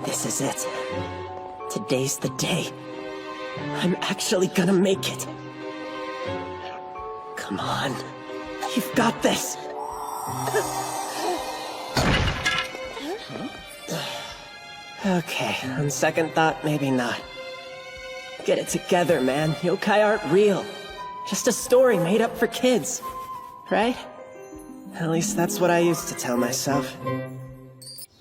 This is it. Today's the day. I'm actually gonna make it. Come on. You've got this. Okay, on second thought, maybe not. Get it together, man. Yokai aren't real. Just a story made up for kids. Right? At least that's what I used to tell myself.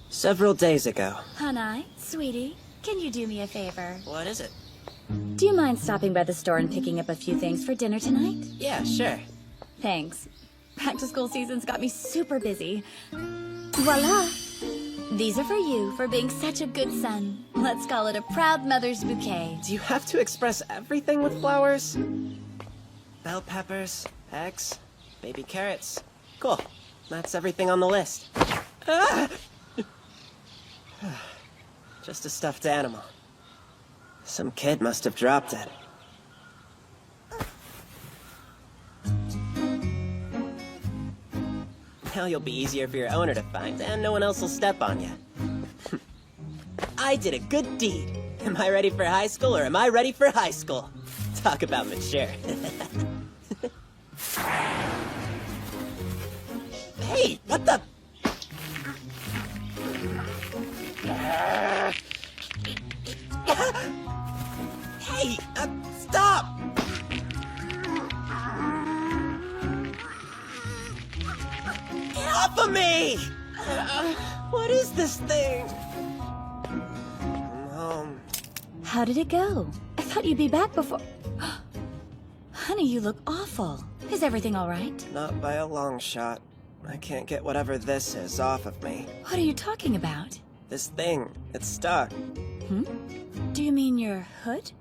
Several days ago. Hanai, sweetie, can you do me a favor? What is it? Do you mind stopping by the store and picking up a few things for dinner tonight? Yeah, sure. Thanks. Back-to-school season's got me super busy. Voila! These are for you for being such a good son. Let's call it a proud mother's bouquet. Do you have to express everything with flowers? Bell peppers, eggs, baby carrots. Cool. That's everything on the list. Ah! Just a stuffed animal. Some kid must have dropped it. Now you'll be easier for your owner to find, and no one else will step on you. I did a good deed. Am I ready for high school, or am I ready for high school? Talk about mature. Hey, what the? Hey, stop! Get off of me! What is this thing? How did it go? I thought you'd be back before... Honey, you look awful. Is everything all right? Not by a long shot. I can't get whatever this is off of me. What are you talking about? This thing, it's stuck. Do you mean your hood?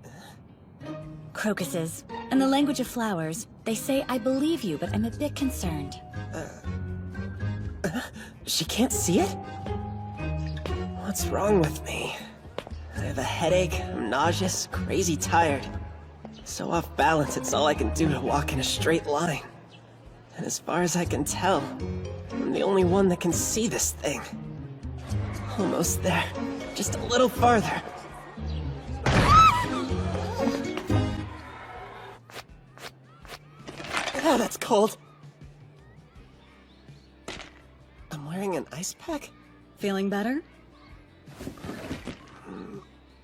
Crocuses. In the language of flowers, they say I believe you, but I'm a bit concerned. She can't see it? What's wrong with me? I have a headache, I'm nauseous, crazy tired. So off balance, it's all I can do to walk in a straight line. And as far as I can tell, I'm the only one that can see this thing. Almost there. Just a little farther. Oh, that's cold. I'm wearing an ice pack? Feeling better?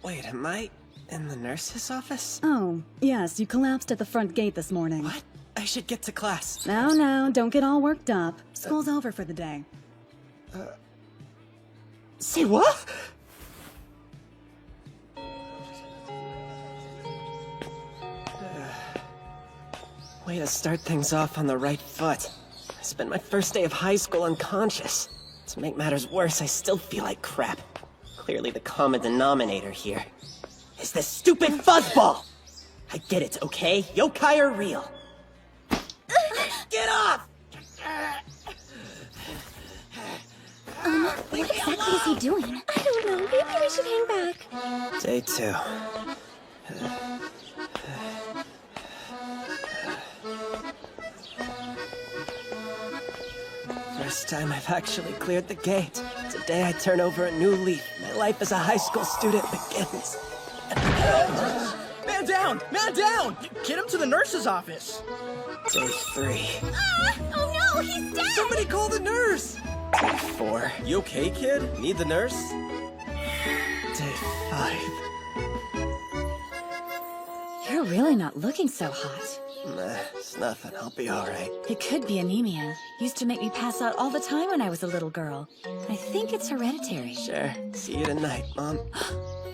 Wait, am I in the nurse's office? Oh, yes, you collapsed at the front gate this morning. What? I should get to class. No, don't get all worked up. School's over for the day. Say what? Way to start things off on the right foot. I spent my first day of high school unconscious. To make matters worse, I still feel like crap. Clearly the common denominator here is this stupid fuzzball! I get it, okay? Yokai are real. Get off! What exactly is he doing? I don't know. Maybe we should hang back. Day 2. First time I've actually cleared the gate. Today I turn over a new leaf. My life as a high school student begins. Man down! Man down! Get him to the nurse's office! Day 3. Oh no, he's dead! Somebody call the nurse! Day 4. You okay, kid? Need the nurse? Day 5. You're really not looking so hot. Nah, it's nothing. I'll be alright. It could be anemia. Used to make me pass out all the time when I was a little girl. I think it's hereditary. Sure. See you tonight, Mom.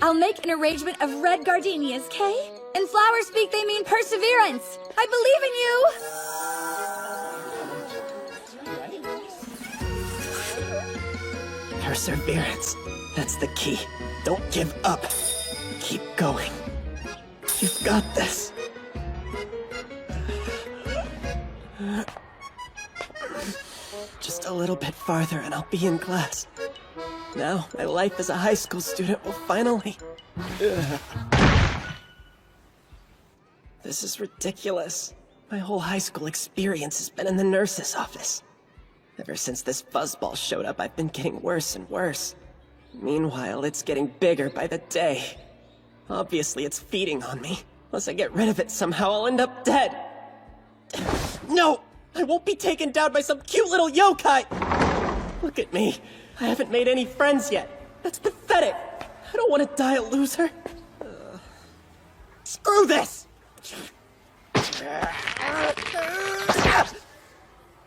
I'll make an arrangement of red gardenias, Kay? In flower speak, they mean perseverance. I believe in you. Perseverance. That's the key. Don't give up. Keep going. You've got this. Just a little bit farther and I'll be in class. Now, my life as a high school student will finally... Ugh. This is ridiculous. My whole high school experience has been in the nurse's office. Ever since this fuzzball showed up, I've been getting worse and worse. Meanwhile, it's getting bigger by the day. Obviously, it's feeding on me. Unless I get rid of it somehow, I'll end up dead. No! I won't be taken down by some cute little yokai! Look at me. I haven't made any friends yet. That's pathetic. I don't want to die a loser. Screw this!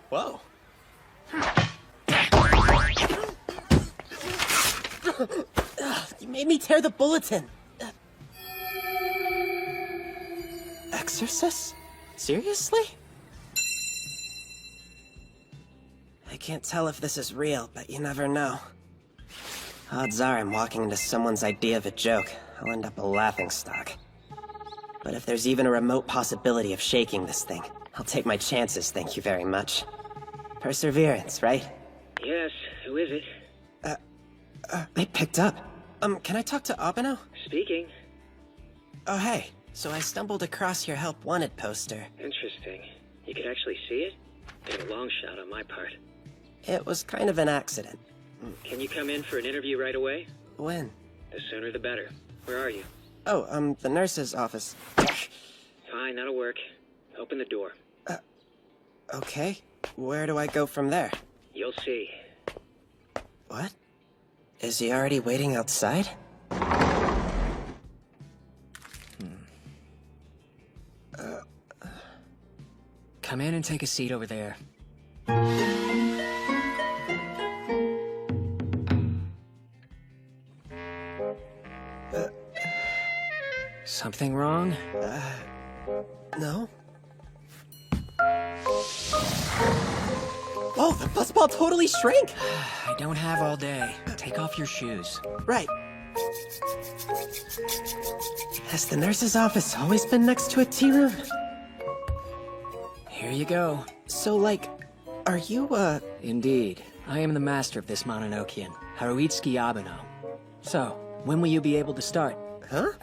Whoa. You made me tear the bulletin. Exorcist? Seriously? I can't tell if this is real, but you never know. Odds are I'm walking into someone's idea of a joke. I'll end up a laughingstock. But if there's even a remote possibility of shaking this thing, I'll take my chances, thank you very much. Perseverance, right? Yes, who is it? They picked up. Can I talk to Abeno? Speaking. Oh, hey. So I stumbled across your Help Wanted poster. Interesting. You could actually see it? Been a long shot on my part. It was kind of an accident. Can you come in for an interview right away? When? The sooner the better. Where are you? Oh, the nurse's office. Fine, that'll work. Open the door. Okay. Where do I go from there? You'll see. What? Is he already waiting outside? Come in and take a seat over there. Something wrong? No. Whoa, the buzzball totally shrank! I don't have all day. Take off your shoes. Right. Has the nurse's office always been next to a tea room? Here you go. So, like, are you, Indeed. I am the master of this Mononokean, Haruitsuki Abeno. So, when will you be able to start? Huh?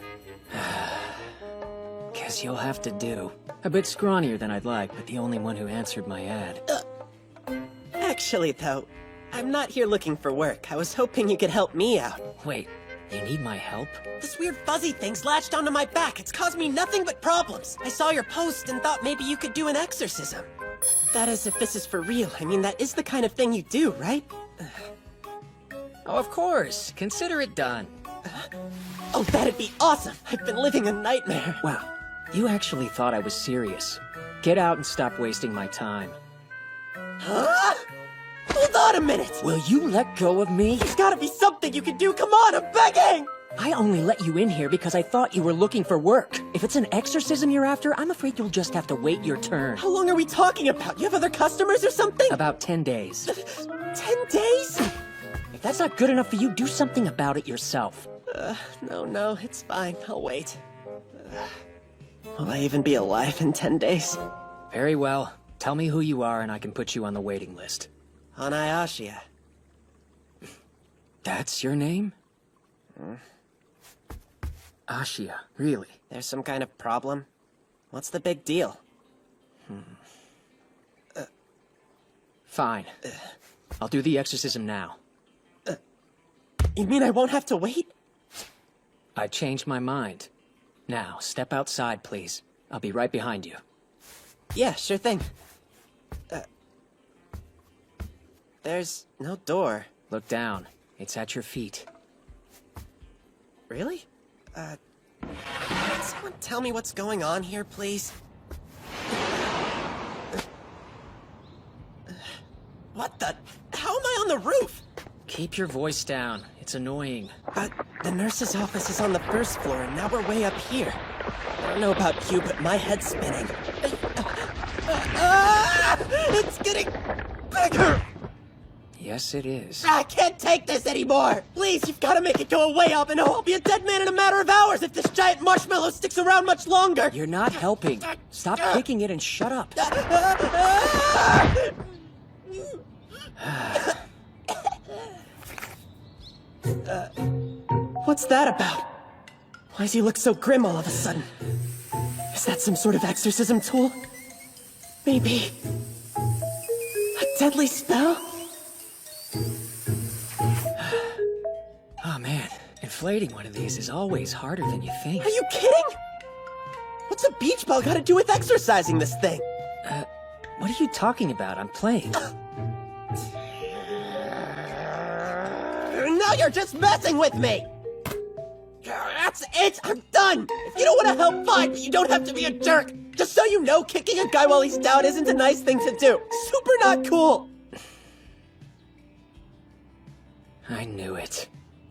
Guess you'll have to do. A bit scrawnier than I'd like, but the only one who answered my ad. Actually, though, I'm not here looking for work. I was hoping you could help me out. Wait, you need my help? This weird fuzzy thing's latched onto my back. It's caused me nothing but problems. I saw your post and thought maybe you could do an exorcism. That is, if this is for real. I mean, that is the kind of thing you do, right? Oh, of course. Consider it done. Oh, that'd be awesome. I've been living a nightmare. Wow, you actually thought I was serious. Get out and stop wasting my time. Huh? Hold on a minute! Will you let go of me? There's gotta be something you can do! Come on, I'm begging! I only let you in here because I thought you were looking for work. If it's an exorcism you're after, I'm afraid you'll just have to wait your turn. How long are we talking about? You have other customers or something? About 10 days. 10 days? If that's not good enough for you, do something about it yourself. No, it's fine. I'll wait. Will I even be alive in 10 days? Very well. Tell me who you are and I can put you on the waiting list. Hanayashia. That's your name? Ashia, really? There's some kind of problem? What's the big deal? Fine. I'll do the exorcism now. You mean I won't have to wait? I changed my mind. Now, step outside, please. I'll be right behind you. Yeah, sure thing. There's no door. Look down. It's at your feet. Really? Can someone tell me what's going on here, please? What the? How am I on the roof? Keep your voice down. It's annoying. But the nurse's office is on the first floor, and now we're way up here. I don't know about you, but my head's spinning. It's getting bigger! Yes, it is. I can't take this anymore! Please, you've got to make it go away, Abeno! I'll be a dead man in a matter of hours if this giant marshmallow sticks around much longer! You're not helping. Stop kicking it and shut up. What's that about? Why does he look so grim all of a sudden? Is that some sort of exorcism tool? Maybe... a deadly spell? Oh man, inflating one of these is always harder than you think. Are you kidding? What's a beach ball got to do with exercising this thing? What are you talking about? I'm playing. Now you're just messing with me! That's it! I'm done! If you don't want to help, fine, but you don't have to be a jerk! Just so you know, kicking a guy while he's down isn't a nice thing to do. Super not cool! I knew it.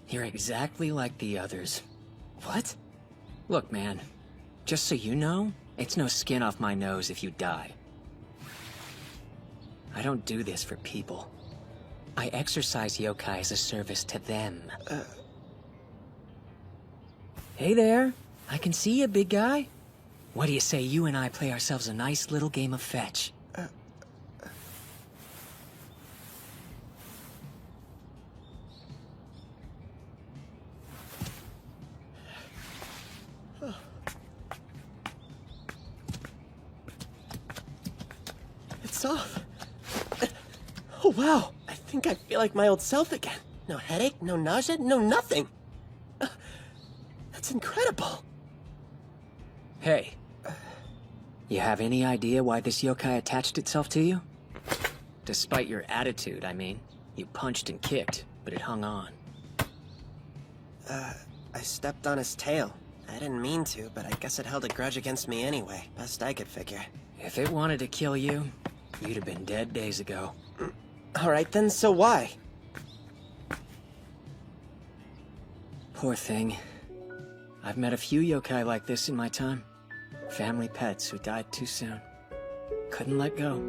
You're exactly like the others. What? Look, man. Just so you know, it's no skin off my nose if you die. I don't do this for people. I exercise yokai as a service to them. Hey there. I can see you, big guy. What do you say you and I play ourselves a nice little game of fetch? It's off. Oh, wow. I think I feel like my old self again. No headache, no nausea, no nothing. That's incredible. Hey. You have any idea why this yokai attached itself to you? Despite your attitude, I mean. You punched and kicked, but it hung on. I stepped on his tail. I didn't mean to, but I guess it held a grudge against me anyway. Best I could figure. If it wanted to kill you, you'd have been dead days ago. Alright then, so why? Poor thing. I've met a few yokai like this in my time. Family pets who died too soon. Couldn't let go.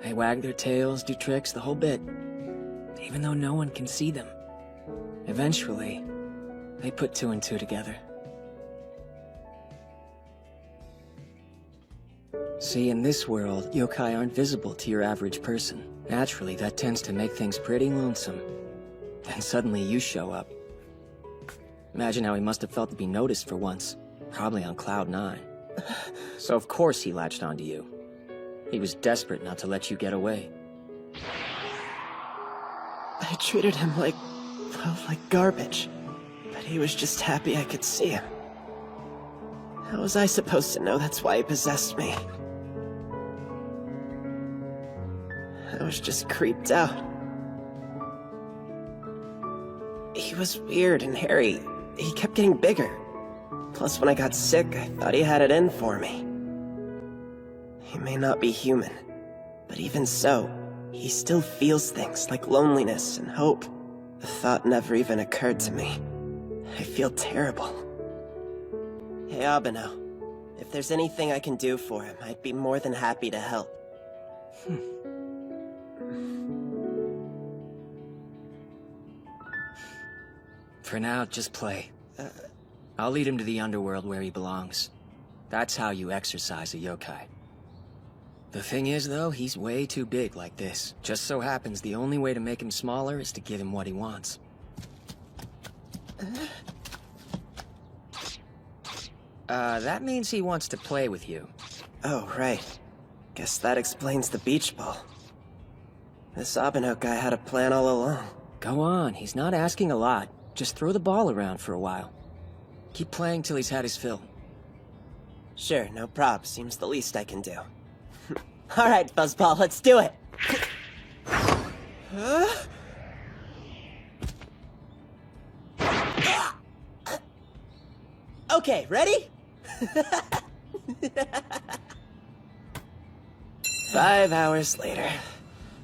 They wag their tails, do tricks, the whole bit. Even though no one can see them. Eventually, they put two and two together. See, in this world, yokai aren't visible to your average person. Naturally, that tends to make things pretty lonesome. Then suddenly you show up. Imagine how he must have felt to be noticed for once. Probably on cloud 9. So of course he latched onto you. He was desperate not to let you get away. I treated him like, well, like garbage. But he was just happy I could see him. How was I supposed to know that's why he possessed me? I was just creeped out. He was weird and hairy. He kept getting bigger. Plus, when I got sick, I thought he had it in for me. He may not be human, but even so, he still feels things like loneliness and hope. The thought never even occurred to me. I feel terrible. Hey, Abeno. If there's anything I can do for him, I'd be more than happy to help. For now, just play. I'll lead him to the underworld where he belongs. That's how you exercise a yokai. The thing is, though, he's way too big like this. Just so happens the only way to make him smaller is to give him what he wants. That means he wants to play with you. Oh, right. Guess that explains the beach ball. This Abeno guy had a plan all along. Go on, he's not asking a lot. Just throw the ball around for a while. Keep playing till he's had his fill. Sure, no prob. Seems the least I can do. Alright, Buzzball, let's do it! Okay, ready? 5 hours later.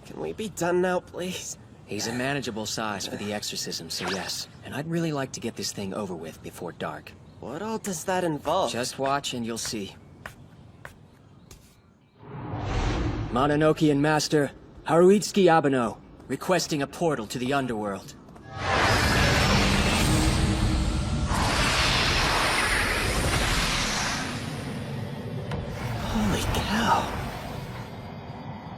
Can we be done now, please? He's a manageable size for the exorcism, so yes. And I'd really like to get this thing over with before dark. What all does that involve? Just watch and you'll see. Mononokean Master, Haruitsuki Abeno, requesting a portal to the underworld. Holy cow.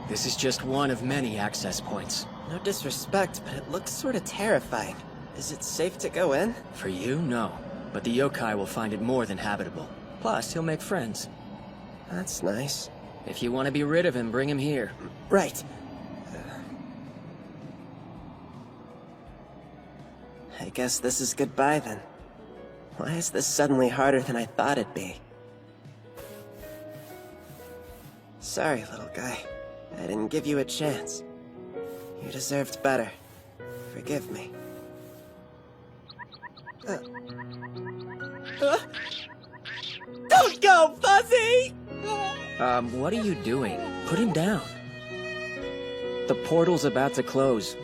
This is just one of many access points. No disrespect, but it looks sort of terrifying. Is it safe to go in? For you, no. But the yokai will find it more than habitable. Plus, he'll make friends. That's nice. If you want to be rid of him, bring him here. Right. I guess this is goodbye then. Why is this suddenly harder than I thought it'd be? Sorry, little guy. I didn't give you a chance. You deserved better. Forgive me. Don't go, Fuzzy! What are you doing? Put him down. The portal's about to close.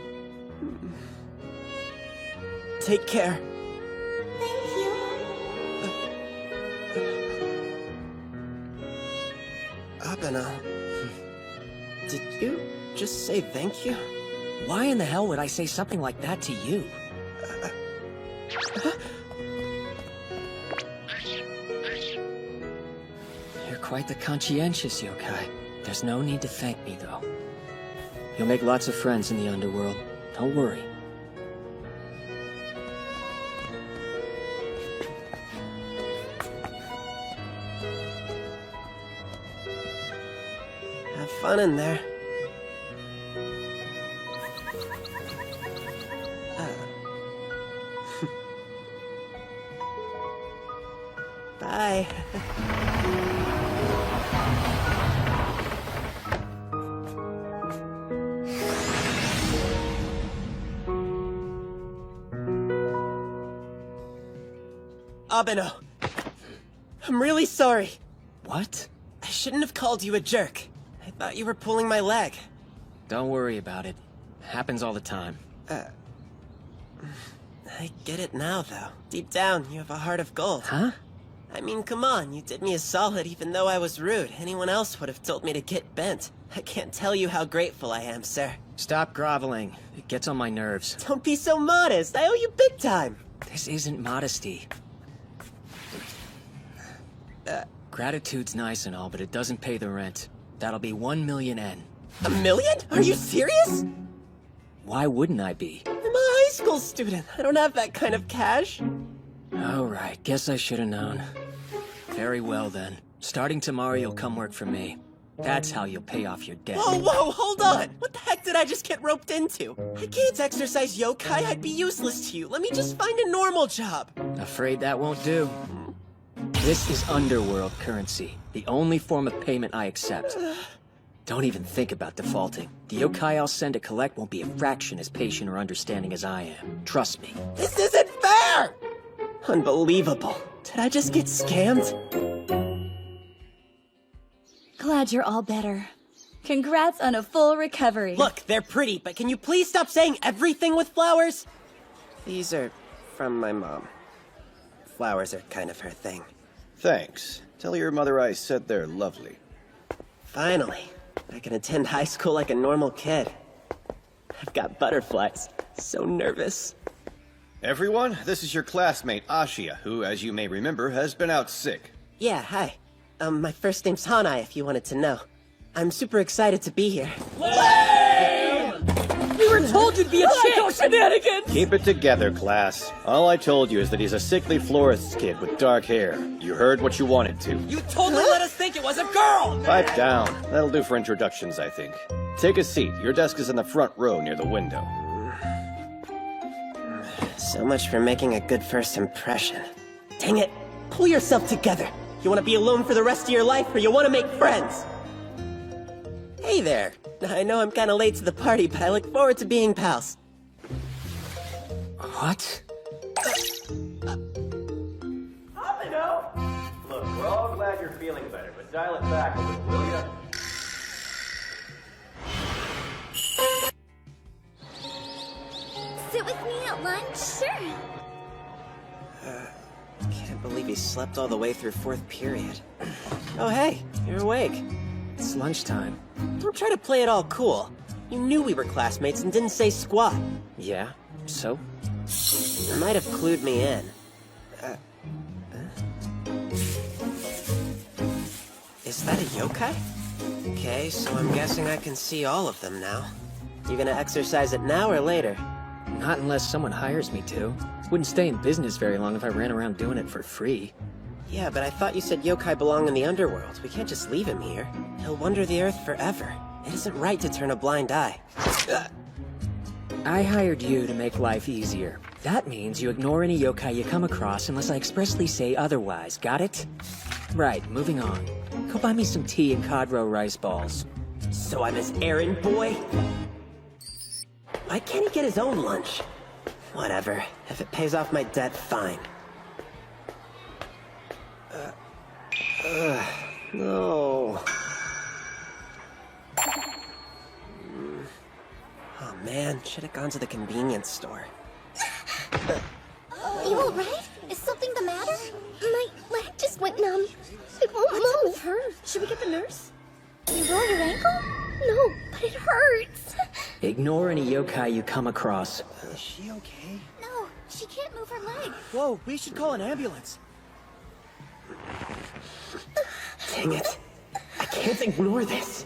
Take care. Thank you. Abeno. Did you just say thank you? Why in the hell would I say something like that to you? You're quite the conscientious yokai. There's no need to thank me, though. You'll make lots of friends in the underworld. Don't worry. Have fun in there. Bye. Abeno. I'm really sorry. What? I shouldn't have called you a jerk. I thought you were pulling my leg. Don't worry about it. Happens all the time. I get it now, though. Deep down, you have a heart of gold. Huh? I mean, come on, you did me a solid even though I was rude. Anyone else would have told me to get bent. I can't tell you how grateful I am, sir. Stop groveling. It gets on my nerves. Don't be so modest. I owe you big time. This isn't modesty. Gratitude's nice and all, but it doesn't pay the rent. That'll be 1 million N. A million? Are you serious? Why wouldn't I be? I'm a high school student. I don't have that kind of cash. Alright, guess I should have known. Very well then. Starting tomorrow, you'll come work for me. That's how you'll pay off your debt. Whoa, hold on! What the heck did I just get roped into? I can't exercise yokai, I'd be useless to you. Let me just find a normal job. Afraid that won't do. This is underworld currency, the only form of payment I accept. Don't even think about defaulting. The yokai I'll send to collect won't be a fraction as patient or understanding as I am. Trust me. This isn't fair! Unbelievable. Did I just get scammed? Glad you're all better. Congrats on a full recovery. Look, they're pretty, but can you please stop saying everything with flowers? These are from my mom. Flowers are kind of her thing. Thanks. Tell your mother I said they're lovely. Finally, I can attend high school like a normal kid. I've got butterflies. So nervous. Everyone, this is your classmate, Ashia, who, as you may remember, has been out sick. Yeah, hi. My first name's Hanai, if you wanted to know. I'm super excited to be here. We were told you'd be a chick! Shenanigans! Keep it together, class. All I told you is that he's a sickly florist's kid with dark hair. You heard what you wanted to. You totally let us think it was a girl! Pipe down. That'll do for introductions, I think. Take a seat. Your desk is in the front row near the window. So much for making a good first impression. Dang it! Pull yourself together! You want to be alone for the rest of your life, or you want to make friends? Hey there! I know I'm kind of late to the party, but I look forward to being pals. What? Look, we're all glad you're feeling better, but dial it back a little, will ya? Sit with me at lunch? Sure. Can't believe he slept all the way through 4th period. Oh hey, you're awake. It's lunchtime. Don't try to play it all cool. You knew we were classmates and didn't say squat. Yeah? So? You might have clued me in. Is that a yokai? Okay, so I'm guessing I can see all of them now. You gonna exercise it now or later? Not unless someone hires me to. Wouldn't stay in business very long if I ran around doing it for free. Yeah, but I thought you said yokai belong in the underworld. We can't just leave him here. He'll wander the earth forever. It isn't right to turn a blind eye. I hired you to make life easier. That means you ignore any yokai you come across unless I expressly say otherwise, got it? Right, moving on. Go buy me some tea and codro rice balls. So I'm his errand boy? Why can't he get his own lunch? Whatever. If it pays off my debt, fine. No. Oh man, should have gone to the convenience store. You alright? Is something the matter? My leg just went numb. It won't move. With her? Should we get the nurse? You roll your ankle? No, but it hurts. Ignore any yokai you come across. Is she okay? No, she can't move her leg. Whoa, we should call an ambulance. Dang it. I can't ignore this.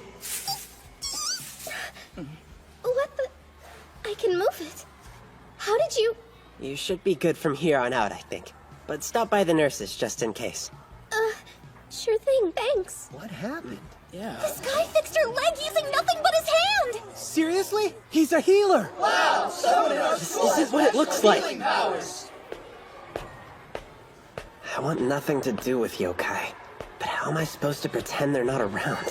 What the? I can move it. How did you? You should be good from here on out, I think. But stop by the nurses just in case. Sure thing, thanks. What happened? Yeah. This guy fixed her leg using nothing but his hand! Seriously? He's a healer! This isn't what it looks like. I want nothing to do with yokai. But how am I supposed to pretend they're not around?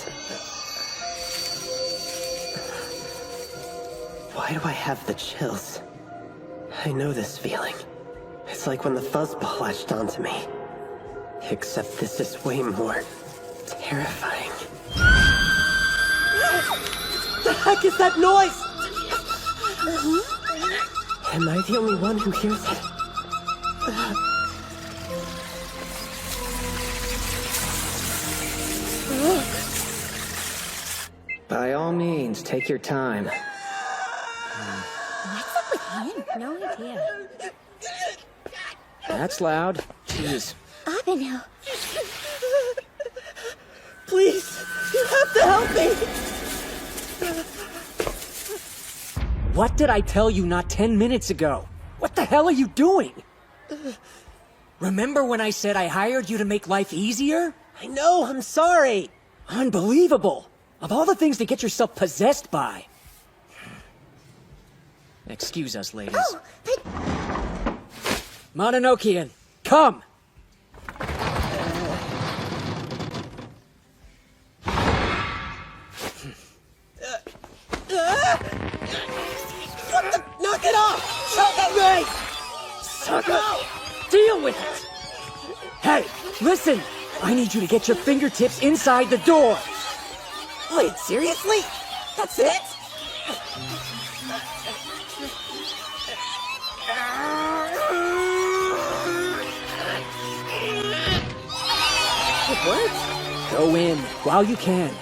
Why do I have the chills? I know this feeling. It's like when the fuzzball latched onto me. Except this is way more terrifying. The heck is that noise? Am I the only one who hears it? By all means, take your time. What's up with him? No idea. That's loud. Jeez. Abeno. Please, you have to help me! What did I tell you not 10 minutes ago? What the hell are you doing? Remember when I said I hired you to make life easier? I know, I'm sorry! Unbelievable! Of all the things to get yourself possessed by. Excuse us, ladies. Oh, Mononokean, come! What the? Knock it off! Shut that way! Sucker! Deal with it! Hey, listen! I need you to get your fingertips inside the door! Wait, seriously? That's it? It worked? Go in, while you can.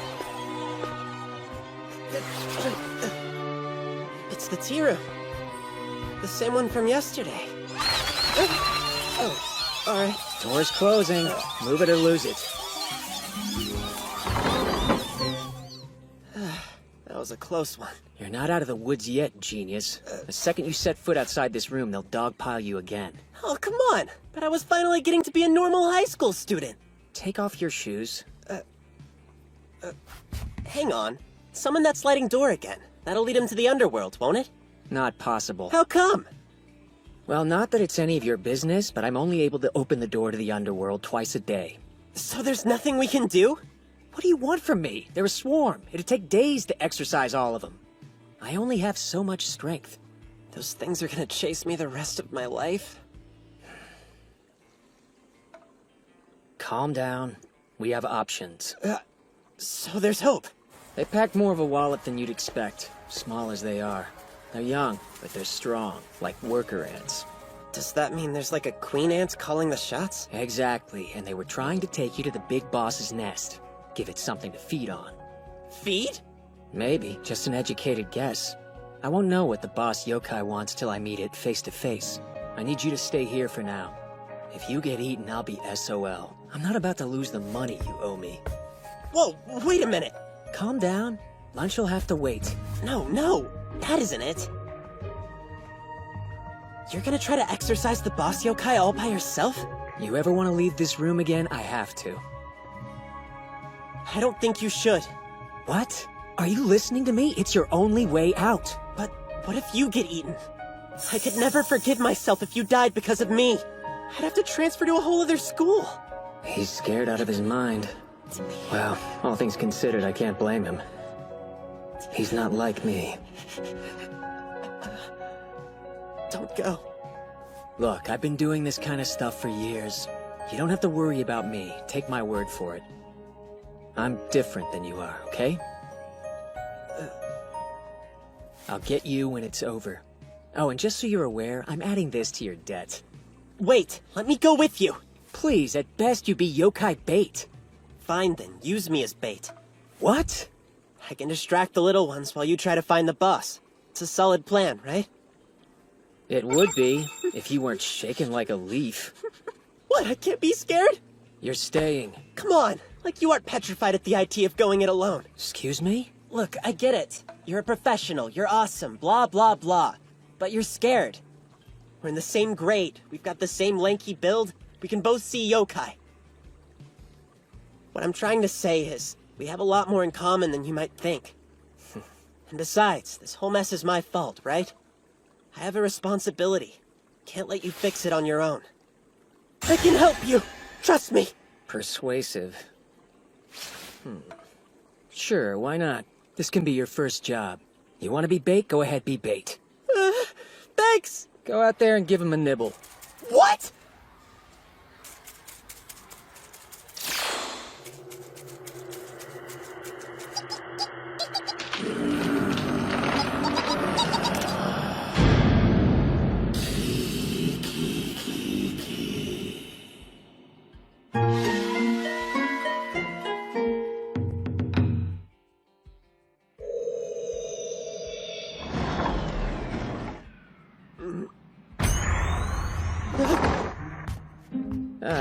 It's the T-room. The same one from yesterday. Oh, alright. Door's closing. Move it or lose it. That was a close one. You're not out of the woods yet, genius. The second you set foot outside this room, they'll dogpile you again. Oh, come on! But I was finally getting to be a normal high school student. Take off your shoes. Hang on. Summon that sliding door again. That'll lead him to the underworld, won't it? Not possible. How come? Well, not that it's any of your business, but I'm only able to open the door to the underworld twice a day. So there's nothing we can do? What do you want from me? They're a swarm. It'd take days to exercise all of them. I only have so much strength. Those things are gonna chase me the rest of my life? Calm down. We have options. So there's hope. They pack more of a wallet than you'd expect, small as they are. They're young, but they're strong, like worker ants. Does that mean there's like a queen ant calling the shots? Exactly, and they were trying to take you to the big boss's nest. Give it something to feed on. Feed? Maybe, just an educated guess. I won't know what the boss yokai wants till I meet it face to face. I need you to stay here for now. If you get eaten, I'll be SOL. I'm not about to lose the money you owe me. Whoa, wait a minute. Calm down. Lunch will have to wait. No, That isn't it. You're gonna try to exorcise the boss yokai all by yourself? You ever want to leave this room again, I have to. I don't think you should. What? Are you listening to me? It's your only way out. But what if you get eaten? I could never forgive myself if you died because of me. I'd have to transfer to a whole other school. He's scared out of his mind. Well, all things considered, I can't blame him. He's not like me. Don't go. Look, I've been doing this kind of stuff for years. You don't have to worry about me. Take my word for it. I'm different than you are, okay? I'll get you when it's over. Oh, and just so you're aware, I'm adding this to your debt. Wait, let me go with you. Please, at best you'd be yokai bait. Fine then, use me as bait. What? I can distract the little ones while you try to find the boss. It's a solid plan, right? It would be, if you weren't shaking like a leaf. What, I can't be scared? You're staying. Come on, like you aren't petrified at the idea of going it alone. Excuse me? Look, I get it. You're a professional, you're awesome, blah blah blah. But you're scared. We're in the same grade, we've got the same lanky build, we can both see yokai. What I'm trying to say is, we have a lot more in common than you might think. And besides, this whole mess is my fault, right? I have a responsibility. Can't let you fix it on your own. I can help you! Trust me! Persuasive. Sure, why not? This can be your first job. You want to be bait? Go ahead, be bait. Thanks! Go out there and give him a nibble. What?!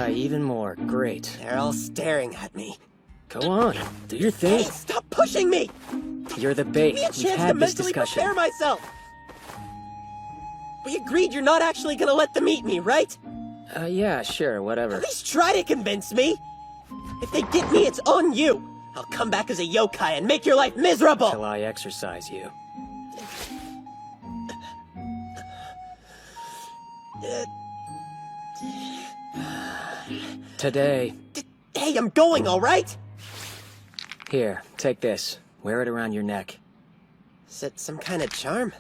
Even more. Great. They're all staring at me. Go on. Do your thing. Hey, stop pushing me! You're the bait. Give me a We've chance to had this mentally discussion. prepare myself! We agreed you're not actually gonna let them eat me, right? Yeah, sure, whatever. At least try to convince me! If they get me, it's on you! I'll come back as a yokai and make your life miserable! Till I exercise you. Today. Hey, I'm going, alright? Here, take this. Wear it around your neck. Is it some kind of charm?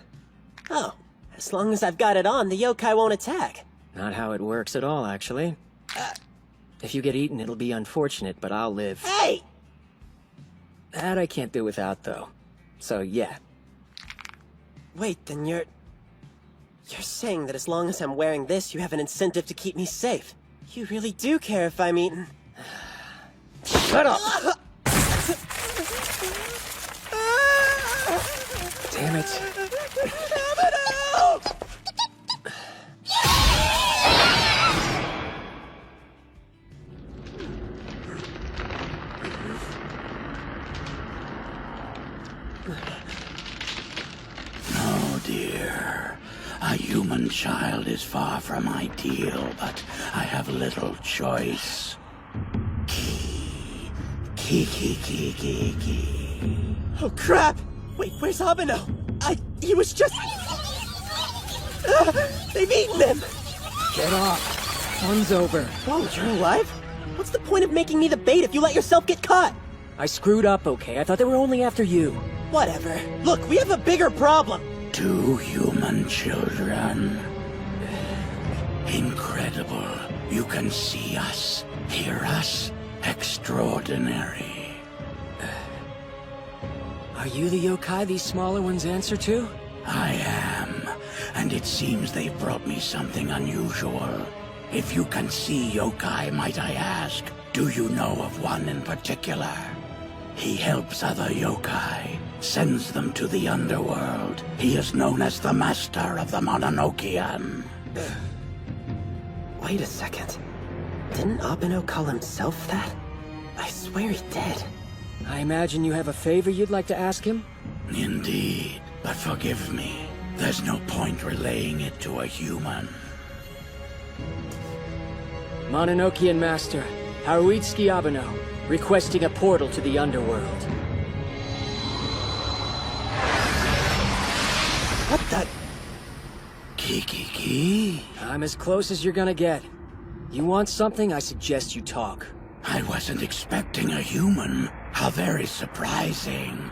Oh, as long as I've got it on, the yokai won't attack. Not how it works at all, actually. If you get eaten, it'll be unfortunate, but I'll live. Hey! That I can't do without, though. So, yeah. Wait, then you're saying that as long as I'm wearing this, you have an incentive to keep me safe. You really do care if I'm eaten. Shut up! Damn it. Oh dear. A human child is far from ideal, but I have little choice. Ki. Oh crap! Wait, where's Abeno? He was just... they've eaten him! Get off. Fun's over. Whoa, you're alive? What's the point of making me the bait if you let yourself get caught? I screwed up, okay? I thought they were only after you. Whatever. Look, we have a bigger problem. 2 human children. Incredible. You can see us, hear us. Extraordinary. Are you the yokai these smaller ones answer to? I am, and it seems they've brought me something unusual. If you can see yokai, might I ask, do you know of one in particular? He helps other yokai, sends them to the underworld. He is known as the master of the Mononokean. Wait a second. Didn't Abeno call himself that? I swear he did. I imagine you have a favor you'd like to ask him? Indeed, but forgive me. There's no point relaying it to a human. Mononokean Master, Haruitsuki Abeno, requesting a portal to the underworld. What the? Kiki? I'm as close as you're gonna get. You want something, I suggest you talk. I wasn't expecting a human. How very surprising.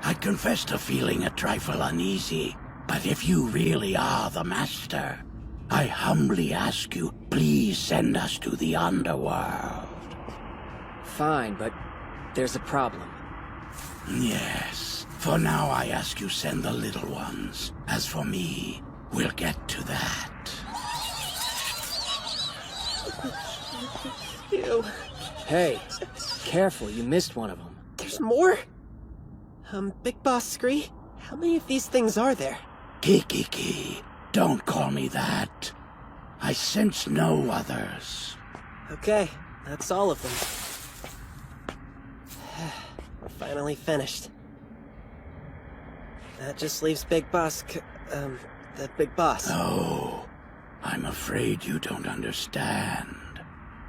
I confess to feeling a trifle uneasy, but if you really are the master, I humbly ask you, please send us to the underworld. Fine, but there's a problem. Yes. For now, I ask you send the little ones. As for me, we'll get to that. Ew. Hey, careful, you missed one of them. There's more? Big Boss Scree, how many of these things are there? Kiki, don't call me that. I sense no others. Okay, that's all of them. We're finally finished. That just leaves Big Boss the Big Boss. Oh, I'm afraid you don't understand.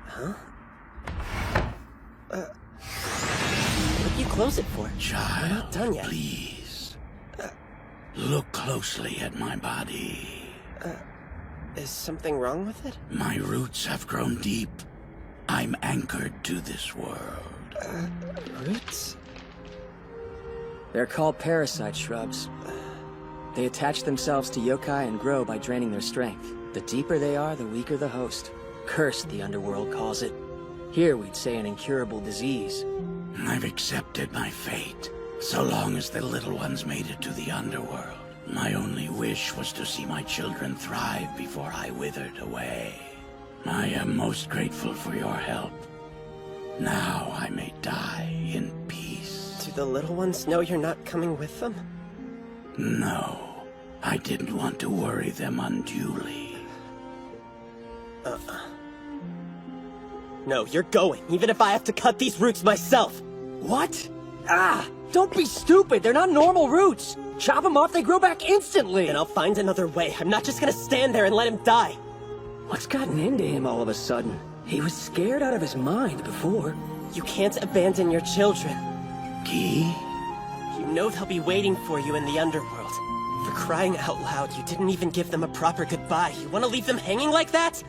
Huh? What'd you close it for? Child, we're not done yet. Please. Look closely at my body. Is something wrong with it? My roots have grown deep. I'm anchored to this world. Roots? They're called parasite shrubs. They attach themselves to yokai and grow by draining their strength. The deeper they are, the weaker the host. Cursed, the underworld calls it. Here we'd say an incurable disease. I've accepted my fate, so long as the little ones made it to the underworld. My only wish was to see my children thrive before I withered away. I am most grateful for your help. Now I may die in peace. Do the little ones know you're not coming with them? No, I didn't want to worry them unduly. No, you're going, even if I have to cut these roots myself! What? Ah! Don't be stupid! They're not normal roots! Chop them off, they grow back instantly! Then I'll find another way. I'm not just gonna stand there and let him die! What's gotten into him all of a sudden? He was scared out of his mind before. You can't abandon your children. Key? You know they'll be waiting for you in the underworld. For crying out loud, you didn't even give them a proper goodbye. You want to leave them hanging like that?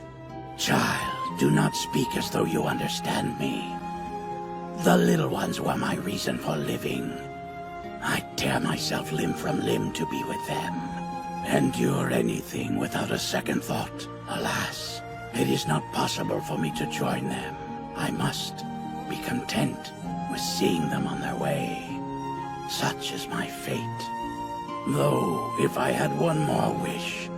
Child, do not speak as though you understand me. The little ones were my reason for living. I'd tear myself limb from limb to be with them. Endure anything without a second thought. Alas, it is not possible for me to join them. I must be content with seeing them on their way. Such is my fate. Though, if I had one more wish,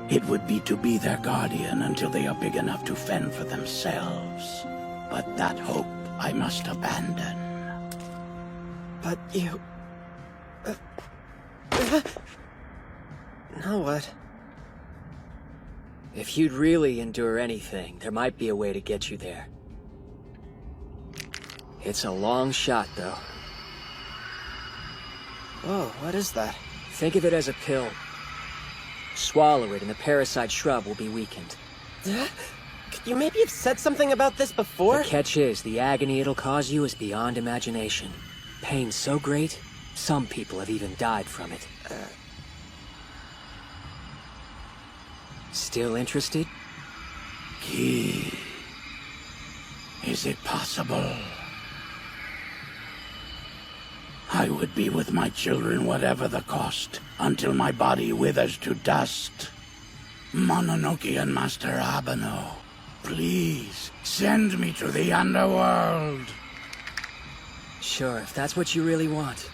it would be to be their guardian until they are big enough to fend for themselves. But that hope I must abandon. But you... Now what? If you'd really endure anything, there might be a way to get you there. It's a long shot, though. Whoa, what is that? Think of it as a pill. Swallow it and the parasite shrub will be weakened. Could you maybe have said something about this before? The catch is, the agony it'll cause you is beyond imagination. Pain so great, some people have even died from it. Still interested? Key. Is it possible? I would be with my children whatever the cost, until my body withers to dust. Mononokean Master Abeno, please, send me to the underworld. Sure, if that's what you really want.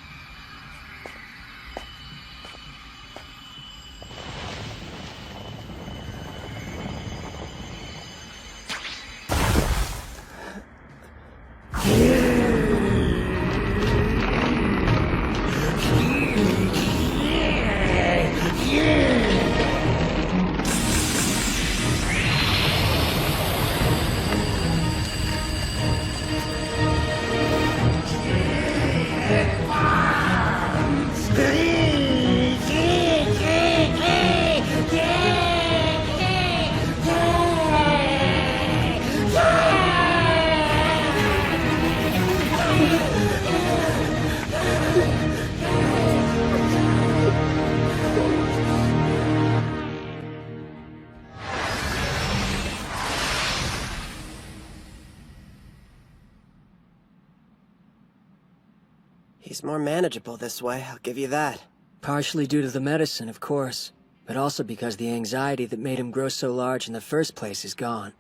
He's more manageable this way, I'll give you that. Partially due to the medicine, of course, but also because the anxiety that made him grow so large in the first place is gone.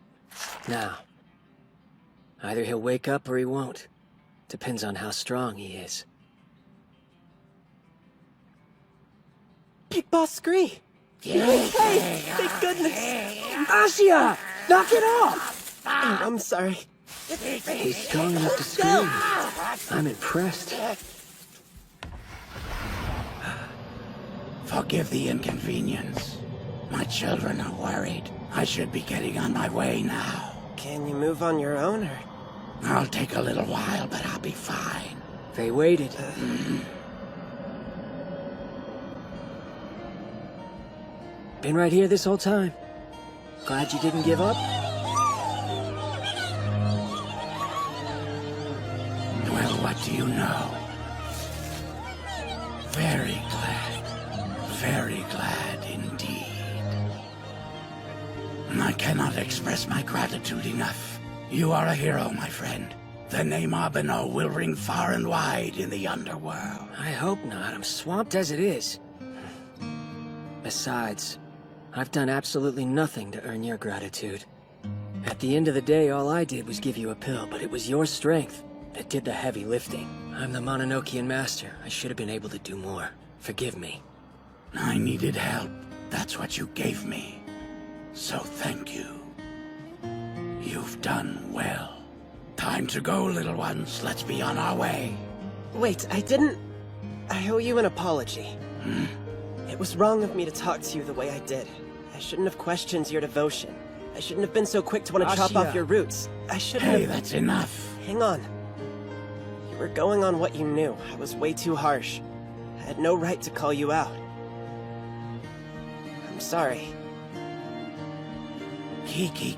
Now, either he'll wake up or he won't. Depends on how strong he is. Big Boss Scree! Hey, thank goodness! Asya! Knock it off! Oh, I'm sorry. He's strong enough to scream. I'm impressed. Forgive the inconvenience. My children are worried. I should be getting on my way now. Can you move on your own, or...? I'll take a little while, but I'll be fine. They waited. Been right here this whole time. Glad you didn't give up? Well, what do you know? Very glad indeed. I cannot express my gratitude enough. You are a hero, my friend. The name Abeno will ring far and wide in the underworld. I hope not. I'm swamped as it is. Besides, I've done absolutely nothing to earn your gratitude. At the end of the day, all I did was give you a pill, but it was your strength that did the heavy lifting. I'm the Mononokean master. I should have been able to do more. Forgive me. I needed help. That's what you gave me. So thank you. You've done well. Time to go, little ones. Let's be on our way. Wait, I owe you an apology. It was wrong of me to talk to you the way I did. I shouldn't have questioned your devotion. I shouldn't have been so quick to want to chop off your roots. I shouldn't have... Hey, that's enough. Hang on. You were going on what you knew. I was way too harsh. I had no right to call you out. I'm sorry. Kiki,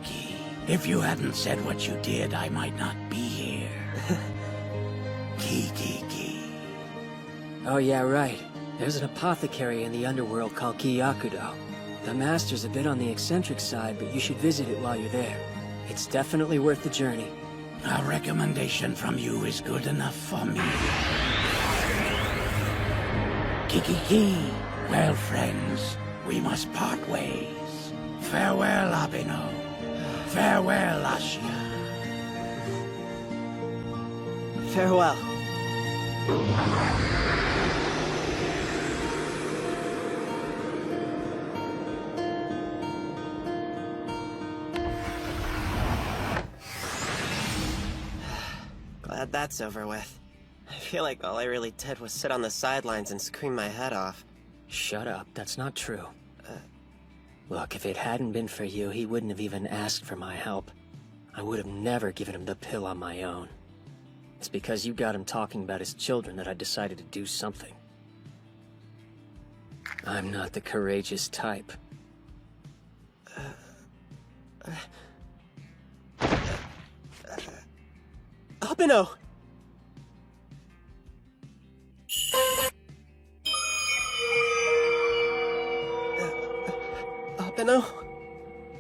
if you hadn't said what you did, I might not be here. Kiki. Oh yeah, right. There's an apothecary in the underworld called Kyakudo. The master's a bit on the eccentric side, but you should visit it while you're there. It's definitely worth the journey. A recommendation from you is good enough for me. Kiki. Well, friends, we must part ways. Farewell, Abeno. Farewell, Asya. Farewell. Glad that's over with. I feel like all I really did was sit on the sidelines and scream my head off. Shut up, that's not true. Look, if it hadn't been for you, he wouldn't have even asked for my help. I would have never given him the pill on my own. It's because you got him talking about his children that I decided to do something. I'm not the courageous type. Abeno! Abeno?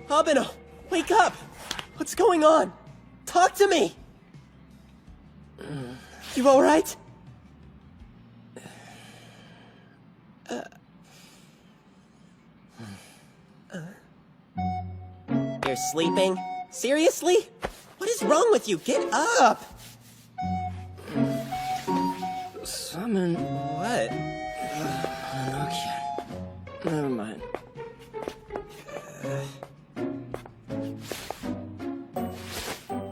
Abeno! Wake up! What's going on? Talk to me! You alright? You're sleeping? Seriously? What is wrong with you? Get up! Summon... What? Mononokean. Never mind.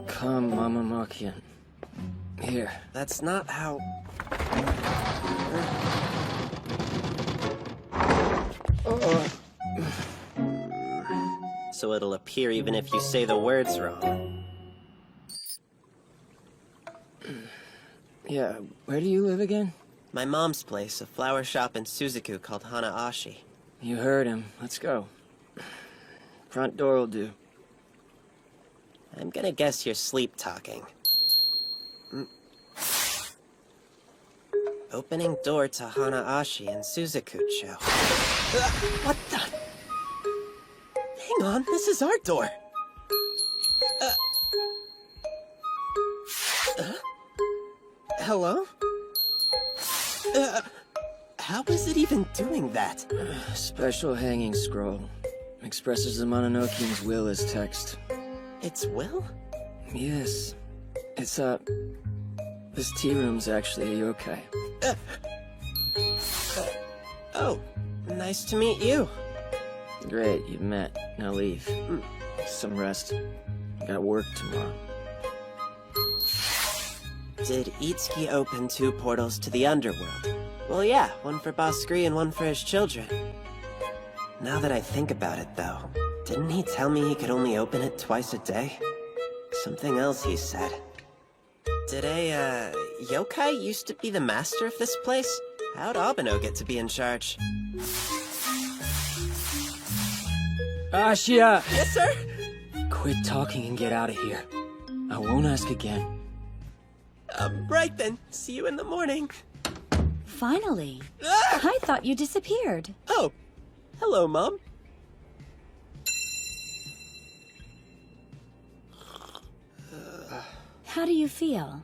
Come, Mononokean. Here. That's not how... So it'll appear even if you say the words wrong. Yeah, where do you live again? My mom's place, a flower shop in Suzaku called Hanaashi. You heard him. Let's go. Front door will do. I'm gonna guess you're sleep-talking. Opening door to Hanaashi and Suzaku-cho. What the? Hang on, this is our door. Hello? How is it even doing that? Special hanging scroll. Expresses the Mononokean's will as text. Its will? Yes. It's, this tea room's actually a yokai. Oh, nice to meet you. Great, you've met. Now leave. Some rest. Got work tomorrow. Did Itsuki open 2 portals to the underworld? Well, yeah, one for Boss Scree and one for his children. Now that I think about it, though, didn't he tell me he could only open it twice a day? Something else he said. Did a, yokai used to be the master of this place? How'd Abeno get to be in charge? Ashia! Yes, sir? Quit talking and get out of here. I won't ask again. Right then. See you in the morning. Finally. Ah! I thought you disappeared. Oh, hello, Mom. How do you feel?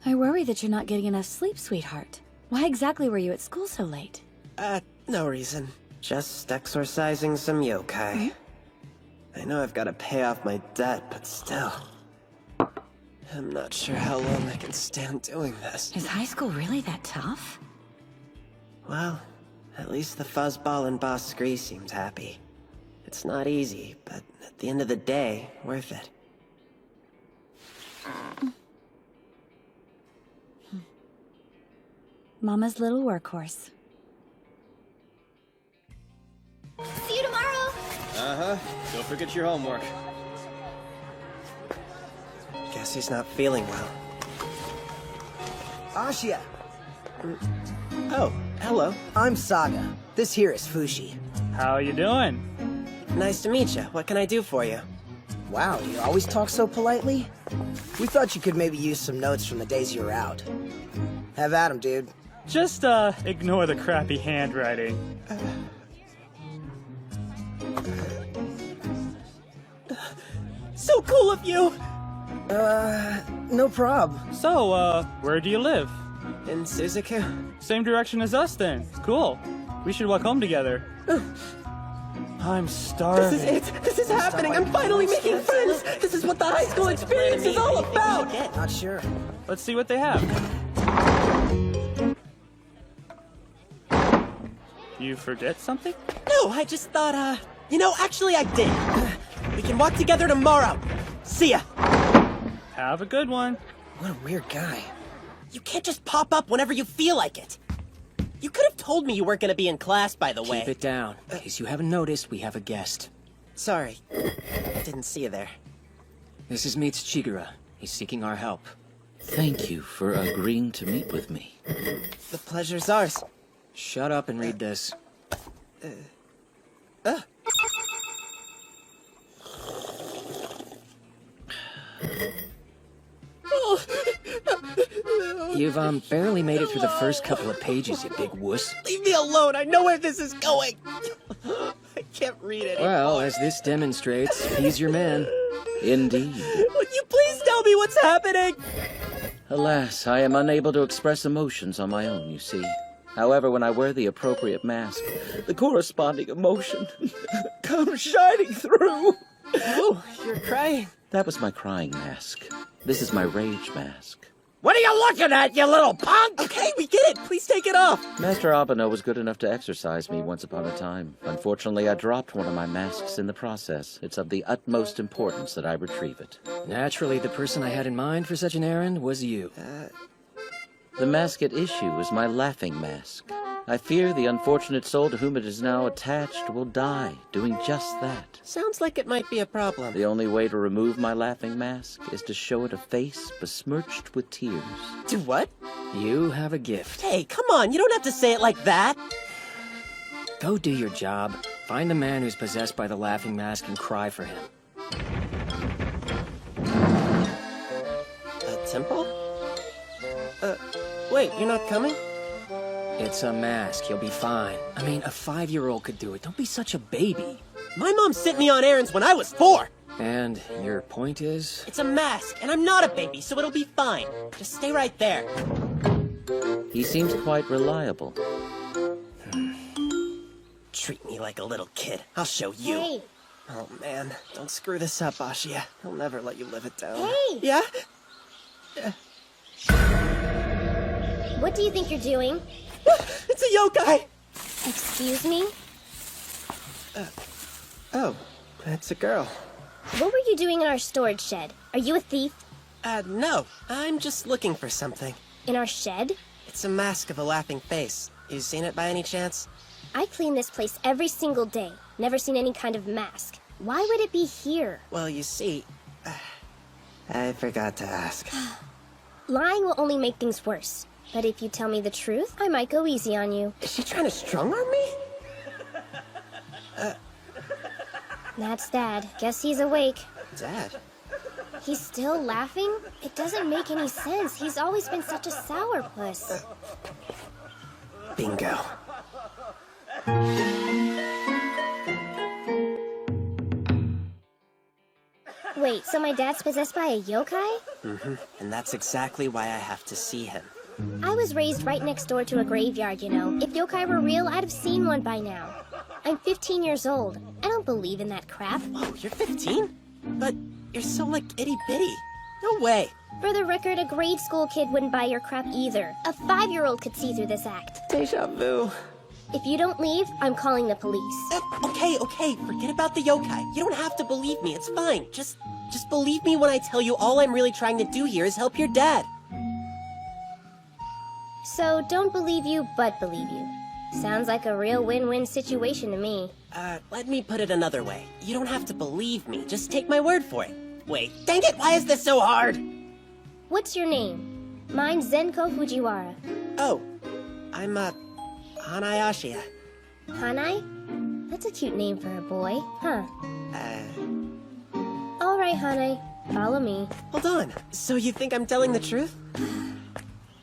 I worry that you're not getting enough sleep, sweetheart. Why exactly were you at school so late? No reason. Just exorcising some yokai. I know I've got to pay off my debt, but still. I'm not sure how long I can stand doing this. Is high school really that tough? Well, at least the fuzzball and Boss Scree seemed happy. It's not easy, but at the end of the day, worth it. Mama's little workhorse. See you tomorrow. Uh-huh. Don't forget your homework. Guess he's not feeling well. Ashia, Oh, hello. I'm Saga. This here is Fushi. How you doing? Nice to meet you. What can I do for you? Wow, you always talk so politely. We thought you could maybe use some notes from the days you were out. Have at 'em, dude. Just, ignore the crappy handwriting. So cool of you! No prob. So, where do you live? In Suzuku? Same direction as us then. Cool. We should walk home together. I'm starving. This is it! This is happening! I'm finally making friends! This is what the high school experience is all about! Not sure. Let's see what they have. You forget something? No, I just thought, you know, actually I did. We can walk together tomorrow. See ya! Have a good one. What a weird guy. You can't just pop up whenever you feel like it. You could have told me you weren't gonna be in class, by the way. Keep it down. In case you haven't noticed, we have a guest. Sorry. Didn't see you there. This is meets Chigura. He's seeking our help. Thank you for agreeing to meet with me. The pleasure's ours. Shut up and read this. You've, barely made it through the first couple of pages, you big wuss. Leave me alone. I know where this is going. I can't read it. Well, as this demonstrates, he's your man. Indeed. Would you please tell me what's happening? Alas, I am unable to express emotions on my own, you see. However, when I wear the appropriate mask, the corresponding emotion comes shining through. Oh, you're crying. That was my crying mask. This is my rage mask. What are you looking at, you little punk? Okay, we get it. Please take it off. Master Abeno was good enough to exorcise me once upon a time. Unfortunately, I dropped one of my masks in the process. It's of the utmost importance that I retrieve it. Naturally, the person I had in mind for such an errand was you. The mask at issue is my laughing mask. I fear the unfortunate soul to whom it is now attached will die doing just that. Sounds like it might be a problem. The only way to remove my laughing mask is to show it a face besmirched with tears. Do what? You have a gift. Hey, come on. You don't have to say it like that. Go do your job. Find the man who's possessed by the laughing mask and cry for him. A temple? Wait, you're not coming? It's a mask. You'll be fine. I mean, a 5-year-old could do it. Don't be such a baby. My mom sent me on errands when I was 4. And your point is? It's a mask, and I'm not a baby, so it'll be fine. Just stay right there. He seems quite reliable. treat me like a little kid. I'll show you. Hey. Oh man, don't screw this up, Ashia. He'll never let you live it down. Hey! Yeah? What do you think you're doing? It's a yokai! Excuse me? Oh, it's a girl. What were you doing in our storage shed? Are you a thief? No. I'm just looking for something. In our shed? It's a mask of a laughing face. You seen it by any chance? I clean this place every single day. Never seen any kind of mask. Why would it be here? Well, you see... I forgot to ask. Lying will only make things worse. But if you tell me the truth, I might go easy on you. Is she trying to strong-arm me? That's Dad. Guess he's awake. Dad? He's still laughing? It doesn't make any sense. He's always been such a sourpuss. Bingo. Wait, so my dad's possessed by a yokai? Mm-hmm. And that's exactly why I have to see him. I was raised right next door to a graveyard, you know. If yokai were real, I'd have seen one by now. I'm 15 years old. I don't believe in that crap. Whoa, you're 15? But you're so, like, itty-bitty. No way. For the record, a grade school kid wouldn't buy your crap either. A 5-year-old could see through this act. Deja vu. If you don't leave, I'm calling the police. Okay, forget about the yokai. You don't have to believe me, it's fine. Just believe me when I tell you all I'm really trying to do here is help your dad. So, don't believe you, but believe you. Sounds like a real win-win situation to me. Let me put it another way. You don't have to believe me, just take my word for it. Wait, dang it, why is this so hard? What's your name? Mine's Zenko Fujiwara. Oh, I'm, Hanai Ashia. Hanai? That's a cute name for a boy, huh? Alright, Hanai. Follow me. Hold on. So you think I'm telling the truth?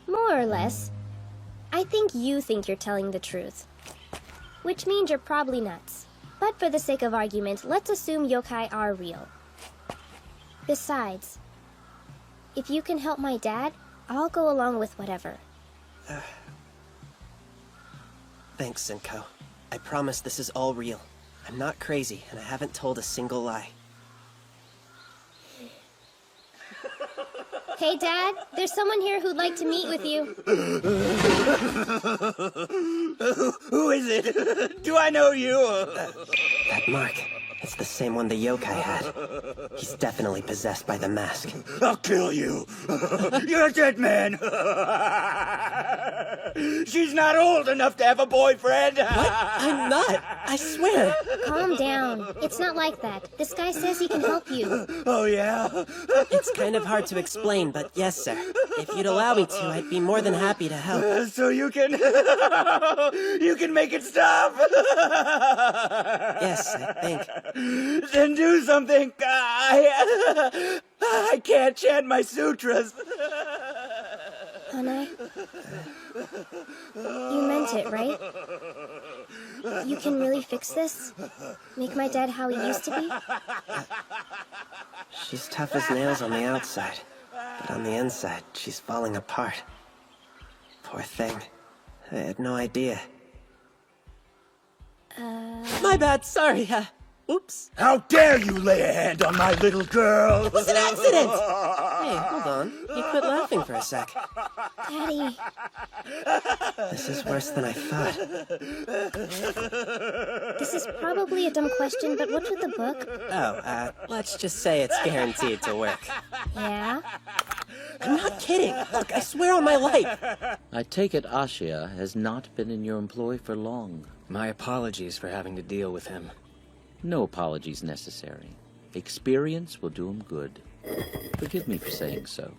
More or less. I think you think you're telling the truth. Which means you're probably nuts. But for the sake of argument, let's assume yokai are real. Besides, if you can help my dad, I'll go along with whatever. Thanks, Zenko. I promise this is all real. I'm not crazy, and I haven't told a single lie. Hey, Dad, there's someone here who'd like to meet with you. Who is it? Do I know you? That mark. It's the same one the yokai had. He's definitely possessed by the mask. I'll kill you. You're a dead man. She's not old enough to have a boyfriend. What? I'm not. I swear. Calm down. It's not like that. This guy says he can help you. Oh, yeah? It's kind of hard to explain, but yes, sir. If you'd allow me to, I'd be more than happy to help. So you can... you can make it stop? Yes, I think. Then do something. I can't chant my sutras. Hanai? You meant it, right? You can really fix this? Make my dad how he used to be? She's tough as nails on the outside, but on the inside, she's falling apart. Poor thing. I had no idea. My bad, sorry, oops. How dare you lay a hand on my little girl? It was an accident! Hey, hold on. You quit laughing for a sec. Daddy. This is worse than I thought. This is probably a dumb question, but what's with the book? Oh, let's just say it's guaranteed to work. Yeah? I'm not kidding. Look, I swear on my life. I take it Ashia has not been in your employ for long. My apologies for having to deal with him. No apologies necessary. Experience will do him good. Forgive me for saying so.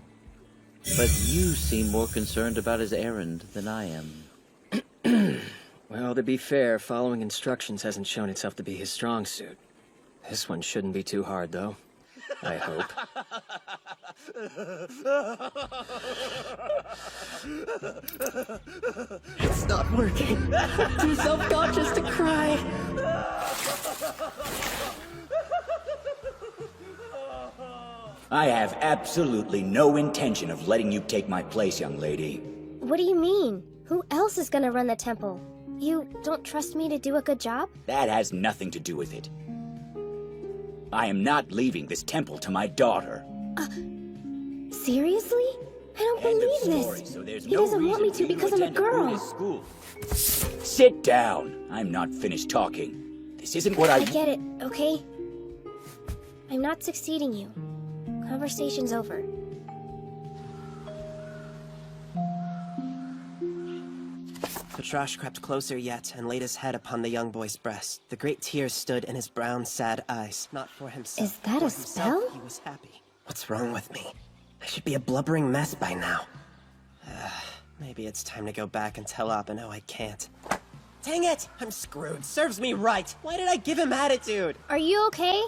But you seem more concerned about his errand than I am. Well, to be fair, following instructions hasn't shown itself to be his strong suit. This one shouldn't be too hard, though. I hope. It's not working. Too self-conscious to cry. I have absolutely no intention of letting you take my place, young lady. What do you mean? Who else is gonna run the temple? You don't trust me to do a good job? That has nothing to do with it. I am not leaving this temple to my daughter. Seriously? I don't believe this. So there's He no doesn't want me reason to for you because I'm a attend girl. Buddhist school. Sit down. I'm not finished talking. This isn't what I get it, okay? I'm not succeeding you. Conversation's over. Patrash crept closer yet and laid his head upon the young boy's breast. The great tears stood in his brown, sad eyes. Not for himself. Is that for a spell? himself, he was happy. What's wrong with me? I should be a blubbering mess by now. Maybe it's time to go back and tell Abeno I can't. Dang it! I'm screwed. Serves me right. Why did I give him attitude? Are you okay?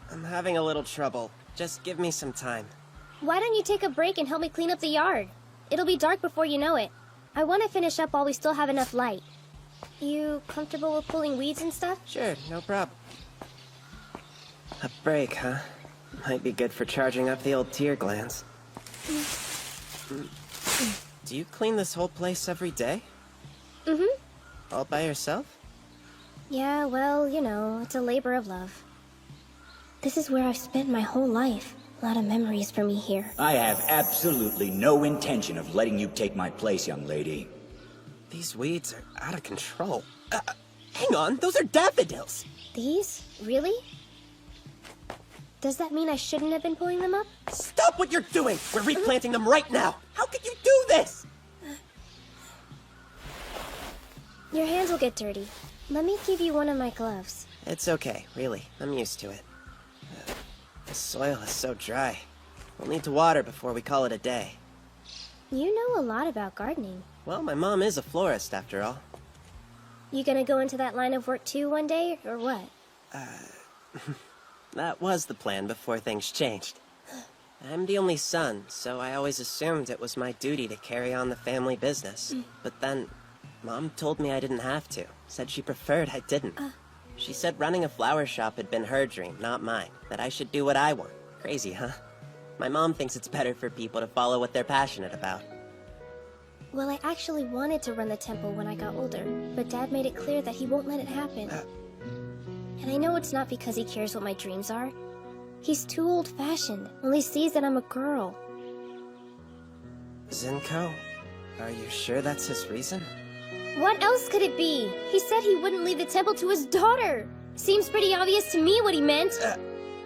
I'm having a little trouble. Just give me some time. Why don't you take a break and help me clean up the yard? It'll be dark before you know it. I want to finish up while we still have enough light. You comfortable with pulling weeds and stuff? Sure, no problem. A break, huh? Might be good for charging up the old tear glands. Do you clean this whole place every day? Mm-hmm. All by yourself? Yeah, well, you know, it's a labor of love. This is where I've spent my whole life. A lot of memories for me here. I have absolutely no intention of letting you take my place, young lady. These weeds are out of control. Hang on, those are daffodils! These? Really? Does that mean I shouldn't have been pulling them up? Stop what you're doing! We're replanting them right now! How could you do this? Your hands will get dirty. Let me give you one of my gloves. It's okay, really. I'm used to it. The soil is so dry. We'll need to water before we call it a day. You know a lot about gardening. Well, my mom is a florist, after all. You gonna go into that line of work too one day, or what? That was the plan before things changed. I'm the only son, so I always assumed it was my duty to carry on the family business. But then, Mom told me I didn't have to. Said she preferred I didn't. She said running a flower shop had been her dream, not mine. That I should do what I want. Crazy, huh? My mom thinks it's better for people to follow what they're passionate about. Well, I actually wanted to run the temple when I got older, but Dad made it clear that he won't let it happen. And I know it's not because he cares what my dreams are. He's too old-fashioned, only sees that I'm a girl. Zenko, are you sure that's his reason? What else could it be? He said he wouldn't leave the temple to his daughter. Seems pretty obvious to me what he meant.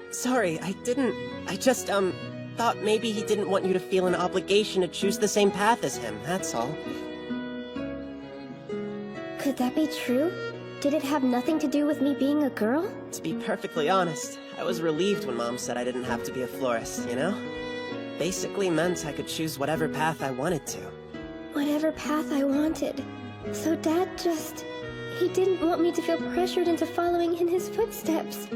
Sorry, I didn't... I just, thought maybe he didn't want you to feel an obligation to choose the same path as him, that's all. Could that be true? Did it have nothing to do with me being a girl? To be perfectly honest, I was relieved when Mom said I didn't have to be a florist, you know? Basically meant I could choose whatever path I wanted to. Whatever path I wanted. So Dad just... he didn't want me to feel pressured into following in his footsteps.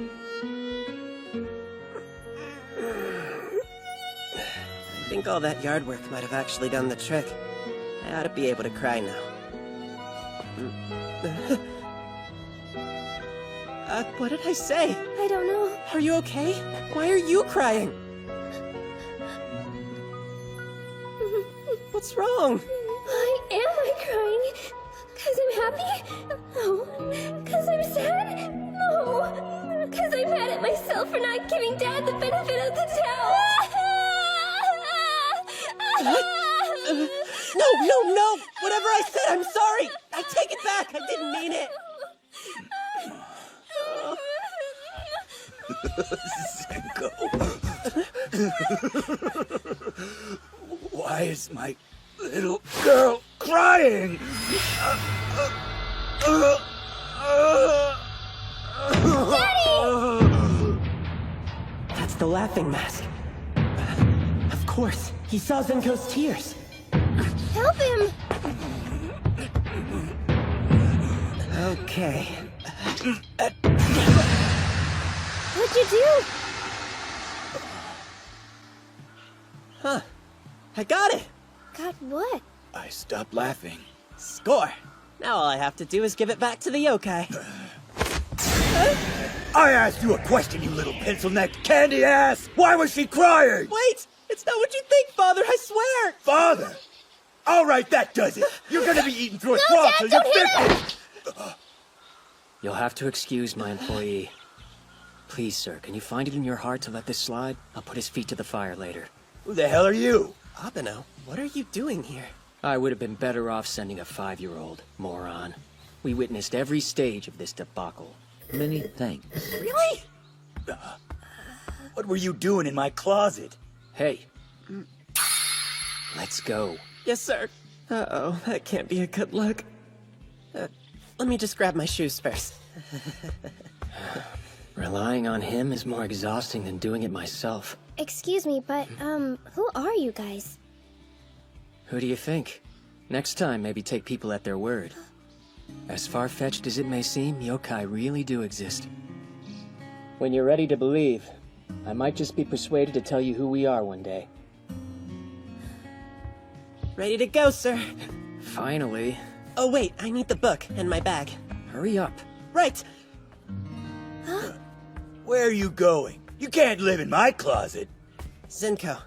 I think all that yard work might have actually done the trick. I ought to be able to cry now. What did I say? I don't know. Are you okay? Why are you crying? What's wrong? Why am I crying? 'Cause I'm happy? No. 'Cause I'm sad? No. 'Cause I'm mad at myself for not giving Dad the benefit of the doubt. No! Whatever I said, I'm sorry! I take it back! I didn't mean it! Zenko. Why is my little girl crying? That's the laughing mask. Of course, he saw Zenko's tears. Help him! Okay. What'd you do? Huh. I got it! Got what? I stopped laughing. Score! Now all I have to do is give it back to the yokai. I asked you a question, you little pencil-necked candy ass! Why was she crying? Wait! It's not what you think, Father, I swear! Father! All right, that does it. You're gonna be eaten through a straw till you're 50. You'll have to excuse my employee. Please, sir, can you find it in your heart to let this slide? I'll put his feet to the fire later. Who the hell are you? Abeno, what are you doing here? I would have been better off sending a 5-year-old, moron. We witnessed every stage of this debacle. Many thanks. Really? What were you doing in my closet? Hey. Let's go. Yes, sir. Uh-oh, that can't be a good look. Let me just grab my shoes first. Relying on him is more exhausting than doing it myself. Excuse me, but, who are you guys? Who do you think? Next time, maybe take people at their word. As far-fetched as it may seem, yokai really do exist. When you're ready to believe, I might just be persuaded to tell you who we are one day. Ready to go, sir. Finally. Oh, wait, I need the book and my bag. Hurry up. Right! Where are you going? You can't live in my closet. Zenko.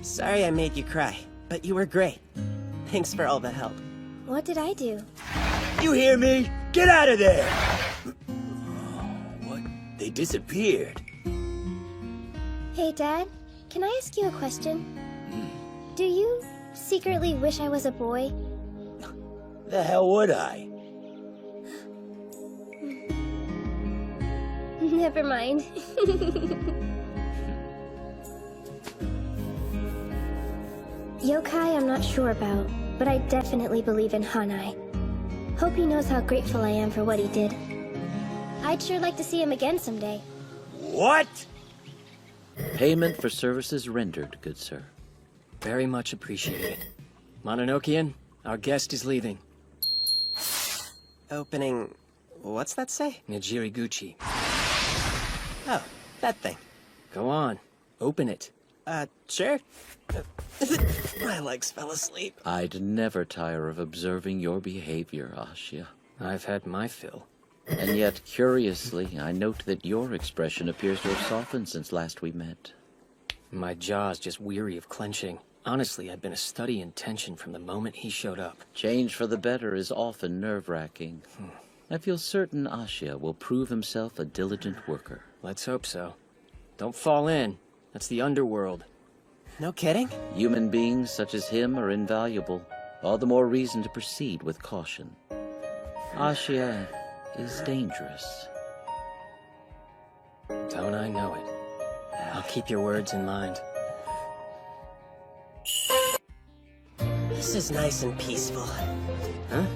Sorry I made you cry, but you were great. Thanks for all the help. What did I do? You hear me? Get out of there! What? They disappeared. Hey, Dad, can I ask you a question? Do you secretly wish I was a boy? The hell would I? Never mind. Yokai I'm not sure about, but I definitely believe in Hanai. Hope he knows how grateful I am for what he did. I'd sure like to see him again someday. What? Payment for services rendered, good sir. Very much appreciated. Mononokean, our guest is leaving. Opening... what's that say? Nijiriguchi. Oh, that thing. Go on. Open it. Sure. My legs fell asleep. I'd never tire of observing your behavior, Ashia. I've had my fill. And yet, curiously, I note that your expression appears to have softened since last we met. My jaw's just weary of clenching. Honestly, I've been a study in tension from the moment he showed up. Change for the better is often nerve-wracking. I feel certain Ashia will prove himself a diligent worker. Let's hope so. Don't fall in. That's the underworld. No kidding? Human beings such as him are invaluable. All the more reason to proceed with caution. Ashia is dangerous. Don't I know it? I'll keep your words in mind. This is nice and peaceful. Huh?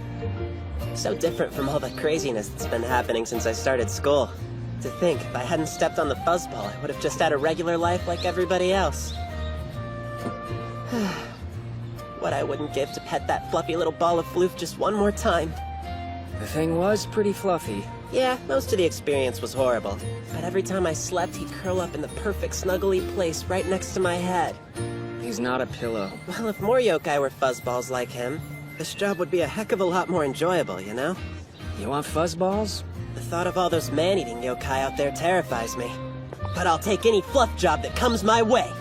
So different from all the craziness that's been happening since I started school. To think, if I hadn't stepped on the fuzzball, I would have just had a regular life like everybody else. What I wouldn't give to pet that fluffy little ball of floof just one more time. The thing was pretty fluffy. Yeah, most of the experience was horrible. But every time I slept, he'd curl up in the perfect snuggly place right next to my head. He's not a pillow. Well, if more yokai were fuzzballs like him, this job would be a heck of a lot more enjoyable, you know? You want fuzzballs? The thought of all those man-eating yokai out there terrifies me. But I'll take any fluff job that comes my way.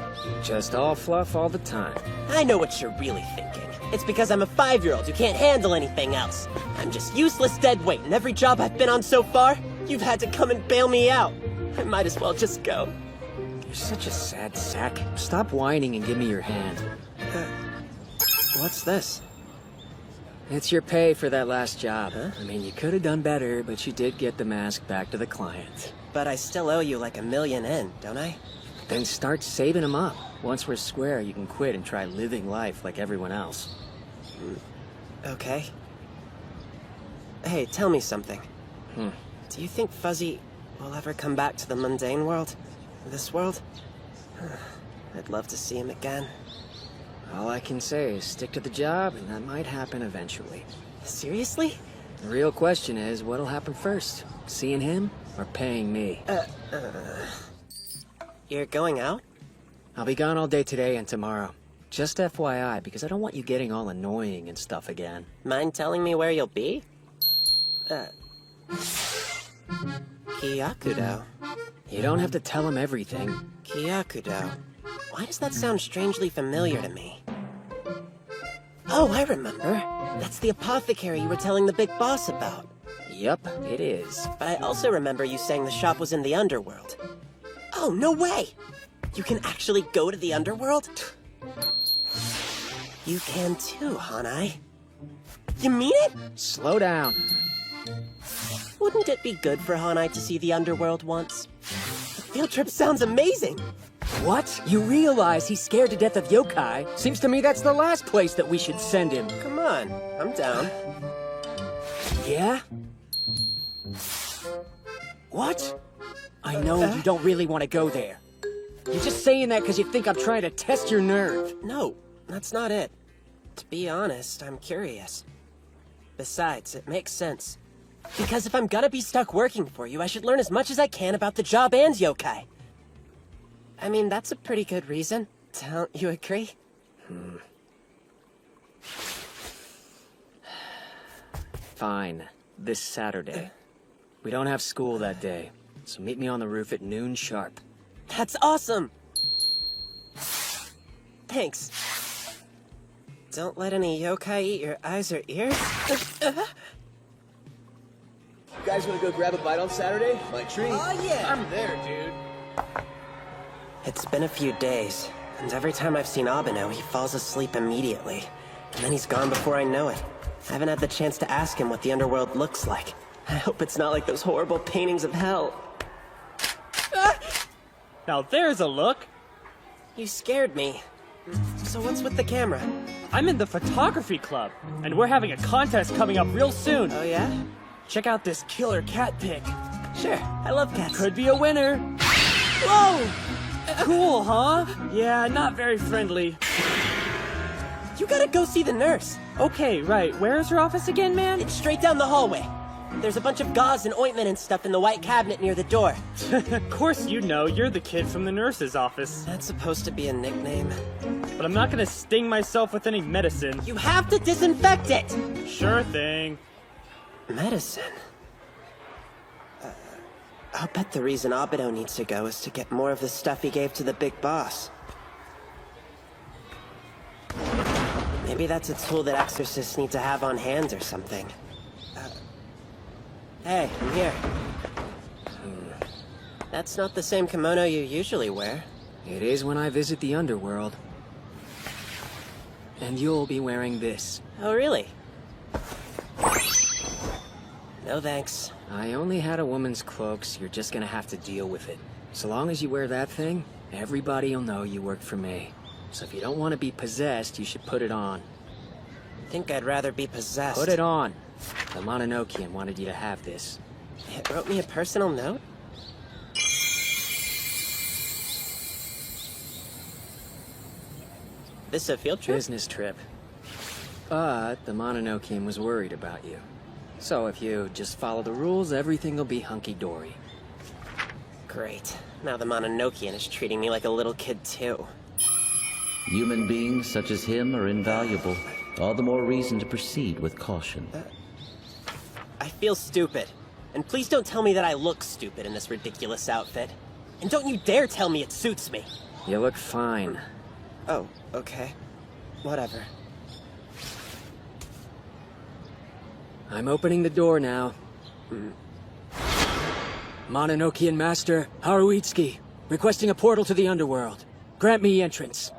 Just all fluff all the time. I know what you're really thinking. It's because I'm a 5-year-old who can't handle anything else. I'm just useless dead weight in every job I've been on so far. You've had to come and bail me out. I might as well just go. You're such a sad sack. Stop whining and give me your hand. What's this? It's your pay for that last job. Huh? I mean, you could have done better, but you did get the mask back to the client. But I still owe you like $1 million in, don't I? Then start saving them up. Once we're square, you can quit and try living life like everyone else. Okay. Hey, tell me something. Do you think Fuzzy will ever come back to the mundane world? This world? I'd love to see him again. All I can say is stick to the job, and that might happen eventually. Seriously? The real question is, what'll happen first? Seeing him, or paying me? You're going out? I'll be gone all day today and tomorrow. Just FYI, because I don't want you getting all annoying and stuff again. Mind telling me where you'll be? Kyakudo. You don't have to tell him everything. Kyakudo. Why does that sound strangely familiar to me? Oh, I remember. That's the apothecary you were telling the big boss about. Yup, it is. But I also remember you saying the shop was in the underworld. Oh, no way! You can actually go to the underworld? You can too, Hanai. You mean it? Slow down. Wouldn't it be good for Hanai to see the underworld once? The field trip sounds amazing! What? You realize he's scared to death of yokai? Seems to me that's the last place that we should send him. Come on, I'm down. Yeah? What? I know you don't really want to go there. You're just saying that because you think I'm trying to test your nerve. No, that's not it. To be honest, I'm curious. Besides, it makes sense. Because if I'm gonna be stuck working for you, I should learn as much as I can about the job and yokai. I mean, that's a pretty good reason. Don't you agree? Fine. This Saturday. We don't have school that day, so meet me on the roof at noon sharp. That's awesome! Thanks. Don't let any yokai eat your eyes or ears. You guys want to go grab a bite on Saturday? My treat. Oh, yeah! I'm there, dude. It's been a few days, and every time I've seen Abeno, he falls asleep immediately. And then he's gone before I know it. I haven't had the chance to ask him what the underworld looks like. I hope it's not like those horrible paintings of hell. Now there's a look. You scared me. So what's with the camera? I'm in the photography club, and we're having a contest coming up real soon. Oh yeah? Check out this killer cat pic. Sure, I love cats. Could be a winner. Whoa! Cool, huh? Yeah, not very friendly. You gotta go see the nurse. Okay, right. Where's her office again, man? It's straight down the hallway. There's a bunch of gauze and ointment and stuff in the white cabinet near the door. Of course you know. You're the kid from the nurse's office. That's supposed to be a nickname. But I'm not gonna sting myself with any medicine. You have to disinfect it! Sure thing. Medicine? I'll bet the reason Abeno needs to go is to get more of the stuff he gave to the big boss. Maybe that's a tool that exorcists need to have on hand or something. Hey, I'm here. That's not the same kimono you usually wear. It is when I visit the underworld. And you'll be wearing this. Oh, really? No thanks. I only had a woman's cloak, so you're just gonna have to deal with it. So long as you wear that thing, everybody'll know you worked for me. So if you don't want to be possessed, you should put it on. I think I'd rather be possessed. Put it on. The Mononokean wanted you to have this. It wrote me a personal note? This a field trip? Business trip. But the Mononokean was worried about you. So if you just follow the rules, everything will be hunky-dory. Great. Now the Mononokean is treating me like a little kid too. Human beings such as him are invaluable. All the more reason to proceed with caution. I feel stupid. And please don't tell me that I look stupid in this ridiculous outfit. And don't you dare tell me it suits me. You look fine. Oh, okay. Whatever. I'm opening the door now. Mononokean Master Haruitsuki, requesting a portal to the underworld. Grant me entrance.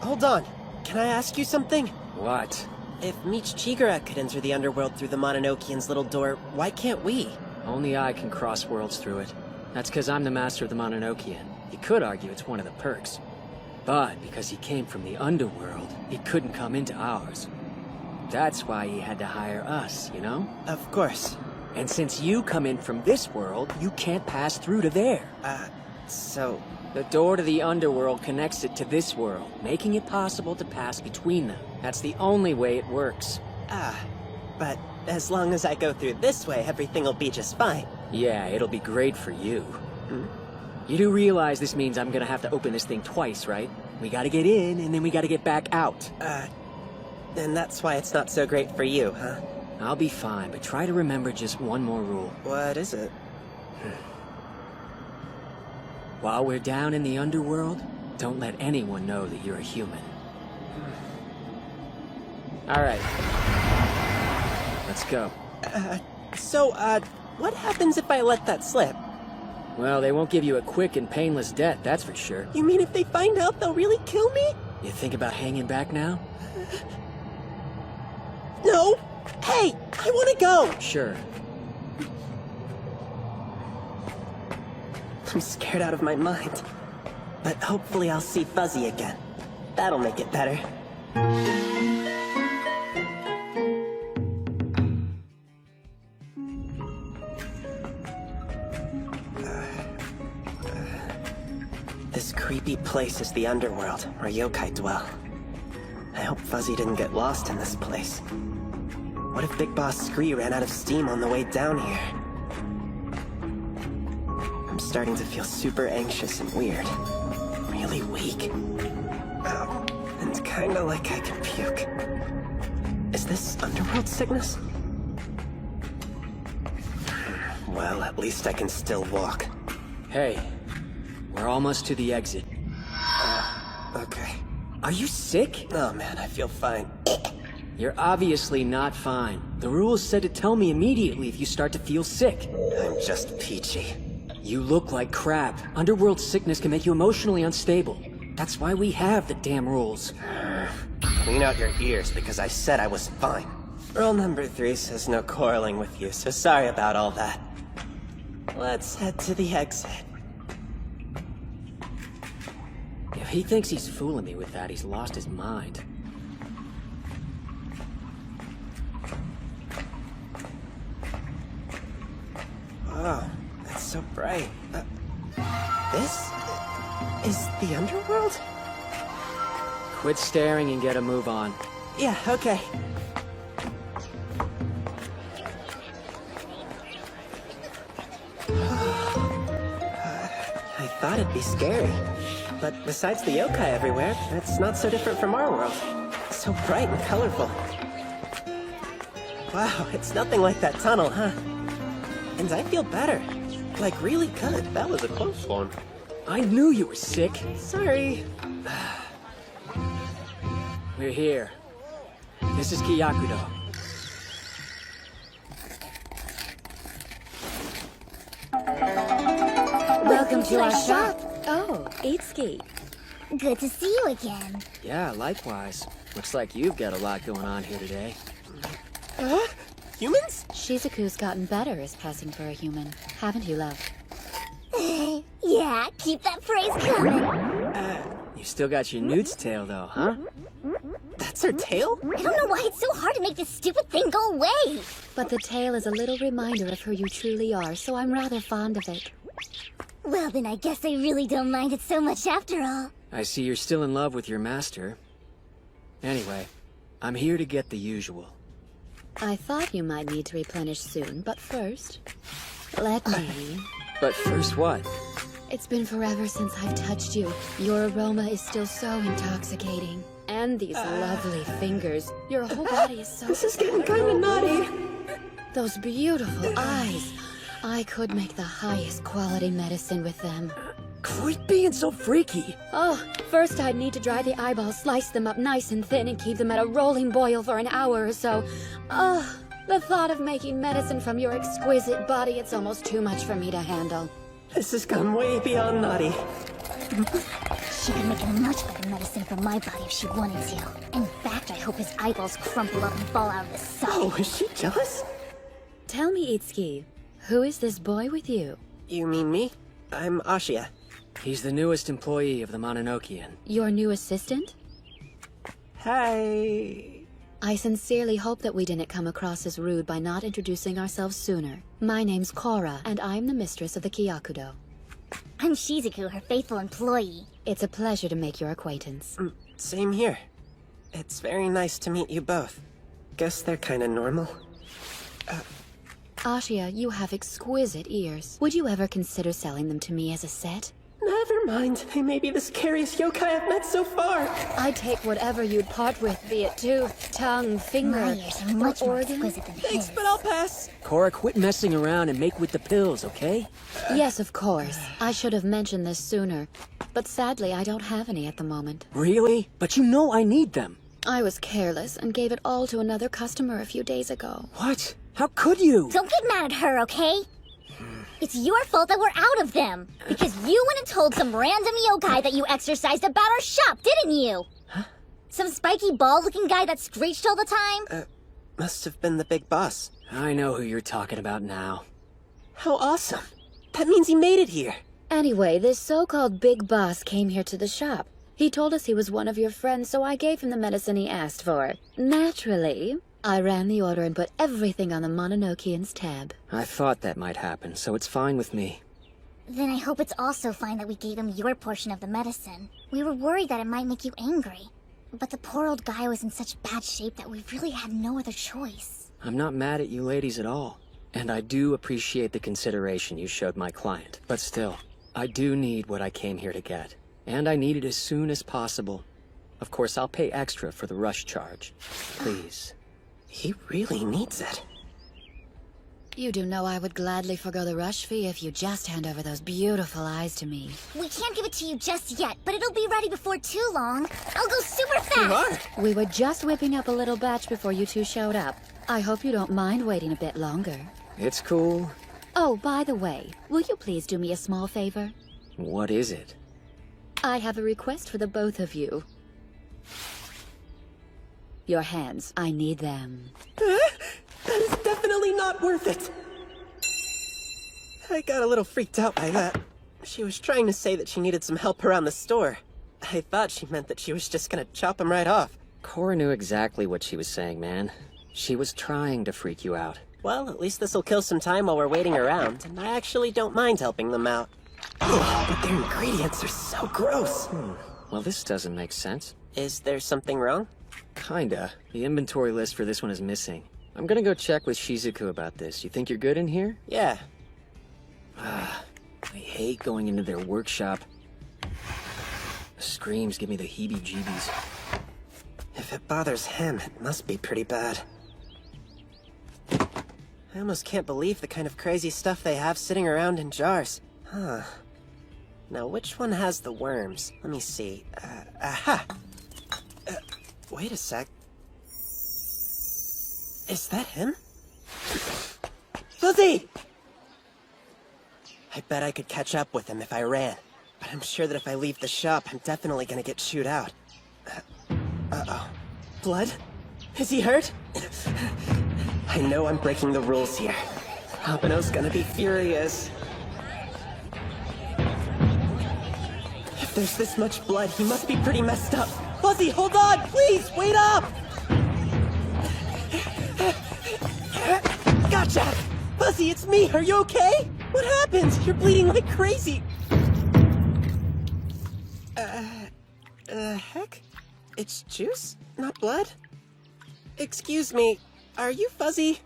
Hold on. Can I ask you something? What? If Meech Chigara could enter the underworld through the Mononokean's little door, why can't we? Only I can cross worlds through it. That's because I'm the master of the Mononokean. You could argue it's one of the perks. But because he came from the underworld, he couldn't come into ours. That's why he had to hire us, you know? Of course. And since you come in from this world, you can't pass through to there. So... The door to the underworld connects it to this world, making it possible to pass between them. That's the only way it works. But as long as I go through this way, everything will be just fine. Yeah, it'll be great for you. You do realize this means I'm gonna have to open this thing twice, right? We gotta get in, and then we gotta get back out. And that's why it's not so great for you, huh? I'll be fine, but try to remember just one more rule. What is it? While we're down in the underworld, don't let anyone know that you're a human. Alright. Let's go. What happens if I let that slip? Well, they won't give you a quick and painless death, that's for sure. You mean if they find out, they'll really kill me? You think about hanging back now? No! Hey, I want to go! Sure. I'm scared out of my mind. But hopefully I'll see Fuzzy again. That'll make it better. This creepy place is the underworld, where yokai dwell. I hope Fuzzy didn't get lost in this place. What if Big Boss Scree ran out of steam on the way down here? I'm starting to feel super anxious and weird. Really weak. And kinda like I can puke. Is this underworld sickness? Well, at least I can still walk. Hey, we're almost to the exit. Okay. Are you sick? Oh man, I feel fine. You're obviously not fine. The rules said to tell me immediately if you start to feel sick. I'm just peachy. You look like crap. Underworld sickness can make you emotionally unstable. That's why we have the damn rules. Clean out your ears, because I said I was fine. Rule number 3 says no quarreling with you, so sorry about all that. Let's head to the exit. If he thinks he's fooling me with that, he's lost his mind. Oh, it's so bright. This is the underworld? Quit staring and get a move on. Yeah, okay. I thought it'd be scary. But besides the yokai everywhere, it's not so different from our world. So bright and colorful. Wow, it's nothing like that tunnel, huh? And I feel better. Like, really good. That was a close one. I knew you were sick. Sorry. We're here. This is Kyakudo. Welcome to our shop. Oh, Itsuki. Good to see you again. Yeah, likewise. Looks like you've got a lot going on here today. Humans? Shizuku's gotten better as passing for a human. Haven't you, love? Yeah, keep that praise coming. You still got your newt's tail, though, huh? That's her tail? I don't know why it's so hard to make this stupid thing go away. But the tail is a little reminder of who you truly are, so I'm rather fond of it. Well, then I guess I really don't mind it so much after all. I see you're still in love with your master. Anyway, I'm here to get the usual. I thought you might need to replenish soon, but first, let me... But first what? It's been forever since I've touched you. Your aroma is still so intoxicating. And these lovely fingers. Your whole body is so... This is getting kind of naughty. Those beautiful eyes. I could make the highest quality medicine with them. Quit being so freaky. Oh, first I'd need to dry the eyeballs, slice them up nice and thin, and keep them at a rolling boil for an hour or so. Oh, the thought of making medicine from your exquisite body, it's almost too much for me to handle. This has gone way beyond naughty. She could make a much better medicine from my body if she wanted to. In fact, I hope his eyeballs crumple up and fall out of his sock. Oh, is she jealous? Tell me, Itsuki, who is this boy with you? You mean me? I'm Ashia. He's the newest employee of the Mononokean. Your new assistant? Hi. I sincerely hope that we didn't come across as rude by not introducing ourselves sooner. My name's Korra, and I'm the mistress of the Kyakudo. I'm Shizuku, her faithful employee. It's a pleasure to make your acquaintance. Same here. It's very nice to meet you both. Guess they're kinda normal. Ashia, you have exquisite ears. Would you ever consider selling them to me as a set? Never mind. They may be the scariest yokai I've met so far. I'd take whatever you'd part with, be it tooth, tongue, finger, My ears are or much more organ. exquisite than Thanks, his. but I'll pass. Cora, quit messing around and make with the pills, okay? Yes, of course. I should have mentioned this sooner. But sadly, I don't have any at the moment. Really? But you know I need them. I was careless and gave it all to another customer a few days ago. What? How could you? Don't get mad at her, okay? It's your fault that we're out of them. Because you went and told some random yokai that you exercised about our shop, didn't you? Huh? Some spiky ball-looking guy that screeched all the time? Must have been the big boss. I know who you're talking about now. How awesome. That means he made it here. Anyway, this so-called big boss came here to the shop. He told us he was one of your friends, so I gave him the medicine he asked for. Naturally, I ran the order and put everything on the Mononokean's tab. I thought that might happen, so it's fine with me. Then I hope it's also fine that we gave him your portion of the medicine. We were worried that it might make you angry. But the poor old guy was in such bad shape that we really had no other choice. I'm not mad at you ladies at all. And I do appreciate the consideration you showed my client. But still, I do need what I came here to get. And I need it as soon as possible. Of course, I'll pay extra for the rush charge. Please. He really needs it. You do know I would gladly forgo the rush fee if you just hand over those beautiful eyes to me. We can't give it to you just yet, but it'll be ready before too long. I'll go super fast! We were just whipping up a little batch before you two showed up. I hope you don't mind waiting a bit longer. It's cool. Oh, by the way, will you please do me a small favor? What is it? I have a request for the both of you. Your hands, I need them. That is definitely not worth it. I got a little freaked out by that. She was trying to say that she needed some help around the store. I thought she meant that she was just gonna chop him right off. Cora knew exactly what she was saying, man. She was trying to freak you out. Well, at least this'll kill some time while we're waiting around, and I actually don't mind helping them out. But their ingredients are so gross. Well, this doesn't make sense. Is there something wrong? Kinda. The inventory list for this one is missing. I'm gonna go check with Shizuku about this. You think you're good in here? Yeah. I hate going into their workshop. The screams give me the heebie-jeebies. If it bothers him, it must be pretty bad. I almost can't believe the kind of crazy stuff they have sitting around in jars. Huh. Now, which one has the worms? Let me see. Aha! Wait a sec. Is that him? Fuzzy! I bet I could catch up with him if I ran. But I'm sure that if I leave the shop, I'm definitely gonna get chewed out. Uh-oh. Blood? Is he hurt? I know I'm breaking the rules here. Abeno's gonna be furious. If there's this much blood, he must be pretty messed up. Fuzzy, hold on! Please, wait up! Gotcha! Fuzzy, it's me! Are you okay? What happened? You're bleeding like crazy! Heck? It's juice, not blood? Excuse me, are you Fuzzy?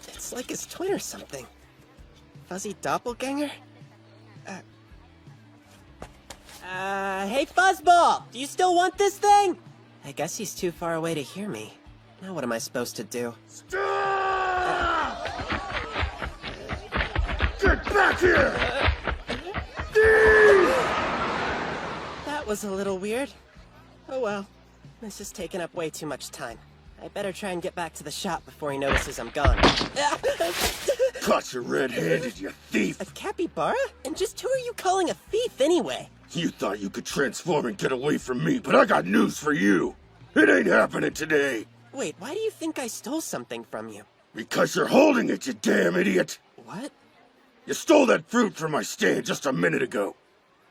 It's like his twin or something. Fuzzy doppelganger? Hey Fuzzball! Do you still want this thing? I guess he's too far away to hear me. Now what am I supposed to do? Stop! Get back here! That was a little weird. Oh well. This has taken up way too much time. I better try and get back to the shop before he notices I'm gone. Caught you red-handed, you thief! A capybara? And just who are you calling a thief anyway? You thought you could transform and get away from me, but I got news for you. It ain't happening today. Wait, why do you think I stole something from you? Because you're holding it, you damn idiot! What? You stole that fruit from my stand just a minute ago.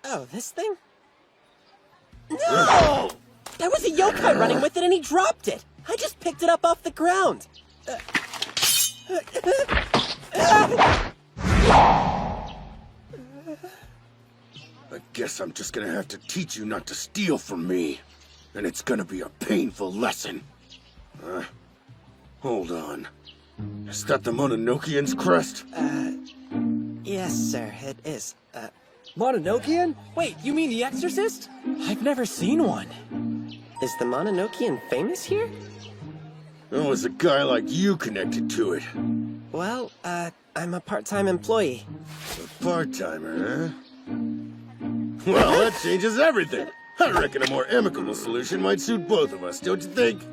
Oh, this thing? No! There was a yokai running with it and he dropped it! I just picked it up off the ground! I guess I'm just gonna have to teach you not to steal from me. And it's gonna be a painful lesson. Hold on. Is that the Mononokean's crest? Yes, sir, it is. Mononokean? Wait, you mean The Exorcist? I've never seen one. Is the Mononokean famous here? How was a guy like you connected to it? Well, I'm a part-time employee. A part-timer, huh? Well, that changes everything. I reckon a more amicable solution might suit both of us, don't you think?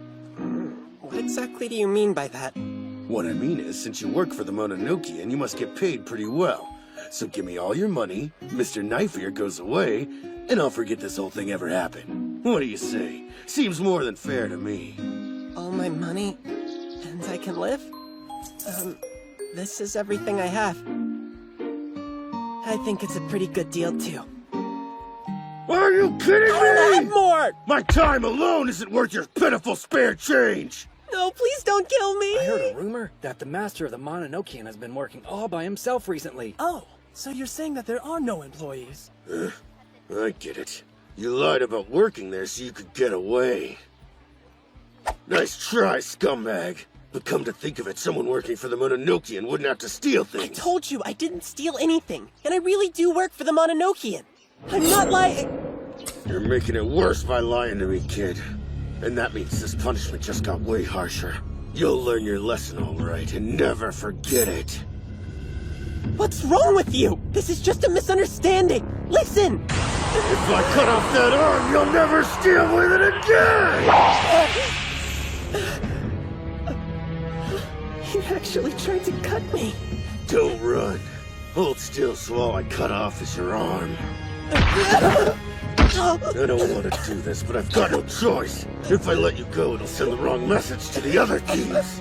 What exactly do you mean by that? What I mean is, since you work for the Mononokean, you must get paid pretty well. So give me all your money, Mr. Knife Ear goes away, and I'll forget this whole thing ever happened. What do you say? Seems more than fair to me. All my money, and I can live? This is everything I have. I think it's a pretty good deal, too. Are you kidding me? I don't have more! My time alone isn't worth your pitiful spare change! No, please don't kill me! I heard a rumor that the master of the Mononokean has been working all by himself recently. Oh, so you're saying that there are no employees? I get it. You lied about working there so you could get away. Nice try, scumbag. But come to think of it, someone working for the Mononokean wouldn't have to steal things. I told you I didn't steal anything, and I really do work for the Mononokean. I'm not lying. You're making it worse by lying to me, kid. And that means this punishment just got way harsher. You'll learn your lesson all right and never forget it. What's wrong with you? This is just a misunderstanding. Listen! If I cut off that arm, you'll never steal with it again! He actually tried to cut me. Don't run. Hold still so all I cut off is your arm. I don't want to do this, but I've got no choice. If I let you go, it'll send the wrong message to the other teams.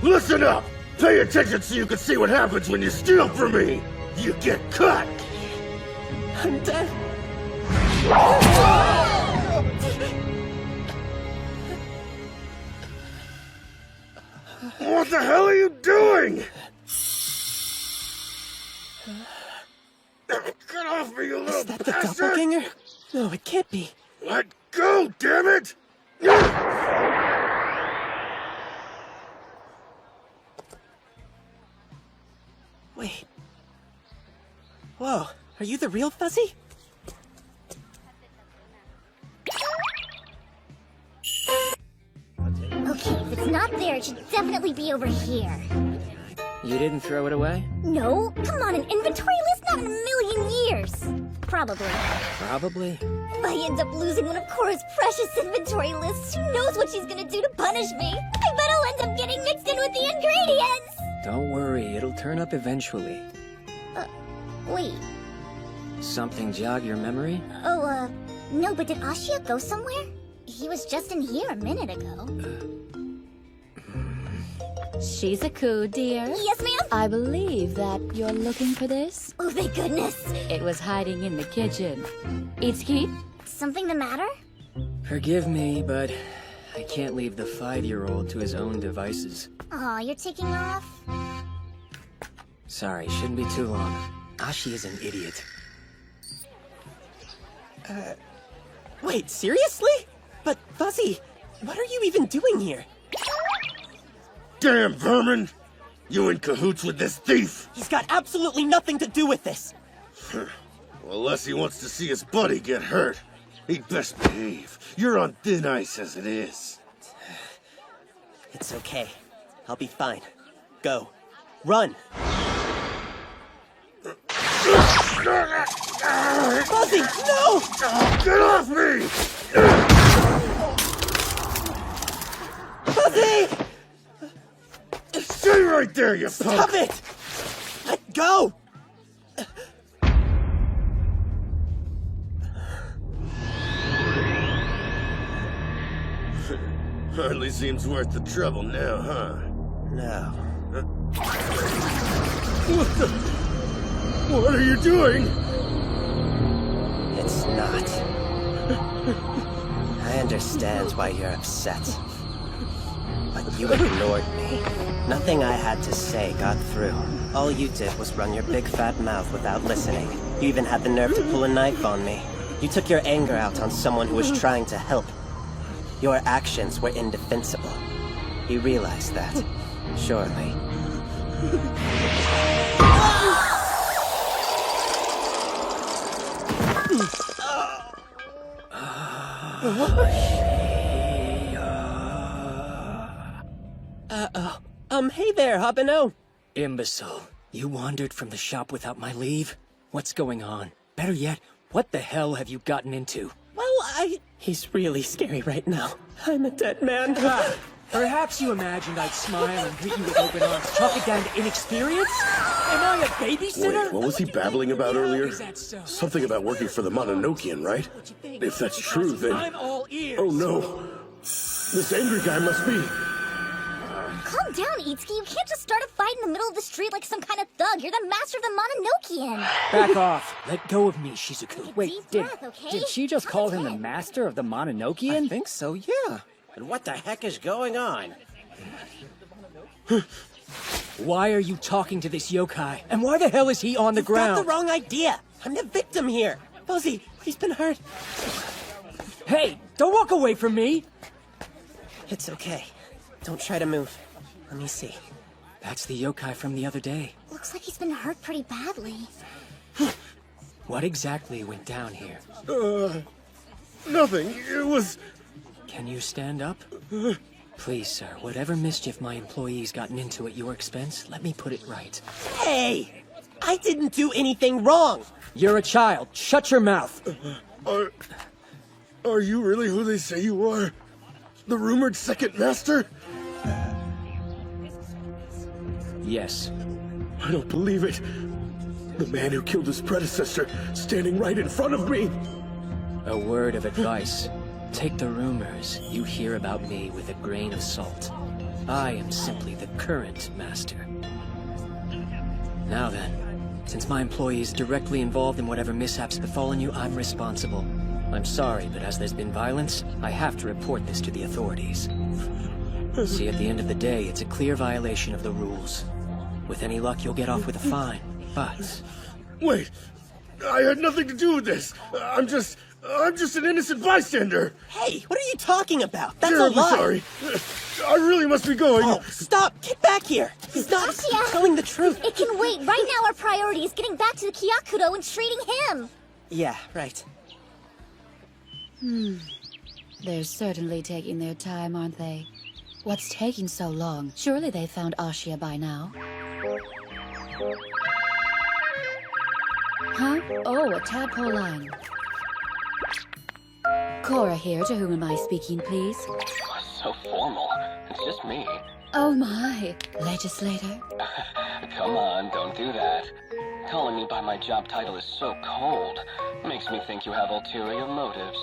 Listen up! Pay attention so you can see what happens when you steal from me! You get cut! I'm dead. What the hell are you doing? Get off me, you little Is that the bastard! doppelganger? No, it can't be. Let go, damn it! Wait. Whoa, are you the real Fuzzy? Okay, if it's not there, it should definitely be over here. You didn't throw it away? No, come on, an inventory list? Not in a million years. Probably. Probably. If I end up losing one of Cora's precious inventory lists, who knows what she's gonna do to punish me? I bet I'll end up getting mixed in with the ingredients! Don't worry, it'll turn up eventually. Wait. Something jog your memory? Oh, no, but did Ashia go somewhere? He was just in here a minute ago. Shizuku, dear. Yes, ma'am? I believe that you're looking for this. Oh, thank goodness. It was hiding in the kitchen. Itsuki? Something the matter? Forgive me, but I can't leave the 5-year-old to his own devices. Aw, you're taking off? Sorry, shouldn't be too long. Ashi is an idiot. Wait, seriously? But, Fuzzy, what are you even doing here? Damn vermin! You in cahoots with this thief? He's got absolutely nothing to do with this! Well, unless he wants to see his buddy get hurt, he'd best behave. You're on thin ice as it is. It's okay. I'll be fine. Go. Run! Fuzzy, no! Get off me! Fuzzy! Stay right there, you Stop punk! it! Let go! Hardly seems worth the trouble now, huh? No. What are you doing? It's not. I understand why you're upset. But you ignored me. Nothing I had to say got through. All you did was run your big fat mouth without listening. You even had the nerve to pull a knife on me. You took your anger out on someone who was trying to help. Your actions were indefensible. You realize that, surely. Hey there, Habano. Imbecile. You wandered from the shop without my leave? What's going on? Better yet, what the hell have you gotten into? Well, He's really scary right now. I'm a dead man. Perhaps you imagined I'd smile and greet you with open arms, chalk it down to inexperience? Am I a babysitter? Wait, what was he babbling about earlier? Is that so? Something about working for the Mononokean, right? If that's true, then... I'm all ears. Oh no. This angry guy must be... Calm down, Itsuki. You can't just start a fight in the middle of the street like some kind of thug. You're the master of the Mononokean. Back off. Let go of me, Shizuku. Wait, Did she just call him the master of the Mononokean? I think so, yeah. And what the heck is going on? Why are you talking to this yokai? And why the hell is he on the ground? Got the wrong idea. I'm the victim here. Fuzzy, he's been hurt. Hey, don't walk away from me. It's okay. Don't try to move. Let me see. That's the yokai from the other day. Looks like he's been hurt pretty badly. What exactly went down here? Nothing. It was... Can you stand up? Please, sir, whatever mischief my employee's gotten into at your expense, let me put it right. Hey! I didn't do anything wrong! You're a child. Shut your mouth. Are you really who they say you are? The rumored second master? Yes. I don't believe it. The man who killed his predecessor, standing right in front of me. A word of advice. Take the rumors you hear about me with a grain of salt. I am simply the current master. Now then, since my employee is directly involved in whatever mishaps befallen you, I'm responsible. I'm sorry, but as there's been violence, I have to report this to the authorities. See, at the end of the day, it's a clear violation of the rules. With any luck, you'll get off with a fine, but... Wait! I had nothing to do with this! I'm just an innocent bystander! Hey, what are you talking about? That's a Terribly lie! sorry. I really must be going. Oh, stop! Get back here! He's not telling the truth! It can wait. Right now our priority is getting back to the Kyakudo and treating him. Yeah, right. They're certainly taking their time, aren't they? What's taking so long? Surely they found Ashia by now. Huh? Oh, a tadpole line. Cora here, to whom am I speaking, please? So formal. It's just me. Oh my, legislator. Come on, don't do that. Calling me by my job title is so cold. Makes me think you have ulterior motives.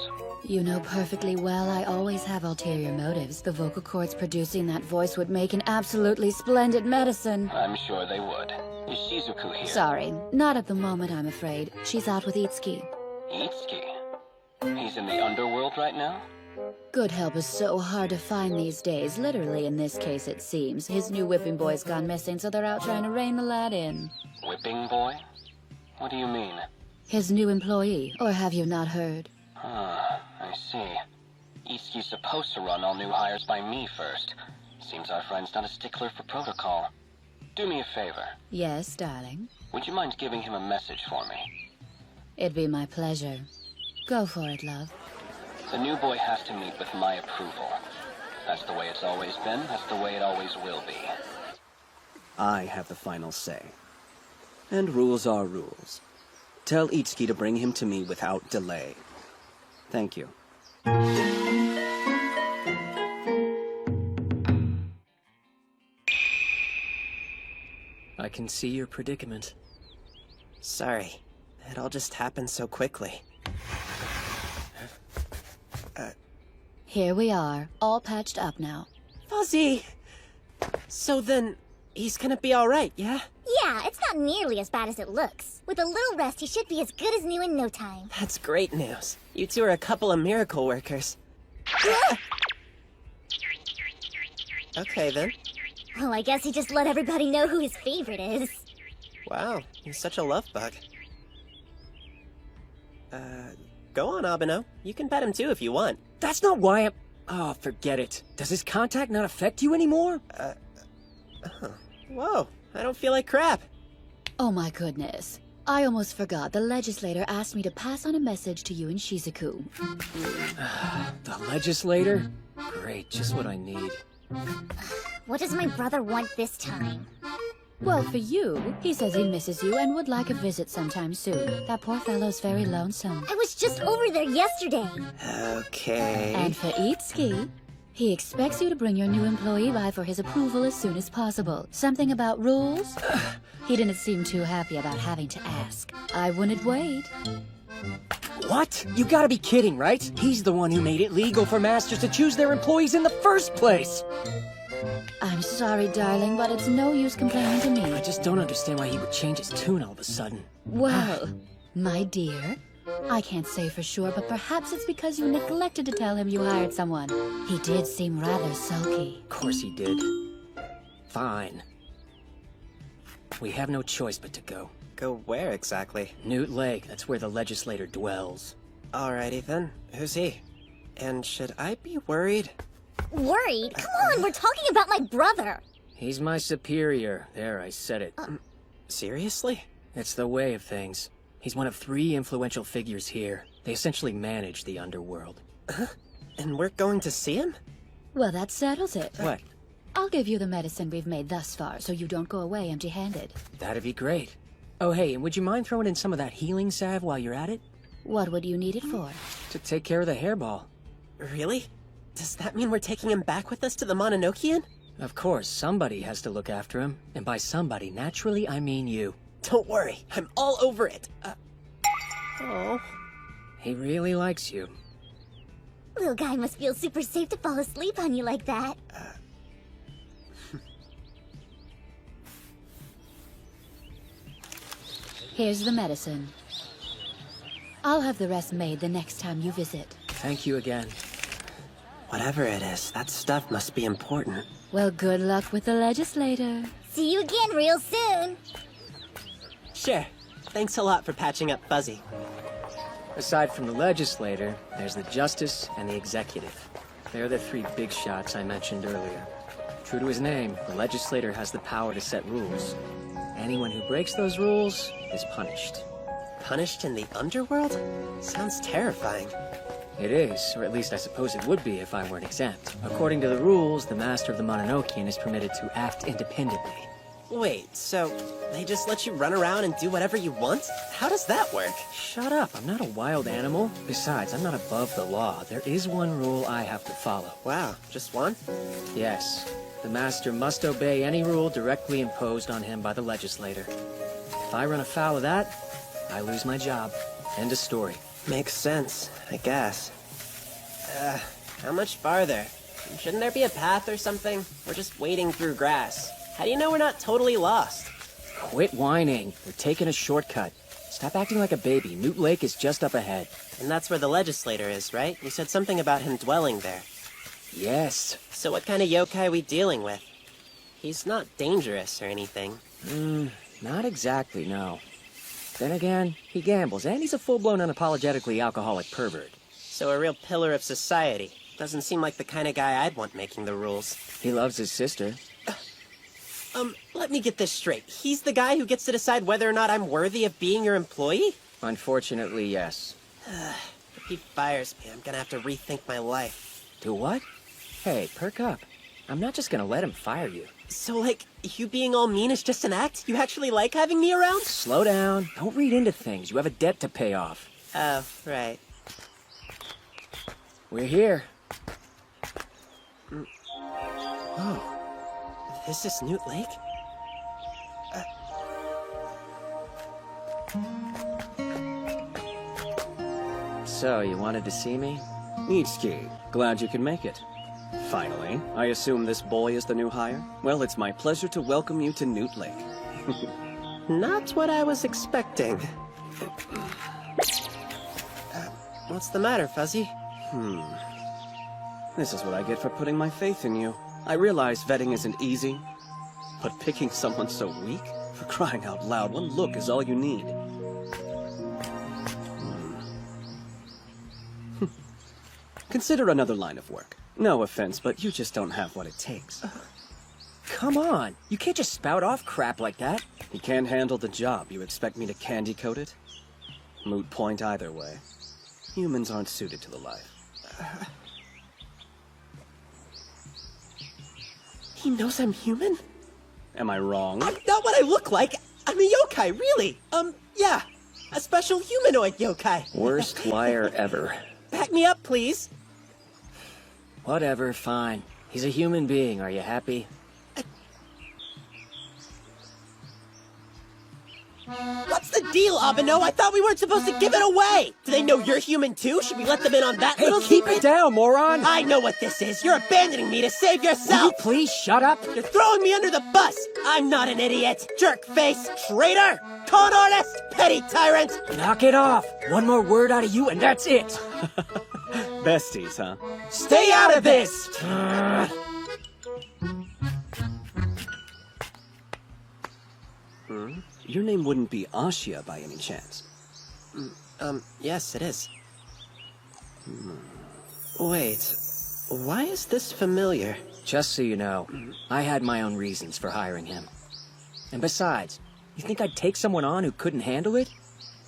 You know perfectly well I always have ulterior motives. The vocal cords producing that voice would make an absolutely splendid medicine. I'm sure they would. Is Shizuku here? Sorry, not at the moment, I'm afraid. She's out with Itsuki. Itsuki? He's in the underworld right now? Good help is so hard to find these days. Literally, in this case, it seems. His new whipping boy's gone missing, so they're out trying to rein the lad in. Whipping boy? What do you mean? His new employee, or have you not heard? I see. Itsuki's supposed to run all new hires by me first. Seems our friend's not a stickler for protocol. Do me a favor. Yes, darling. Would you mind giving him a message for me? It'd be my pleasure. Go for it, love. The new boy has to meet with my approval. That's the way it's always been, that's the way it always will be. I have the final say. And rules are rules. Tell Itsuki to bring him to me without delay. Thank you. I can see your predicament. Sorry. It all just happened so quickly. Here we are, all patched up now. Fuzzy! So then, he's gonna be alright, yeah? Yeah, it's not nearly as bad as it looks. With a little rest, he should be as good as new in no time. That's great news. You two are a couple of miracle workers. Okay, then. Well, I guess he just let everybody know who his favorite is. Wow, he's such a love bug. Go on, Abeno. You can pet him too if you want. That's not why I'm... Oh, forget it. Does his contact not affect you anymore? Whoa, I don't feel like crap. Oh my goodness. I almost forgot. The legislator asked me to pass on a message to you and Shizuku. The legislator? Great, just what I need. What does my brother want this time? Well, for you, he says he misses you and would like a visit sometime soon. That poor fellow's very lonesome. I was just over there yesterday. Okay. And for Itsuki, he expects you to bring your new employee by for his approval as soon as possible. Something about rules? He didn't seem too happy about having to ask. I wouldn't wait. What? You gotta be kidding, right? He's the one who made it legal for masters to choose their employees in the first place! I'm sorry, darling, but it's no use complaining to me. I just don't understand why he would change his tune all of a sudden. Well, my dear, I can't say for sure, but perhaps it's because you neglected to tell him you hired someone. He did seem rather sulky. Of course he did. Fine. We have no choice but to go. Go where exactly? Newt Lake, that's where the legislator dwells. Alrighty then. Who's he? And should I be worried? Worried? Come on, we're talking about my brother. He's my superior. There, I said it. Seriously? It's the way of things. He's one of 3 influential figures here. They essentially manage the underworld. And we're going to see him? Well, that settles it. What? I'll give you the medicine we've made thus far, so you don't go away empty-handed. That'd be great. Oh, hey, and would you mind throwing in some of that healing salve while you're at it? What would you need it for? To take care of the hairball. Really? Does that mean we're taking him back with us to the Mononokean? Of course, somebody has to look after him. And by somebody, naturally, I mean you. Don't worry, I'm all over it. Oh. He really likes you. Little guy must feel super safe to fall asleep on you like that. Here's the medicine. I'll have the rest made the next time you visit. Thank you again. Whatever it is, that stuff must be important. Well, good luck with the legislator. See you again real soon. Sure. Thanks a lot for patching up Fuzzy. Aside from the legislator, there's the justice and the executive. They're the 3 big shots I mentioned earlier. True to his name, the legislator has the power to set rules. Anyone who breaks those rules is punished. Punished in the underworld? Sounds terrifying. It is, or at least I suppose it would be if I weren't exempt. According to the rules, the master of the Mononokean is permitted to act independently. Wait, so they just let you run around and do whatever you want? How does that work? Shut up, I'm not a wild animal. Besides, I'm not above the law. There is one rule I have to follow. Wow, just one? Yes. The master must obey any rule directly imposed on him by the legislator. If I run afoul of that, I lose my job. End of story. Makes sense, I guess. How much farther? Shouldn't there be a path or something? We're just wading through grass. How do you know we're not totally lost? Quit whining. We're taking a shortcut. Stop acting like a baby. Newt Lake is just up ahead. And that's where the legislator is, right? You said something about him dwelling there. Yes. So what kind of yokai are we dealing with? He's not dangerous or anything. Not exactly, no. Then again, he gambles, and he's a full-blown unapologetically alcoholic pervert. So a real pillar of society. Doesn't seem like the kind of guy I'd want making the rules. He loves his sister. Let me get this straight. He's the guy who gets to decide whether or not I'm worthy of being your employee? Unfortunately, yes. If he fires me, I'm gonna have to rethink my life. Do what? Hey, perk up. I'm not just gonna let him fire you. So, like, you being all mean is just an act? You actually like having me around? Slow down. Don't read into things. You have a debt to pay off. Oh, right. We're here. Oh. This is Newt Lake? So, you wanted to see me? Itsuki, glad you could make it. Finally, I assume this boy is the new hire? Well, it's my pleasure to welcome you to Newt Lake. Not what I was expecting. What's the matter, Fuzzy? This is what I get for putting my faith in you. I realize vetting isn't easy, but picking someone so weak? For crying out loud, one look is all you need. Consider another line of work. No offense, but you just don't have what it takes. Come on. You can't just spout off crap like that. He can't handle the job. You expect me to candy coat it? Moot point either way. Humans aren't suited to the life. He knows I'm human? Am I wrong? I'm not what I look like. I'm a yokai, really. Yeah. A special humanoid yokai. Worst liar ever. Back me up, please. Whatever, fine. He's a human being. Are you happy? What's the deal, Abeno? I thought we weren't supposed to give it away! Do they know you're human too? Should we let them in on that little keep secret? it down, moron! I know what this is. You're abandoning me to save Will yourself! you please shut up? You're throwing me under the bus! I'm not an idiot! Jerk face! Traitor! Con artist! Petty tyrant! Knock it off! One more word out of you and that's it! Besties, huh? Stay out of this! Your name wouldn't be Ashia by any chance. Yes, it is. Wait, why is this familiar? Just so you know, I had my own reasons for hiring him. And besides, you think I'd take someone on who couldn't handle it?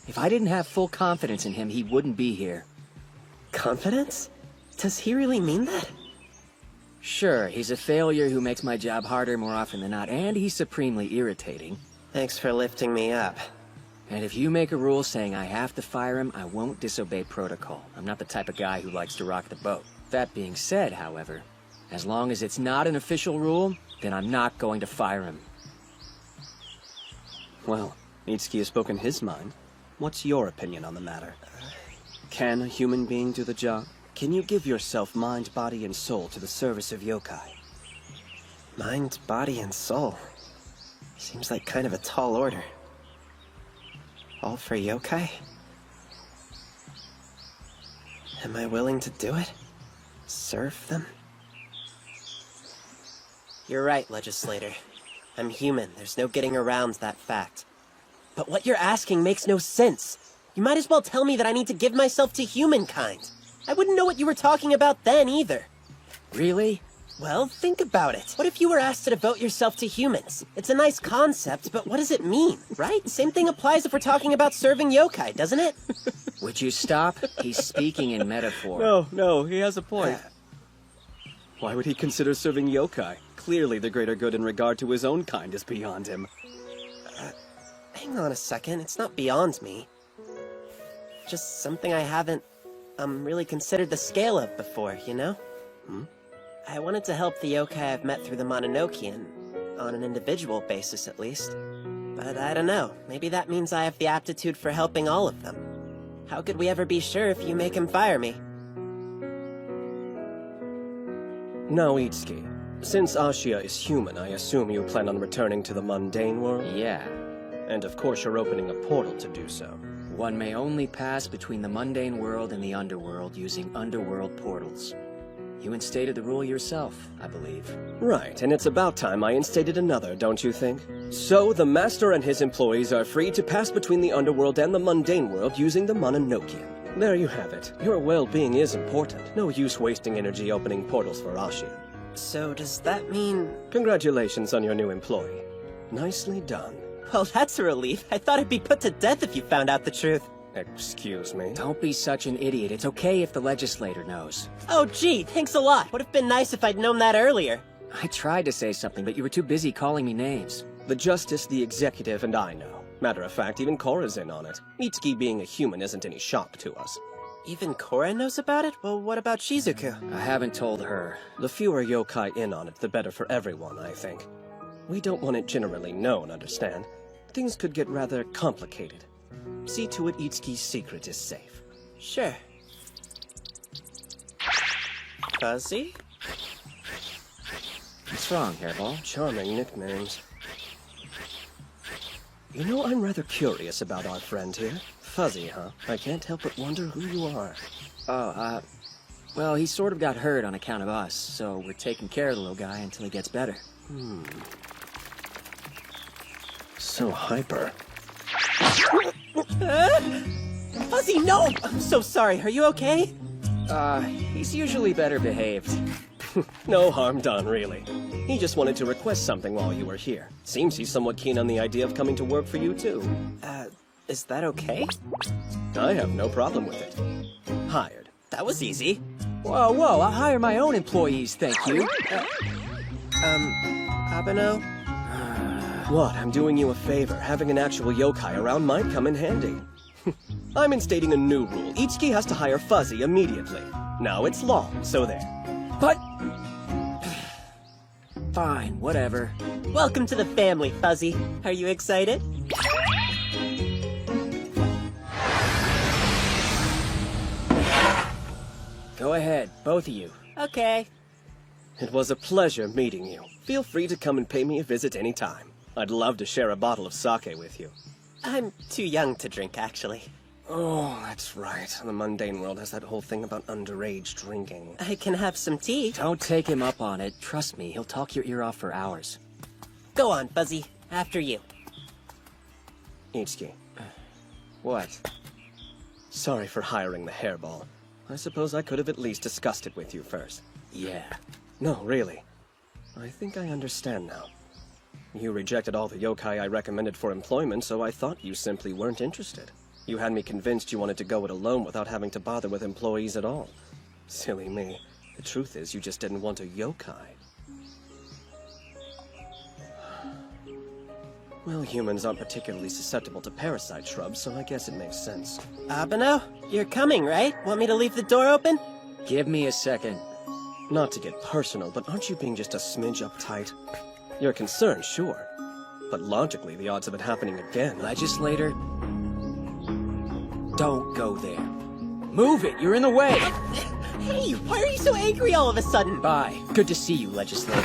If I didn't have full confidence in him, he wouldn't be here. Confidence? Does he really mean that? Sure, he's a failure who makes my job harder more often than not, and he's supremely irritating. Thanks for lifting me up. And if you make a rule saying I have to fire him, I won't disobey protocol. I'm not the type of guy who likes to rock the boat. That being said, however, as long as it's not an official rule, then I'm not going to fire him. Well, Itsuki has spoken his mind. What's your opinion on the matter? Can a human being do the job? Can you give yourself mind, body, and soul to the service of yokai? Mind, body, and soul. Seems like kind of a tall order. All for yokai? Am I willing to do it? Serve them? You're right, legislator. I'm human. There's no getting around that fact. But what you're asking makes no sense. You might as well tell me that I need to give myself to humankind. I wouldn't know what you were talking about then, either. Really? Well, think about it. What if you were asked to devote yourself to humans? It's a nice concept, but what does it mean, right? Same thing applies if we're talking about serving yokai, doesn't it? Would you stop? He's speaking in metaphor. No, he has a point. Why would he consider serving yokai? Clearly the greater good in regard to his own kind is beyond him. Hang on a second, it's not beyond me. Just something I haven't, really considered the scale of before, you know? I wanted to help the yokai I've met through the Mononokean, on an individual basis at least. But I don't know, maybe that means I have the aptitude for helping all of them. How could we ever be sure if you make him fire me? Now, Itsuki, since Ashia is human, I assume you plan on returning to the mundane world? Yeah. And of course you're opening a portal to do so. One may only pass between the mundane world and the underworld using underworld portals. You instated the rule yourself, I believe. Right, and it's about time I instated another, don't you think? So, the Master and his employees are free to pass between the underworld and the mundane world using the Mononokean. There you have it. Your well-being is important. No use wasting energy opening portals for Ashia. So does that mean... Congratulations on your new employee. Nicely done. Well, that's a relief. I thought I'd be put to death if you found out the truth. Excuse me? Don't be such an idiot. It's okay if the legislator knows. Oh, gee, thanks a lot. Would have been nice if I'd known that earlier. I tried to say something, but you were too busy calling me names. The Justice, the Executive, and I know. Matter of fact, even Korra's in on it. Itsuki being a human isn't any shock to us. Even Korra knows about it? Well, what about Shizuku? I haven't told her. The fewer yokai in on it, the better for everyone, I think. We don't want it generally known, understand? Things could get rather complicated. See to it Itsuki's secret is safe. Sure. Fuzzy? What's wrong, Hairball? Charming nicknames. You know, I'm rather curious about our friend here. Fuzzy, huh? I can't help but wonder who you are. Oh, well, he sort of got hurt on account of us, so we're taking care of the little guy until he gets better. So hyper. Fuzzy, no! I'm so sorry. Are you okay? He's usually better behaved. No harm done, really. He just wanted to request something while you were here. Seems he's somewhat keen on the idea of coming to work for you, too. Is that okay? I have no problem with it. Hired. That was easy. Whoa, whoa, I hire my own employees, thank you. Abeno? What? I'm doing you a favor. Having an actual yokai around might come in handy. I'm instating a new rule. Itsuki has to hire Fuzzy immediately. Now it's law, so there. But... Fine, whatever. Welcome to the family, Fuzzy. Are you excited? Go ahead, both of you. Okay. It was a pleasure meeting you. Feel free to come and pay me a visit anytime. I'd love to share a bottle of sake with you. I'm too young to drink, actually. Oh, that's right. The mundane world has that whole thing about underage drinking. I can have some tea. Don't take him up on it. Trust me, he'll talk your ear off for hours. Go on, Fuzzy. After you. Itsuki. What? Sorry for hiring the hairball. I suppose I could have at least discussed it with you first. Yeah. No, really. I think I understand now. You rejected all the yokai I recommended for employment, so I thought you simply weren't interested. You had me convinced you wanted to go it alone without having to bother with employees at all. Silly me. The truth is, you just didn't want a yokai. Well, humans aren't particularly susceptible to parasite shrubs, so I guess it makes sense. Abeno, you're coming, right? Want me to leave the door open? Give me a second. Not to get personal, but aren't you being just a smidge uptight? You're concerned, sure. But logically, the odds of it happening again... Legislator? Don't go there. Move it! You're in the way! Hey, why are you so angry all of a sudden? Bye. Good to see you, Legislator.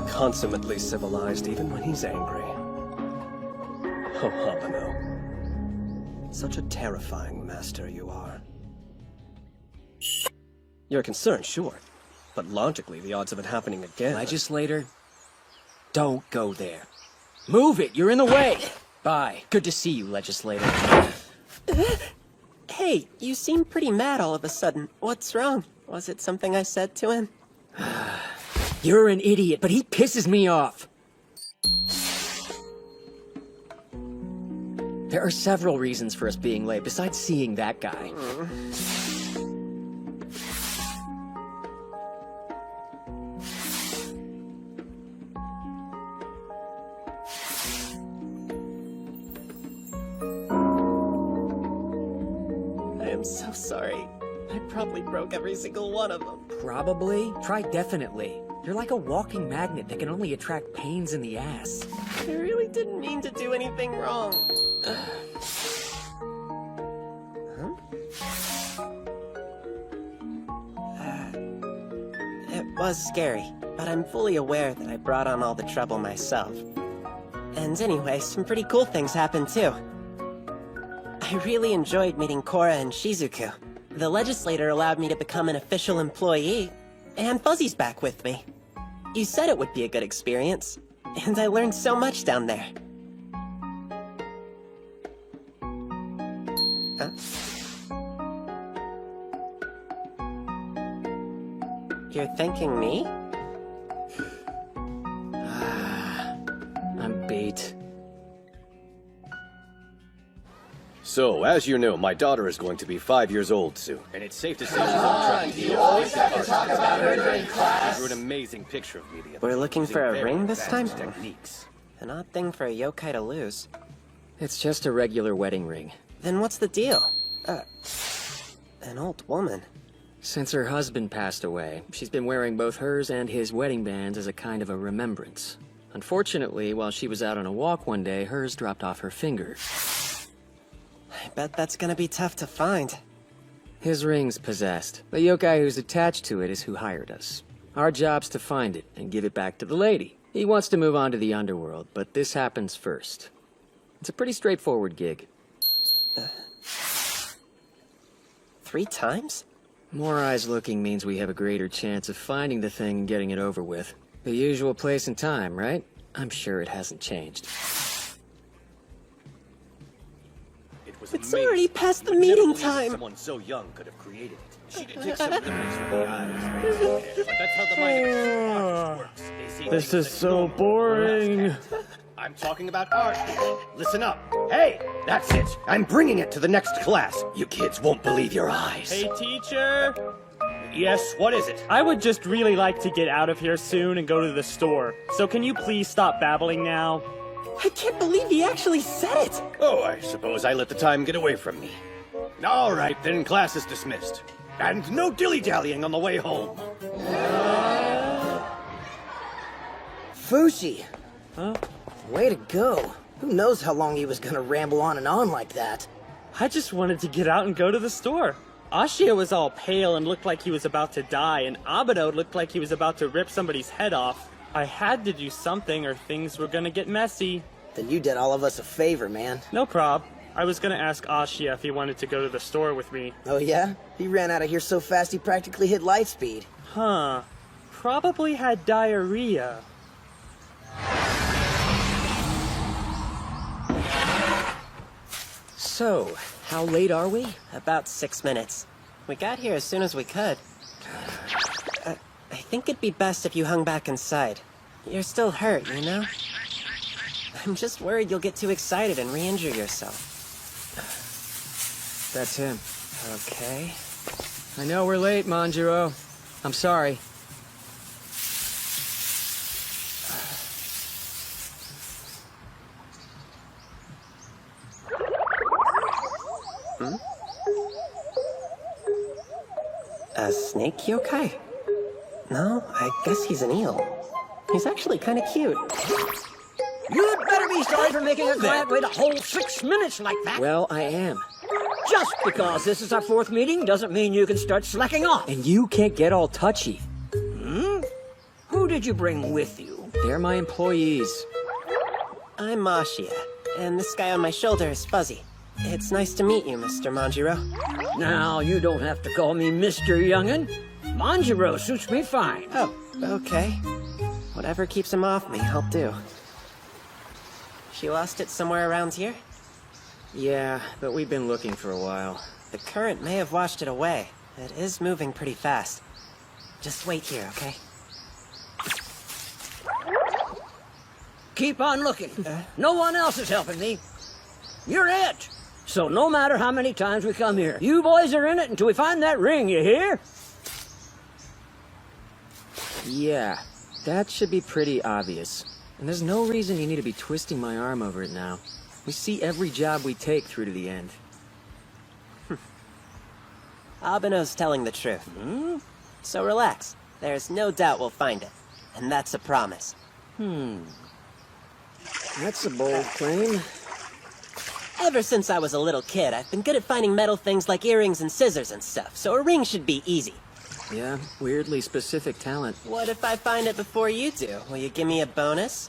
Consummately civilized, even when he's angry. Oh, Abeno. Such a terrifying master you are. You're concerned, sure. But logically, the odds of it happening again... Legislator? Don't go there. Move it! You're in the way! Bye. Good to see you, Legislator. Hey, you seem pretty mad all of a sudden. What's wrong? Was it something I said to him? You're an idiot, but he pisses me off. There are several reasons for us being late, besides seeing that guy. I'm so sorry. I probably broke every single one of them. Probably? Try definitely. You're like a walking magnet that can only attract pains in the ass. I really didn't mean to do anything wrong. It was scary, but I'm fully aware that I brought on all the trouble myself. And anyway, some pretty cool things happened too. I really enjoyed meeting Korra and Shizuku. The legislator allowed me to become an official employee, and Fuzzy's back with me. You said it would be a good experience, and I learned so much down there. Huh? You're thanking me? I'm beat. So, as you know, my daughter is going to be 5 years old soon, and it's safe to say she's on track. You always have to talk about her during class. Drew an amazing picture of me the other We're day, looking using for a very ring this time? advanced techniques. An odd thing for a yokai to lose. It's just a regular wedding ring. Then what's the deal? An old woman. Since her husband passed away, she's been wearing both hers and his wedding bands as a kind of a remembrance. Unfortunately, while she was out on a walk one day, hers dropped off her finger. I bet that's gonna be tough to find. His ring's possessed. The yokai who's attached to it is who hired us. Our job's to find it and give it back to the lady. He wants to move on to the underworld, but this happens first. It's a pretty straightforward gig. 3 times? More eyes looking means we have a greater chance of finding the thing and getting it over with. The usual place and time, right? I'm sure it hasn't changed. It's already past the meeting time! Someone so young could have created it. She did take some liberties with the eyes. But that's how the mind of artist works. They see This things is that you so don't. boring. I'm talking about art. Listen up. Hey, that's it. I'm bringing it to the next class. You kids won't believe your eyes. Hey, teacher. Yes, what is it? I would just really like to get out of here soon and go to the store. So can you please stop babbling now? I can't believe he actually said it! Oh, I suppose I let the time get away from me. All right, then class is dismissed. And no dilly-dallying on the way home. Fushi! Huh? Way to go. Who knows how long he was gonna ramble on and on like that? I just wanted to get out and go to the store. Ashia was all pale and looked like he was about to die, and Abado looked like he was about to rip somebody's head off. I had to do something or things were gonna get messy. Then you did all of us a favor, man. No prob. I was gonna ask Ashia if he wanted to go to the store with me. Oh yeah? He ran out of here so fast he practically hit light speed. Huh. Probably had diarrhea. So, how late are we? About 6 minutes. We got here as soon as we could. I think it'd be best if you hung back inside. You're still hurt, you know? I'm just worried you'll get too excited and re-injure yourself. That's him. Okay. I know we're late, Manjiro. I'm sorry. A snake yokai? No, I guess he's an eel. He's actually kind of cute. You'd better be sorry for making a client wait a whole 6 minutes like that. Well, I am. Just because this is our 4th meeting doesn't mean you can start slacking off. And you can't get all touchy. Who did you bring with you? They're my employees. I'm Ashia, and this guy on my shoulder is Fuzzy. It's nice to meet you, Mr. Manjiro. Now, you don't have to call me Mr. Youngin. Manjiro suits me fine. Oh, okay. Whatever keeps him off me, I'll do. She lost it somewhere around here? Yeah, but we've been looking for a while. The current may have washed it away. It is moving pretty fast. Just wait here, okay? Keep on looking. No one else is helping me. You're it. So no matter how many times we come here, you boys are in it until we find that ring, you hear? Yeah, that should be pretty obvious. And there's no reason you need to be twisting my arm over it now. We see every job we take through to the end. Abeno's telling the truth. So relax. There's no doubt we'll find it. And that's a promise. That's a bold claim. Ever since I was a little kid, I've been good at finding metal things like earrings and scissors and stuff, so a ring should be easy. Yeah, weirdly specific talent. What if I find it before you do? Will you give me a bonus?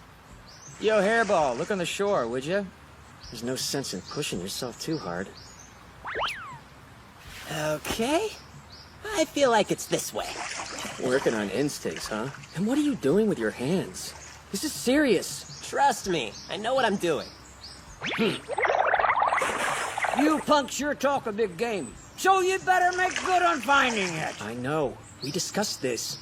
Yo, Hairball, look on the shore, would you? There's no sense in pushing yourself too hard. Okay. I feel like it's this way. Working on instincts, huh? And what are you doing with your hands? This is serious. Trust me, I know what I'm doing. You punks sure talk a big game. So you better make good on finding it. I know. We discussed this.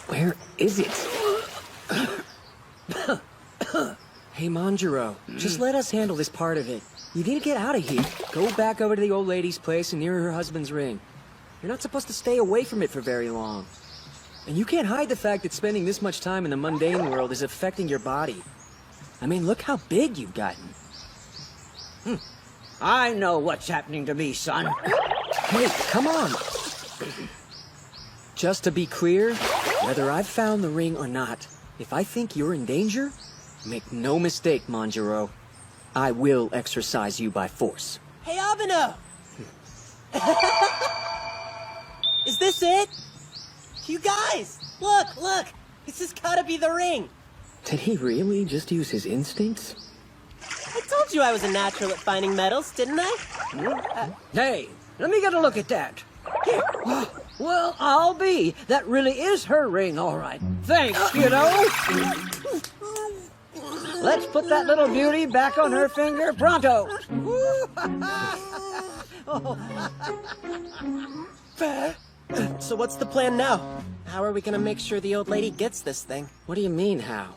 Where is it? Hey, Manjiro, just let us handle this part of it. You need to get out of here. Go back over to the old lady's place and near her husband's ring. You're not supposed to stay away from it for very long. And you can't hide the fact that spending this much time in the mundane world is affecting your body. I mean, look how big you've gotten. I know what's happening to me, son. Hey, come on. Just to be clear, whether I've found the ring or not, if I think you're in danger, make no mistake, Manjiro. I will exorcise you by force. Hey, Abeno! Is this it? You guys! Look! This has gotta be the ring! Did he really just use his instincts? I told you I was a natural at finding metals, didn't I? Hey, let me get a look at that. Here. Well, I'll be. That really is her ring, all right. Thanks, you know. Let's put that little beauty back on her finger pronto. So what's the plan now? How are we gonna make sure the old lady gets this thing? What do you mean, how?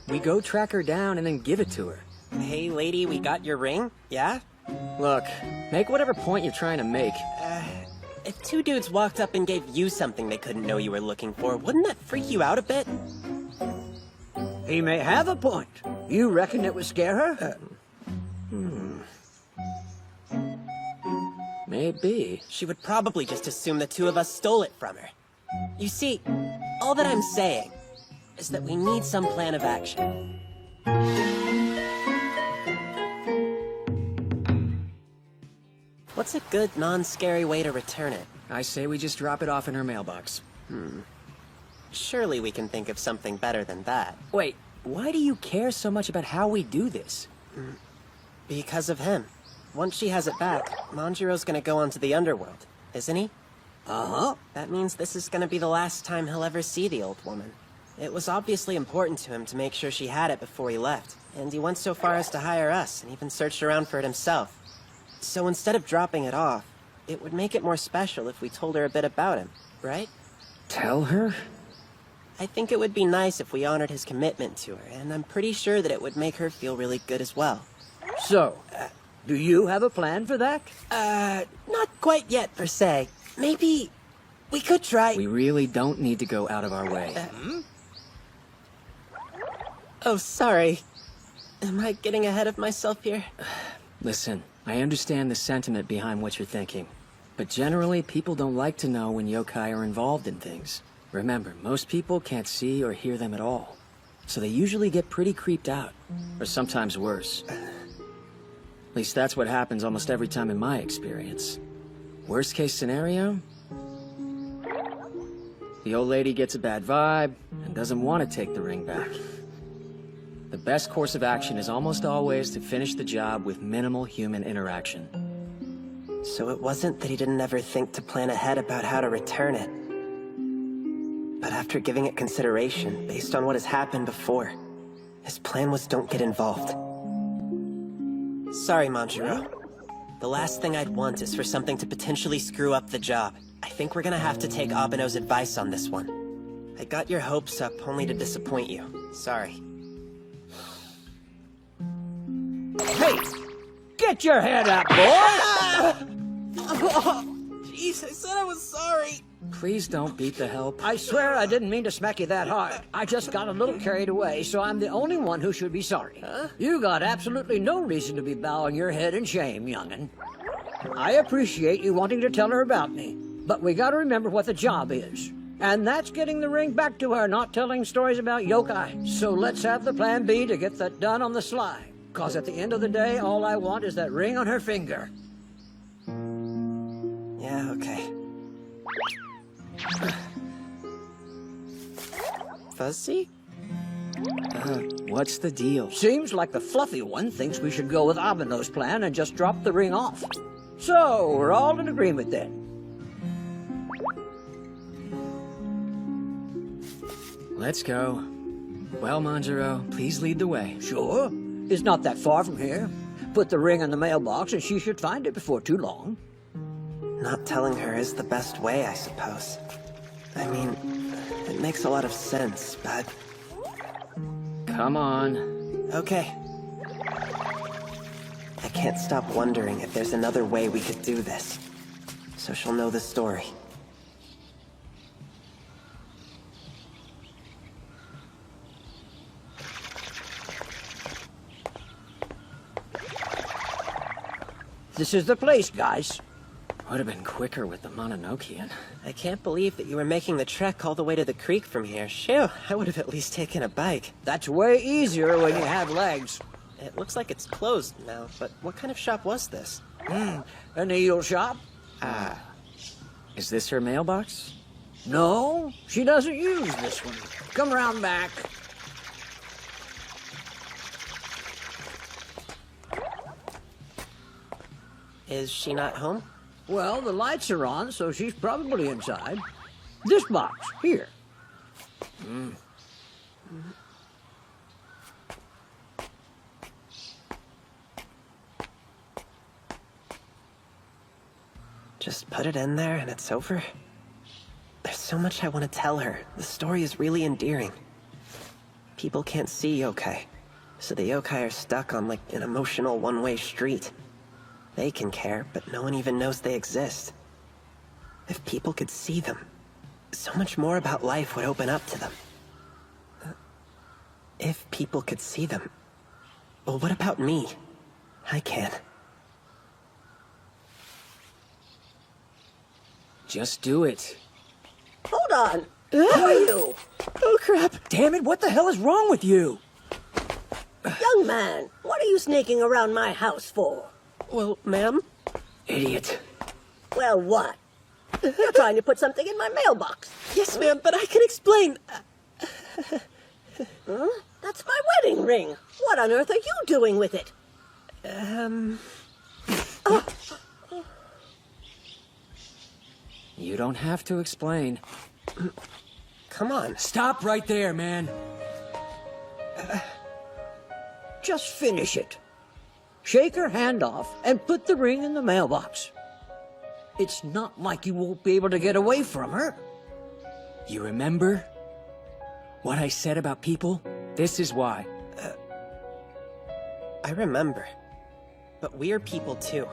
We go track her down and then give it to her. Hey, lady, we got your ring? Yeah? Look, make whatever point you're trying to make. If two dudes walked up and gave you something they couldn't know you were looking for, wouldn't that freak you out a bit? He may have a point. You reckon it would scare her? Maybe. She would probably just assume the two of us stole it from her. You see, all that I'm saying is that we need some plan of action. What's a good, non-scary way to return it? I say we just drop it off in her mailbox. Surely we can think of something better than that. Wait, why do you care so much about how we do this? Because of him. Once she has it back, Manjiro's gonna go onto the underworld, isn't he? Uh-huh. That means this is gonna be the last time he'll ever see the old woman. It was obviously important to him to make sure she had it before he left, and he went so far as to hire us and even searched around for it himself. So instead of dropping it off, it would make it more special if we told her a bit about him, right? Tell her? I think it would be nice if we honored his commitment to her, and I'm pretty sure that it would make her feel really good as well. So, do you have a plan for that? Not quite yet, per se. Maybe we could try... We really don't need to go out of our way. Oh, sorry. Am I getting ahead of myself here? Listen, I understand the sentiment behind what you're thinking, but generally people don't like to know when yokai are involved in things. Remember, most people can't see or hear them at all, so they usually get pretty creeped out, or sometimes worse. At least that's what happens almost every time in my experience. Worst case scenario? The old lady gets a bad vibe and doesn't want to take the ring back. The best course of action is almost always to finish the job with minimal human interaction. So it wasn't that he didn't ever think to plan ahead about how to return it. But after giving it consideration, based on what has happened before, his plan was don't get involved. Sorry, Manjiro. The last thing I'd want is for something to potentially screw up the job. I think we're gonna have to take Abeno's advice on this one. I got your hopes up only to disappoint you. Sorry. Hey! Get your head up, boy! Jeez, I said I was sorry. Please don't beat the help. I swear I didn't mean to smack you that hard. I just got a little carried away, so I'm the only one who should be sorry. You got absolutely no reason to be bowing your head in shame, young'un. I appreciate you wanting to tell her about me, but we gotta remember what the job is. And that's getting the ring back to her, not telling stories about yokai. So let's have the plan B to get that done on the sly. 'Cause at the end of the day, all I want is that ring on her finger. Yeah, okay. Fuzzy? What's the deal? Seems like the fluffy one thinks we should go with Abeno's plan and just drop the ring off. So, we're all in agreement then. Let's go. Well, Manjiro, please lead the way. Sure. It's not that far from here. Put the ring in the mailbox and she should find it before too long. Not telling her is the best way, I suppose. I mean, it makes a lot of sense, but... Come on. Okay. I can't stop wondering if there's another way we could do this. So she'll know the story. This is the place, guys. Would have been quicker with the Mononokean. I can't believe that you were making the trek all the way to the creek from here. Shoo, I would have at least taken a bike. That's way easier when you have legs. It looks like it's closed now, but what kind of shop was this? A needle shop? Is this her mailbox? No, she doesn't use this one. Come around back. Is she not home? Well, the lights are on, so she's probably inside. This box, here. Just put it in there and it's over? There's so much I want to tell her. The story is really endearing. People can't see yokai, so the yokai are stuck on like an emotional one-way street. They can care, but no one even knows they exist. If people could see them, so much more about life would open up to them. If people could see them. Well, what about me? I can't. Just do it. Hold on. Who are you? Oh, crap. Damn it, what the hell is wrong with you? Young man, what are you sneaking around my house for? Well, ma'am? Idiot. Well, what? You're trying to put something in my mailbox. Yes, ma'am, but I can explain. Huh? That's my wedding ring. What on earth are you doing with it? You don't have to explain. Come on. Stop right there, man. Just finish it. Shake her hand off and put the ring in the mailbox. It's not like you won't be able to get away from her. You remember what I said about people? This is why. I remember. But we're people too.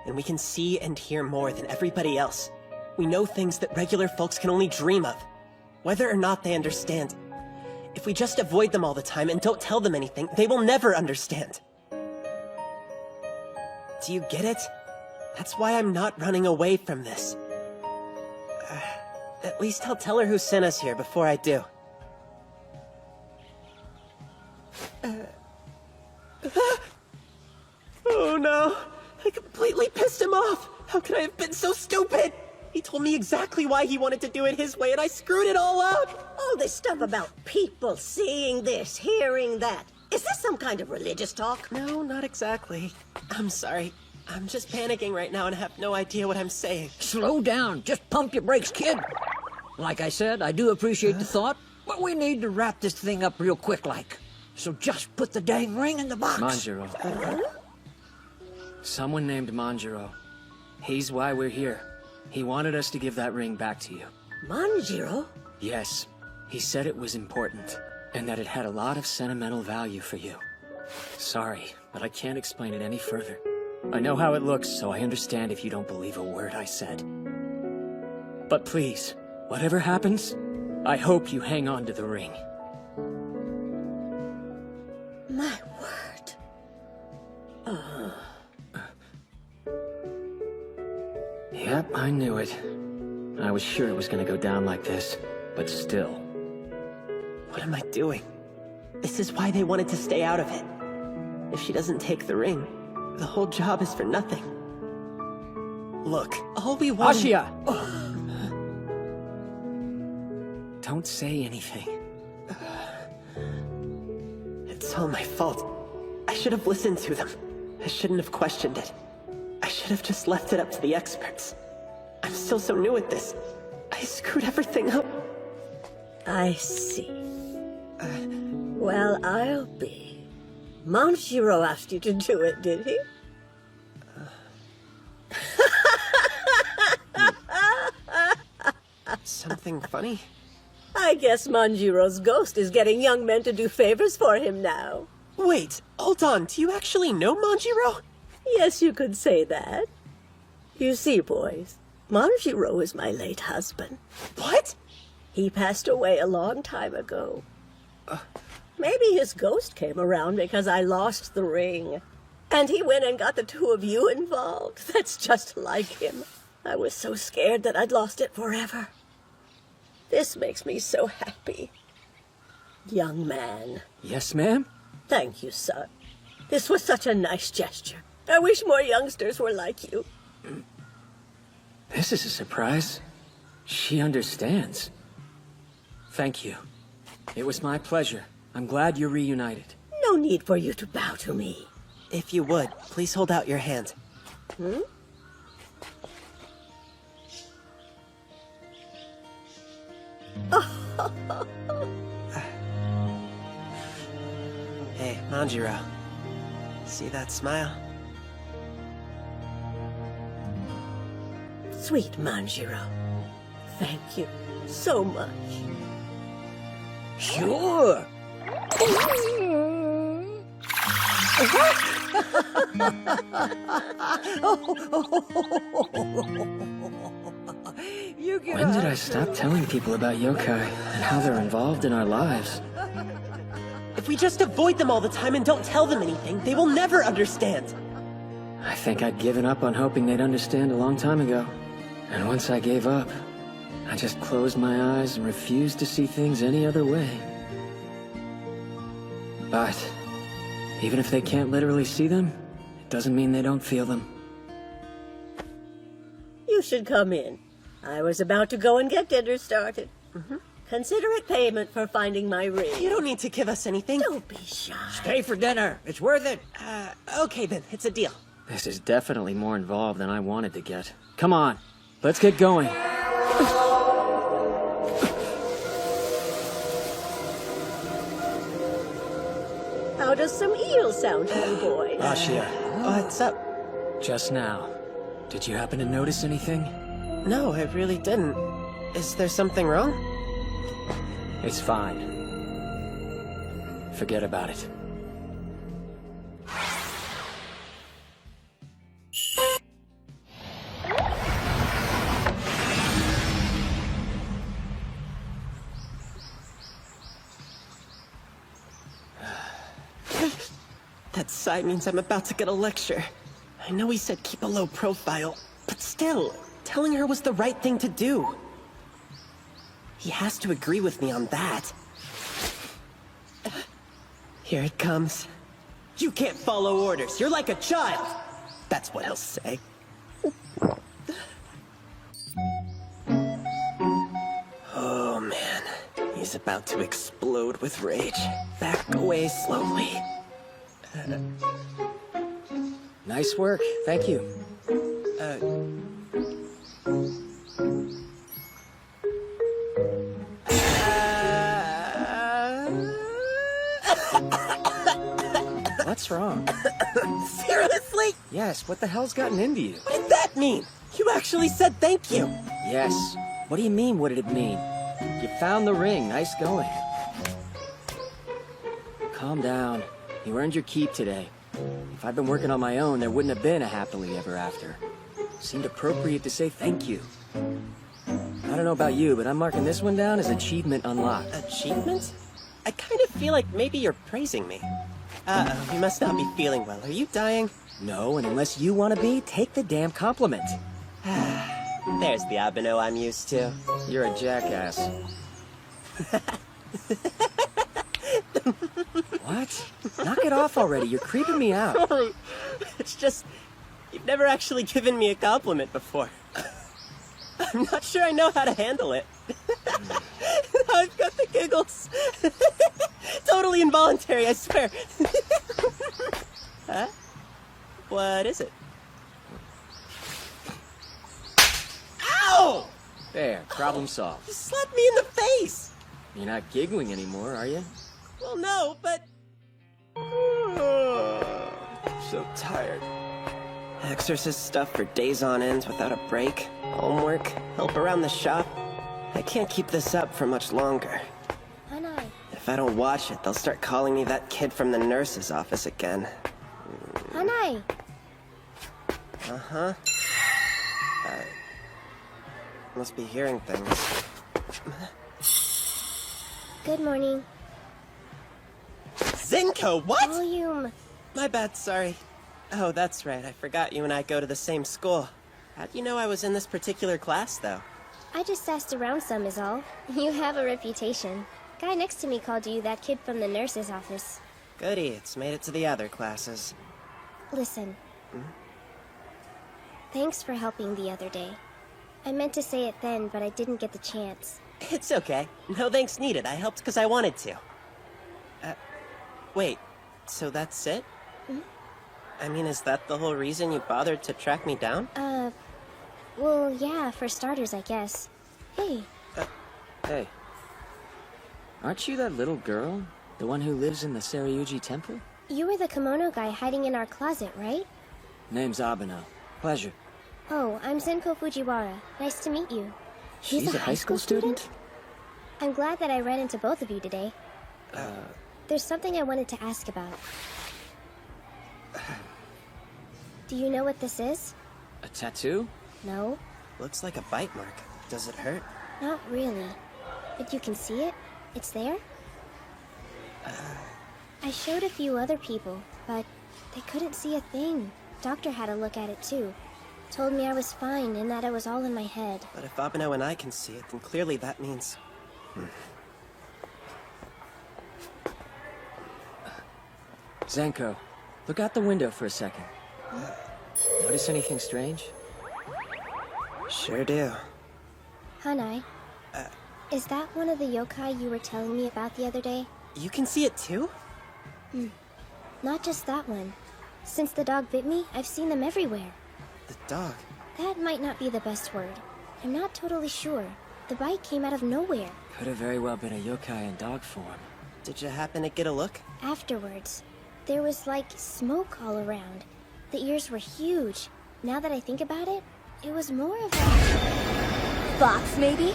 And we can see and hear more than everybody else. We know things that regular folks can only dream of, whether or not they understand. If we just avoid them all the time and don't tell them anything, they will never understand. Do you get it? That's why I'm not running away from this. At least I'll tell her who sent us here before I do. Oh no! I completely pissed him off! How could I have been so stupid? He told me exactly why he wanted to do it his way, and I screwed it all up! All this stuff about people seeing this, hearing that. Is this some kind of religious talk? No, not exactly. I'm sorry. I'm just panicking right now and have no idea what I'm saying. Slow down. Just pump your brakes, kid. Like I said, I do appreciate the thought, but we need to wrap this thing up real quick like. So just put the dang ring in the box. Manjiro. Someone named Manjiro. He's why we're here. He wanted us to give that ring back to you. Manjiro? Yes. He said it was important, and that it had a lot of sentimental value for you. Sorry, but I can't explain it any further. I know how it looks, so I understand if you don't believe a word I said. But please, whatever happens, I hope you hang on to the ring. My word. Yep, I knew it. I was sure it was gonna go down like this, but still. What am I doing? This is why they wanted to stay out of it. If she doesn't take the ring, the whole job is for nothing. Look, all we want— Ashia! Don't say anything. It's all my fault. I should have listened to them. I shouldn't have questioned it. I should have just left it up to the experts. I'm still so new at this. I screwed everything up. I see. Well, I'll be. Manjiro asked you to do it, did he? Something funny? I guess Manjiro's ghost is getting young men to do favors for him now. Wait, hold on. Do you actually know Manjiro? Yes, you could say that. You see, boys, Manjiro is my late husband. What? He passed away a long time ago. Maybe his ghost came around because I lost the ring. And he went and got the two of you involved. That's just like him. I was so scared that I'd lost it forever. This makes me so happy. Young man. Yes, ma'am? Thank you, son. This was such a nice gesture. I wish more youngsters were like you. This is a surprise. She understands. Thank you. It was my pleasure. I'm glad you're reunited. No need for you to bow to me. If you would, please hold out your hand. Hmm? Hey, Manjiro. See that smile? Sweet Manjiro. Thank you so much. Sure. When did I stop telling people about yokai and how they're involved in our lives? If we just avoid them all the time and don't tell them anything, they will never understand. I think I'd given up on hoping they'd understand a long time ago. And once I gave up, I just closed my eyes and refused to see things any other way. But even if they can't literally see them, it doesn't mean they don't feel them. You should come in. I was about to go and get dinner started. Consider it payment for finding my ring. You don't need to give us anything. Don't be shy. Stay for dinner. It's worth it. Okay then, it's a deal. This is definitely more involved than I wanted to get. Come on, let's get going. How does some eel sound to you, boy? Ashia, What's up? just now, did you happen to notice anything? No, I really didn't. Is there something wrong? It's fine. Forget about it. That sigh means I'm about to get a lecture. I know he said keep a low profile, but still, telling her was the right thing to do. He has to agree with me on that. Here it comes. You can't follow orders. You're like a child. That's what he'll say. Oh man, he's about to explode with rage. Back away slowly. Nice work, thank you. What's wrong? Seriously? Yes, what the hell's gotten into you? What did that mean? You actually said thank you. Yes. What do you mean, what did it mean? You found the ring, nice going. Calm down. You earned your keep today. If I'd been working on my own, there wouldn't have been a happily ever after. Seemed appropriate to say thank you. I don't know about you, but I'm marking this one down as achievement unlocked. Achievement? I kind of feel like maybe you're praising me. You must not be feeling well. Are you dying? No, and unless you want to be, take the damn compliment. There's the Abeno I'm used to. You're a jackass. What? Knock it off already. You're creeping me out. Sorry. It's just, you've never actually given me a compliment before. I'm not sure I know how to handle it. I've got the giggles. Totally involuntary, I swear. Huh? What is it? Ow! There, problem solved. You slapped me in the face! You're not giggling anymore, are you? Well, no, but... So tired. Exorcist stuff for days on end without a break. Homework, help around the shop. I can't keep this up for much longer. Hanai. If I don't watch it, they'll start calling me that kid from the nurse's office again. Hanai. Uh-huh. Must be hearing things. Good morning. Zenko, what? Volume. My bad, sorry. Oh, that's right, I forgot you and I go to the same school. How'd you know I was in this particular class, though? I just asked around some is all. You have a reputation. Guy next to me called you that kid from the nurse's office. Goody, it's made it to the other classes. Listen. Thanks for helping the other day. I meant to say it then, but I didn't get the chance. It's okay. No thanks needed. I helped because I wanted to. Wait. So that's it? I mean, is that the whole reason you bothered to track me down? Well, yeah, for starters, I guess. Hey. Hey. Aren't you that little girl? The one who lives in the Seryuji temple? You were the kimono guy hiding in our closet, right? Name's Abeno. Pleasure. Oh, I'm Senko Fujiwara. Nice to meet you. She's a high school student? I'm glad that I ran into both of you today. There's something I wanted to ask about. Do you know what this is? A tattoo? No, Looks like a bite mark. Does it hurt? not really. But you can see it? It's there? I showed a few other people, but they couldn't see a thing. Doctor had a look at it too. Told me I was fine and that it was all in my head. But if Abeno and I can see it, then clearly that means... Zenko, look out the window for a second. Notice anything strange? Sure do. Hanai, is that one of the yokai you were telling me about the other day? You can see it too? Not just that one. Since the dog bit me, I've seen them everywhere. The dog? That might not be the best word. I'm not totally sure. The bite came out of nowhere. Could have very well been a yokai in dog form. Did you happen to get a look? Afterwards, there was like smoke all around. The ears were huge. Now that I think about it, it was more of a... Fox, maybe?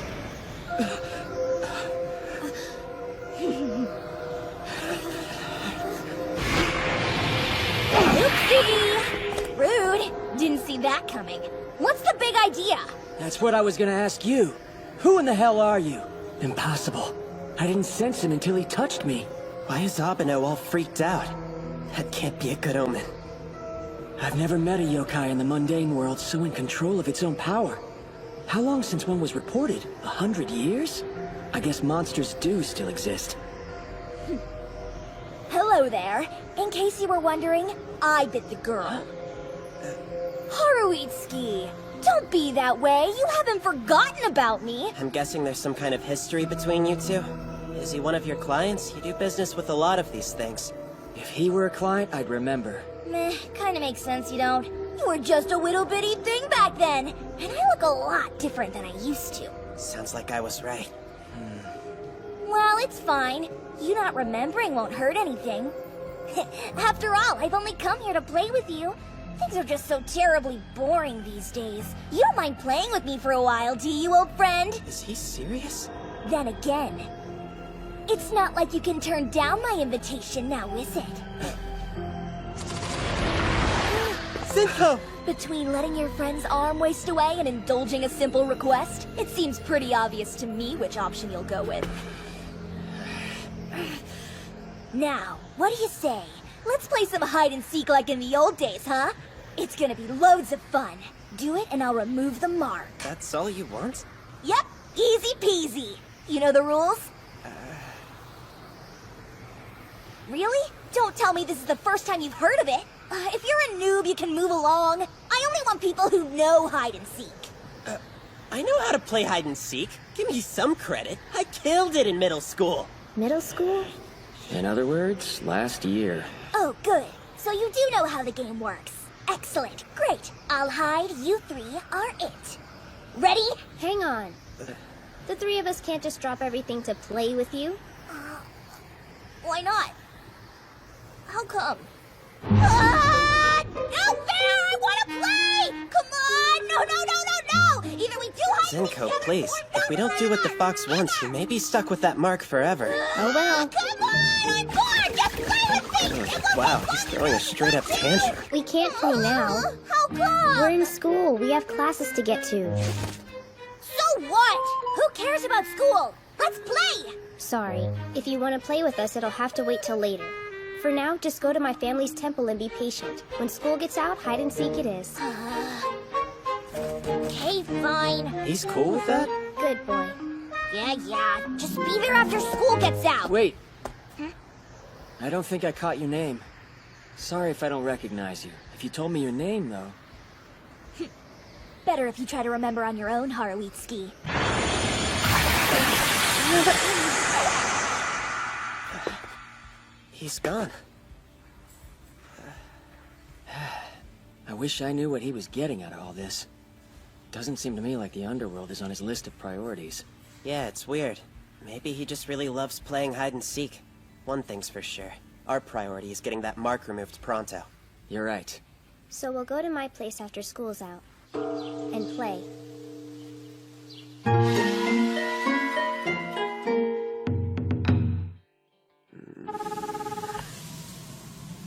Oopsie! Rude. Didn't see that coming. What's the big idea? That's what I was gonna ask you. Who in the hell are you? Impossible. I didn't sense him until he touched me. Why is Abeno all freaked out? That can't be a good omen. I've never met a yokai in the mundane world so in control of its own power. How long since one was reported? 100 years? I guess monsters do still exist. Hello there. In case you were wondering, I bit the girl. Haruitsuki, don't be that way. You haven't forgotten about me. I'm guessing there's some kind of history between you two? Is he one of your clients? You do business with a lot of these things. If he were a client, I'd remember. Meh, kinda makes sense you don't. You were just a little bitty thing back then, and I look a lot different than I used to. Sounds like I was right. Well, it's fine. You not remembering won't hurt anything. After all, I've only come here to play with you. Things are just so terribly boring these days. You don't mind playing with me for a while, do you, old friend? Is he serious? Then again, it's not like you can turn down my invitation now, is it? Zenko! Between letting your friend's arm waste away and indulging a simple request, it seems pretty obvious to me which option you'll go with. Now, what do you say? Let's play some hide and seek like in the old days, huh? It's gonna be loads of fun. Do it and I'll remove the mark. That's all you want? Yep, easy peasy. You know the rules? Really? Don't tell me this is the first time you've heard of it. If you're a noob, you can move along. I only want people who know hide and seek. I know how to play hide and seek. Give me some credit. I killed it in middle school. Middle school? In other words, last year. Oh, good. So you do know how the game works. Excellent. Great. I'll hide. You three are it. Ready? Hang on. The three of us can't just drop everything to play with you. Why not? How come? Ah! Out there! I want to play! Come on! No! Either we do hide Zenko, please. If we don't do what the fox wants, we may be stuck with that mark forever. Oh well. Come on! I'm bored! Just play with me! Wow, he's throwing a straight-up tantrum. We can't play now. How come? We're in school. We have classes to get to. So what? Who cares about school? Let's play! Sorry. If you want to play with us, it'll have to wait till later. For now, just go to my family's temple and be patient. When school gets out, hide and seek it is. Okay, fine. He's cool with that? Good boy. Yeah. Just be there after school gets out. Wait. I don't think I caught your name. Sorry if I don't recognize you. If you told me your name, though... Better if you try to remember on your own, Haruitsuki. He's gone. I wish I knew what he was getting out of all this. Doesn't seem to me like the underworld is on his list of priorities. Yeah, it's weird. Maybe he just really loves playing hide and seek. One thing's for sure. Our priority is getting that mark removed pronto. You're right. So we'll go to my place after school's out. And play.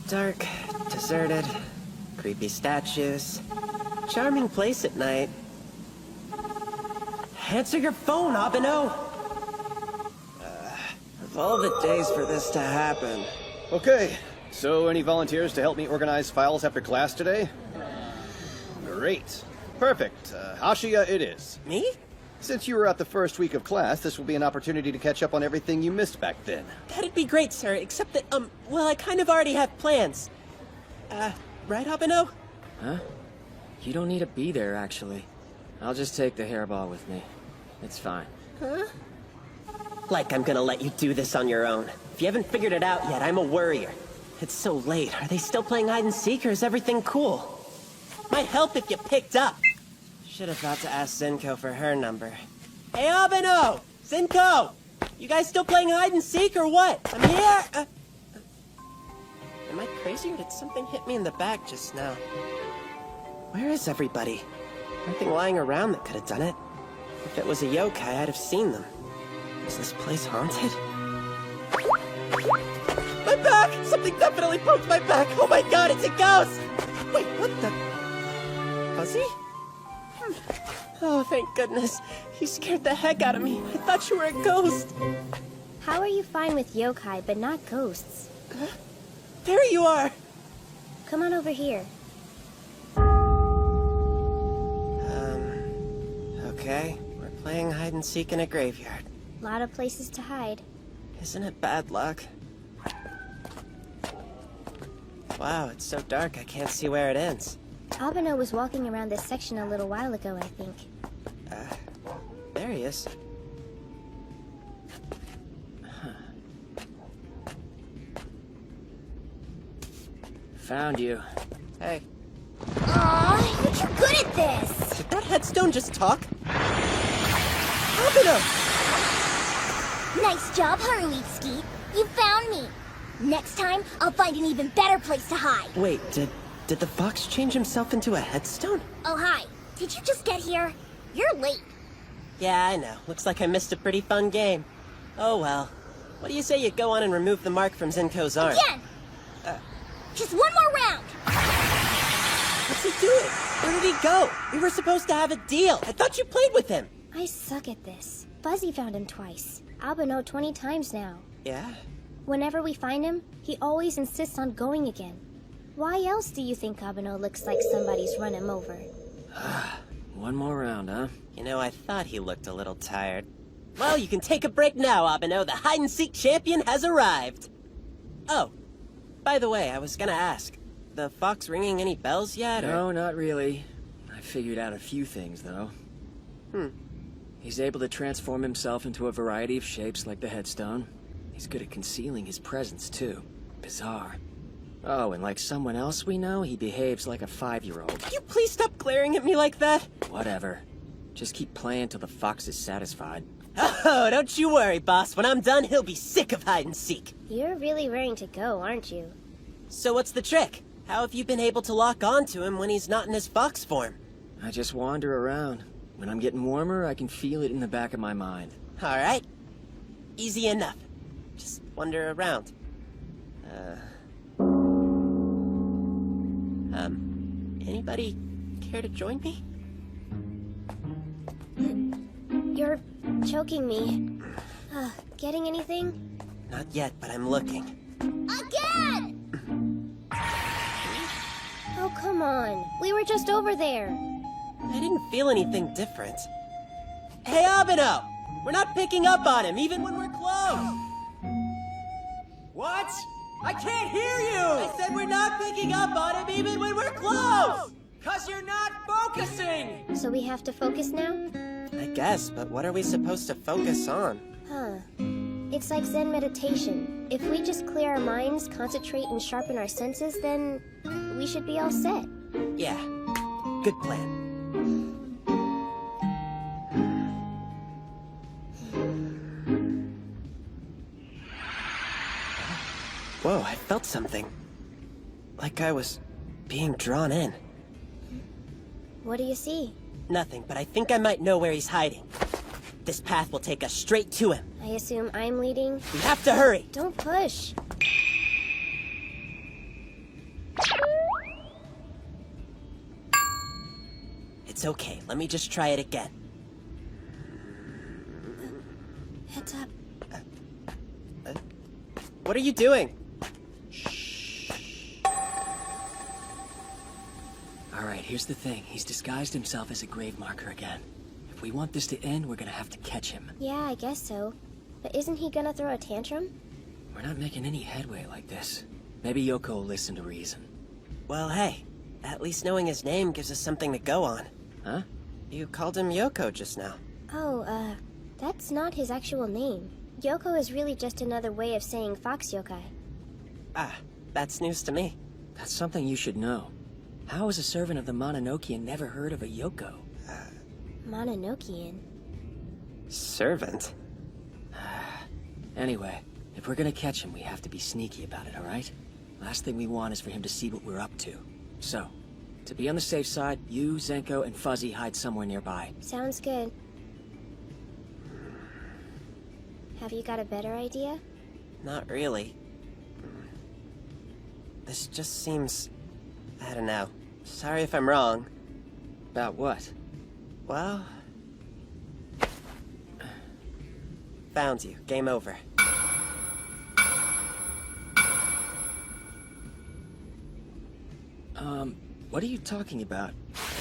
Dark, deserted, creepy statues. Charming place at night. Answer your phone, Abeno! Of all the days for this to happen. Okay, so any volunteers to help me organize files after class today? Great. Perfect. Ashiya it is. Me? Since you were at the first week of class, this will be an opportunity to catch up on everything you missed back then. That'd be great, sir, except that, well, I kind of already have plans. Right, Abeno? Huh? You don't need to be there, actually. I'll just take the hairball with me. It's fine. Huh? Like I'm gonna let you do this on your own. If you haven't figured it out yet, I'm a worrier. It's so late. Are they still playing hide and seek, or is everything cool? Might help if you picked up. Should have thought to ask Zenko for her number. Hey, Abeno! Zenko! You guys still playing hide and seek, or what? I'm here! Am I crazy, or did something hit me in the back just now? Where is everybody? Nothing lying around that could have done it. If it was a yokai, I'd have seen them. Is this place haunted? My back! Something definitely poked my back! Oh my god, it's a ghost! Wait, what the... Fuzzy? Oh, thank goodness. You scared the heck out of me. I thought you were a ghost. How are you fine with yokai, but not ghosts? There you are! Come on over here. Okay. We're playing hide and seek in a graveyard. Lot of places to hide. Isn't it bad luck? Wow, it's so dark I can't see where it ends. Abeno was walking around this section a little while ago, I think. There he is. Found you. Hey. Aw, you're too good at this! Did that headstone just talk? Abeno! Nice job, Haruitsuki. You found me. Next time, I'll find an even better place to hide. Wait, did the fox change himself into a headstone? Oh, hi. Did you just get here? You're late. Yeah, I know. Looks like I missed a pretty fun game. Oh well. What do you say you go on and remove the mark from Zenko's arm? Again! Just one more round! What's he doing? Where did he go? We were supposed to have a deal. I thought you played with him. I suck at this. Fuzzy found him twice. Abeno 20 times now. Yeah? Whenever we find him, he always insists on going again. Why else do you think Abeno looks like somebody's run him over? One more round, huh? You know, I thought he looked a little tired. Well, you can take a break now, Abeno. The hide-and-seek champion has arrived. Oh, by the way, I was gonna ask. The fox ringing any bells yet, or...? No, not really. I figured out a few things, though. He's able to transform himself into a variety of shapes like the headstone. He's good at concealing his presence, too. Bizarre. Oh, and like someone else we know, he behaves like a 5-year-old. Can you please stop glaring at me like that? Whatever. Just keep playing till the fox is satisfied. Oh, don't you worry, boss. When I'm done, he'll be sick of hide-and-seek. You're really raring to go, aren't you? So what's the trick? How have you been able to lock on to him when he's not in his fox form? I just wander around. When I'm getting warmer, I can feel it in the back of my mind. All right. Easy enough. Just wander around. Anybody care to join me? You're choking me. Getting anything? Not yet, but I'm looking. Again! Oh, come on. We were just over there. I didn't feel anything different. Hey, Abeno! We're not picking up on him, even when we're close! What? I can't hear you! I said we're not picking up on him, even when we're close! 'Cause you're not focusing! So we have to focus now? I guess, but what are we supposed to focus on? It's like Zen meditation. If we just clear our minds, concentrate, and sharpen our senses, then we should be all set. Yeah, good plan. Whoa, I felt something. Like I was being drawn in. What do you see? Nothing, but I think I might know where he's hiding. This path will take us straight to him. I assume I'm leading? We have to hurry! Don't push. It's okay, let me just try it again. Heads up. What are you doing? Alright, here's the thing. He's disguised himself as a grave marker again. If we want this to end, we're gonna have to catch him. Yeah, I guess so. But isn't he gonna throw a tantrum? We're not making any headway like this. Maybe Yoko will listen to reason. Well, hey, at least knowing his name gives us something to go on. Huh? You called him Yoko just now. Oh, that's not his actual name. Yoko is really just another way of saying fox yokai. Ah, that's news to me. That's something you should know. How has a servant of the Mononokean never heard of a Yoko? Mononokean? Servant? Anyway, if we're gonna catch him, we have to be sneaky about it, alright? Last thing we want is for him to see what we're up to. So, to be on the safe side, you, Zenko, and Fuzzy hide somewhere nearby. Sounds good. Have you got a better idea? Not really. This just seems... I don't know. Sorry if I'm wrong. About what? Well... Found you. Game over. What are you talking about?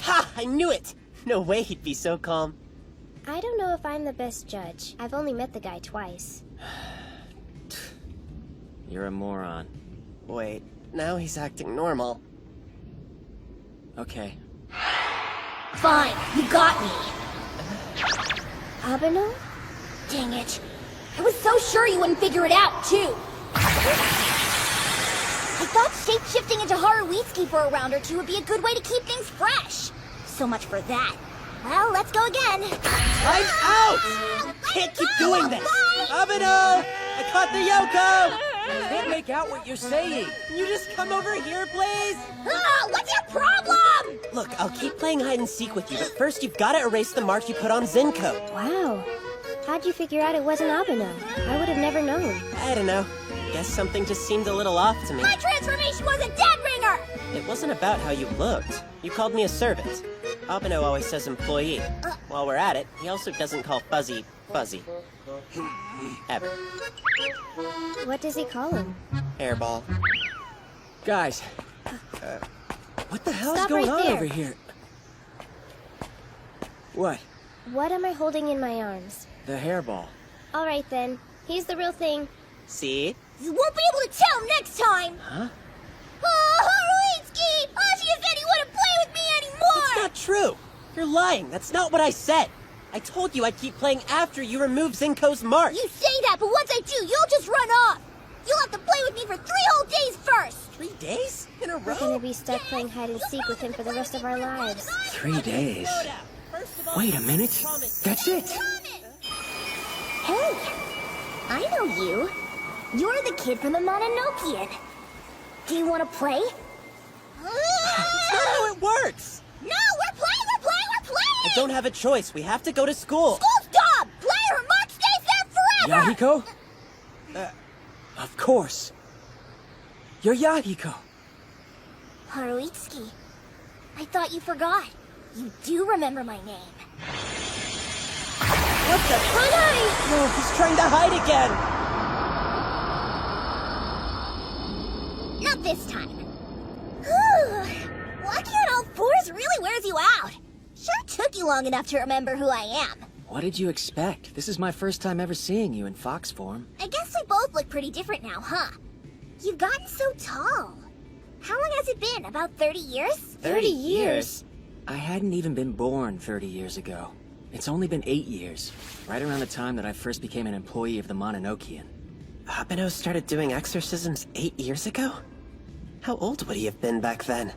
Ha! I knew it! No way he'd be so calm. I don't know if I'm the best judge. I've only met the guy twice. You're a moron. Wait, now he's acting normal. Okay. Fine, you got me. Abeno? Dang it. I was so sure you wouldn't figure it out, too. I thought shape-shifting into Haruitsuki for a round or two would be a good way to keep things fresh. So much for that. Well, let's go again. I'm out! Can't keep doing this! Abeno! I caught the Yoko! I can't make out what you're saying. Can you just come over here, please? What's your problem? Look, I'll keep playing hide and seek with you, but first you've got to erase the mark you put on Zenko. Wow. How'd you figure out it wasn't Abeno? I would have never known. I don't know. Guess something just seemed a little off to me. My transformation was a dead ringer! It wasn't about how you looked. You called me a servant. Abeno always says employee. While we're at it, he also doesn't call Fuzzy, Fuzzy. Ever. What does he call him? Hairball. Guys. What the hell is Stop going right on there. over here? What? What am I holding in my arms? The hairball. Alright then. He's the real thing. See? You won't be able to tell next time! Huh? Oh, Haruitsuki! Ashia said he wouldn't play with me anymore! It's not true! You're lying. That's not what I said. I told you I'd keep playing after you remove Zenko's mark. You say that, but once I do, you'll just run off! You'll have to play with me for 3 whole days first! 3 days? In a row? We're gonna be stuck playing hide and seek with him for the rest of our lives. 3 days. Wait a minute. That's it. Hey! I know you. You're the kid from the Mononokean. Do you want to play? That's not how it works! No, we're playing! I don't have a choice. We have to go to school. School's dumb! Play or mark stays there forever! Yahiko? Of course. You're Yahiko. Haruitsuki. I thought you forgot. You do remember my name. What the? Hanai! No, he's trying to hide again! Not this time. Walking on all fours really wears you out. Sure took you long enough to remember who I am. What did you expect? This is my first time ever seeing you in fox form. I guess we both look pretty different now, huh? You've gotten so tall. How long has it been? About 30 years? 30 years? I hadn't even been born 30 years ago. It's only been 8 years, right around the time that I first became an employee of the Mononokean. Abeno started doing exorcisms 8 years ago? How old would he have been back then?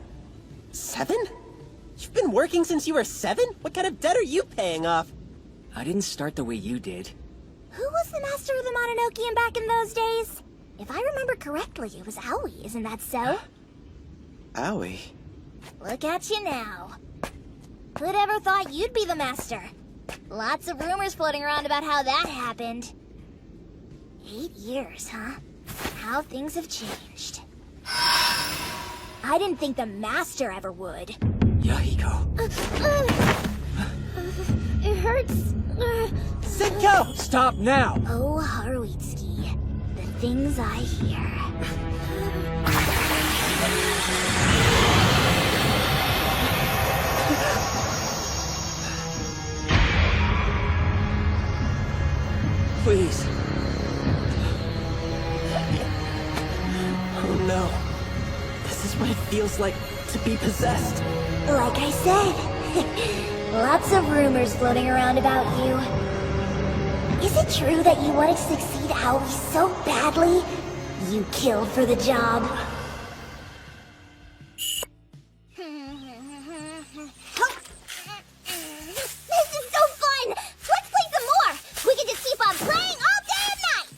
7? You've been working since you were 7? What kind of debt are you paying off? I didn't start the way you did. Who was the master of the Mononokean back in those days? If I remember correctly, it was Aoi, isn't that so? Aoi? Look at you now. Who'd ever thought you'd be the master? Lots of rumors floating around about how that happened. 8 years, huh? How things have changed. I didn't think the master ever would. Yahiko. It hurts. Zinko! Stop now! Oh, Haruitsuki. The things I hear. Please. Oh no. This is what it feels like to be possessed. Like I said, lots of rumors floating around about you. Is it true that you wanted to succeed Aoi so badly, you killed for the job? This is so fun! Let's play some more! We can just keep on playing all day and night!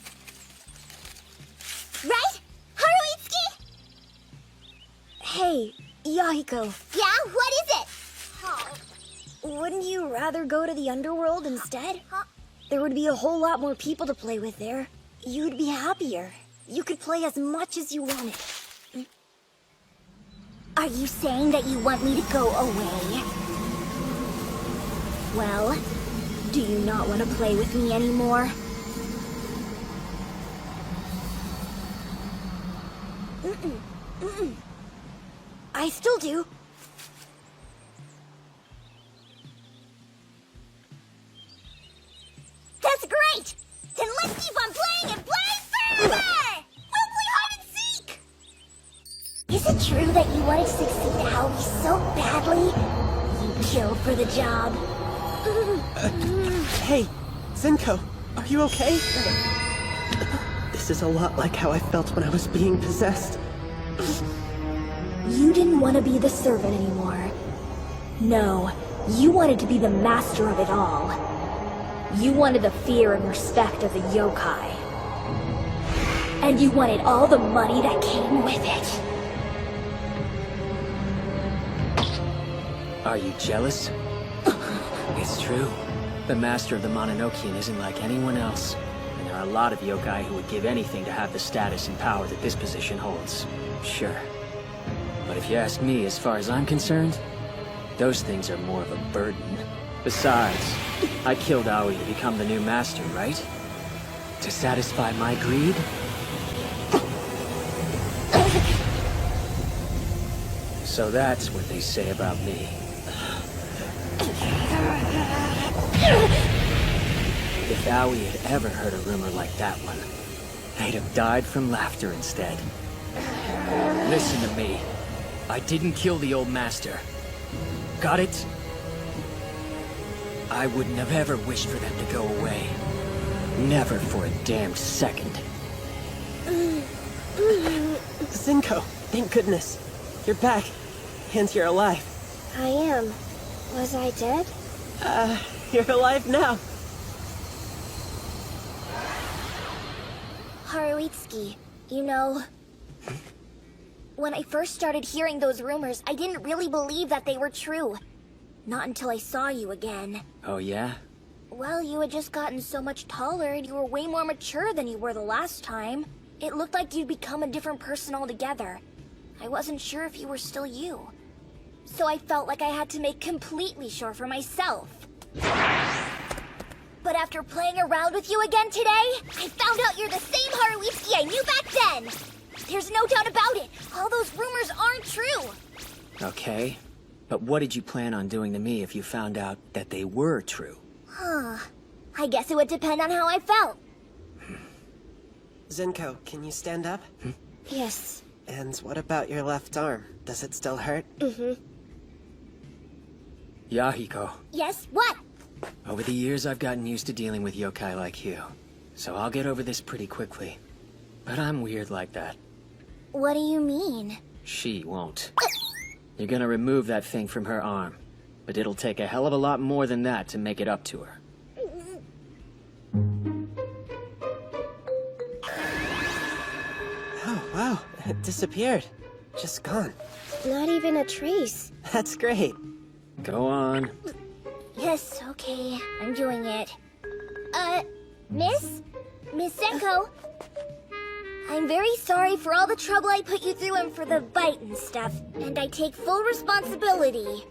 Right? Haruitsuki? Hey, Yahiko. Yeah, what is it? Wouldn't you rather go to the underworld instead? There would be a whole lot more people to play with there. You'd be happier. You could play as much as you wanted. Are you saying that you want me to go away? Well, do you not want to play with me anymore? I still do. That's great! Then let's keep on playing and playing further! We'll play hide and seek! Is it true that you wanted to succeed Aoi so badly, you killed for the job? Hey, Zenko, are you okay? This is a lot like how I felt when I was being possessed. You didn't want to be the servant anymore. No, you wanted to be the master of it all. You wanted the fear and respect of the yokai. And you wanted all the money that came with it. Are you jealous? It's true. The master of the Mononokean isn't like anyone else. And there are a lot of yokai who would give anything to have the status and power that this position holds. Sure. But if you ask me, as far as I'm concerned, those things are more of a burden. Besides, I killed Aoi to become the new master, right? To satisfy my greed? So that's what they say about me. If Aoi had ever heard a rumor like that one, they'd have died from laughter instead. Listen to me. I didn't kill the old master. Got it? I wouldn't have ever wished for them to go away. Never for a damned second. Zenko, thank goodness. You're back. And you're alive. I am. Was I dead? You're alive now. Haruitsuki, you know... When I first started hearing those rumors, I didn't really believe that they were true. Not until I saw you again. Oh yeah? Well, you had just gotten so much taller and you were way more mature than you were the last time. It looked like you'd become a different person altogether. I wasn't sure if you were still you. So I felt like I had to make completely sure for myself. But after playing around with you again today, I found out you're the same Haruitsuki I knew back then! There's no doubt about it! All those rumors aren't true! Okay. But what did you plan on doing to me if you found out that they were true? Huh. I guess it would depend on how I felt. Zenko, can you stand up? Yes. And what about your left arm? Does it still hurt? Yahiko. Yes, what? Over the years, I've gotten used to dealing with yokai like you. So I'll get over this pretty quickly. But I'm weird like that. What do you mean? She won't. You're gonna remove that thing from her arm. But it'll take a hell of a lot more than that to make it up to her. Oh, wow. It disappeared. Just gone. Not even a trace. That's great. Go on. Yes, okay. I'm doing it. Miss Senko. I'm very sorry for all the trouble I put you through and for the bite and stuff. And I take full responsibility.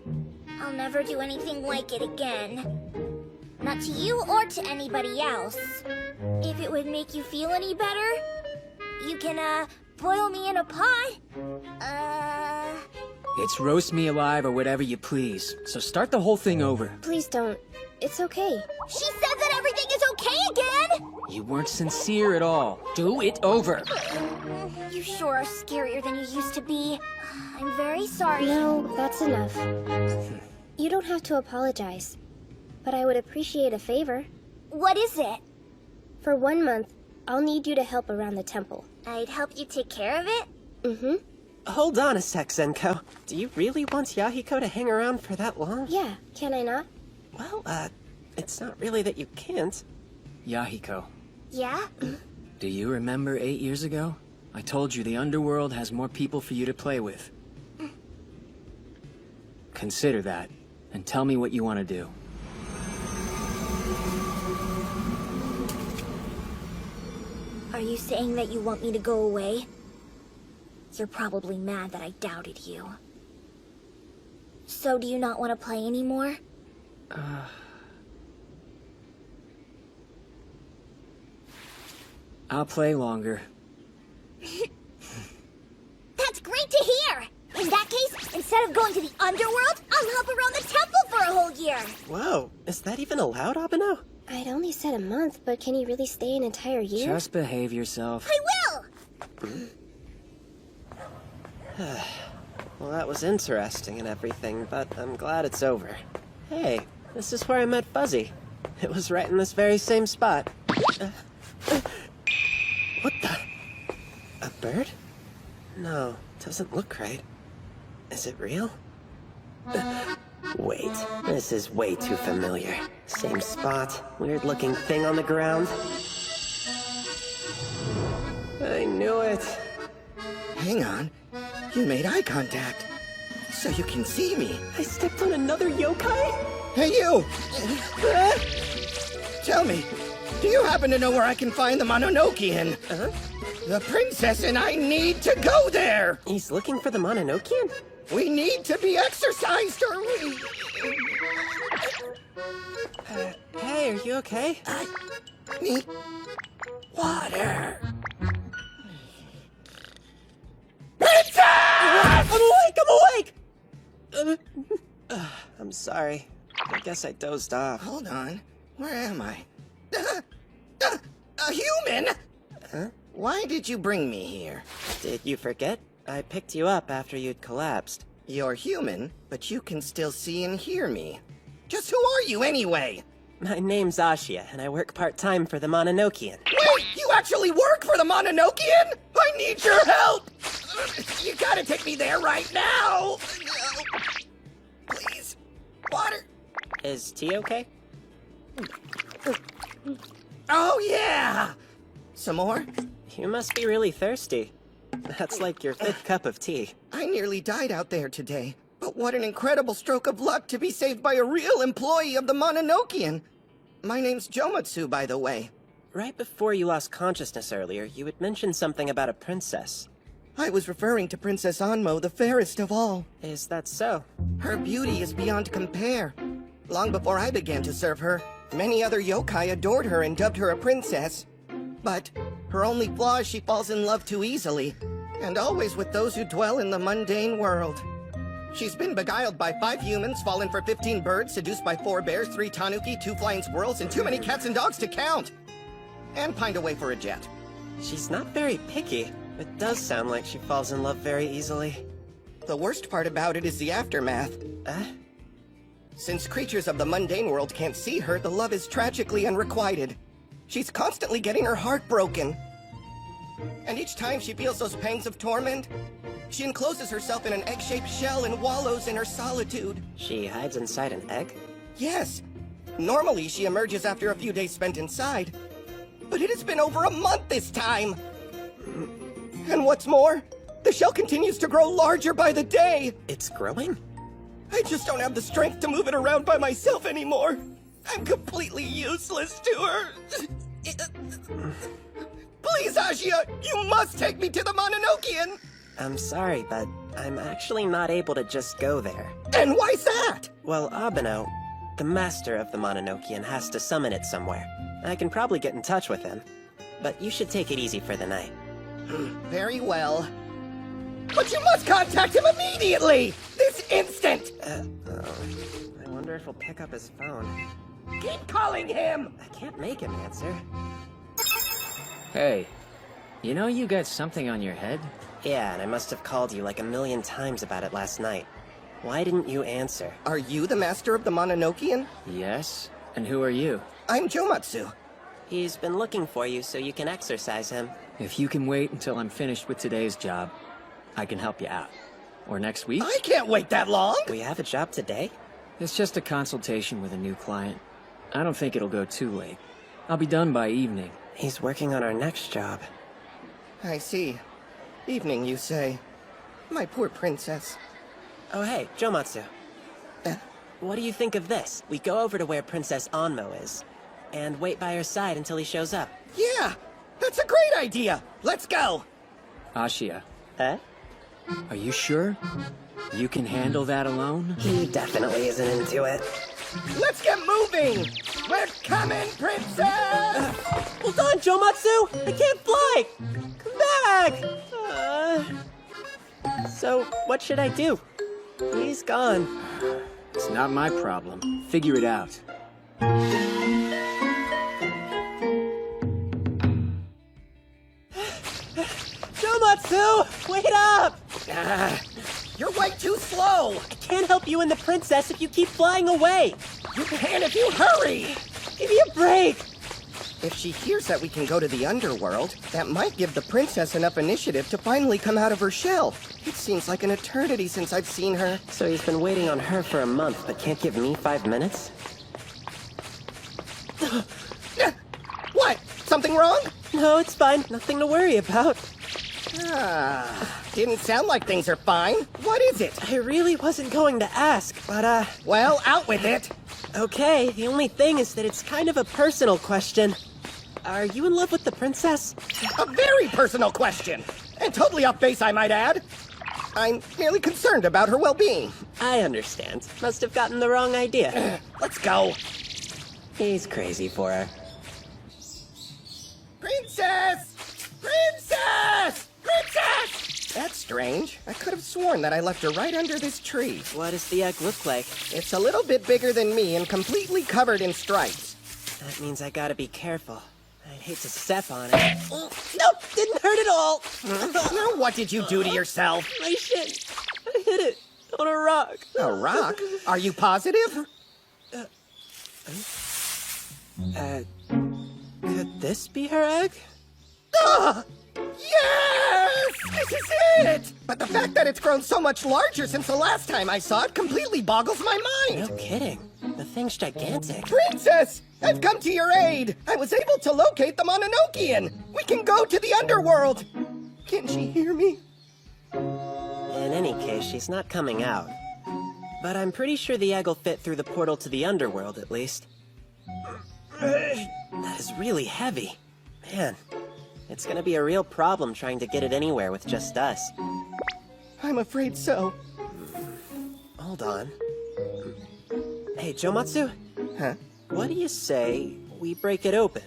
I'll never do anything like it again. Not to you or to anybody else. If it would make you feel any better, you can, boil me in a pot. It's roast me alive or whatever you please. So start the whole thing over. Please don't. It's okay. She said that everything is okay again! You weren't sincere at all. Do it over. You sure are scarier than you used to be. I'm very sorry. No, that's enough. You don't have to apologize. But I would appreciate a favor. What is it? For 1 month, I'll need you to help around the temple. I'd help you take care of it? Mm-hmm. Hold on a sec, Zenko. Do you really want Yahiko to hang around for that long? Yeah, can I not? Well, it's not really that you can't. Yahiko, Yeah? do you remember 8 years ago? I told you the underworld has more people for you to play with. Consider that, and tell me what you want to do. Are you saying that you want me to go away? You're probably mad that I doubted you. So do you not want to play anymore? I'll play longer. That's great to hear! In that case, instead of going to the underworld, I'll help around the temple for a whole year! Whoa, is that even allowed, Abeno? I'd only said a month, but can you really stay an entire year? Just behave yourself. I will! Well, that was interesting and everything, but I'm glad it's over. Hey, this is where I met Fuzzy. It was right in this very same spot. What the? A bird? No, doesn't look right. Is it real? Wait, this is way too familiar. Same spot, weird-looking thing on the ground. I knew it. Hang on. You made eye contact. So you can see me. I stepped on another yokai? Hey, you! Tell me, do you happen to know where I can find the Mononokean? The princess and I need to go there! He's looking for the Mononokean? We need to be exercised or we... Hey, are you okay? I need water. Princess! I'm awake! I'm sorry. I guess I dozed off. Hold on. Where am I? A human? Huh? Why did you bring me here? Did you forget? I picked you up after you'd collapsed. You're human, but you can still see and hear me. Just who are you anyway? My name's Ashia, and I work part-time for the Mononokean. Wait! You actually work for the Mononokean? I need your help! You gotta take me there right now! Please. Water. Is tea okay? Oh, yeah! Some more? You must be really thirsty. That's like your 5th cup of tea. I nearly died out there today. But what an incredible stroke of luck to be saved by a real employee of the Mononokean. My name's Jomatsu, by the way. Right before you lost consciousness earlier, you had mentioned something about a princess. I was referring to Princess Anmo, the fairest of all. Is that so? Her beauty is beyond compare. Long before I began to serve her, many other yokai adored her and dubbed her a princess. But her only flaw is she falls in love too easily, and always with those who dwell in the mundane world. She's been beguiled by 5 humans, fallen for 15 birds, seduced by 4 bears, 3 tanuki, 2 flying squirrels, and too many cats and dogs to count. And pined away for a jet. She's not very picky. It does sound like she falls in love very easily. The worst part about it is the aftermath. Since creatures of the mundane world can't see her, the love is tragically unrequited. She's constantly getting her heart broken. And each time she feels those pangs of torment, She encloses herself in an egg-shaped shell and wallows in her solitude. She hides inside an egg? Yes. Normally, she emerges after a few days spent inside. But it has been over a month this time! And what's more, the shell continues to grow larger by the day! It's growing? I just don't have the strength to move it around by myself anymore. I'm completely useless to her. Please, Ashia, you must take me to the Mononokean! I'm sorry, but I'm actually not able to just go there. And why's that? Well, Abeno, the master of the Mononokean, has to summon it somewhere. I can probably get in touch with him. But you should take it easy for the night. Very well. But you must contact him immediately! This instant! I wonder if he'll pick up his phone. Keep calling him! I can't make him answer. Hey, you know you got something on your head? Yeah, and I must have called you like 1,000,000 times about it last night. Why didn't you answer? Are you the master of the Mononokean? Yes. And who are you? I'm Jomatsu. He's been looking for you so you can exercise him. If you can wait until I'm finished with today's job, I can help you out. Or next week? I can't wait that long! We have a job today? It's just a consultation with a new client. I don't think it'll go too late. I'll be done by evening. He's working on our next job. I see. Evening, you say. My poor princess. Oh hey, Jomatsu. What do you think of this? We go over to where Princess Onmo is, and wait by her side until he shows up. Yeah! That's a great idea! Let's go! Ashia. Eh? Are you sure? You can handle that alone? He definitely isn't into it. Let's get moving! We're coming, princess! Hold on, Jomatsu! I can't fly! Come back! So, what should I do? He's gone. It's not my problem. Figure it out. Jomatsu! Wait up! You're way too slow! I can't help you and the princess if you keep flying away! You can if you hurry! Give me a break! If she hears that we can go to the underworld, that might give the princess enough initiative to finally come out of her shell. It seems like an eternity since I've seen her. So he's been waiting on her for a month, but can't give me 5 minutes? What? Something wrong? No, it's fine. Nothing to worry about. Didn't sound like things are fine. What is it? I really wasn't going to ask, but Well, out with it! Okay, the only thing is that it's kind of a personal question. Are you in love with the princess? A very personal question! And totally off base, I might add. I'm merely concerned about her well-being. I understand. Must have gotten the wrong idea. Let's go. He's crazy for her. Princess! Princess! Princess! That's strange. I could have sworn that I left her right under this tree. What does the egg look like? It's a little bit bigger than me and completely covered in stripes. That means I gotta be careful. I'd hate to step on it. Nope, didn't hurt at all. Now what did you do to yourself? My shin. I hit it on a rock. A rock? Are you positive? Could this be her egg? Yes! This is it! But the fact that it's grown so much larger since the last time I saw it completely boggles my mind. No kidding. The thing's gigantic. Princess! I've come to your aid! I was able to locate the Mononokean! We can go to the underworld! Can she hear me? In any case, she's not coming out. But I'm pretty sure the egg will fit through the portal to the underworld, at least. That is really heavy. Man, it's gonna be a real problem trying to get it anywhere with just us. I'm afraid so. Hold on. Hey, Jomatsu? Huh? What do you say we break it open?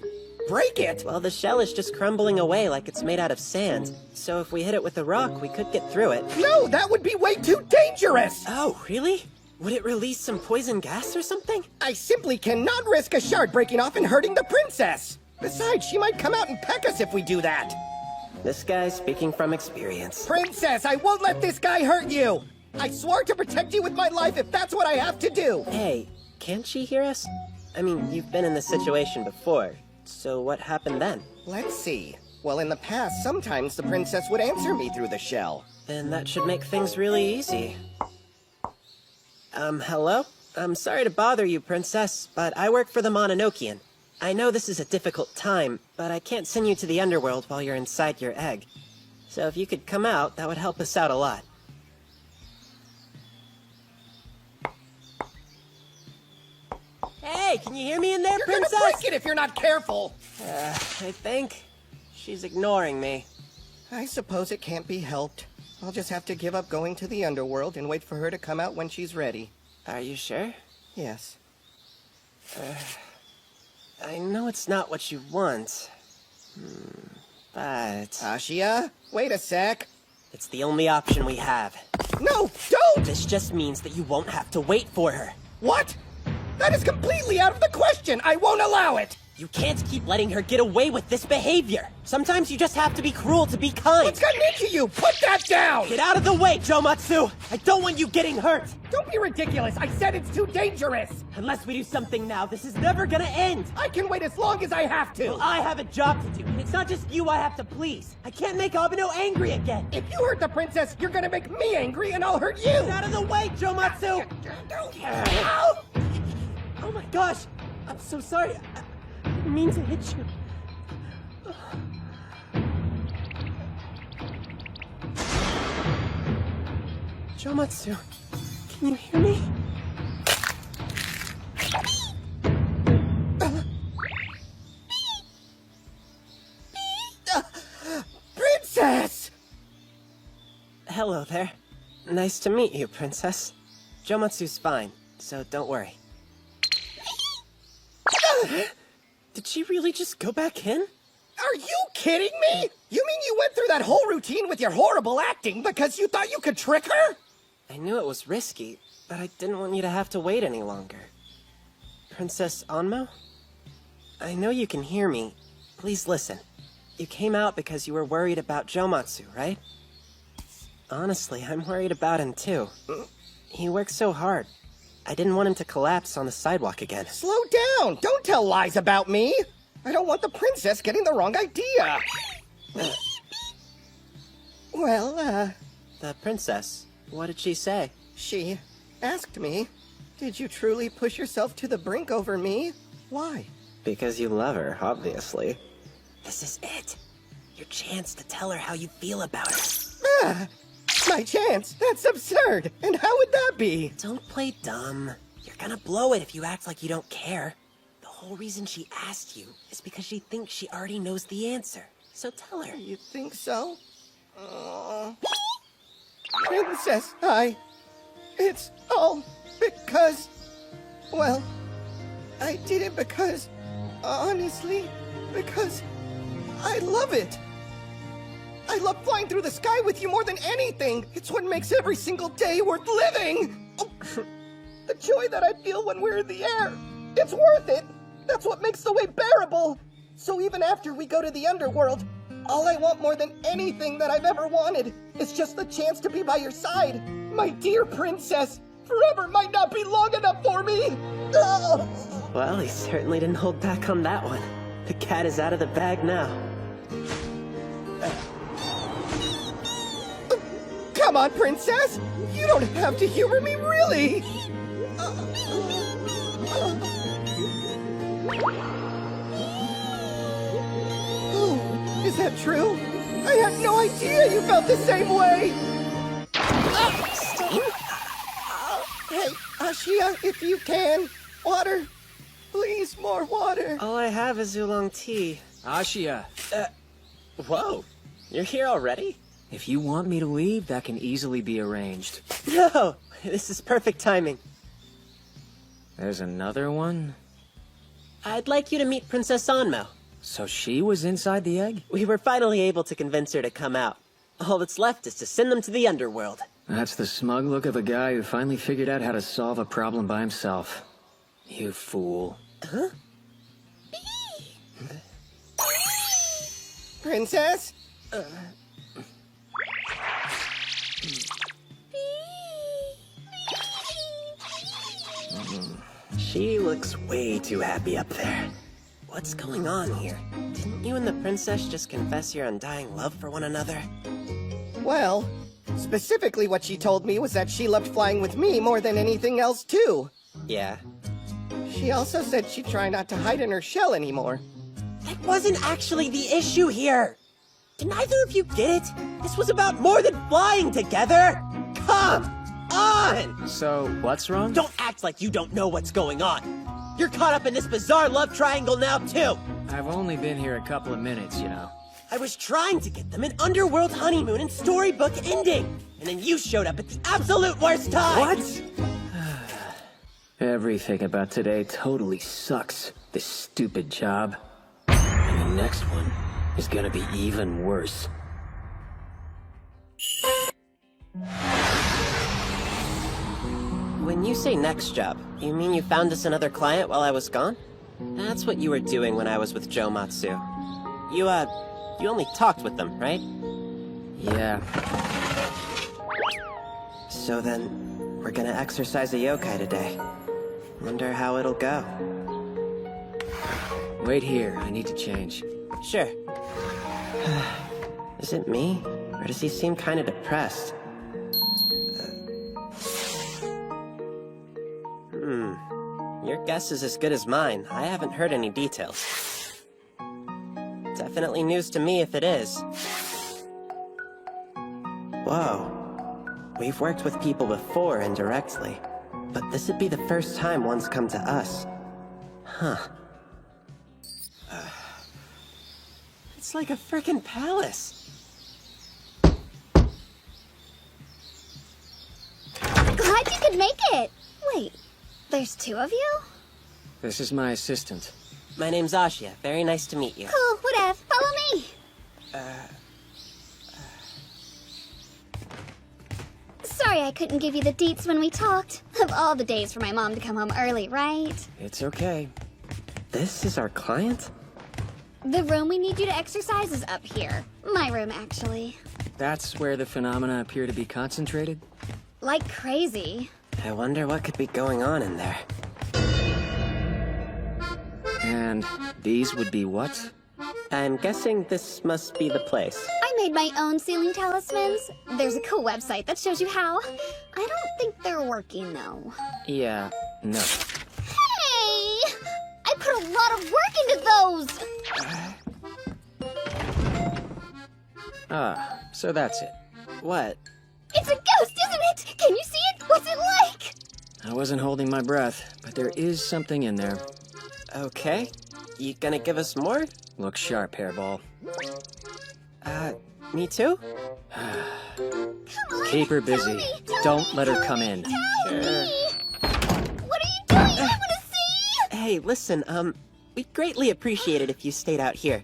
Break it? Well, the shell is just crumbling away like it's made out of sand. So if we hit it with a rock, we could get through it. No, that would be way too dangerous! Oh, really? Would it release some poison gas or something? I simply cannot risk a shard breaking off and hurting the princess! Besides, she might come out and peck us if we do that! This guy's speaking from experience. Princess, I won't let this guy hurt you! I swore to protect you with my life if that's what I have to do! Hey, can't she hear us? I mean, you've been in this situation before, so what happened then? Let's see. Well, in the past, sometimes the princess would answer me through the shell. Then that should make things really easy. Hello? I'm sorry to bother you, Princess, but I work for the Mononokean. I know this is a difficult time, but I can't send you to the underworld while you're inside your egg. So if you could come out, that would help us out a lot. Hey, can you hear me in there, Princess? You're gonna break it if you're not careful! I think she's ignoring me. I suppose it can't be helped. I'll just have to give up going to the underworld and wait for her to come out when she's ready. Are you sure? Yes. I know it's not what you want, but... Ashia, wait a sec. It's the only option we have. No, don't! This just means that you won't have to wait for her. What? That is completely out of the question! I won't allow it! You can't keep letting her get away with this behavior. Sometimes you just have to be cruel to be kind. What's gotten into you? Put that down! Get out of the way, Jomatsu! I don't want you getting hurt! Don't be ridiculous! I said it's too dangerous! Unless we do something now, this is never gonna end! I can wait as long as I have to! Well, I have a job to do, and it's not just you I have to please. I can't make Abeno angry again! If you hurt the princess, you're gonna make me angry and I'll hurt you! Get out of the way, Jomatsu! Ow! Oh my gosh! I'm so sorry. I didn't mean to hit you. Jomatsu, can you hear me? Princess! Hello there. Nice to meet you, Princess. Jomatsu's fine, so don't worry. Did she really just go back in? Are you kidding me? You mean you went through that whole routine with your horrible acting because you thought you could trick her? I knew it was risky, but I didn't want you to have to wait any longer. Princess Onmo? I know you can hear me. Please listen. You came out because you were worried about Jomatsu, right? Honestly, I'm worried about him too. He works so hard. I didn't want him to collapse on the sidewalk again. Slow down! Don't tell lies about me! I don't want the princess getting the wrong idea! The princess, what did she say? She asked me, did you truly push yourself to the brink over me? Why? Because you love her, obviously. This is it. Your chance to tell her how you feel about her. My chance? That's absurd! And how would that be? Don't play dumb. You're gonna blow it if you act like you don't care. The whole reason she asked you is because she thinks she already knows the answer. So tell her. You think so? Princess, it's all because... Well, I did it because... Honestly, because... I love it! I love flying through the sky with you more than anything! It's what makes every single day worth living! The joy that I feel when we're in the air! It's worth it! That's what makes the way bearable! So even after we go to the underworld, all I want more than anything that I've ever wanted is just the chance to be by your side! My dear princess! Forever might not be long enough for me! Well, he certainly didn't hold back on that one. The cat is out of the bag now. Come on, princess! You don't have to humor me, really! Oh, is that true? I had no idea you felt the same way! Hey, Ashia, if you can, water. Please, more water. All I have is oolong tea. Ashia. Whoa, you're here already? If you want me to leave, that can easily be arranged. No, this is perfect timing. There's another one? I'd like you to meet Princess Onmo. So she was inside the egg? We were finally able to convince her to come out. All that's left is to send them to the underworld. That's the smug look of a guy who finally figured out how to solve a problem by himself. You fool. Huh? Princess? She looks way too happy up there. What's going on here? Didn't you and the princess just confess your undying love for one another? Well, specifically what she told me was that she loved flying with me more than anything else, too. Yeah. She also said she'd try not to hide in her shell anymore. That wasn't actually the issue here! Did neither of you get it? This was about more than flying together! Come on! So, what's wrong? Don't act like you don't know what's going on! You're caught up in this bizarre love triangle now, too! I've only been here a couple of minutes, you know. I was trying to get them an underworld honeymoon and storybook ending! And then you showed up at the absolute worst time! What? Everything about today totally sucks. This stupid job. And the next one is gonna be even worse. When you say next job, you mean you found us another client while I was gone? That's what you were doing when I was with Joe Matsu. You only talked with them, right? Yeah. So then, we're gonna exercise a yokai today. Wonder how it'll go. Wait here, I need to change. Sure. Is it me? Or does he seem kind of depressed? Your guess is as good as mine. I haven't heard any details. Definitely news to me if it is. Whoa. We've worked with people before indirectly, but this would be the first time one's come to us. Huh. It's like a frickin' palace. Glad you could make it! Wait, there's two of you? This is my assistant. My name's Ashia. Very nice to meet you. Cool, whatever. Follow me! Sorry I couldn't give you the deets when we talked. Of all the days for my mom to come home early, right? It's okay. This is our client? The room we need you to exercise is up here. My room, actually. That's where the phenomena appear to be concentrated? Like crazy. I wonder what could be going on in there. And these would be what? I'm guessing this must be the place. I made my own ceiling talismans. There's a cool website that shows you how. I don't think they're working, though. Yeah, no. Hey! I put a lot of work into those! Ah, so that's it. What? It's a ghost, isn't it? Can you see it? What's it like? I wasn't holding my breath, but there is something in there. Okay. You gonna give us more? Look sharp, hairball. Me too? Keep her busy. Don't let her come in. Sure. What are you doing? I want to see! Hey, listen, we'd greatly appreciate it if you stayed out here.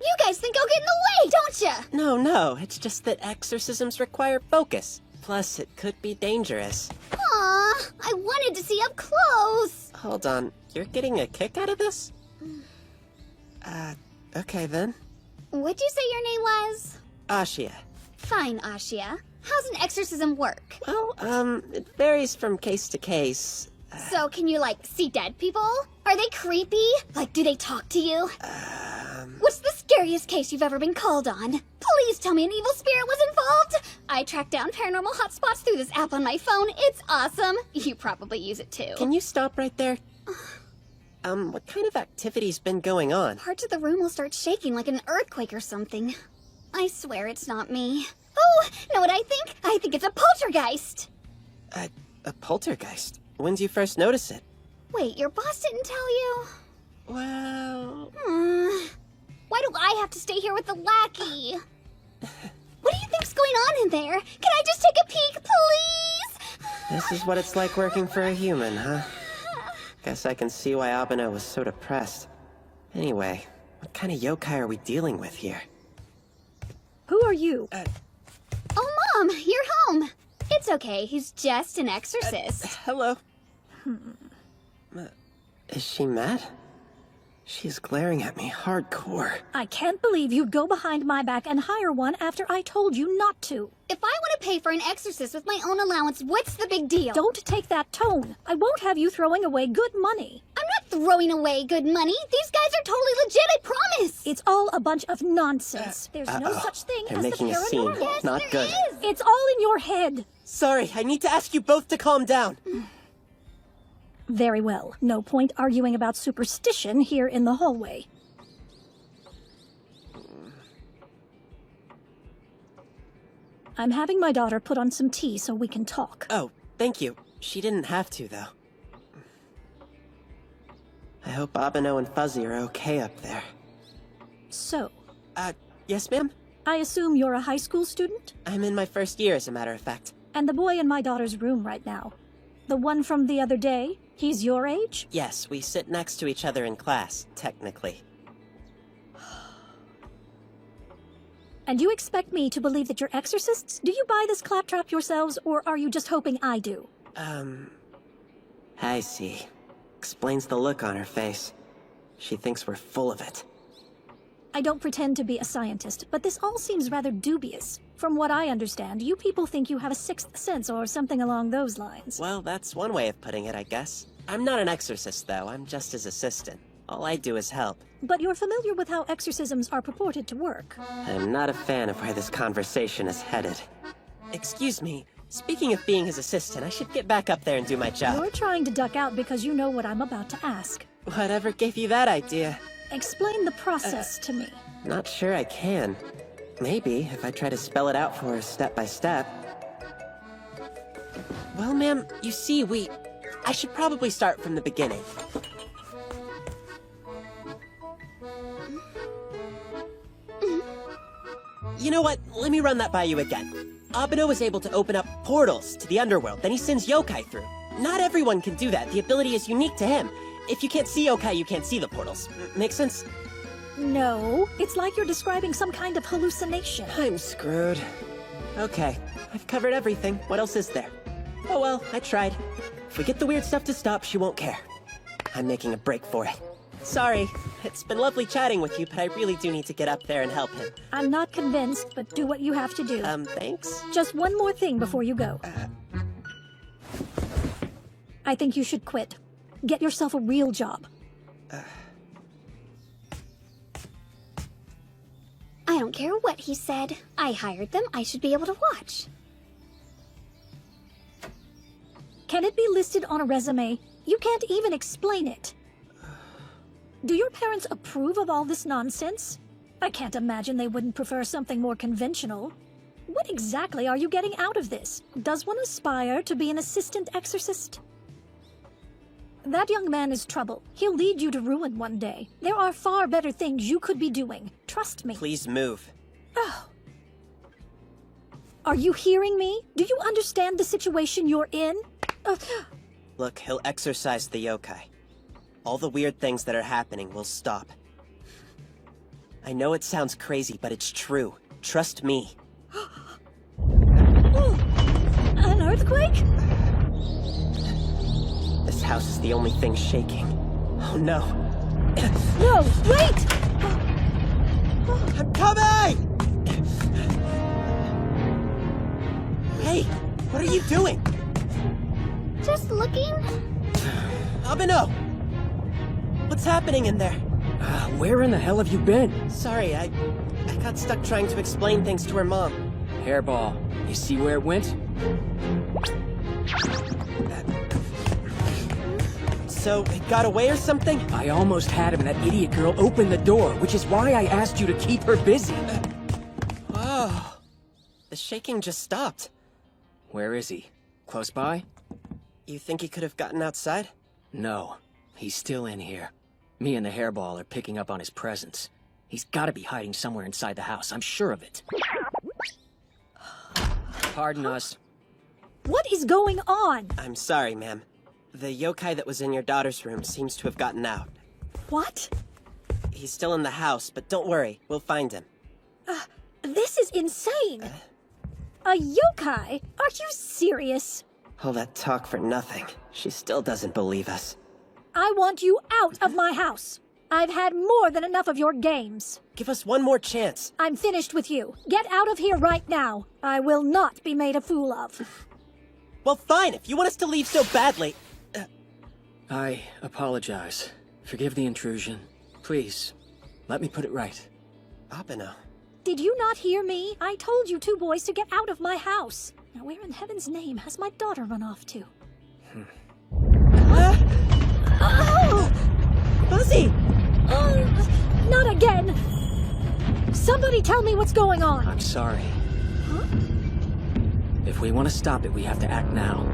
You guys think I'll get in the way, don't ya? No, it's just that exorcisms require focus. Plus, it could be dangerous. Aw, I wanted to see up close. Hold on, you're getting a kick out of this? Okay then. What'd you say your name was? Ashia. Fine, Ashia. How's an exorcism work? Well, it varies from case to case. So can you, like, see dead people? Are they creepy? Like, do they talk to you? What's the scariest case you've ever been called on? Please tell me an evil spirit was involved! I tracked down paranormal hotspots through this app on my phone. It's awesome. You probably use it too. Can you stop right there? What kind of activity's been going on? Parts of the room will start shaking like an earthquake or something. I swear it's not me. Oh, know what I think? I think it's a poltergeist. A poltergeist? When did you first notice it? Wait, your boss didn't tell you? Well... Why do I have to stay here with the lackey? What do you think's going on in there? Can I just take a peek, please? This is what it's like working for a human, huh? Guess I can see why Abeno was so depressed. Anyway, what kind of yokai are we dealing with here? Who are you? Oh, Mom, you're home. It's okay, he's just an exorcist. Hello. Is she mad? She's glaring at me hardcore. I can't believe you'd go behind my back and hire one after I told you not to. If I want to pay for an exorcist with my own allowance, what's the big deal? Don't take that tone. I won't have you throwing away good money. I'm not throwing away good money. These guys are totally legit, I promise. It's all a bunch of nonsense. There's no such thing They're as the making a scene. paranormal. Yes, not good. It's all in your head. Sorry, I need to ask you both to calm down. Very well. No point arguing about superstition here in the hallway. I'm having my daughter put on some tea so we can talk. Oh, thank you. She didn't have to, though. I hope Abeno and Fuzzy are okay up there. So, Yes, ma'am? I assume you're a high school student? I'm in my first year, as a matter of fact. And the boy in my daughter's room right now. The one from the other day? He's your age? Yes, we sit next to each other in class, technically. And you expect me to believe that you're exorcists? Do you buy this claptrap yourselves, or are you just hoping I do? I see. Explains the look on her face. She thinks we're full of it. I don't pretend to be a scientist, but this all seems rather dubious. From what I understand, you people think you have a sixth sense or something along those lines. Well, that's one way of putting it, I guess. I'm not an exorcist, though. I'm just his assistant. All I do is help. But you're familiar with how exorcisms are purported to work. I'm not a fan of where this conversation is headed. Excuse me. Speaking of being his assistant, I should get back up there and do my job. You're trying to duck out because you know what I'm about to ask. Whatever gave you that idea? Explain the process to me. Not sure I can. Maybe, if I try to spell it out for her step by step. Well, ma'am, you see, I should probably start from the beginning. You know what? Let me run that by you again. Abeno was able to open up portals to the underworld, then he sends yokai through. Not everyone can do that. The ability is unique to him. If you can't see yokai, you can't see the portals. Make sense? No, it's like you're describing some kind of hallucination. I'm screwed. Okay, I've covered everything. What else is there? Oh well, I tried. If we get the weird stuff to stop, she won't care. I'm making a break for it. Sorry, it's been lovely chatting with you, but I really do need to get up there and help him. I'm not convinced, but do what you have to do. Thanks? Just one more thing before you go. I think you should quit. Get yourself a real job. I don't care what he said. I hired them. I should be able to watch. Can it be listed on a resume? You can't even explain it. Do your parents approve of all this nonsense? I can't imagine they wouldn't prefer something more conventional. What exactly are you getting out of this? Does one aspire to be an assistant exorcist? That young man is trouble. He'll lead you to ruin one day. There are far better things you could be doing. Trust me. Please move. Oh. Are you hearing me? Do you understand the situation you're in? Look, he'll exorcise the yokai. All the weird things that are happening will stop. I know it sounds crazy, but it's true. Trust me. An earthquake? This house is the only thing shaking. Oh no. No, wait! I'm coming! Hey, what are you doing? Just looking. Abeno! What's happening in there? Where in the hell have you been? Sorry, I got stuck trying to explain things to her mom. Hairball, you see where it went? So, it got away or something? I almost had him and that idiot girl open the door, which is why I asked you to keep her busy. Oh, the shaking just stopped. Where is he? Close by? You think he could have gotten outside? No, he's still in here. Me and the hairball are picking up on his presence. He's gotta be hiding somewhere inside the house, I'm sure of it. Pardon us. What is going on? I'm sorry, ma'am. The yokai that was in your daughter's room seems to have gotten out. What? He's still in the house, but don't worry, we'll find him. This is insane! A yokai? Are you serious? All that talk for nothing. She still doesn't believe us. I want you out of my house. I've had more than enough of your games. Give us one more chance. I'm finished with you. Get out of here right now. I will not be made a fool of. Well, fine, if you want us to leave so badly. I apologize. Forgive the intrusion. Please, let me put it right. Abeno. Did you not hear me? I told you two boys to get out of my house. Now where in heaven's name has my daughter run off to? Oh! Fuzzy! Oh, not again! Somebody tell me what's going on! I'm sorry. Huh? If we want to stop it, we have to act now.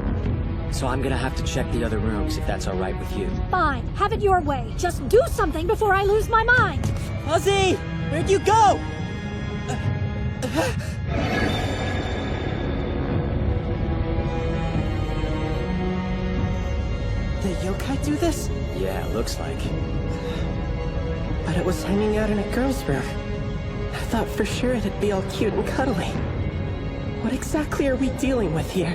So I'm gonna have to check the other rooms, if that's alright with you. Fine, have it your way. Just do something before I lose my mind! Fuzzy! Where'd you go? The yokai do this? Yeah, looks like. But it was hanging out in a girl's room. I thought for sure it'd be all cute and cuddly. What exactly are we dealing with here?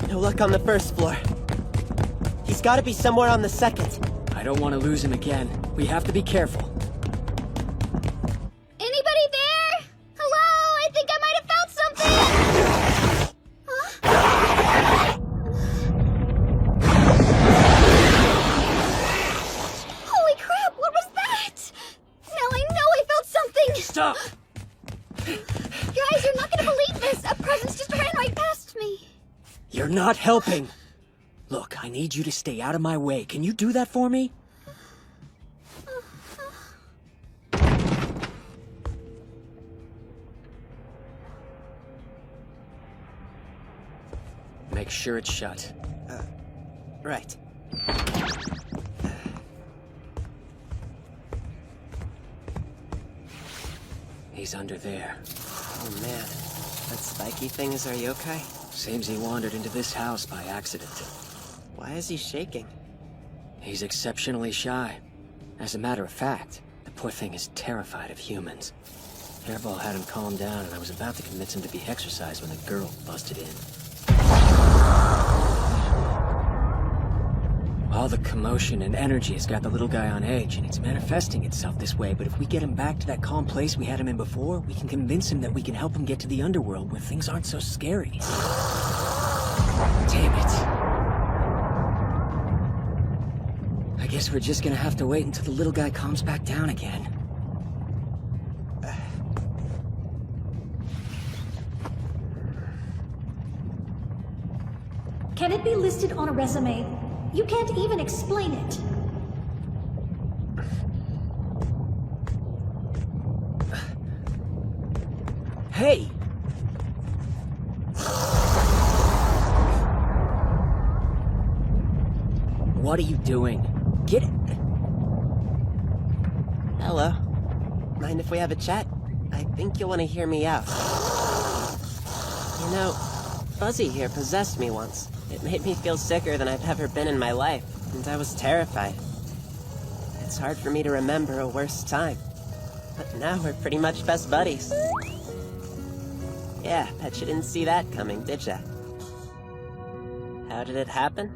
No luck on the first floor. He's gotta be somewhere on the second. I don't want to lose him again. We have to be careful. Anybody there? Hello? I think I might have found something! Holy crap, what was that? Now I know I found something! Stop! Guys, you're not gonna believe this! A presence just ran right past me! You're not helping! Look, I need you to stay out of my way. Can you do that for me? Make sure it's shut. Right. He's under there. Oh man, that spiky thing is our yokai? Seems he wandered into this house by accident. Why is he shaking? He's exceptionally shy. As a matter of fact, the poor thing is terrified of humans. Hairball had him calm down, and I was about to convince him to be exercised when the girl busted in. All the commotion and energy has got the little guy on edge, and it's manifesting itself this way, but if we get him back to that calm place we had him in before, we can convince him that we can help him get to the underworld where things aren't so scary. Damn it. I guess we're just gonna have to wait until the little guy calms back down again. Can it be listed on a resume? You can't even explain it. Hey! What are you doing? Get it! Hello. Mind if we have a chat? I think you'll want to hear me out. You know, Fuzzy here possessed me once. It made me feel sicker than I've ever been in my life, and I was terrified. It's hard for me to remember a worse time. But now we're pretty much best buddies. Yeah, bet you didn't see that coming, did ya? How did it happen?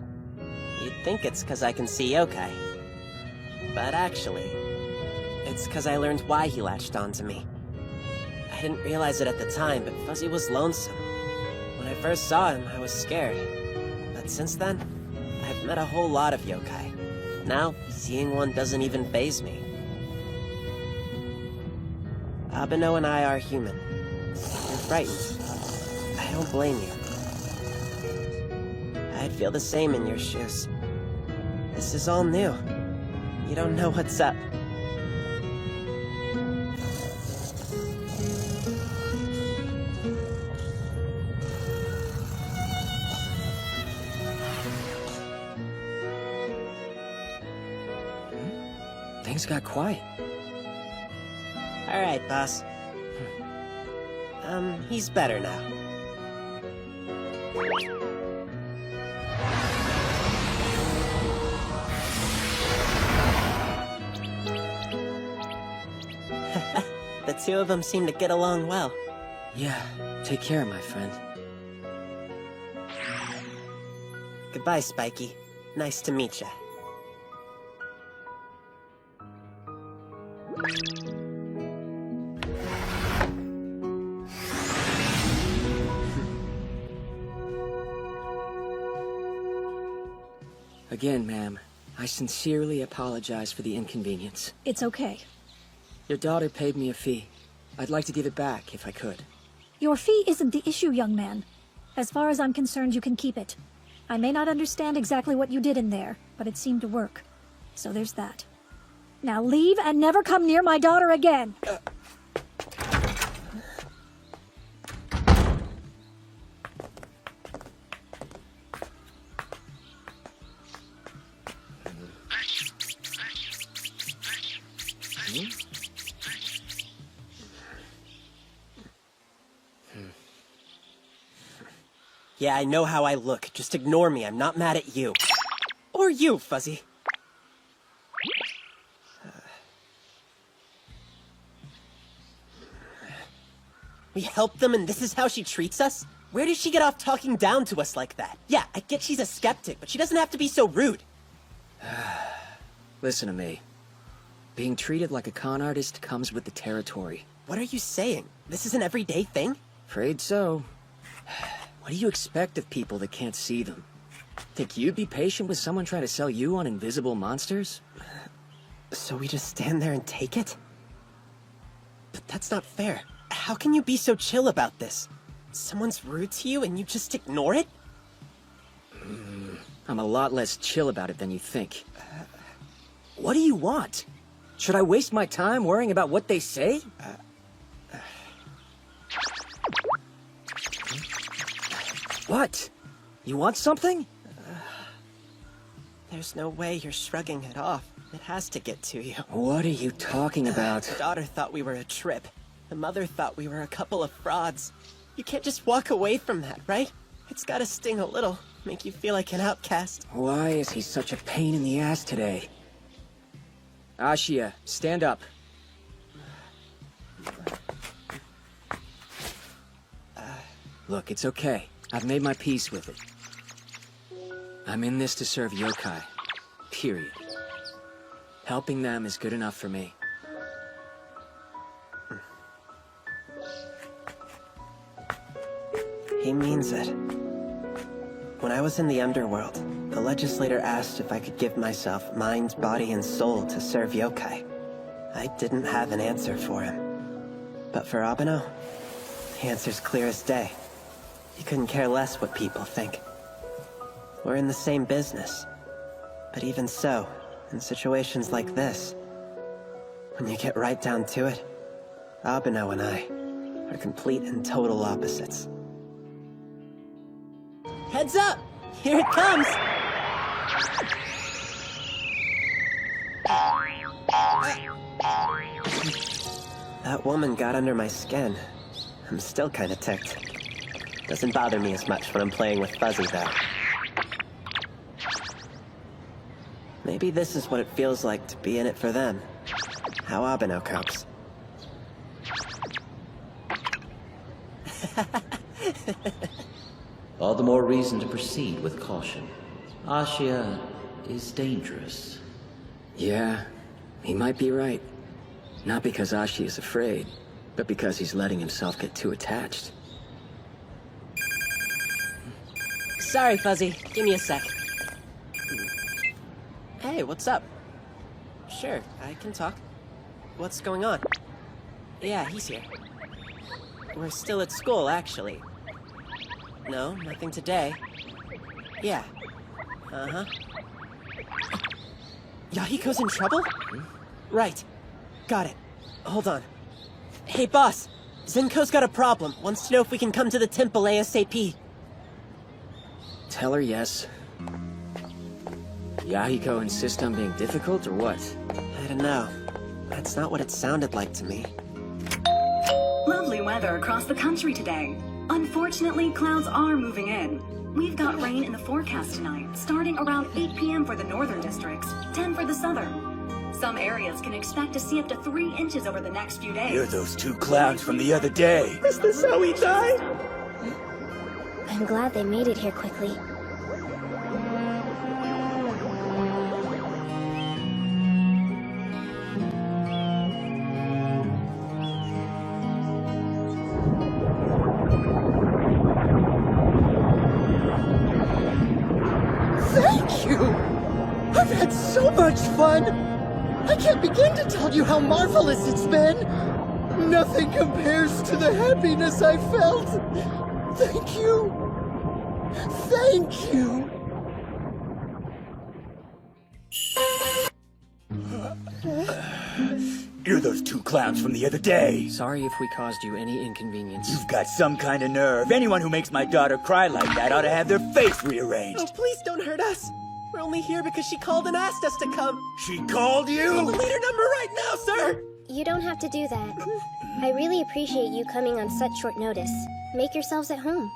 You'd think it's 'cause I can see yokai. But actually, it's 'cause I learned why he latched onto me. I didn't realize it at the time, but Fuzzy was lonesome. When I first saw him, I was scared. But since then, I've met a whole lot of yokai. Now, seeing one doesn't even faze me. Abeno and I are human. You're frightened. I don't blame you. I'd feel the same in your shoes. This is all new. You don't know what's up. Things got quiet. All right, boss. He's better now. The two of them seem to get along well. Yeah, take care, my friend. Goodbye, Spiky. Nice to meet ya. Again, ma'am, I sincerely apologize for the inconvenience. It's okay. Your daughter paid me a fee. I'd like to give it back if I could. Your fee isn't the issue, young man. As far as I'm concerned, you can keep it. I may not understand exactly what you did in there, but it seemed to work. So there's that. Now leave and never come near my daughter again. Yeah, I know how I look. Just ignore me. I'm not mad at you. Or you, Fuzzy. We helped them and this is how she treats us? Where did she get off talking down to us like that? Yeah, I get she's a skeptic, but she doesn't have to be so rude. Listen to me. Being treated like a con artist comes with the territory. What are you saying? This is an everyday thing? Afraid so. What do you expect of people that can't see them? Think you'd be patient with someone trying to sell you on invisible monsters? So we just stand there and take it? But that's not fair. How can you be so chill about this? Someone's rude to you and you just ignore it? I'm a lot less chill about it than you think. What do you want? Should I waste my time worrying about what they say? What? You want something? There's no way you're shrugging it off. It has to get to you. What are you talking about? The daughter thought we were a trip. The mother thought we were a couple of frauds. You can't just walk away from that, right? It's gotta sting a little, make you feel like an outcast. Why is he such a pain in the ass today? Ashia, stand up. Look, it's okay. I've made my peace with it. I'm in this to serve yokai. Period. Helping them is good enough for me. He means it. When I was in the underworld, the legislator asked if I could give myself mind, body, and soul to serve yokai. I didn't have an answer for him. But for Abeno, the answer's clear as day. He couldn't care less what people think. We're in the same business. But even so, in situations like this, when you get right down to it, Abeno and I are complete and total opposites. Heads up! Here it comes! That woman got under my skin. I'm still kinda ticked. Doesn't bother me as much when I'm playing with Fuzzy, though. Maybe this is what it feels like to be in it for them. How Abeno copes. All the more reason to proceed with caution. Ashia is dangerous. Yeah, he might be right. Not because Ashi is afraid, but because he's letting himself get too attached. Sorry, Fuzzy. Give me a sec. Hey, what's up? Sure, I can talk. What's going on? Yeah, he's here. We're still at school, actually. No, nothing today. Yeah. Uh-huh. Yahiko's in trouble? Right. Got it. Hold on. Hey, boss. Zenko's got a problem. Wants to know if we can come to the temple ASAP. Tell her yes. Yahiko insist on being difficult, or what? I don't know. That's not what it sounded like to me. Lovely weather across the country today. Unfortunately, clouds are moving in. We've got rain in the forecast tonight, starting around 8 p.m. for the northern districts, 10 for the southern. Some areas can expect to see up to 3 inches over the next few days. You're those 2 clowns from the other day. Is this how he died? I'm glad they made it here quickly. Thank Thank you! I've had so much fun! I can't begin to tell you how marvelous it's been! Nothing compares to the happiness I felt! Thank you! Thank you! You're those two clowns from the other day. Sorry if we caused you any inconvenience. You've got some kind of nerve. Anyone who makes my daughter cry like that ought to have their face rearranged. Oh, please don't hurt us. We're only here because she called and asked us to come. She called you? We'll delete her number right now, sir! You don't have to do that. I really appreciate you coming on such short notice. Make yourselves at home.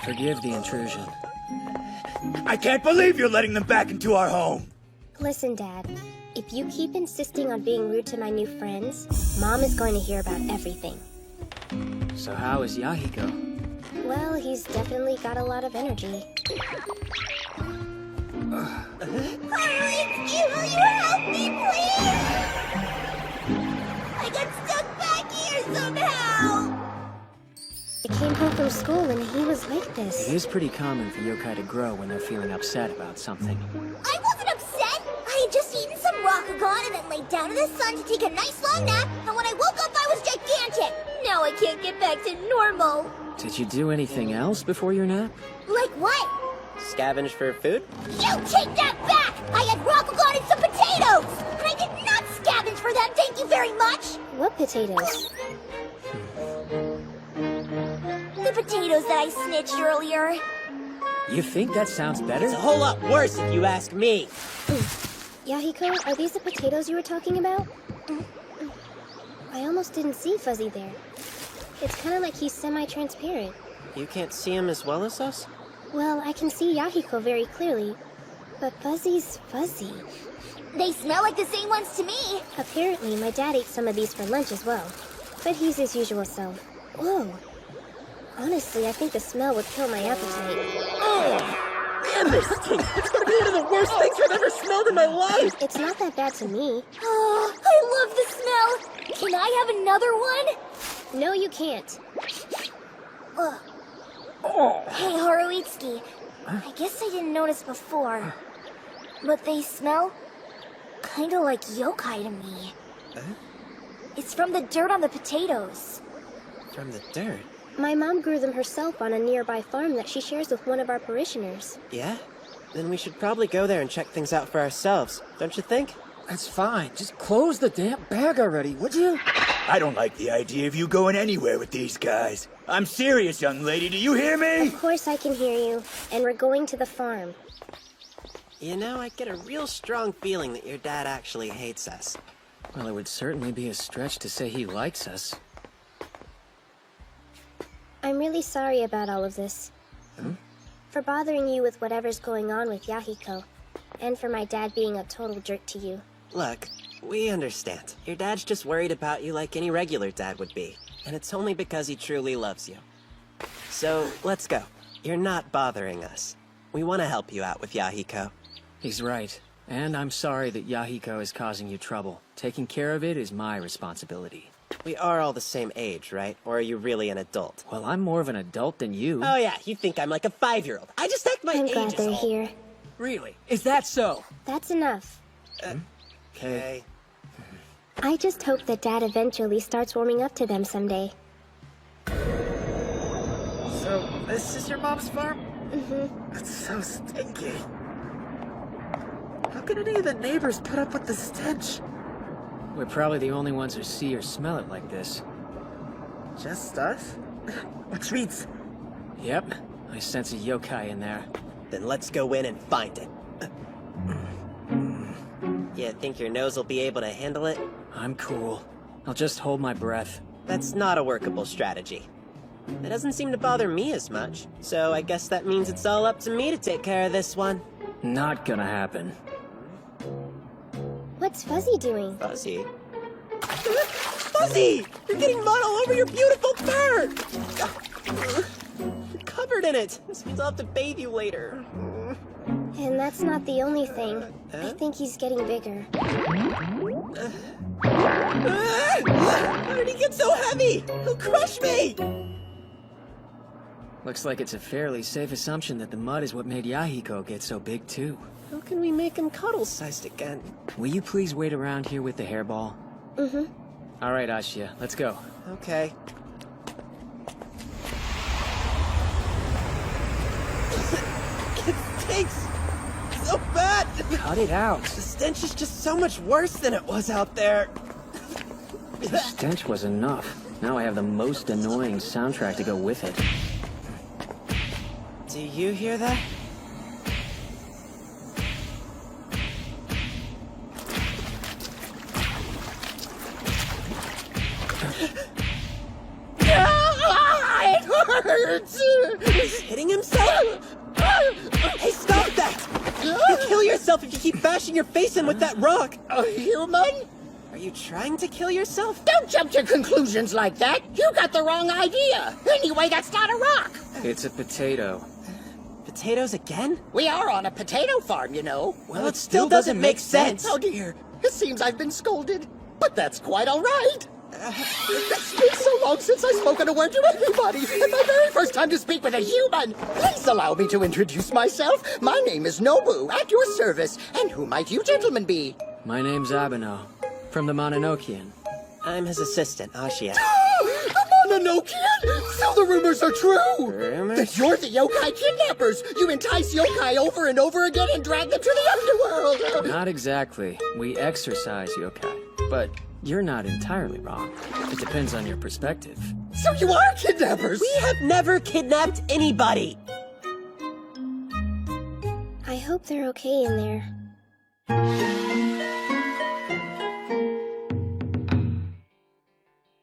Forgive the intrusion. I can't believe you're letting them back into our home. Listen, Dad. If you keep insisting on being rude to my new friends, Mom is going to hear about everything. So how is Yahiko? Well, he's definitely got a lot of energy. Will you help me, please? I got stuck back here somehow! I came home from school and he was like this. It is pretty common for yokai to grow when they're feeling upset about something. I wasn't upset! I had just eaten some Rakugan and then laid down in the sun to take a nice long nap, and when I woke up I was gigantic! Now I can't get back to normal! Did you do anything else before your nap? Like what? Scavenge for food? You take that back! I had Rakugan and some potatoes! And I did not scavenge for them, thank you very much! What potatoes? The potatoes that I snitched earlier. You think that sounds better? It's a whole lot worse if you ask me. Yahiko, are these the potatoes you were talking about? I almost didn't see Fuzzy there. It's kind of like he's semi-transparent. You can't see him as well as us? Well, I can see Yahiko very clearly, but Fuzzy's fuzzy. They smell like the same ones to me. Apparently, my dad ate some of these for lunch as well, but he's his usual self. Whoa. Honestly, I think the smell would kill my appetite. Man, this stinks! It's gonna be one of the worst things I've ever smelled in my life! It's not that bad to me. Oh, I love the smell! Can I have another one? No, you can't. Hey, Haruitsuki. I guess I didn't notice before, but they smell kinda like yokai to me. It's from the dirt on the potatoes. From the dirt? My mom grew them herself on a nearby farm that she shares with one of our parishioners. Yeah? Then we should probably go there and check things out for ourselves, don't you think? That's fine. Just close the damn bag already, would you? I don't like the idea of you going anywhere with these guys. I'm serious, young lady. Do you hear me? Of course I can hear you. And we're going to the farm. You know, I get a real strong feeling that your dad actually hates us. Well, it would certainly be a stretch to say he likes us. I'm really sorry about all of this. For bothering you with whatever's going on with Yahiko. And for my dad being a total jerk to you. Look, we understand. Your dad's just worried about you like any regular dad would be. And it's only because he truly loves you. So, let's go. You're not bothering us. We want to help you out with Yahiko. He's right. And I'm sorry that Yahiko is causing you trouble. Taking care of it is my responsibility. We are all the same age, right? Or are you really an adult? Well, I'm more of an adult than you. Oh yeah, you think I'm like a 5-year-old. I just act my age. I'm glad they're here. Really? Is that so? That's enough. Okay. I just hope that Dad eventually starts warming up to them someday. So, this is your mom's farm? Mm-hmm. It's so stinky. How can any of the neighbors put up with the stench? We're probably the only ones who see or smell it like this. Just us? Which means... Yep, I sense a yokai in there. Then let's go in and find it. You think your nose will be able to handle it? I'm cool. I'll just hold my breath. That's not a workable strategy. It doesn't seem to bother me as much, so I guess that means it's all up to me to take care of this one. Not gonna happen. What's Fuzzy doing? Fuzzy? Fuzzy! You're getting mud all over your beautiful fur! You're covered in it. This means I'll have to bathe you later. And that's not the only thing. I think he's getting bigger. How did he get so heavy? He'll crush me! Looks like it's a fairly safe assumption that the mud is what made Yahiko get so big, too. How can we make him cuddle-sized again? Will you please wait around here with the hairball? Mm-hmm. All right, Ashia, let's go. Okay. It stinks so bad! Cut it out. The stench is just so much worse than it was out there. The stench was enough. Now I have the most annoying soundtrack to go with it. Do you hear that? It hurts! He's hitting himself? Hey, stop that! You'll kill yourself if you keep bashing your face in with that rock! A human? Are you trying to kill yourself? Don't jump to conclusions like that. You got the wrong idea. Anyway, that's not a rock. It's a potato. Potatoes again? We are on a potato farm, you know. Well, it still doesn't make sense. Oh dear. It seems I've been scolded. But that's quite all right. It's been so long since I've spoken a word to anybody, and my very first time to speak with a human. Please allow me to introduce myself. My name is Nobu, at your service. And who might you gentlemen be? My name's Abeno, from the Mononokean. I'm his assistant, Ashia. The Mononokean? So the rumors are true! Rumors? That you're the yokai kidnappers! You entice yokai over and over again and drag them to the underworld! Not exactly. We exercise yokai. But you're not entirely wrong. It depends on your perspective. So you are kidnappers! We have never kidnapped anybody! I hope they're okay in there.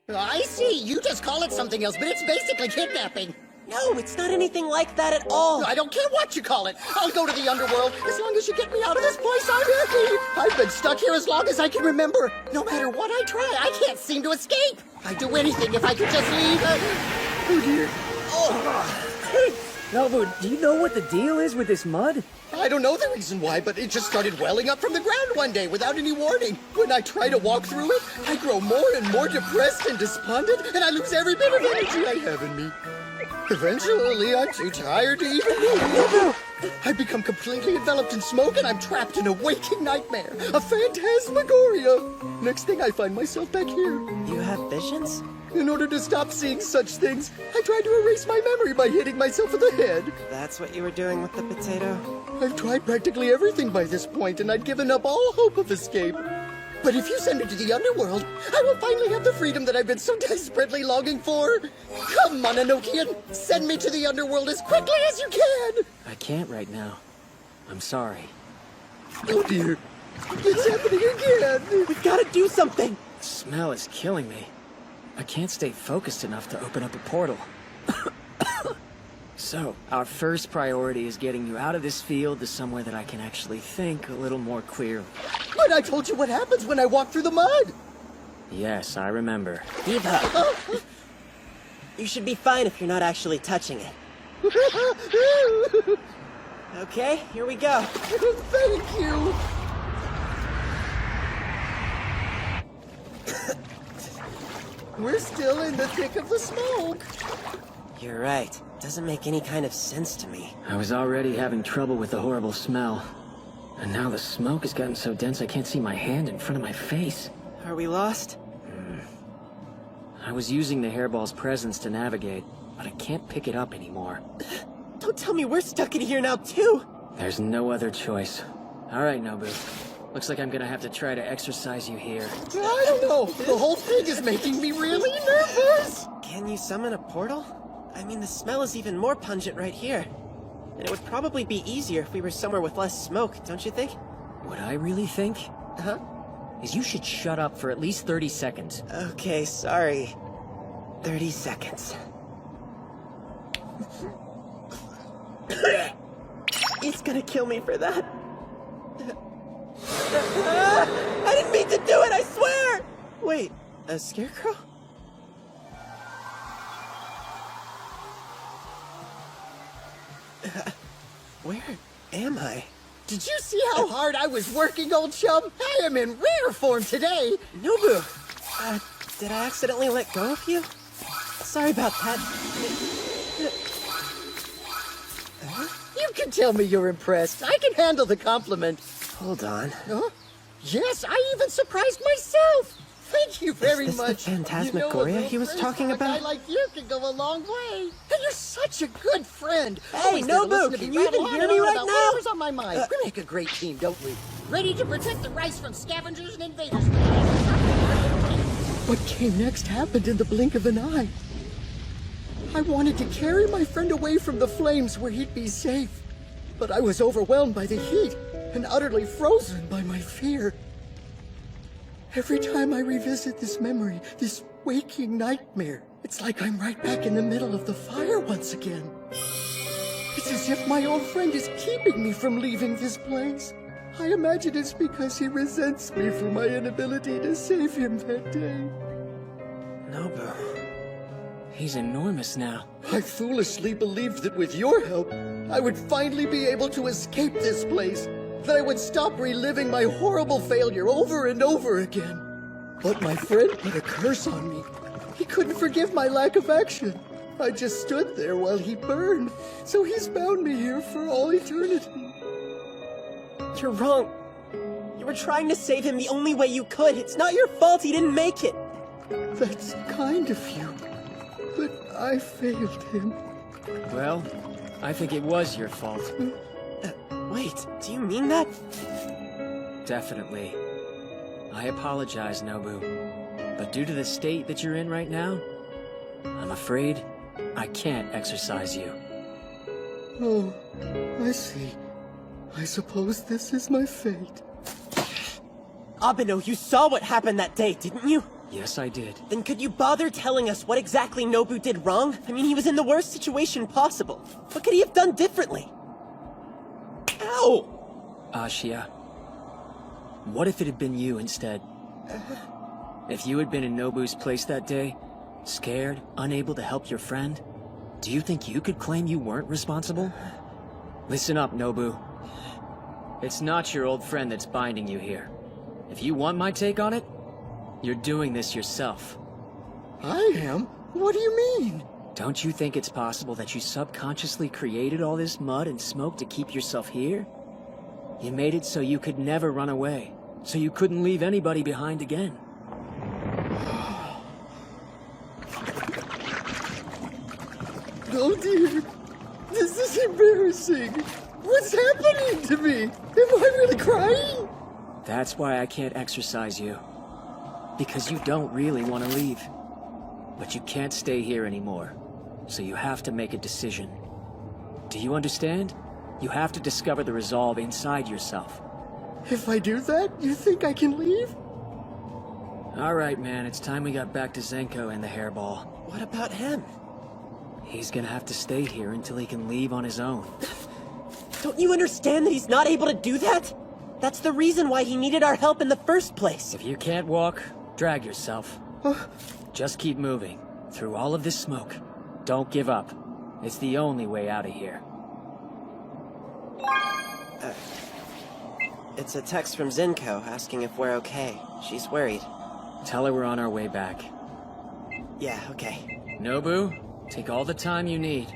I see. You just call it something else, but it's basically kidnapping. No, it's not anything like that at all. I don't care what you call it. I'll go to the underworld. As long as you get me out of this place, I'm happy. I've been stuck here as long as I can remember. No matter what I try, I can't seem to escape. I'd do anything if I could just leave. Oh, dear. Nobu, do you know what the deal is with this mud? I don't know the reason why, but it just started welling up from the ground one day without any warning. When I try to walk through it, I grow more and more depressed and despondent, and I lose every bit of energy I have in me. Eventually, I'm too tired to even move. I become completely enveloped in smoke, and I'm trapped in a waking nightmare. A phantasmagoria. Next thing, I find myself back here. You have visions? In order to stop seeing such things, I tried to erase my memory by hitting myself in the head. That's what you were doing with the potato? I've tried practically everything by this point, and I'd given up all hope of escape. But if you send me to the underworld, I will finally have the freedom that I've been so desperately longing for. Come, Mononokean, send me to the underworld as quickly as you can. I can't right now. I'm sorry. Oh dear, it's happening again. We've got to do something. The smell is killing me. I can't stay focused enough to open up a portal. So, our first priority is getting you out of this field to somewhere that I can actually think a little more clearly. But I told you what happens when I walk through the mud. Yes, I remember. Give up. You should be fine if you're not actually touching it. Okay, here we go. Thank you. We're still in the thick of the smoke. You're right. Doesn't make any kind of sense to me. I was already having trouble with the horrible smell. And now the smoke has gotten so dense I can't see my hand in front of my face. Are we lost? I was using the hairball's presence to navigate, but I can't pick it up anymore. Don't tell me we're stuck in here now, too! There's no other choice. Alright, Nobu. Looks like I'm gonna have to try to exercise you here. I don't know. The whole thing is making me really nervous. Can you summon a portal? I mean, the smell is even more pungent right here. And it would probably be easier if we were somewhere with less smoke, don't you think? What I really think? Huh? Is you should shut up for at least 30 seconds. Okay, sorry. 30 seconds. He's gonna kill me for that. I didn't mean to do it, I swear! Wait, a scarecrow? Where am I? Did you see how hard I was working, old chum? I am in rare form today. Nobu! Did I accidentally let go of you? Sorry about that. You can tell me you're impressed. I can handle the compliment. Hold on. Huh? Yes, I even surprised myself. Thank you very Is this much. the phantasmagoria he was talking A guy about? like you can go a long way. And you're such a good friend. Hey, Always there to Nobu, listen to can me you even rattle on hear and me on right about now? whatever's on my mind. We make a great team, don't we? Ready to protect the rice from scavengers and invaders. What came next happened in the blink of an eye. I wanted to carry my friend away from the flames where he'd be safe. But I was overwhelmed by the heat and utterly frozen by my fear. Every time I revisit this memory, this waking nightmare, it's like I'm right back in the middle of the fire once again. It's as if my old friend is keeping me from leaving this place. I imagine it's because he resents me for my inability to save him that day. Nobu. He's enormous now. I foolishly believed that with your help, I would finally be able to escape this place, that I would stop reliving my horrible failure over and over again. But my friend put a curse on me. He couldn't forgive my lack of action. I just stood there while he burned, so he's bound me here for all eternity. You're wrong. You were trying to save him the only way you could. It's not your fault he didn't make it. That's kind of you, but I failed him. Well, I think it was your fault. Wait, do you mean that? Definitely. I apologize, Nobu. But due to the state that you're in right now, I'm afraid I can't exorcise you. Oh, I see. I suppose this is my fate. Abeno, you saw what happened that day, didn't you? Yes, I did. Then could you bother telling us what exactly Nobu did wrong? I mean, he was in the worst situation possible. What could he have done differently? Ow! Ashia, what if it had been you instead? If you had been in Nobu's place that day, scared, unable to help your friend, do you think you could claim you weren't responsible? Listen up, Nobu. It's not your old friend that's binding you here. If you want my take on it, you're doing this yourself. I am? What do you mean? Don't you think it's possible that you subconsciously created all this mud and smoke to keep yourself here? You made it so you could never run away, so you couldn't leave anybody behind again. Oh dear, this is embarrassing. What's happening to me? Am I really crying? That's why I can't exorcise you. Because you don't really want to leave. But you can't stay here anymore. So you have to make a decision. Do you understand? You have to discover the resolve inside yourself. If I do that, you think I can leave? Alright, man, it's time we got back to Zenko and the hairball. What about him? He's gonna have to stay here until he can leave on his own. Don't you understand that he's not able to do that? That's the reason why he needed our help in the first place. If you can't walk, drag yourself. Just keep moving. Through all of this smoke. Don't give up. It's the only way out of here. It's a text from Zenko asking if we're okay. She's worried. Tell her we're on our way back. Yeah, okay. Nobu, take all the time you need.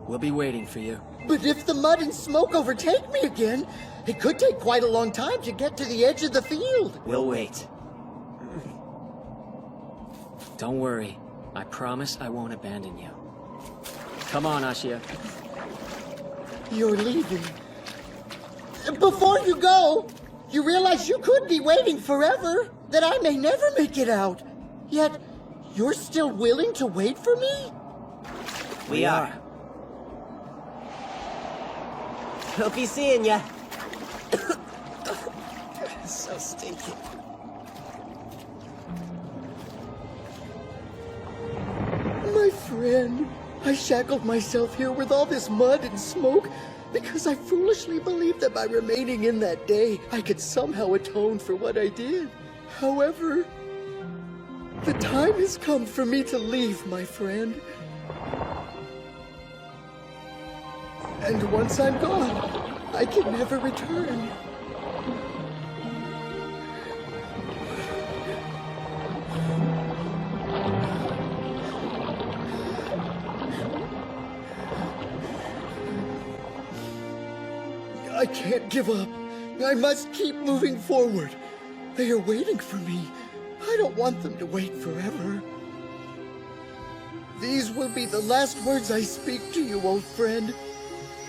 We'll be waiting for you. But if the mud and smoke overtake me again, it could take quite a long time to get to the edge of the field. We'll wait. Don't worry. I promise I won't abandon you. Come on, Ashia. You're leaving. Before you go, you realize you could be waiting forever, that I may never make it out. Yet, you're still willing to wait for me? We are. We'll be seeing ya. So stinky. My friend, I shackled myself here with all this mud and smoke because I foolishly believed that by remaining in that day, I could somehow atone for what I did. However, the time has come for me to leave, my friend. And once I'm gone, I can never return. can't give up. I must keep moving forward. They are waiting for me. I don't want them to wait forever. These will be the last words I speak to you, old friend.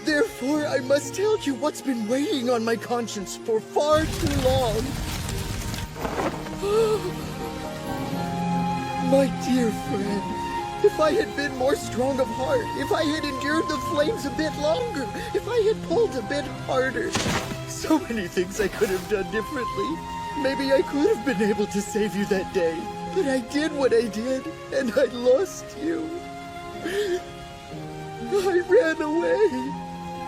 Therefore, I must tell you what's been weighing on my conscience for far too long. My dear friend, if I had been more strong of heart, if I had endured the flames a bit longer, if I had pulled a bit harder, so many things I could have done differently. Maybe I could have been able to save you that day, but I did what I did, and I lost you. I ran away.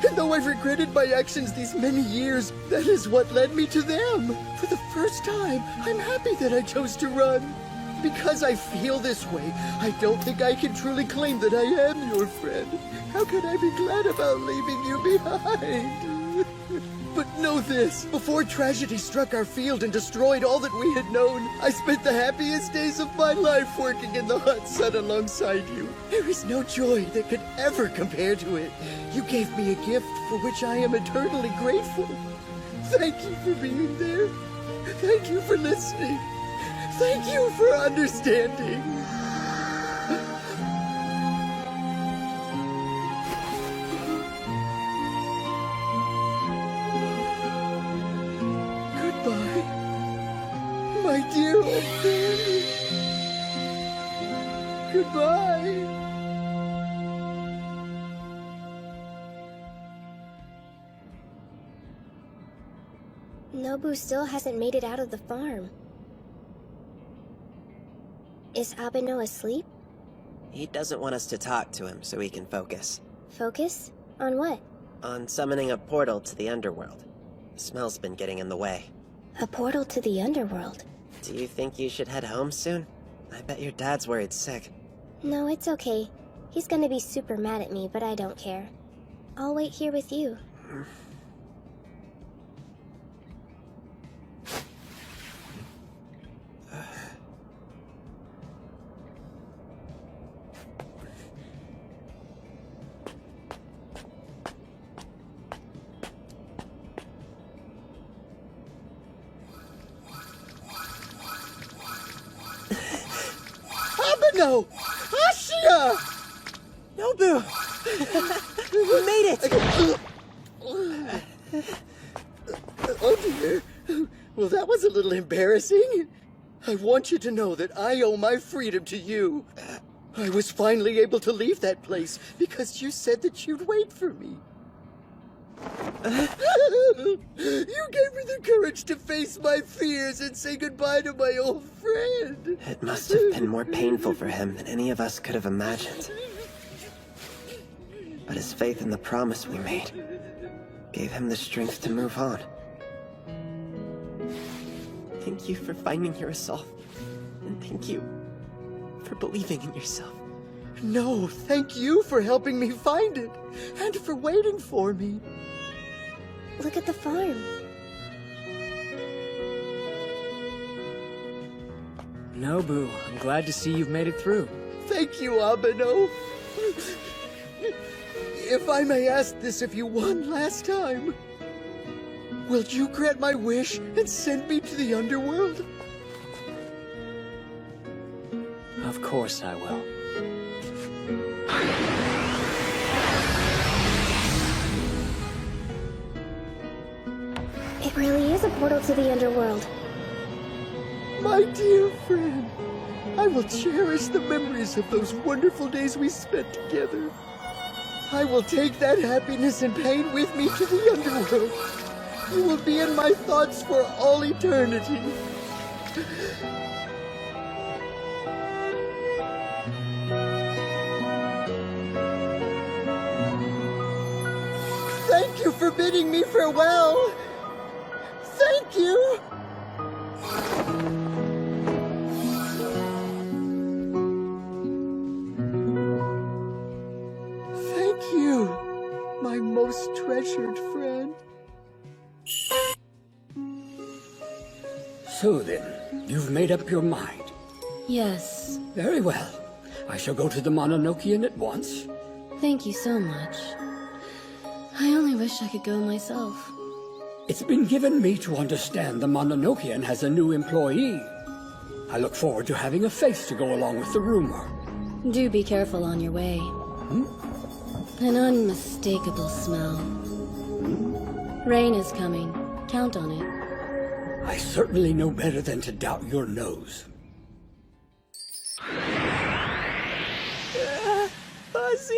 And though I've regretted my actions these many years, that is what led me to them. For the first time, I'm happy that I chose to run. Because I feel this way, I don't think I can truly claim that I am your friend. How could I be glad about leaving you behind? But know this, before tragedy struck our field and destroyed all that we had known, I spent the happiest days of my life working in the hot sun alongside you. There is no joy that could ever compare to it. You gave me a gift for which I am eternally grateful. Thank you for being there. Thank you for listening. Thank you for understanding. Goodbye, my dear old friend. Goodbye. Nobu still hasn't made it out of the farm. Is Abeno asleep? He doesn't want us to talk to him so he can focus. Focus? On what? On summoning a portal to the underworld. The smell's been getting in the way. A portal to the underworld? Do you think you should head home soon? I bet your dad's worried sick. No, it's okay. He's gonna be super mad at me, but I don't care. I'll wait here with you. Abeno! Ashia! Nobu! We made it! Oh dear. Well, that was a little embarrassing. I want you to know that I owe my freedom to you. I was finally able to leave that place because you said that you'd wait for me. You gave me the courage to face my fears and say goodbye to my old friend. It must have been more painful for him than any of us could have imagined. But his faith in the promise we made gave him the strength to move on. Thank you for finding your resolve. And thank you for believing in yourself. No, thank you for helping me find it. And for waiting for me. Look at the farm. Nobu, I'm glad to see you've made it through. Thank you, Abeno. If I may ask this of you one last time, will you grant my wish and send me to the underworld? Of course I will. It really is a portal to the underworld. My dear friend, I will cherish the memories of those wonderful days we spent together. I will take that happiness and pain with me to the underworld. You will be in my thoughts for all eternity. Thank you for bidding me farewell. Thank you. Thank you, my most treasured friend. So then, you've made up your mind. Yes. Very well. I shall go to the Mononokean at once. Thank you so much. I only wish I could go myself. It's been given me to understand the Mononokean has a new employee. I look forward to having a face to go along with the rumor. Do be careful on your way. An unmistakable smell. Rain is coming. Count on it. I certainly know better than to doubt your nose. Fuzzy!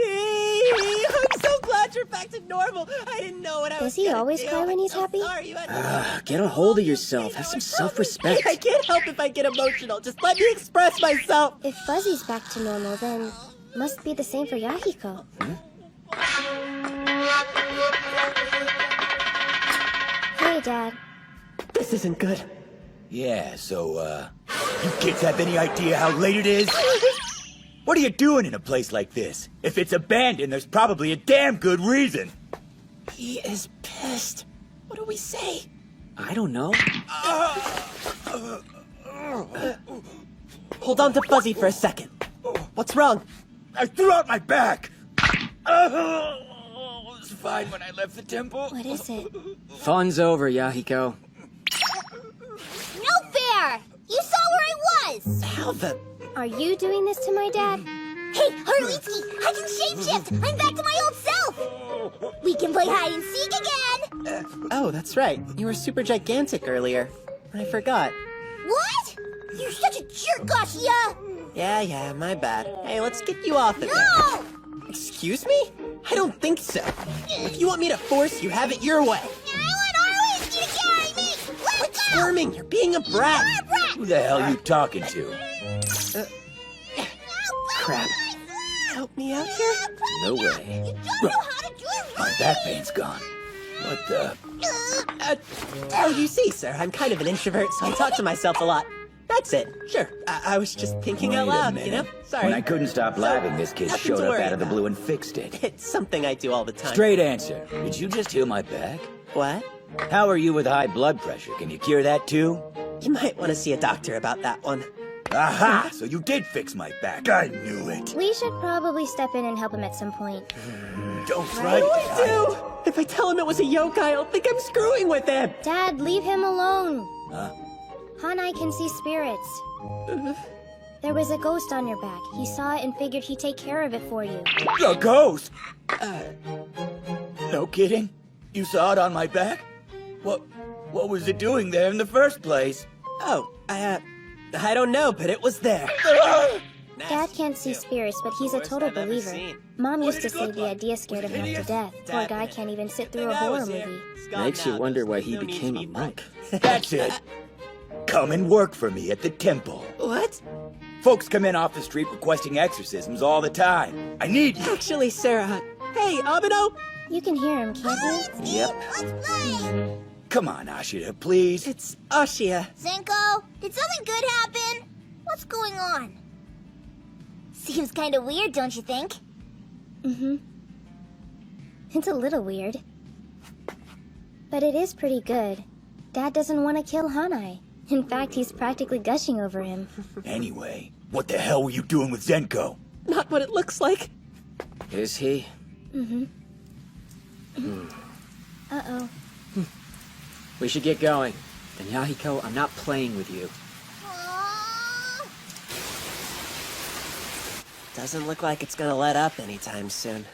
I'm so glad you're back to normal. I didn't know what I was Does he gonna always do. cry when he's happy? Sorry, you had Get a hold of yourself. Have some self-respect. I can't help if I get emotional. Just let me express myself. If Fuzzy's back to normal, then must be the same for Yahiko. Hey, Dad. This isn't good. Yeah, so, you kids have any idea how late it is? What are you doing in a place like this? If it's abandoned, there's probably a damn good reason. He is pissed. What do we say? I don't know. Hold on to Fuzzy for a second. What's wrong? I threw out my back! It was fine when I left the temple. What is it? Fun's over, Yahiko. No fair! You saw where I was! How the... Are you doing this to my dad? Hey, Harlitsky, I can shapeshift! I'm back to my old self! We can play hide and seek again! Oh, that's right. You were super gigantic earlier. I forgot. What? You're such a jerk, Ashia! Yeah, my bad. Hey, let's get you off of there. No! Excuse me? I don't think so. If you want me to force you, have it your way. I want Harlitsky to carry me! Let Quit squirming, you're being a brat. Who the hell are you talking to? Crap. Help me out here? No way. My back pain's gone. What the... Oh, you see, sir, I'm kind of an introvert, so I talk to myself a lot. That's it. Sure. I was just thinking out loud, you know? Sorry. When I couldn't stop laughing, this kid Nothing showed to up worry out of the about. blue and fixed it. It's something I do all the time. Straight answer. Did you just heal my back? What? How are you with high blood pressure? Can you cure that too? You might want to see a doctor about that one. Aha! So you did fix my back. I knew it. We should probably step in and help him at some point. Don't try What do I do? If I tell him it was a yokai, I'll think I'm screwing with him. Dad, leave him alone. Huh? Hanai can see spirits. There was a ghost on your back. He saw it and figured he'd take care of it for you. A ghost? No kidding? You saw it on my back? What was it doing there in the first place? Oh, I don't know, but it was there. Dad can't see spirits, but he's a total believer. Mom used to say the idea scared him half to death. Poor guy can't even sit through a horror movie. Makes you wonder why he became a monk. That's it. Come and work for me at the temple. What? Folks come in off the street requesting exorcisms all the time. I need you. Actually, Sarah. Hey, Abeno! You can hear him, can't you? Yep. Come on, Ashita, please. It's Ashia. Zenko, did something good happen? What's going on? Seems kinda weird, don't you think? Mm-hmm. It's a little weird. But it is pretty good. Dad doesn't want to kill Hanai. In fact, he's practically gushing over him. Anyway, what the hell were you doing with Zenko? Not what it looks like. Is he? Mm-hmm. Uh-oh. We should get going. And Yahiko, I'm not playing with you. Doesn't look like it's gonna let up anytime soon.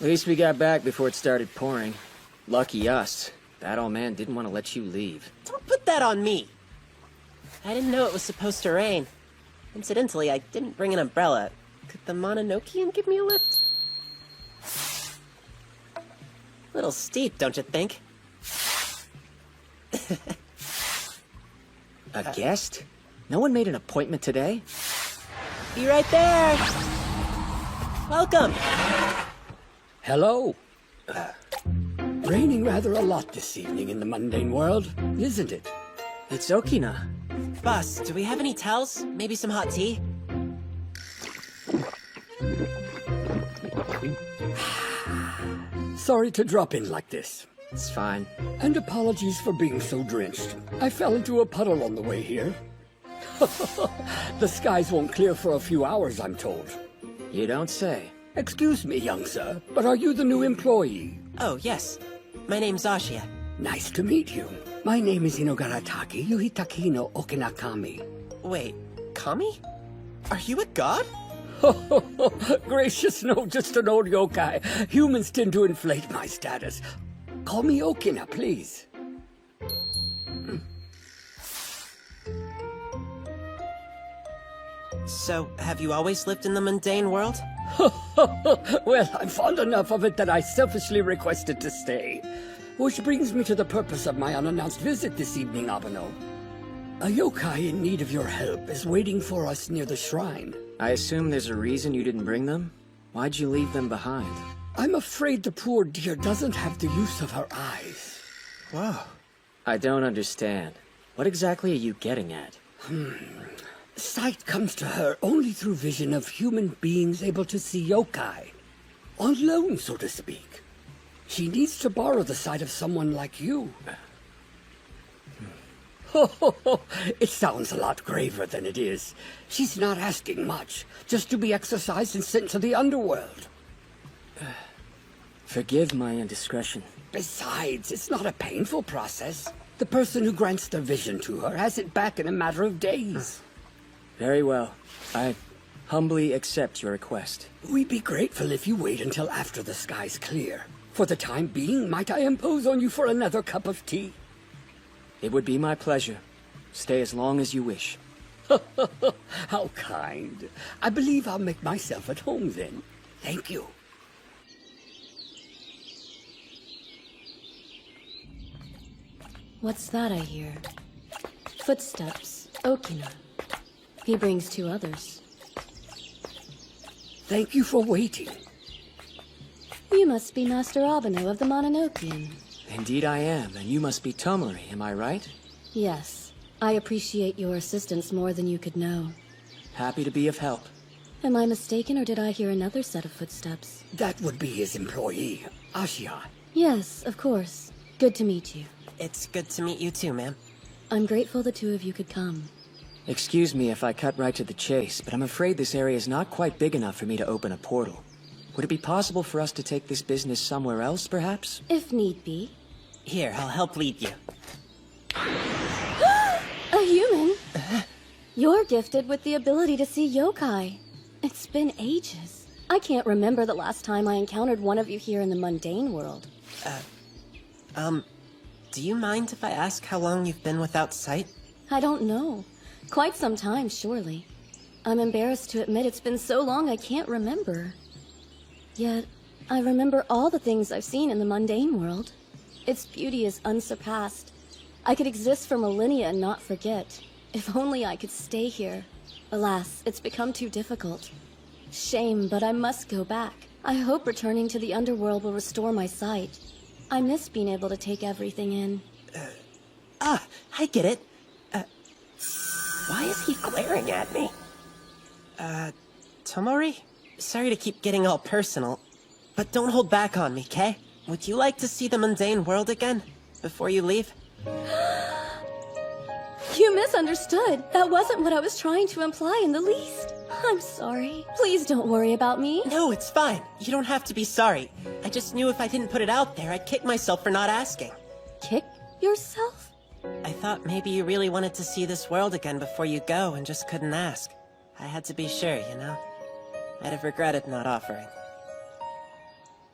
At least we got back before it started pouring. Lucky us. That old man didn't want to let you leave. Don't put that on me. I didn't know it was supposed to rain. Incidentally, I didn't bring an umbrella. Could the Mononokean give me a lift? Little steep, don't you think? A guest? No one made an appointment today? Be right there! Welcome! Hello. Raining rather a lot this evening in the mundane world, isn't it? It's Okina. Boss, do we have any towels? Maybe some hot tea? Sorry to drop in like this. It's fine. And apologies for being so drenched. I fell into a puddle on the way here. The skies won't clear for a few hours, I'm told. You don't say. Excuse me, young sir, but are you the new employee? Oh, yes. My name's Ashia. Nice to meet you. My name is Inogaratake Yuhitaki no Okinakami. Wait, Kami? Are you a god? Gracious, no, just an old yokai. Humans tend to inflate my status. Call me Okina, please. So, have you always lived in the mundane world? Well, I'm fond enough of it that I selfishly requested to stay. Which brings me to the purpose of my unannounced visit this evening, Abeno. A yokai in need of your help is waiting for us near the shrine. I assume there's a reason you didn't bring them? Why'd you leave them behind? I'm afraid the poor dear doesn't have the use of her eyes. Whoa. I don't understand. What exactly are you getting at? Sight comes to her only through vision of human beings able to see yokai. On loan, so to speak. She needs to borrow the sight of someone like you. It sounds a lot graver than it is. She's not asking much, just to be exorcised and sent to the underworld. Forgive my indiscretion. Besides, it's not a painful process. The person who grants the vision to her has it back in a matter of days. Very well. I humbly accept your request. We'd be grateful if you wait until after the sky's clear. For the time being, might I impose on you for another cup of tea? It would be my pleasure. Stay as long as you wish. How kind. I believe I'll make myself at home then. Thank you. What's that I hear? Footsteps. Okina. He brings 2 others. Thank you for waiting. You must be Master Abeno of the Mononokean. Indeed I am, and you must be Tomori, am I right? Yes. I appreciate your assistance more than you could know. Happy to be of help. Am I mistaken, or did I hear another set of footsteps? That would be his employee, Ashia. Yes, of course. Good to meet you. It's good to meet you too, ma'am. I'm grateful the 2 of you could come. Excuse me if I cut right to the chase, but I'm afraid this area is not quite big enough for me to open a portal. Would it be possible for us to take this business somewhere else, perhaps? If need be. Here, I'll help lead you. A human? You're gifted with the ability to see yokai. It's been ages. I can't remember the last time I encountered one of you here in the mundane world. Do you mind if I ask how long you've been without sight? I don't know. Quite some time, surely. I'm embarrassed to admit it's been so long I can't remember. Yet, I remember all the things I've seen in the mundane world. Its beauty is unsurpassed. I could exist for millennia and not forget. If only I could stay here. Alas, it's become too difficult. Shame, but I must go back. I hope returning to the underworld will restore my sight. I miss being able to take everything in. I get it. Why is he glaring at me? Tomori? Sorry to keep getting all personal, but don't hold back on me, okay? Would you like to see the mundane world again, before you leave? You misunderstood. That wasn't what I was trying to imply in the least. I'm sorry. Please don't worry about me. No, it's fine. You don't have to be sorry. I just knew if I didn't put it out there, I'd kick myself for not asking. Kick yourself? I thought maybe you really wanted to see this world again before you go and just couldn't ask. I had to be sure, you know? I'd have regretted not offering.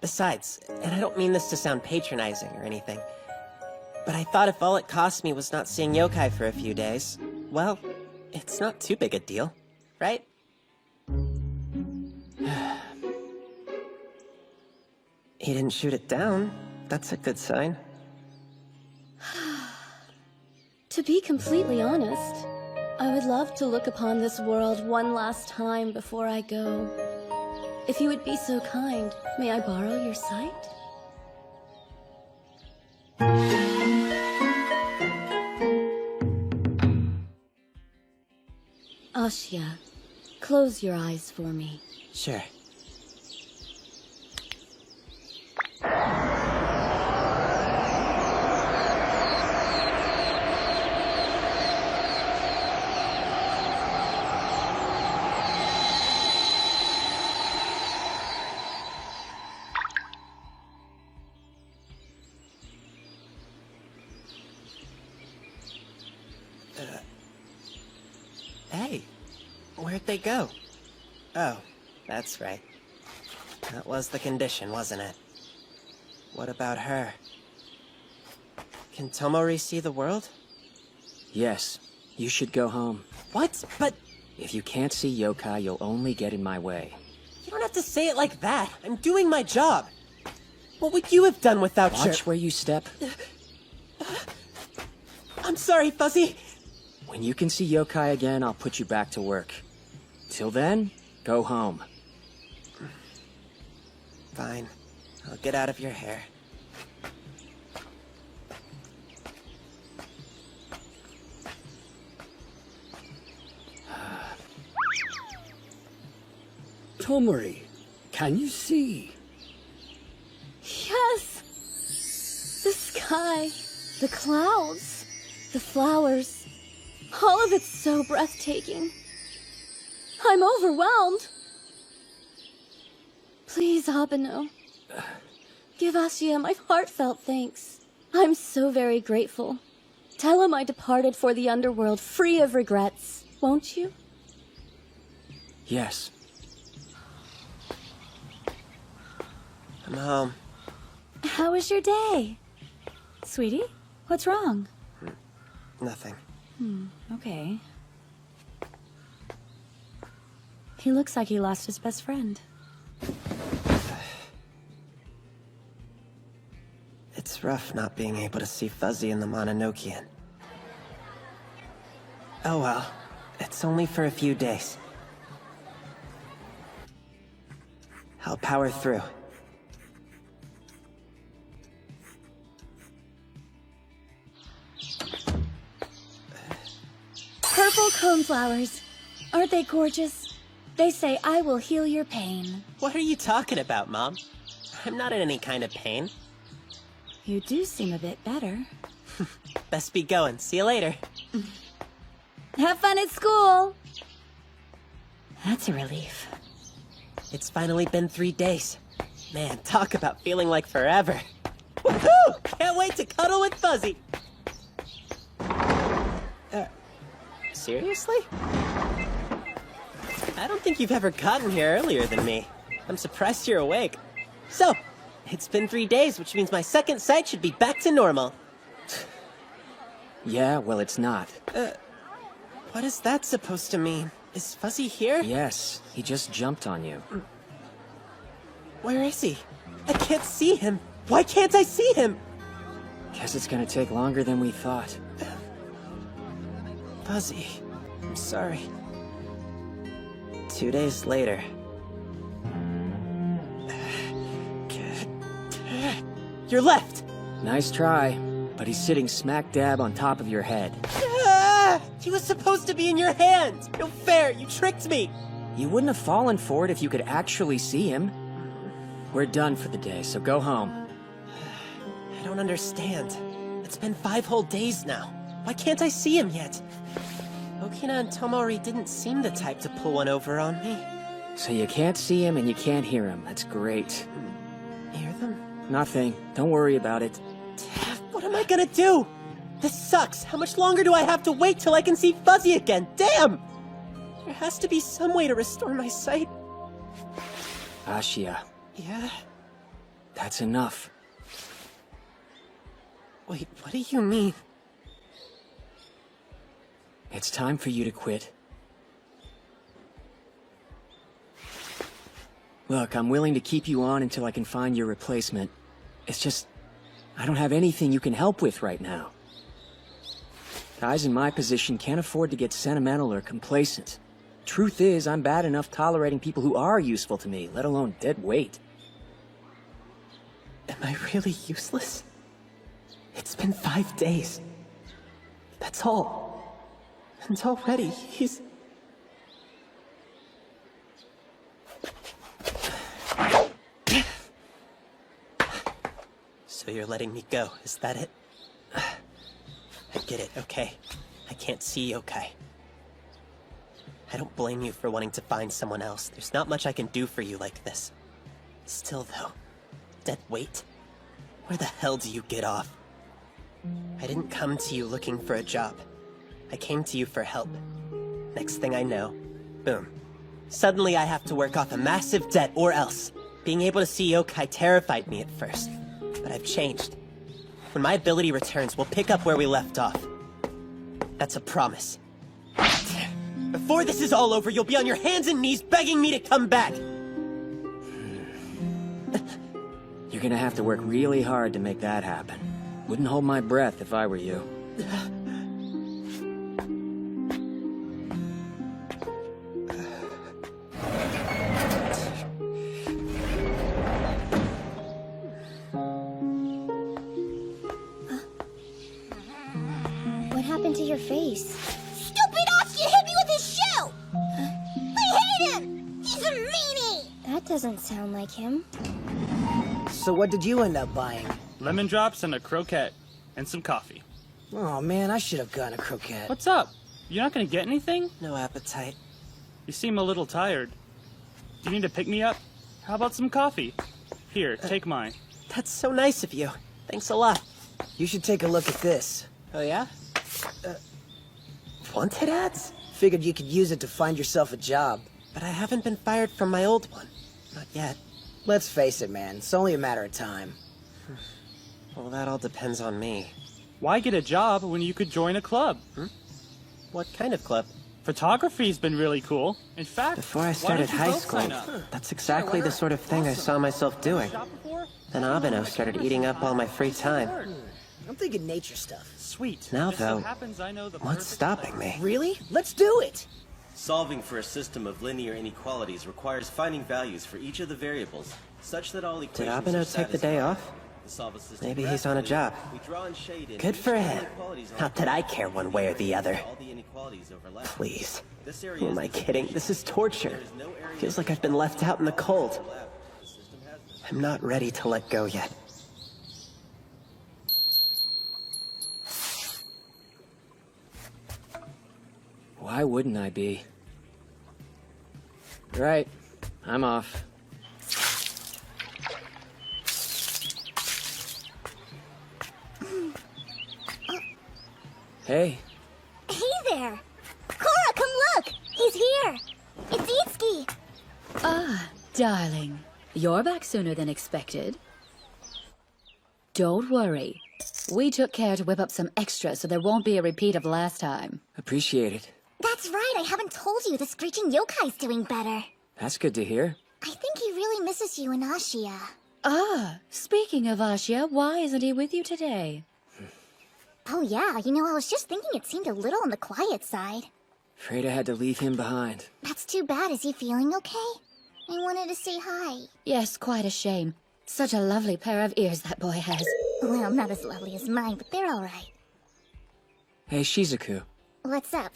Besides, and I don't mean this to sound patronizing or anything, but I thought if all it cost me was not seeing yokai for a few days, well, it's not too big a deal, right? He didn't shoot it down. That's a good sign. To be completely honest, I would love to look upon this world one last time before I go. If you would be so kind, may I borrow your sight? Ashia, close your eyes for me. Sure. Hey, where'd they go? Oh, that's right. That was the condition, wasn't it? What about her? Can Tomori see the world? Yes, you should go home. What? But... If you can't see yokai, you'll only get in my way. You don't have to say it like that. I'm doing my job. What would you have done without your... Watch where you step. I'm sorry, Fuzzy. When you can see yokai again, I'll put you back to work. Till then, go home. Fine. I'll get out of your hair. Tomori, can you see? Yes! The sky, the clouds, the flowers. All of it's so breathtaking. I'm overwhelmed. Please, Abeno. Give Ashia my heartfelt thanks. I'm so very grateful. Tell him I departed for the underworld free of regrets, won't you? Yes. I'm home. How was your day? Sweetie, what's wrong? Nothing. Okay. He looks like he lost his best friend. It's rough not being able to see Fuzzy in the Mononokean. Oh well, it's only for a few days. I'll power through. Purple coneflowers. Aren't they gorgeous? They say I will heal your pain. What are you talking about, Mom? I'm not in any kind of pain. You do seem a bit better. Best be going. See you later. Have fun at school! That's a relief. It's finally been 3 days. Man, talk about feeling like forever. Woohoo! Can't wait to cuddle with Fuzzy. Seriously? I don't think you've ever gotten here earlier than me. I'm surprised you're awake. So, it's been 3 days, which means my second sight should be back to normal. Yeah, well, it's not. What is that supposed to mean? Is Fuzzy here? Yes, he just jumped on you. Where is he? I can't see him. Why can't I see him? Guess it's gonna take longer than we thought. Fuzzy, I'm sorry. 2 days later. You're left! Nice try, but he's sitting smack dab on top of your head. He was supposed to be in your hand! No fair, you tricked me! You wouldn't have fallen for it if you could actually see him. We're done for the day, so go home. I don't understand. It's been 5 whole days now. Why can't I see him yet? Okina and Tomori didn't seem the type to pull one over on me. So you can't see him and you can't hear him. That's great. Hear them? Nothing. Don't worry about it. What am I gonna do? This sucks. How much longer do I have to wait till I can see Fuzzy again? Damn! There has to be some way to restore my sight. Ashia, Yeah? that's enough. Wait, what do you mean? It's time for you to quit. Look, I'm willing to keep you on until I can find your replacement. It's just, I don't have anything you can help with right now. Guys in my position can't afford to get sentimental or complacent. Truth is, I'm bad enough tolerating people who are useful to me, let alone dead weight. Am I really useless? It's been 5 days. That's all. And already he's... So you're letting me go, is that it? I get it, okay. I can't see yokai. I don't blame you for wanting to find someone else. There's not much I can do for you like this. Still though, dead weight? Where the hell do you get off? I didn't come to you looking for a job. I came to you for help. Next thing I know, boom. Suddenly I have to work off a massive debt or else. Being able to see yokai terrified me at first, but I've changed. When my ability returns, we'll pick up where we left off. That's a promise. Before this is all over, you'll be on your hands and knees begging me to come back. You're gonna have to work really hard to make that happen. Wouldn't hold my breath if I were you. What happened to your face? Stupid Ashia hit me with his shoe! I hate him! He's a meanie! That doesn't sound like him. So what did you end up buying? Lemon drops and a croquette. And some coffee. Oh man, I should have gotten a croquette. What's up? You're not gonna get anything? No appetite. You seem a little tired. Do you need to pick me up? How about some coffee? Here, take mine. That's so nice of you. Thanks a lot. You should take a look at this. Oh yeah? Wanted ads? Figured you could use it to find yourself a job. But I haven't been fired from my old one. Not yet. Let's face it, man. It's only a matter of time. Well, that all depends on me. Why get a job when you could join a club? What kind of club? Photography's been really cool. In fact, Before I started high school, that's exactly the sort of thing I saw myself doing. Then Abeno started eating up all my free time. I'm thinking nature stuff. Sweet. Now, Just so though, happens I know the what's perfect stopping place. me? Really? Let's do it! Solving for a system of linear inequalities requires finding values for each of the variables, such that all Did equations are Abeno take the day satisfied. off? To solve a system Maybe he's on a graphically, job. we draw and shade in Good each for of the him. inequalities on Not the that I graph. care one way or the other. All the inequalities overlap. Please. This area Who is am I the kidding? This is torture. Feels like I've been left out in the cold. I'm not ready to let go yet. Why wouldn't I be? Right. I'm off. Hey. Hey there! Cora, come look! He's here! It's Itsuki! Ah, darling. You're back sooner than expected. Don't worry. We took care to whip up some extras so there won't be a repeat of last time. Appreciate it. That's right, I haven't told you the screeching yokai's doing better. That's good to hear. I think he really misses you and Ashia. Ah, speaking of Ashia, why isn't he with you today? Oh yeah, I was just thinking it seemed a little on the quiet side. Afraid I had to leave him behind. That's too bad. Is he feeling okay? I wanted to say hi. Yes, quite a shame. Such a lovely pair of ears that boy has. Well, not as lovely as mine, but they're alright. Hey, Shizuku. What's up?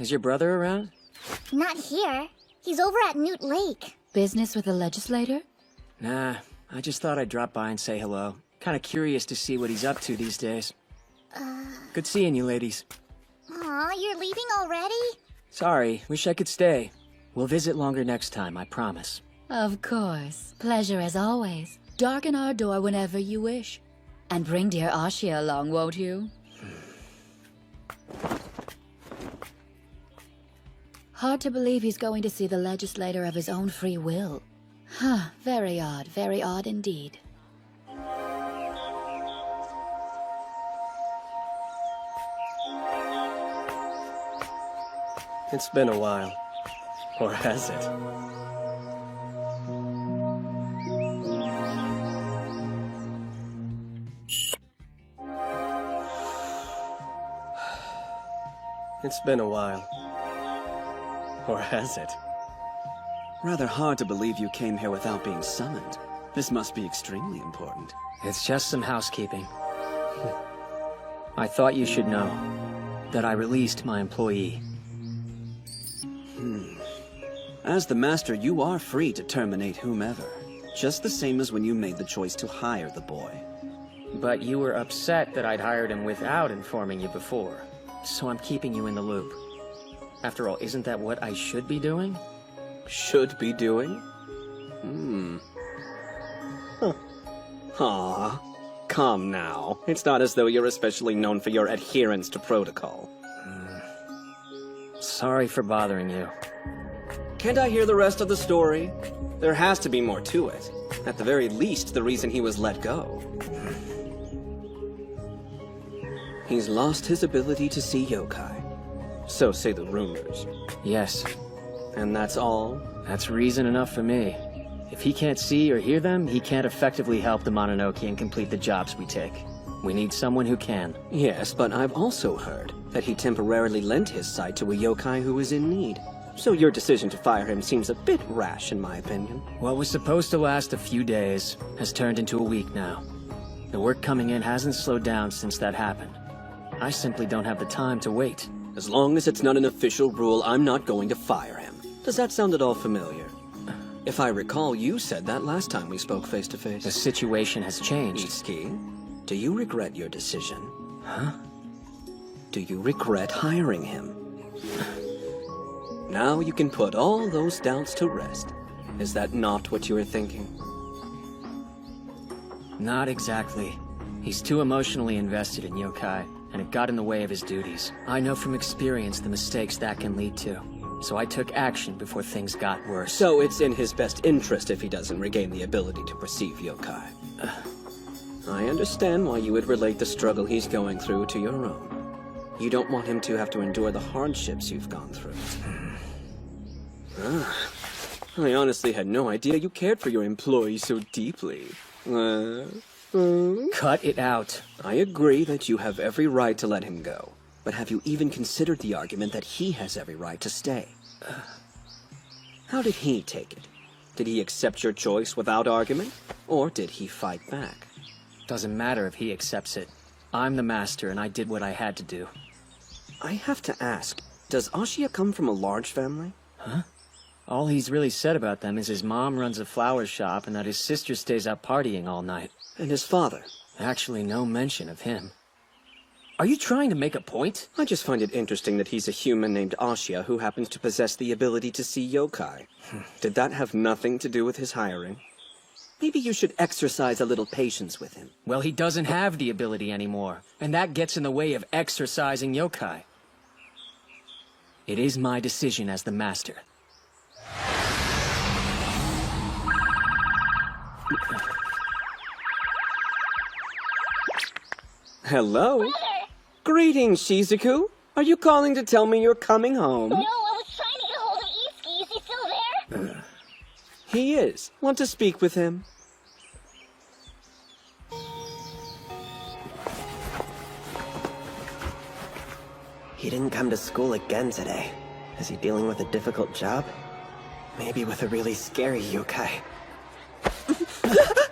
Is your brother around? Not here. He's over at Newt Lake. Business with the legislator? Nah, I just thought I'd drop by and say hello. Kinda curious to see what he's up to these days. Good seeing you, ladies. Aw, you're leaving already? Sorry, wish I could stay. We'll visit longer next time, I promise. Of course. Pleasure as always. Darken our door whenever you wish. And bring dear Ashia along, won't you? Hard to believe he's going to see the legislator of his own free will. Huh, very odd indeed. It's been a while. Or has it? It's been a while. Or has it? Rather hard to believe you came here without being summoned. This must be extremely important. It's just some housekeeping. I thought you should know that I released my employee. As the master, you are free to terminate whomever. Just the same as when you made the choice to hire the boy. But you were upset that I'd hired him without informing you before. So I'm keeping you in the loop. After all, isn't that what I should be doing? Should be doing? Aw, come now. It's not as though you're especially known for your adherence to protocol. Sorry for bothering you. Can't I hear the rest of the story? There has to be more to it. At the very least, the reason he was let go. He's lost his ability to see yokai. So say the rumors. Yes. And that's all? That's reason enough for me. If he can't see or hear them, he can't effectively help the Mononokean complete the jobs we take. We need someone who can. Yes, but I've also heard that he temporarily lent his sight to a yokai who was in need. So your decision to fire him seems a bit rash, in my opinion. What was supposed to last a few days has turned into a week now. The work coming in hasn't slowed down since that happened. I simply don't have the time to wait. As long as it's not an official rule, I'm not going to fire him. Does that sound at all familiar? If I recall, you said that last time we spoke face to face. The situation has changed. Iski, do you regret your decision? Huh? Do you regret hiring him? Now you can put all those doubts to rest. Is that not what you were thinking? Not exactly. He's too emotionally invested in yokai, and it got in the way of his duties. I know from experience the mistakes that can lead to. So I took action before things got worse. So it's in his best interest if he doesn't regain the ability to perceive yokai. I understand why you would relate the struggle he's going through to your own. You don't want him to have to endure the hardships you've gone through. I honestly had no idea you cared for your employee so deeply. Cut it out. I agree that you have every right to let him go. But have you even considered the argument that he has every right to stay? How did he take it? Did he accept your choice without argument? Or did he fight back? Doesn't matter if he accepts it. I'm the master, and I did what I had to do. I have to ask, does Ashia come from a large family? Huh? All he's really said about them is his mom runs a flower shop and that his sister stays out partying all night. And his father? Actually, no mention of him. Are you trying to make a point? I just find it interesting that he's a human named Ashia who happens to possess the ability to see yokai. Did that have nothing to do with his hiring? Maybe you should exercise a little patience with him. Well, he doesn't have the ability anymore, and that gets in the way of exercising yokai. It is my decision as the master. Hello? Greetings, Shizuku. Are you calling to tell me you're coming home? No, I was trying to get hold of Iski. Is he still there? He is. Want to speak with him? He didn't come to school again today. Is he dealing with a difficult job? Maybe with a really scary yokai.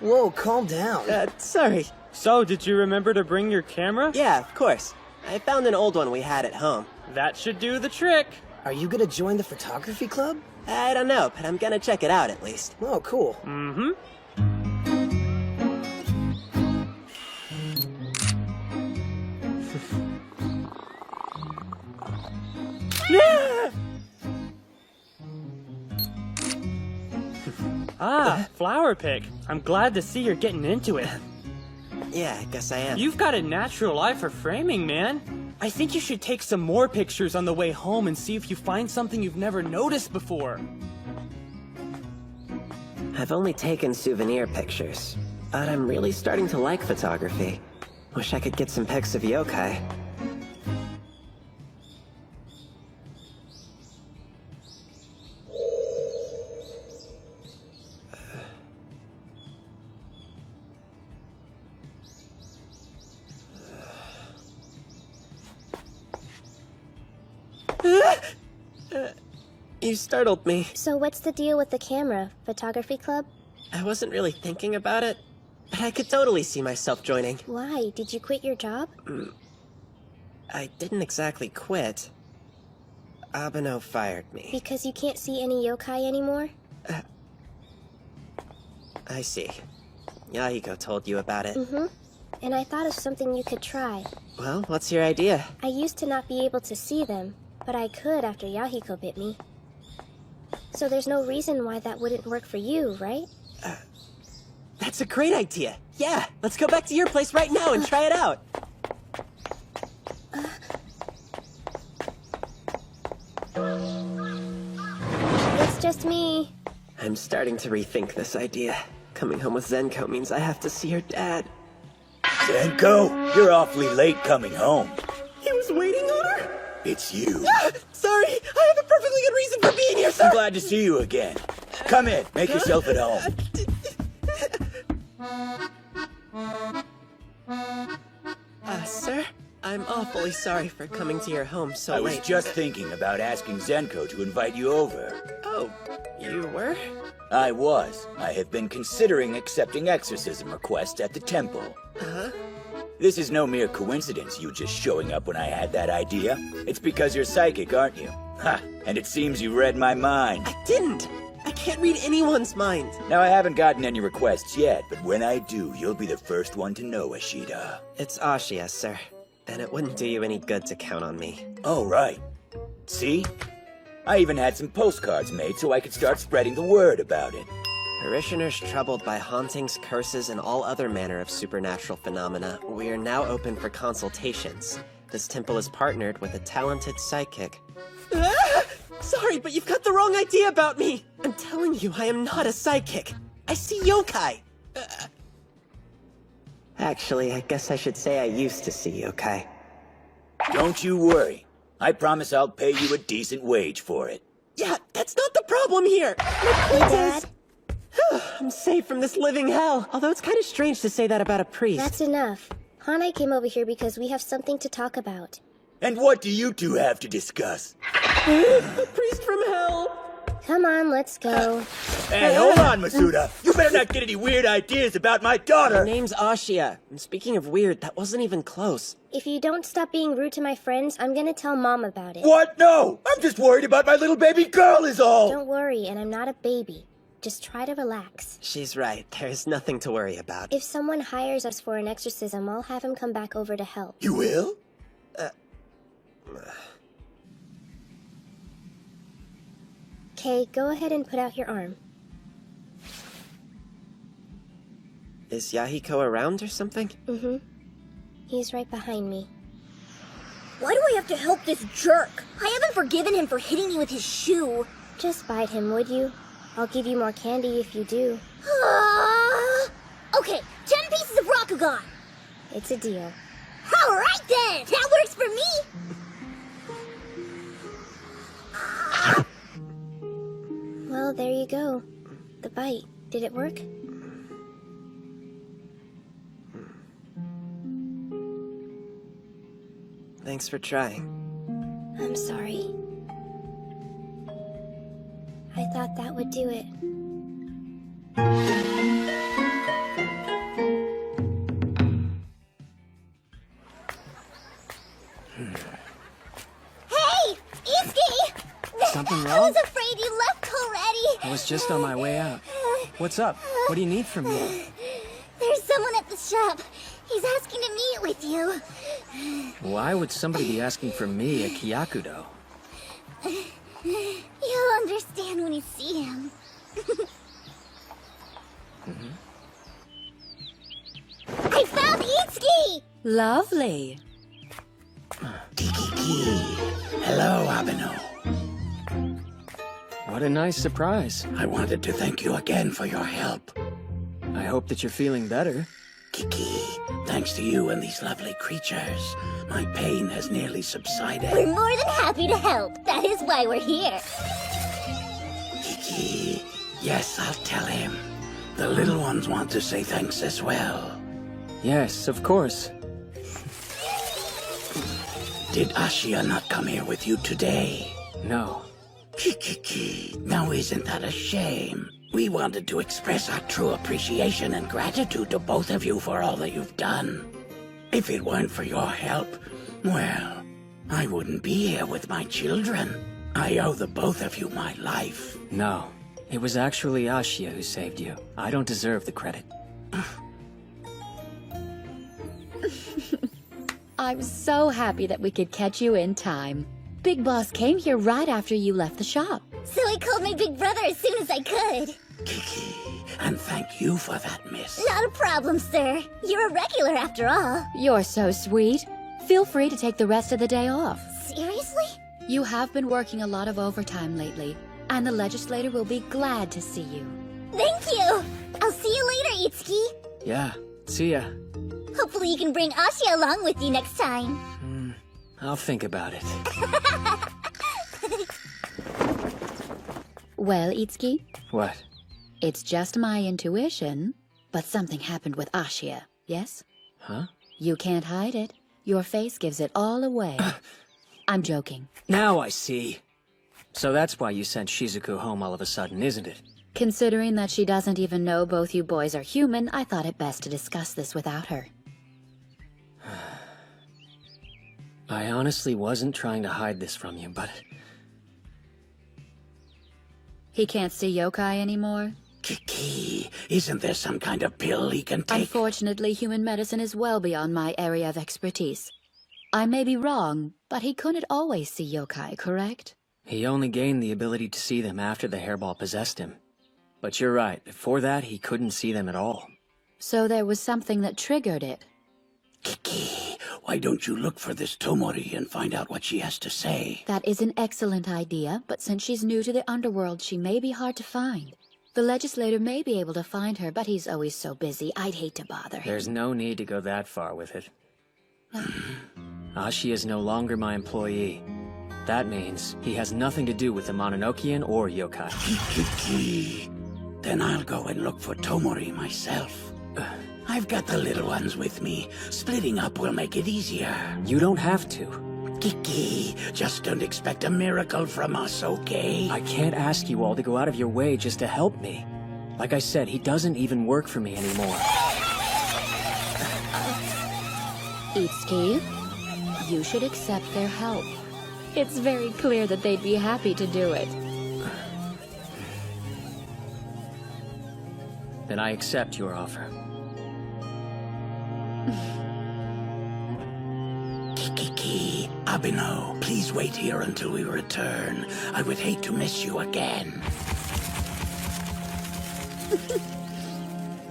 Whoa, calm down. Sorry. So, did you remember to bring your camera? Yeah, of course. I found an old one we had at home. That should do the trick. Are you gonna join the photography club? I don't know, but I'm gonna check it out at least. Oh, cool. Mm-hmm. Flower pick. I'm glad to see you're getting into it. Yeah, I guess I am. You've got a natural eye for framing, man. I think you should take some more pictures on the way home and see if you find something you've never noticed before. I've only taken souvenir pictures, but I'm really starting to like photography. Wish I could get some pics of yokai. You startled me. So what's the deal with the camera? Photography club? I wasn't really thinking about it, but I could totally see myself joining. Why? Did you quit your job? I didn't exactly quit. Abeno fired me. Because you can't see any yokai anymore? I see. Yahiko told you about it. Mm-hmm. And I thought of something you could try. Well, what's your idea? I used to not be able to see them, but I could after Yahiko bit me. So there's no reason why that wouldn't work for you, right? That's a great idea. Yeah, let's go back to your place right now and try it out. just me. I'm starting to rethink this idea. Coming home with Zenko means I have to see her dad. Zenko, you're awfully late coming home. He was waiting on her? It's you. Sorry, I have a perfectly good reason for being here, sir. I'm glad to see you again. Come in, make yourself at home. Sir? I'm awfully sorry for coming to your home so I late. was just thinking about asking Zenko to invite you over. Oh, you were? I was. I have been considering accepting exorcism requests at the temple. Uh-huh. This is no mere coincidence, you just showing up when I had that idea. It's because you're psychic, aren't you? Ha! And it seems you read my mind. I didn't! I can't read anyone's mind. Now, I haven't gotten any requests yet, but when I do, you'll be the first one to know, Ashida. It's Ashia, sir. And it wouldn't do you any good to count on me. Oh, right. See? I even had some postcards made so I could start spreading the word about it. Parishioners troubled by hauntings, curses, and all other manner of supernatural phenomena, we are now open for consultations. This temple is partnered with a talented psychic. Sorry, but you've got the wrong idea about me! I'm telling you, I am not a psychic. I see yokai. Actually, I guess I should say I used to see yokai. Don't you worry. I promise I'll pay you a decent wage for it. Yeah, that's not the problem here! Hey, Dad. I'm safe from this living hell, although it's kind of strange to say that about a priest. That's enough. Han and I came over here because we have something to talk about. And what do you two have to discuss? A priest from hell! Come on, let's go. Hey, hold on, Masuda. You better not get any weird ideas about my daughter. Her name's Ashia. And speaking of weird, that wasn't even close. If you don't stop being rude to my friends, I'm gonna tell Mom about it. What? No! I'm just worried about my little baby girl is all! Don't worry, and I'm not a baby. Just try to relax. She's right. There's nothing to worry about. If someone hires us for an exorcism, I'll have him come back over to help. You will? Okay, go ahead and put out your arm. Is Yahiko around or something? Mm-hmm. He's right behind me. Why do I have to help this jerk? I haven't forgiven him for hitting me with his shoe. Just bite him, would you? I'll give you more candy if you do. Okay, 10 pieces of Rakugan. It's a deal. All right then, that works for me. Well, there you go. The bite. Did it work? Thanks for trying. I'm sorry. I thought that would do it. Hey, Itsuki! Something I wrong? was afraid you left already. I was just on my way out. What's up? What do you need from me? There's someone at the shop. He's asking to meet with you. Why would somebody be asking for me, a Kyakudo? You'll understand when you see him. I found Itsuki! Lovely. Hello, Abeno. What a nice surprise. I wanted to thank you again for your help. I hope that you're feeling better. Kiki, thanks to you and these lovely creatures, my pain has nearly subsided. We're more than happy to help. That is why we're here. Kiki, yes, I'll tell him. The little ones want to say thanks as well. Yes, of course. Did Ashia not come here with you today? No. Kiki, now isn't that a shame? We wanted to express our true appreciation and gratitude to both of you for all that you've done. If it weren't for your help, well, I wouldn't be here with my children. I owe the both of you my life. No. It was actually Ashia who saved you. I don't deserve the credit. I'm so happy that we could catch you in time. Big Boss came here right after you left the shop. So I called my big brother as soon as I could. Kiki, and thank you for that, miss. Not a problem, sir. You're a regular after all. You're so sweet. Feel free to take the rest of the day off. Seriously? You have been working a lot of overtime lately. And the legislator will be glad to see you. Thank you! I'll see you later, Itsuki. Yeah, see ya. Hopefully you can bring Ashia along with you next time. I'll think about it. Well, Itsuki, What? it's just my intuition, but something happened with Ashia, yes? Huh? You can't hide it. Your face gives it all away. I'm joking. Now I see. So that's why you sent Shizuku home all of a sudden, isn't it? Considering that she doesn't even know both you boys are human, I thought it best to discuss this without her. I honestly wasn't trying to hide this from you, but... He can't see yokai anymore? Kiki, isn't there some kind of pill he can take? Unfortunately, human medicine is well beyond my area of expertise. I may be wrong, but he couldn't always see yokai, correct? He only gained the ability to see them after the hairball possessed him. But you're right, before that he couldn't see them at all. So there was something that triggered it. Kiki, why don't you look for this Tomori and find out what she has to say? That is an excellent idea, but since she's new to the underworld, she may be hard to find. The legislator may be able to find her, but he's always so busy, I'd hate to bother him. There's no need to go that far with it. Ashi is no longer my employee. That means he has nothing to do with the Mononokean or yokai. Kiki, then I'll go and look for Tomori myself. I've got the little ones with me. Splitting up will make it easier. You don't have to. Kiki, just don't expect a miracle from us, okay? I can't ask you all to go out of your way just to help me. Like I said, he doesn't even work for me anymore. Itsuki, you should accept their help. It's very clear that they'd be happy to do it. Then I accept your offer. Kiki, Abino, please wait here until we return. I would hate to miss you again.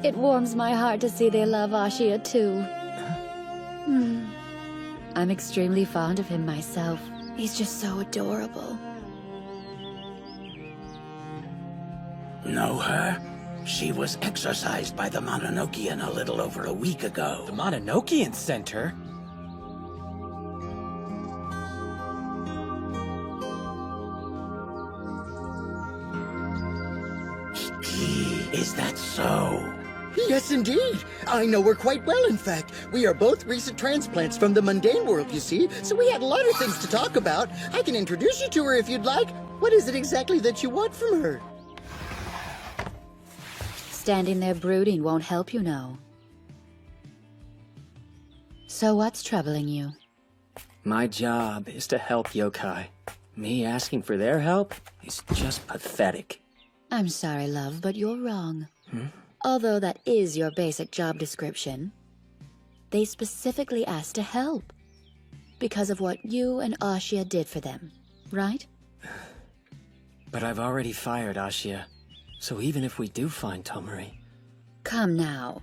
It warms my heart to see they love Ashia too. I'm extremely fond of him myself. He's just so adorable. Know her? She was exorcised by the Mononokean a little over a week ago. The Mononokean sent her? Is that so? Yes, indeed. I know her quite well, in fact. We are both recent transplants from the mundane world, you see, so we had a lot of things to talk about. I can introduce you to her if you'd like. What is it exactly that you want from her? Standing there brooding won't help, you know. So what's troubling you? My job is to help yokai. Me asking for their help is just pathetic. I'm sorry, love, but you're wrong. Although that is your basic job description, they specifically asked to help. Because of what you and Ashia did for them, right? But I've already fired Ashia, so even if we do find Tomori... Come now.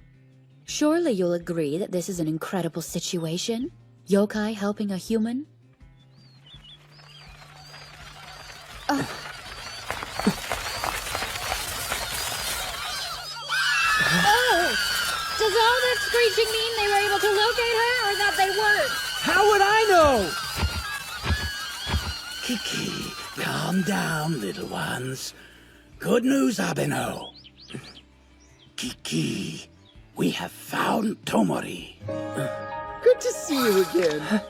Surely you'll agree that this is an incredible situation? Yokai helping a human? Does all that screeching mean they were able to locate her, or that they weren't? How would I know? Kiki, calm down, little ones. Good news, Abino. Kiki, we have found Tomori. Good to see you again.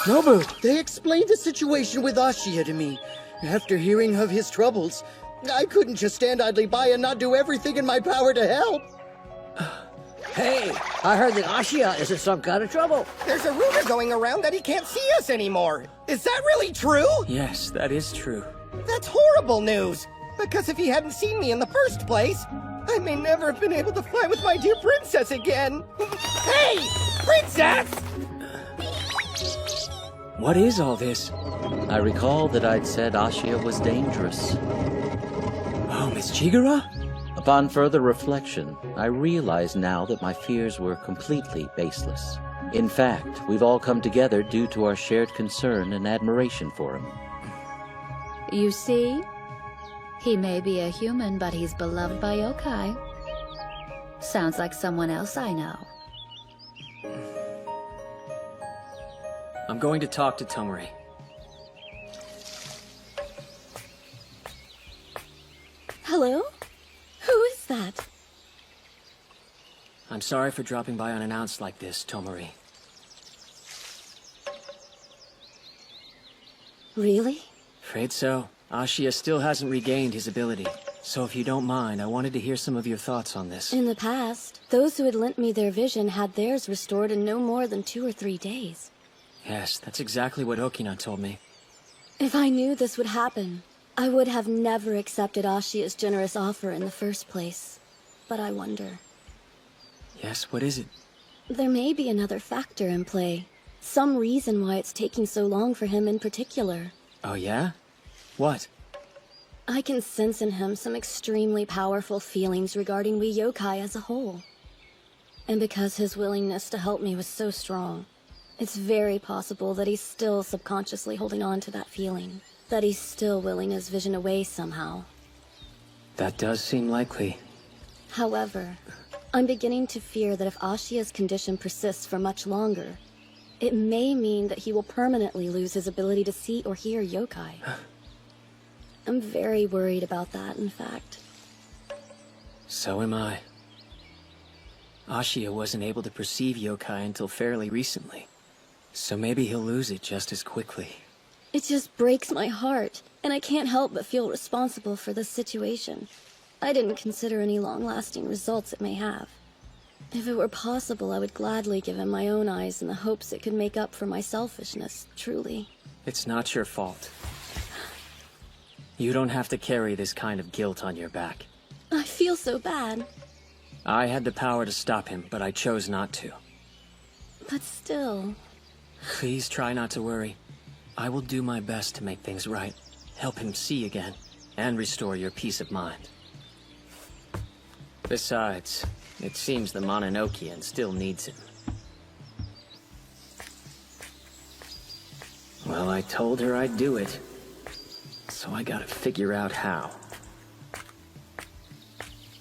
Nobu! They explained the situation with Ashia to me. After hearing of his troubles, I couldn't just stand idly by and not do everything in my power to help. Hey, I heard that Ashia is in some kind of trouble. There's a rumor going around that he can't see us anymore. Is that really true? Yes, that is true. That's horrible news. Because if he hadn't seen me in the first place, I may never have been able to fly with my dear princess again. Hey, princess! What is all this? I recall that I'd said Ashia was dangerous. Oh, Miss Chigura? Upon further reflection, I realize now that my fears were completely baseless. In fact, we've all come together due to our shared concern and admiration for him. You see? He may be a human, but he's beloved by yokai. Sounds like someone else I know. I'm going to talk to Tomori. Hello? Who is that? I'm sorry for dropping by unannounced like this, Tomori. Really? Afraid so. Ashiya still hasn't regained his ability. So if you don't mind, I wanted to hear some of your thoughts on this. In the past, those who had lent me their vision had theirs restored in no more than 2 or 3 days. Yes, that's exactly what Okina told me. If I knew this would happen, I would have never accepted Ashiya's generous offer in the first place. But I wonder. Yes, what is it? There may be another factor in play. Some reason why it's taking so long for him in particular. Oh yeah? What? I can sense in him some extremely powerful feelings regarding we yokai as a whole. And because his willingness to help me was so strong, it's very possible that he's still subconsciously holding on to that feeling. That he's still willing his vision away somehow. That does seem likely. However, I'm beginning to fear that if Ashiya's condition persists for much longer, it may mean that he will permanently lose his ability to see or hear yokai. I'm very worried about that, in fact. So am I. Ashiya wasn't able to perceive yokai until fairly recently. So maybe he'll lose it just as quickly. It just breaks my heart, and I can't help but feel responsible for this situation. I didn't consider any long-lasting results it may have. If it were possible, I would gladly give him my own eyes in the hopes it could make up for my selfishness, truly. It's not your fault. You don't have to carry this kind of guilt on your back. I feel so bad. I had the power to stop him, but I chose not to. But still... Please try not to worry. I will do my best to make things right, help him see again, and restore your peace of mind. Besides, it seems the Mononokean still needs him. Well, I told her I'd do it, so I gotta figure out how.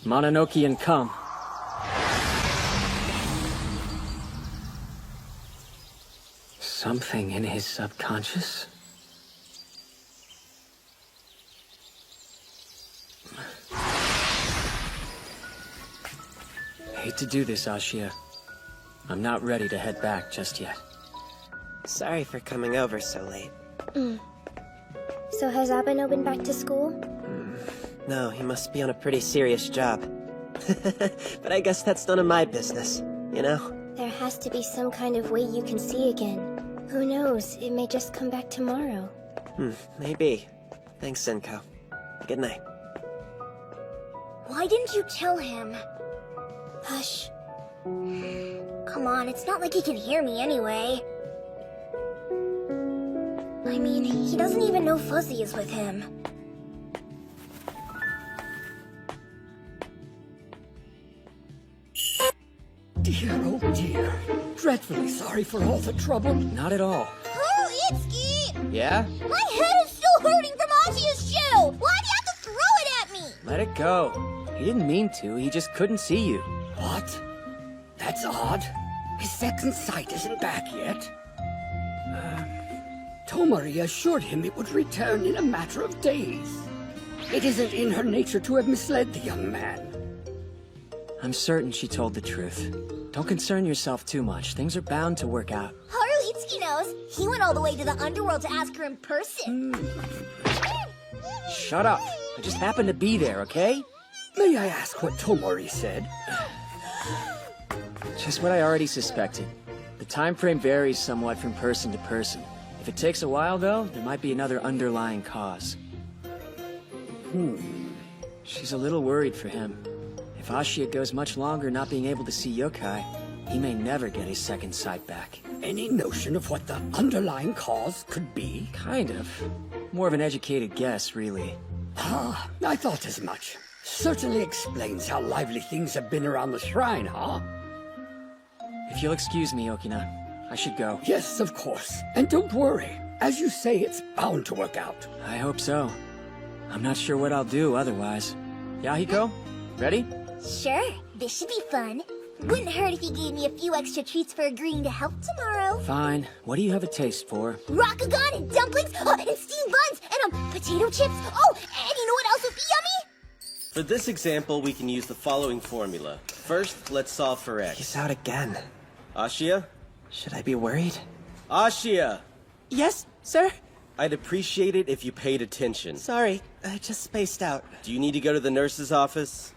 Mononokean, come. Something in his subconscious? Hate to do this, Ashiya. I'm not ready to head back just yet. Sorry for coming over so late. So has Abeno been back to school? No, he must be on a pretty serious job. But I guess that's none of my business, you know? There has to be some kind of way you can see again. Who knows, it may just come back tomorrow. Maybe. Thanks, Senko. Good night. Why didn't you tell him? Hush. Come on, it's not like he can hear me anyway. I mean, he doesn't even know Fuzzy is with him. Dear, oh dear. Dreadfully sorry for all the trouble. Not at all. Oh, Itsuki! Yeah? My head is still hurting from Ashiya's shoe! Why'd you have to throw it at me? Let it go. He didn't mean to, he just couldn't see you. What? That's odd. His second sight isn't back yet. Tomori assured him it would return in a matter of days. It isn't in her nature to have misled the young man. I'm certain she told the truth. Don't concern yourself too much. Things are bound to work out. Haru Itsuki knows. He went all the way to the underworld to ask her in person. Shut up. I just happened to be there, okay? May I ask what Tomori said? Just what I already suspected. The time frame varies somewhat from person to person. If it takes a while, though, there might be another underlying cause. She's a little worried for him. If Ashiya goes much longer not being able to see yokai, he may never get his second sight back. Any notion of what the underlying cause could be? Kind of. More of an educated guess, really. Ah, I thought as much. Certainly explains how lively things have been around the shrine, huh? If you'll excuse me, Okina, I should go. Yes, of course. And don't worry. As you say, it's bound to work out. I hope so. I'm not sure what I'll do otherwise. Yahiko, ready? Sure, this should be fun. Wouldn't hurt if you gave me a few extra treats for agreeing to help tomorrow. Fine. What do you have a taste for? Rokugan and dumplings, and steamed buns, and potato chips. Oh, and you know what else would be yummy? For this example, we can use the following formula. First, let's solve for x. He's out again. Ashia? Should I be worried? Ashia! Yes, sir? I'd appreciate it if you paid attention. Sorry, I just spaced out. Do you need to go to the nurse's office?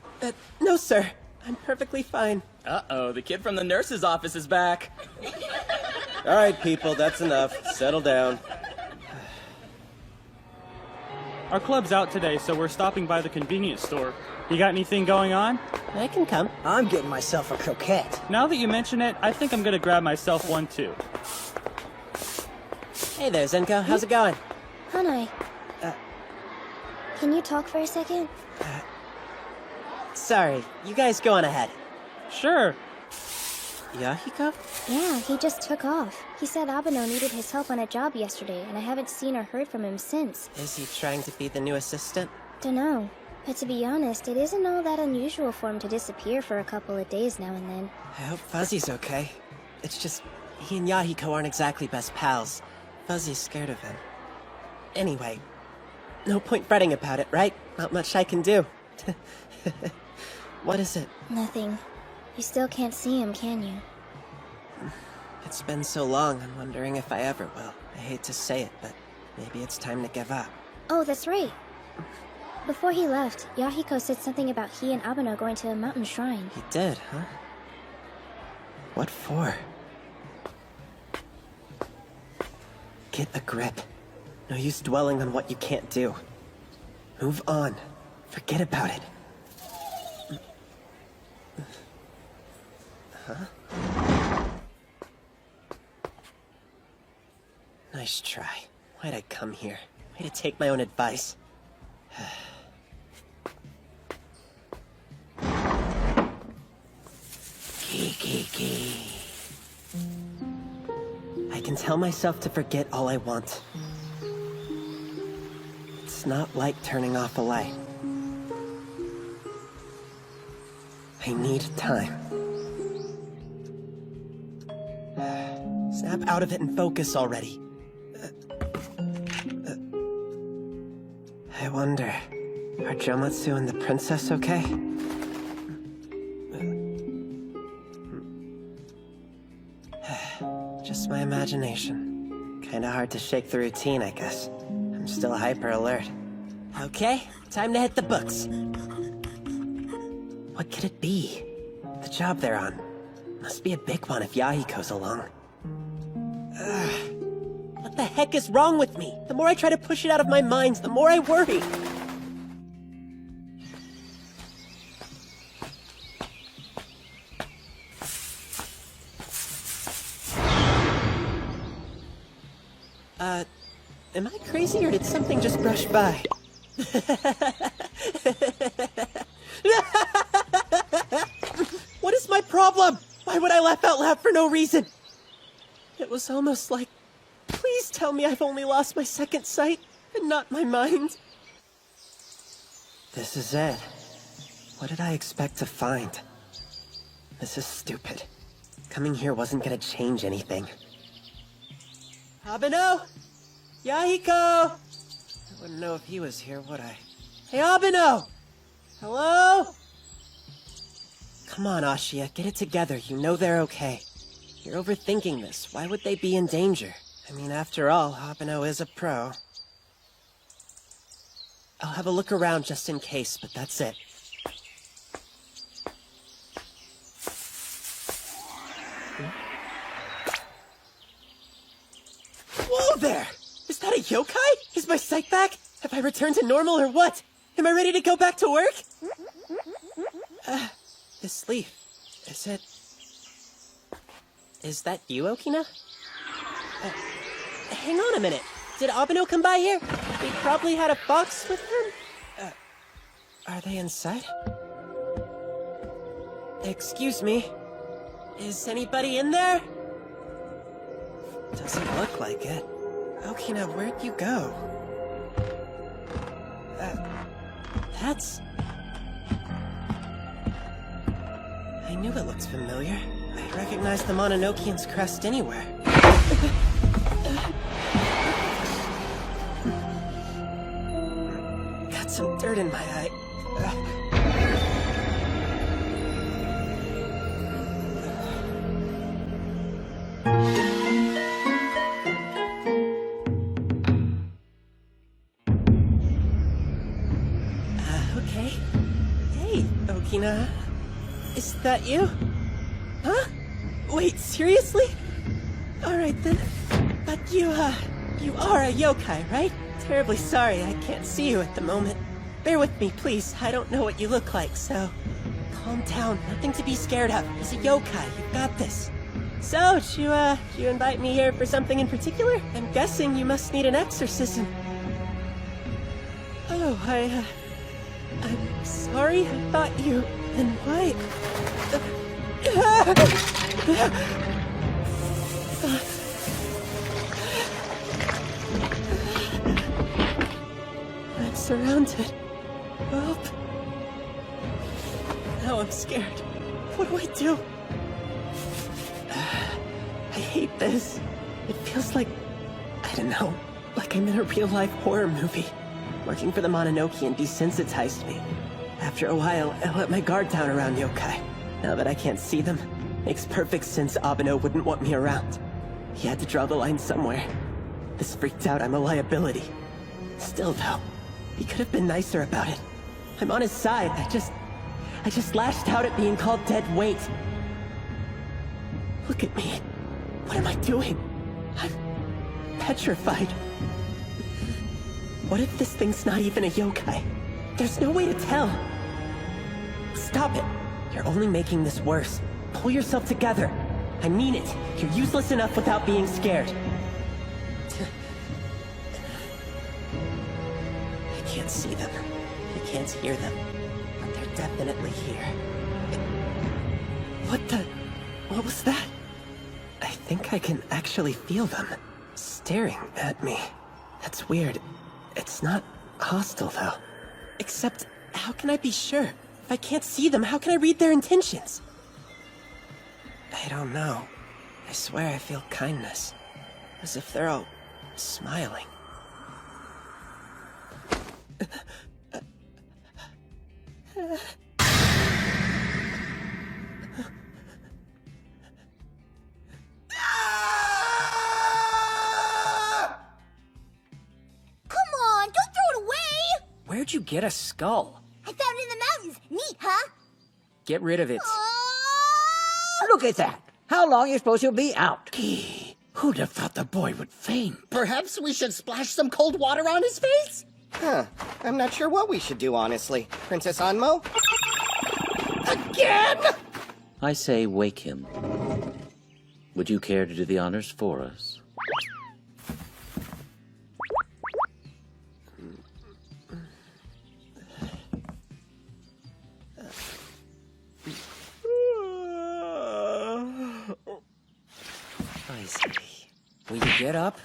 No, sir. I'm perfectly fine. Uh-oh, the kid from the nurse's office is back. All right, people, that's enough. Settle down. Our club's out today, so we're stopping by the convenience store. You got anything going on? I can come. I'm getting myself a croquette. Now that you mention it, I think I'm gonna grab myself one too. Hey there, Zenko. How's it going? Hanai. Can you talk for a second? Sorry. You guys go on ahead. Sure. Yahiko? Yeah, he just took off. He said Abeno needed his help on a job yesterday, and I haven't seen or heard from him since. Is he trying to be the new assistant? Dunno. But to be honest, it isn't all that unusual for him to disappear for a couple of days now and then. I hope Fuzzy's okay. It's just, he and Yahiko aren't exactly best pals. Fuzzy's scared of him. Anyway, no point fretting about it, right? Not much I can do. What is it? Nothing. You still can't see him, can you? It's been so long, I'm wondering if I ever will. I hate to say it, but maybe it's time to give up. Oh, that's right. Before he left, Yahiko said something about he and Abeno going to a mountain shrine. He did, huh? What for? Get a grip. No use dwelling on what you can't do. Move on. Forget about it. Huh? Nice try. Why'd I come here? Way to take my own advice. I can tell myself to forget all I want. It's not like turning off a light. I need time. Snap out of it and focus already. I wonder, are Jomatsu and the princess okay? Just my imagination. Kinda hard to shake the routine, I guess. I'm still hyper alert. Okay, time to hit the books. What could it be? The job they're on. Must be a big one if Yahiko's along. What the heck is wrong with me? The more I try to push it out of my mind, the more I worry. Am I crazy or did something just brush by? What is my problem? Why would I laugh out loud for no reason? It was almost like, please tell me I've only lost my second sight and not my mind. This is it. What did I expect to find? This is stupid. Coming here wasn't gonna change anything. Abeno? Yahiko! I wouldn't know if he was here, would I? Hey, Abeno! Hello? Come on, Ashia, get it together. You know they're okay. You're overthinking this. Why would they be in danger? I mean, after all, Abeno is a pro. I'll have a look around just in case, but that's it. Whoa there! Is that a yokai? Is my sight back? Have I returned to normal or what? Am I ready to go back to work? This leaf. Is that you, Okina? Hang on a minute. Did Abeno come by here? He probably had a box with him? Are they inside? Excuse me. Is anybody in there? Doesn't look like it. Okina, where'd you go? pets? I knew it looked familiar. I'd recognize the Mononokean's crest anywhere. Got some dirt in my eye. Okay. Hey, Okina. Is that you? Huh? Wait, seriously? Alright then. But you are a yokai, right? Terribly sorry I can't see you at the moment. Bear with me, please. I don't know what you look like, so... Calm down. Nothing to be scared of. He's a yokai. You've got this. So, did you invite me here for something in particular? I'm guessing you must need an exorcism. Oh, I'm sorry. I thought you... Then why... I'm surrounded. Help. Now I'm scared. What do I do? I hate this. It feels like... I don't know. Like I'm in a real-life horror movie. Working for the Mononokean desensitized me. After a while, I let my guard down around yokai. Now that I can't see them, makes perfect sense Abeno wouldn't want me around. He had to draw the line somewhere. This freaked out I'm a liability. Still though, he could have been nicer about it. I'm on his side, I just lashed out at being called dead weight. Look at me. What am I doing? I'm petrified. What if this thing's not even a yokai? There's no way to tell. Stop it. You're only making this worse. Pull yourself together. I mean it. You're useless enough without being scared. I can't see them. I can't hear them. But they're definitely here. What was that? I think I can actually feel them. Staring at me. That's weird. It's not hostile, though. Except, how can I be sure? If I can't see them, how can I read their intentions? I don't know. I swear I feel kindness. As if they're all smiling. Come on, don't throw it away! Where'd you get a skull? I found it in the mountains. Neat, huh? Get rid of it. Look at that. How long you supposed to be out? Who'd have thought the boy would faint? Perhaps we should splash some cold water on his face? Huh. I'm not sure what we should do, honestly. Princess Anmo? Again? I say wake him. Would you care to do the honors for us? Will you get up?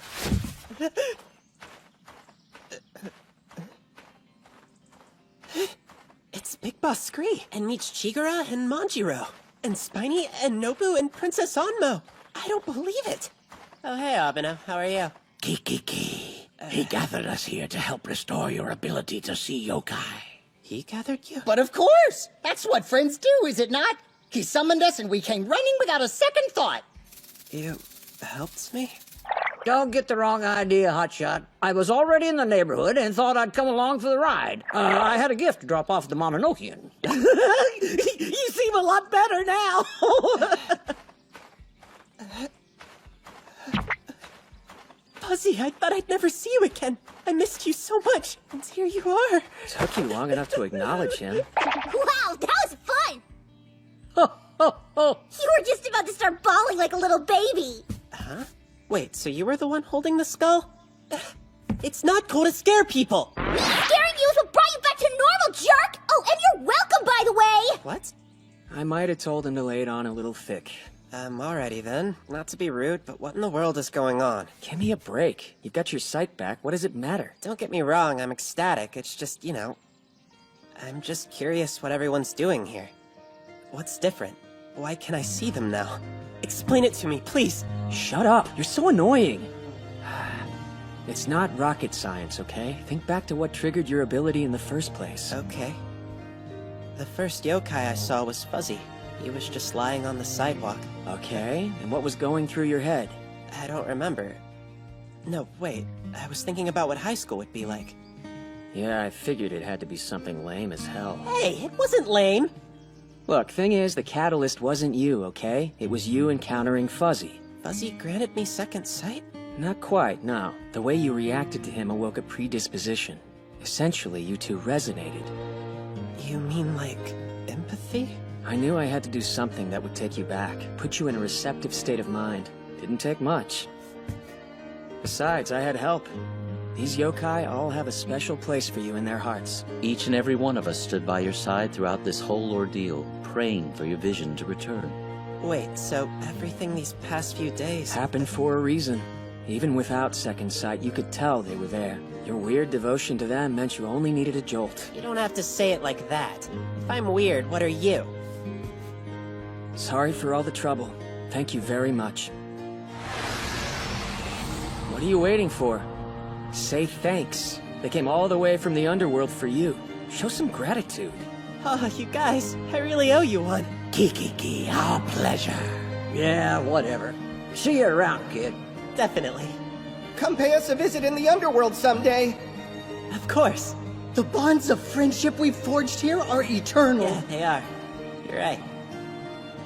It's Big Boss Scree, and meets Chigara and Manjiro, and Spiny and Nobu and Princess Anmo. I don't believe it. Oh, hey, Abeno. How are you? Kiki. He gathered us here to help restore your ability to see yokai. He gathered you? But of course! That's what friends do, is it not? He summoned us and we came running without a second thought. You helped me? Don't get the wrong idea, Hotshot. I was already in the neighborhood and thought I'd come along for the ride. I had a gift to drop off at the Mononokean. You seem a lot better now. Buzzy, I thought I'd never see you again. I missed you so much, and here you are. Took you long enough to acknowledge him. Wow, that was fun! You were just about to start bawling like a little baby. Huh? Wait, so you were the one holding the skull? It's not cool to scare people! Me scaring you is what brought you back to normal, jerk! Oh, and you're welcome, by the way! What? I might have told him to lay it on a little thick. Alrighty then. Not to be rude, but what in the world is going on? Give me a break. You've got your sight back. What does it matter? Don't get me wrong, I'm ecstatic. It's just, I'm just curious what everyone's doing here. What's different? Why can I see them now? Explain it to me, please! Shut up! You're so annoying! It's not rocket science, okay? Think back to what triggered your ability in the first place. Okay. The first yokai I saw was Fuzzy. He was just lying on the sidewalk. Okay, and what was going through your head? I don't remember. No, wait. I was thinking about what high school would be like. Yeah, I figured it had to be something lame as hell. Hey, it wasn't lame! Look, thing is, the catalyst wasn't you, okay? It was you encountering Fuzzy. Fuzzy granted me second sight? Not quite, no. The way you reacted to him awoke a predisposition. Essentially, you two resonated. You mean like empathy? I knew I had to do something that would take you back, put you in a receptive state of mind. Didn't take much. Besides, I had help. These yokai all have a special place for you in their hearts. Each and every one of us stood by your side throughout this whole ordeal, praying for your vision to return. Wait, so everything these past few days... happened for a reason. Even without second sight, you could tell they were there. Your weird devotion to them meant you only needed a jolt. You don't have to say it like that. If I'm weird, what are you? Sorry for all the trouble. Thank you very much. What are you waiting for? Say thanks. They came all the way from the underworld for you. Show some gratitude. Oh, you guys, I really owe you one. Kiki, our pleasure. Yeah, whatever. See you around, kid. Definitely. Come pay us a visit in the underworld someday. Of course. The bonds of friendship we've forged here are eternal. Yeah, they are. You're right.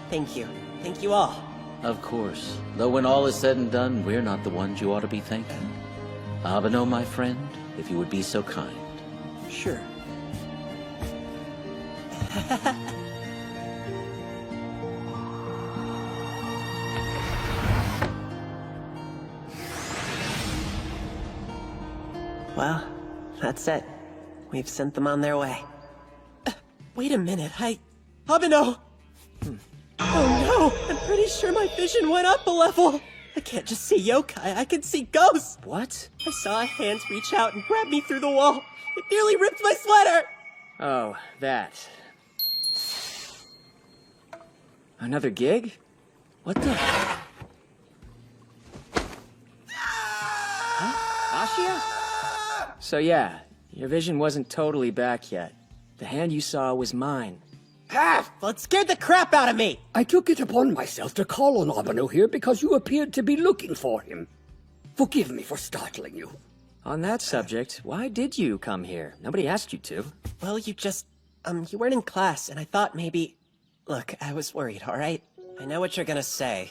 Thank you. Thank you all. Of course. Though when all is said and done, we're not the ones you ought to be thanking. Abeno, my friend, if you would be so kind. Sure. Well, that's it. We've sent them on their way. Wait a minute, Abeno! Oh no! I'm pretty sure my vision went up a level! I can't just see yokai, I can see ghosts! What? I saw a hand reach out and grab me through the wall. It nearly ripped my sweater! Oh, that. Another gig? What the... Huh? Ashia? So yeah, your vision wasn't totally back yet. The hand you saw was mine. Ah! Well, it scared the crap out of me! I took it upon myself to call on Abeno here because you appeared to be looking for him. Forgive me for startling you. On that subject, why did you come here? Nobody asked you to. Well, you weren't in class, and I thought maybe... Look, I was worried, alright? I know what you're gonna say.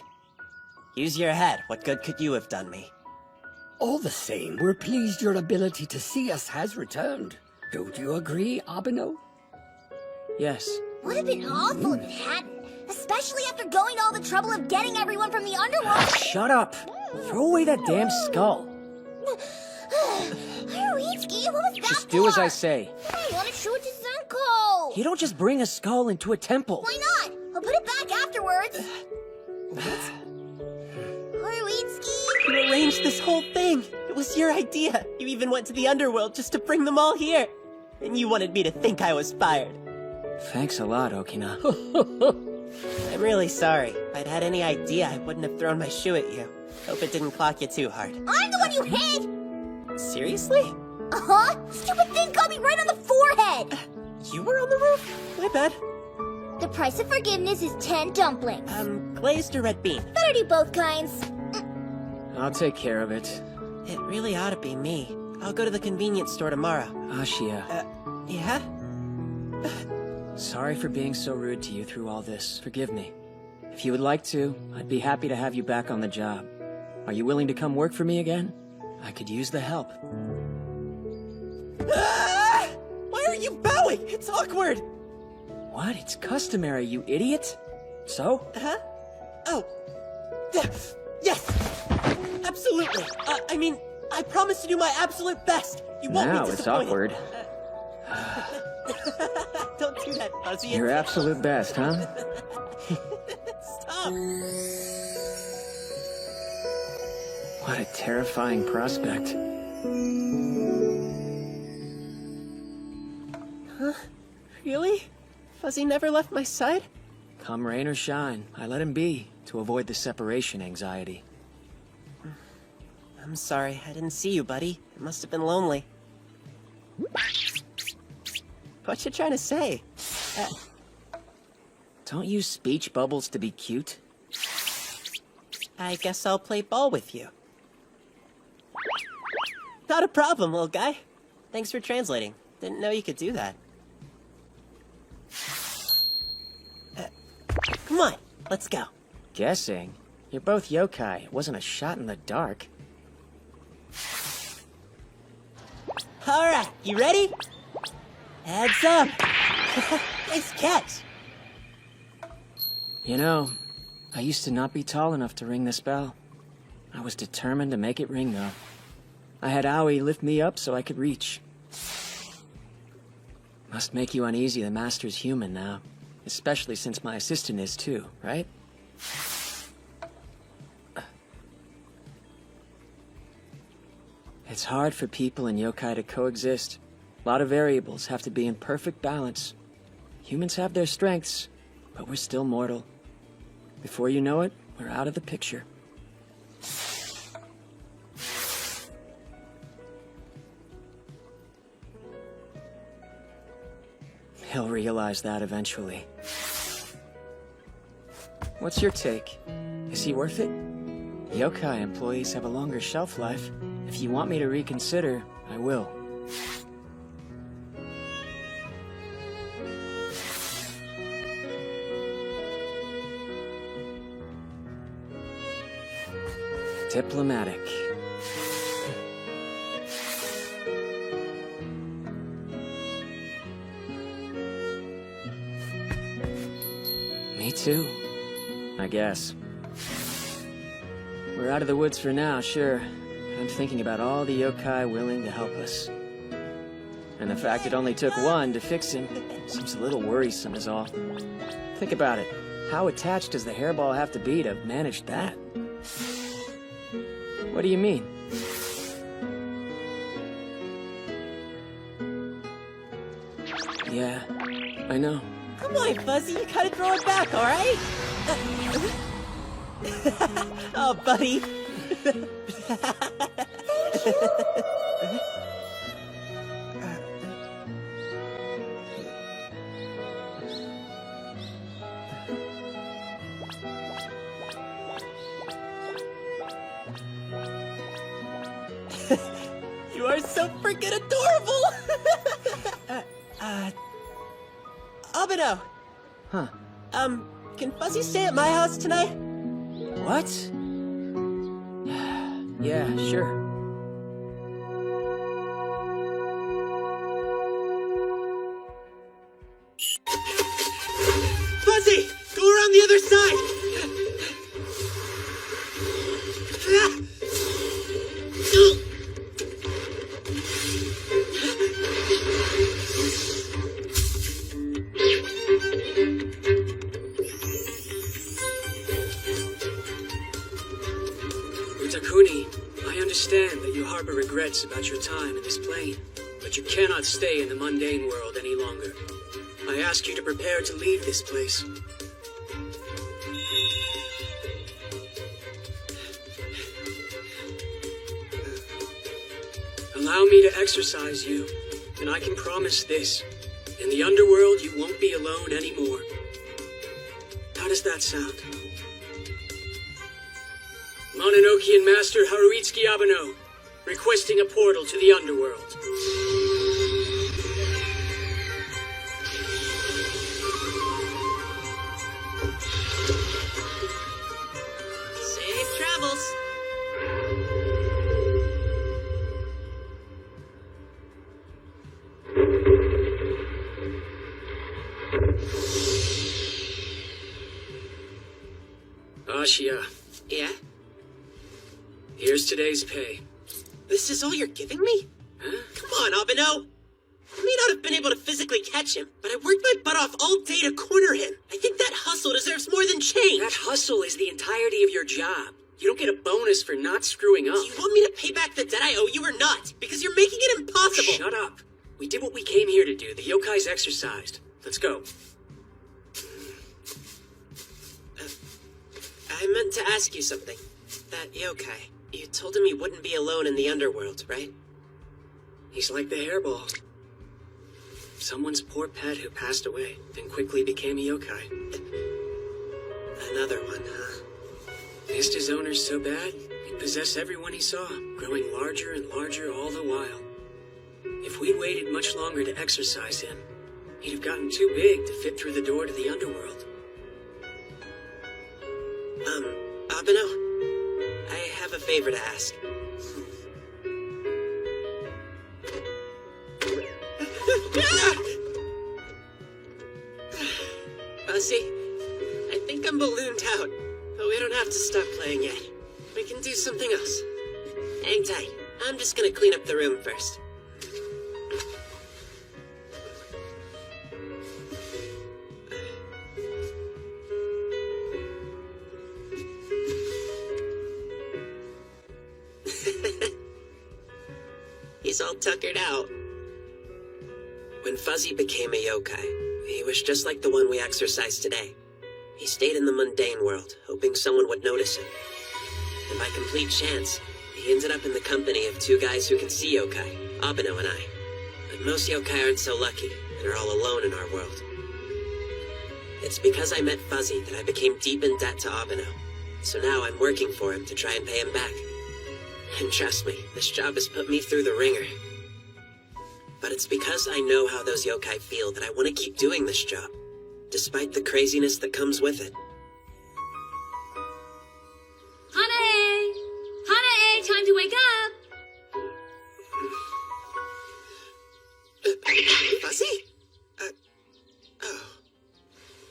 Use your head. What good could you have done me? All the same, we're pleased your ability to see us has returned. Don't you agree, Abeno? Yes. Would have been awful if it hadn't. Especially after going to all the trouble of getting everyone from the underworld. Shut up! Throw away that damn skull. Haruitsky, what was that Just do as I say. I want to show it to Zenko. You don't just bring a skull into a temple. Why not? I'll put it back afterwards. Haruitsky? You arranged this whole thing. It was your idea. You even went to the underworld just to bring them all here. And you wanted me to think I was fired. Thanks a lot, Okina. I'm really sorry. If I'd had any idea, I wouldn't have thrown my shoe at you. Hope it didn't clock you too hard. I'm the one you hit! Seriously? Uh-huh. Stupid thing got me right on the forehead. You were on the roof? My bad. The price of forgiveness is 10 dumplings. Glazed or red bean? Better do both kinds. I'll take care of it. It really ought to be me. I'll go to the convenience store tomorrow. Ashia. Yeah? Sorry for being so rude to you through all this. Forgive me. If you would like to, I'd be happy to have you back on the job. Are you willing to come work for me again? I could use the help. Ah! Why are you bowing? It's awkward! What? It's customary, you idiot. So? Huh? Oh. Yes! Absolutely! I promise to do my absolute best! You won't now be it's disappointed. awkward. Don't do that, Fuzzy. Your absolute best, huh? Stop! What a terrifying prospect. Huh? Really? Fuzzy never left my side? Come rain or shine, I let him be, to avoid the separation anxiety. I'm sorry, I didn't see you, buddy. It must have been lonely. What you trying to say? Don't use speech bubbles to be cute. I guess I'll play ball with you. Not a problem, little guy. Thanks for translating. Didn't know you could do that. Come on, let's go. Guessing? You're both yokai. It wasn't a shot in the dark. Alright, you ready? Heads up! Nice catch! You know, I used to not be tall enough to ring this bell. I was determined to make it ring, though. I had Aoi lift me up so I could reach. Must make you uneasy the Master's human now. Especially since my assistant is too, right? It's hard for people and yokai to coexist. A lot of variables have to be in perfect balance. Humans have their strengths, but we're still mortal. Before you know it, we're out of the picture. He'll realize that eventually. What's your take? Is he worth it? Yokai employees have a longer shelf life. If you want me to reconsider, I will. Diplomatic. Me too, I guess. We're out of the woods for now, sure. But I'm thinking about all the yokai willing to help us. And the fact it only took one to fix him seems a little worrisome is all. Think about it. How attached does the hairball have to be to manage that? What do you mean? Yeah, I know. Come on, Fuzzy, you gotta throw it back, alright? Oh, buddy. You are so freaking adorable! Abeno! Huh. Can Fuzzy stay at my house tonight? What? Yeah, sure. Fuzzy! Go around the other side! Utakuni, I understand that you harbor regrets about your time in this plane, but you cannot stay in the mundane world any longer. I ask you to prepare to leave this place. Allow me to exercise you, and I can promise this. In the underworld, you won't be alone anymore. How does that sound? Mononokean Master Haruitsuki Abeno, requesting a portal to the underworld. Safe travels. Ashia, Yeah? here's today's pay. This is all you're giving me? Huh? Come on, Abeno! I may not have been able to physically catch him, but I worked my butt off all day to corner him. I think that hustle deserves more than change. That hustle is the entirety of your job. You don't get a bonus for not screwing up. Do you want me to pay back the debt I owe you or not? Because you're making it impossible. Shut up. We did what we came here to do. The yokai's exercised. Let's go. I meant to ask you something. That yokai, you told him he wouldn't be alone in the underworld, right? He's like the hairball. Someone's poor pet who passed away, then quickly became a yokai. Another one, huh? Missed his owners so bad, he'd possess everyone he saw, growing larger and larger all the while. If we'd waited much longer to exorcise him, he'd have gotten too big to fit through the door to the underworld. Abeno, I have a favor to ask. Fuzzy, I think I'm ballooned out, but we don't have to stop playing yet. We can do something else. Hang tight. I'm just gonna clean up the room first. He's all tuckered out. When Fuzzy became a yokai, he was just like the one we exorcised today. He stayed in the mundane world, hoping someone would notice him. And by complete chance, he ended up in the company of two guys who can see yokai, Abeno and I. But most yokai aren't so lucky, and are all alone in our world. It's because I met Fuzzy that I became deep in debt to Abeno. So now I'm working for him to try and pay him back. And trust me, this job has put me through the ringer. But it's because I know how those yokai feel that I want to keep doing this job, despite the craziness that comes with it. Hanae! Hanae, time to wake up! Fuzzy? Oh.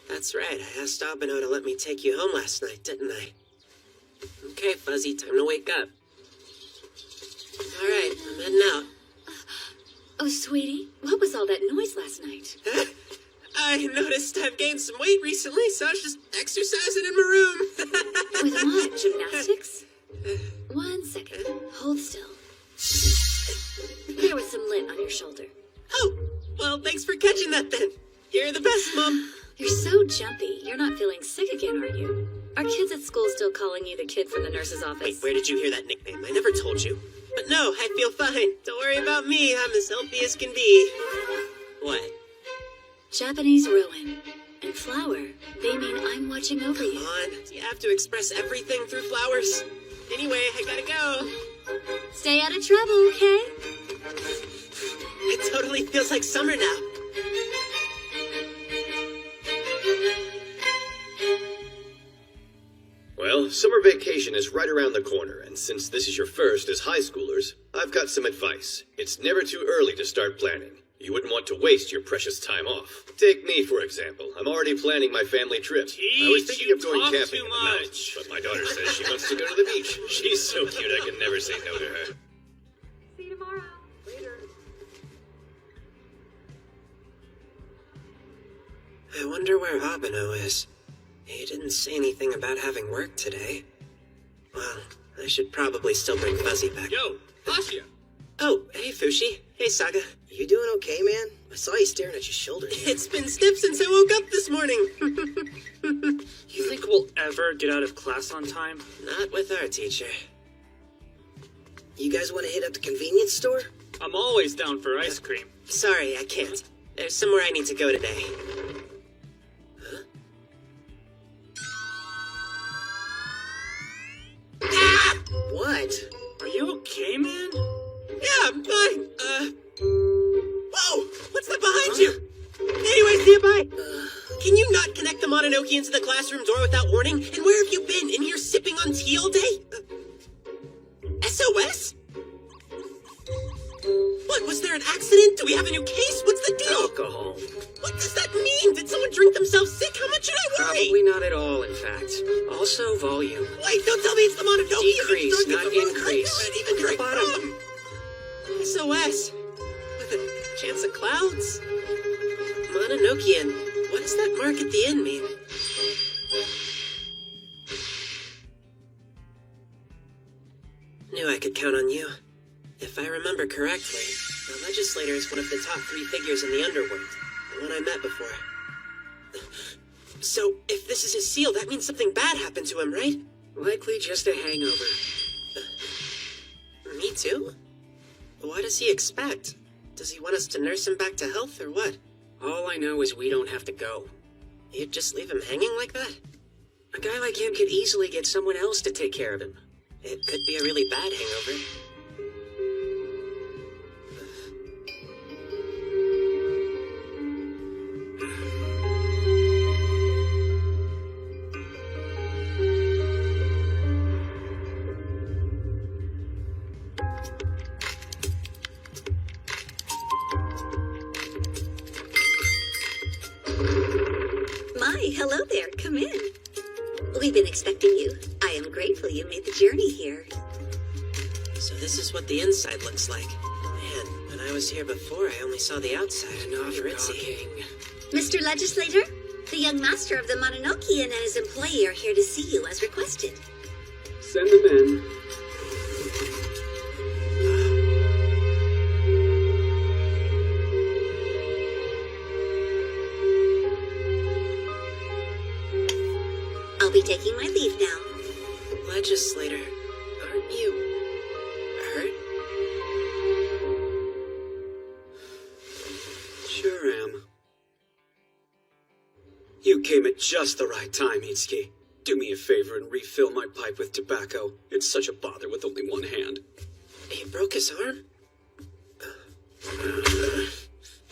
That's right, I asked Abeno to let me take you home last night, didn't I? Okay, Fuzzy, time to wake up. Alright, I'm heading out. Oh, sweetie, what was all that noise last night? I noticed I've gained some weight recently, so I was just exercising in my room. With what, gymnastics? 1 second, hold still. There was some lint on your shoulder. Oh, well, thanks for catching that then. You're the best, Mom. You're so jumpy. You're not feeling sick again, are you? Are kids at school still calling you the kid from the nurse's office? Wait, where did you hear that nickname? I never told you. But no, I feel fine. Don't worry about me. I'm as healthy as can be. What? Japanese Rowan and flower. They mean I'm watching over you. Come on. You have to express everything through flowers. Anyway, I gotta go. Stay out of trouble, okay? It totally feels like summer now. Well, summer vacation is right around the corner, and since this is your first as high schoolers, I've got some advice. It's never too early to start planning. You wouldn't want to waste your precious time off. Take me, for example. I'm already planning my family trip. I was thinking of going camping in the mountains, but my daughter says she wants to go to the beach. She's so cute I can never say no to her. See you tomorrow. Later. I wonder where Abeno is. He didn't say anything about having work today. Well, I should probably still bring Fuzzy back. Yo, Ashia! Oh, hey Fushi. Hey Saga. You doing okay, man? I saw you staring at your shoulder. It's been stiff since I woke up this morning. You think we'll ever get out of class on time? Not with our teacher. You guys want to hit up the convenience store? I'm always down for ice cream. Sorry, I can't. There's somewhere I need to go today. What? Are you okay, man? Yeah, I'm fine. Whoa! What's that behind you? Anyways, nearby. Can you not connect the Mononokean to the classroom door without warning? And where have you been? In here sipping on tea all day? SOS? What, was there an accident? Do we have a new case? What's the deal? Alcohol. What does that mean? Did someone drink themselves sick? How much should I worry? Probably not at all, in fact. Also, volume. Wait, don't tell me it's the Mononokean. Decrease, not increase. Even drink Bottom. from. SOS. With a chance of clouds? Mononokean. What does that mark at the end mean? Knew I could count on you. If I remember correctly, the legislator is one of the top 3 figures in the underworld. the one I met before. So, if this is his seal, that means something bad happened to him, right? Likely just a hangover. Me too? What does he expect? Does he want us to nurse him back to health, or what? All I know is we don't have to go. You'd just leave him hanging like that? A guy like him could easily get someone else to take care of him. It could be a really bad hangover. Hello there, come in. We've been expecting you. I am grateful you made the journey here. So this is what the inside looks like. Man, when I was here before, I only saw the outside. Enough ritzy. Mr. Legislator, the young master of the Mononokean and his employee are here to see you as requested. Send them in. I'll be taking my leave now. Legislator, aren't you hurt? Sure am. You came at just the right time, Itsuki. Do me a favor and refill my pipe with tobacco. It's such a bother with only one hand. He broke his arm?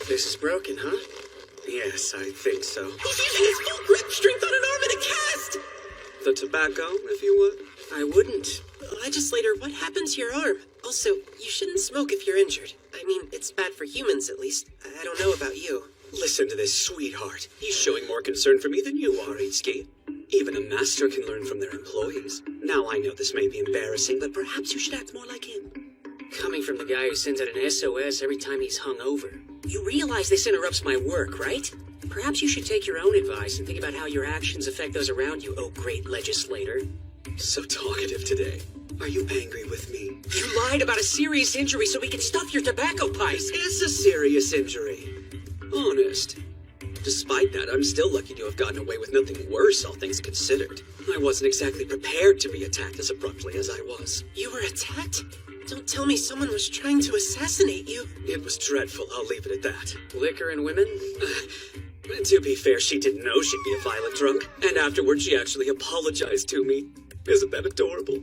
This is broken, huh? Yes, I think so. He's using his full grip strength on an arm in a cast! The tobacco, if you would? I wouldn't. Legislator, what happened to your arm? Also, you shouldn't smoke if you're injured. I mean, it's bad for humans, at least. I don't know about you. Listen to this sweetheart. He's showing more concern for me than you are, Itsuki. Even a master can learn from their employees. Now, I know this may be embarrassing, but perhaps you should act more like him. Coming from the guy who sends out an SOS every time he's hungover. You realize this interrupts my work, right? Perhaps you should take your own advice and think about how your actions affect those around you, oh great legislator. So talkative today. Are you angry with me? You lied about a serious injury so we could stuff your tobacco pipes. It's a serious injury. Honest. Despite that, I'm still lucky to have gotten away with nothing worse, all things considered. I wasn't exactly prepared to be attacked as abruptly as I was. You were attacked? Don't tell me someone was trying to assassinate you. It was dreadful, I'll leave it at that. Liquor and women? To be fair, she didn't know she'd be a violent drunk, and afterwards she actually apologized to me. Isn't that adorable?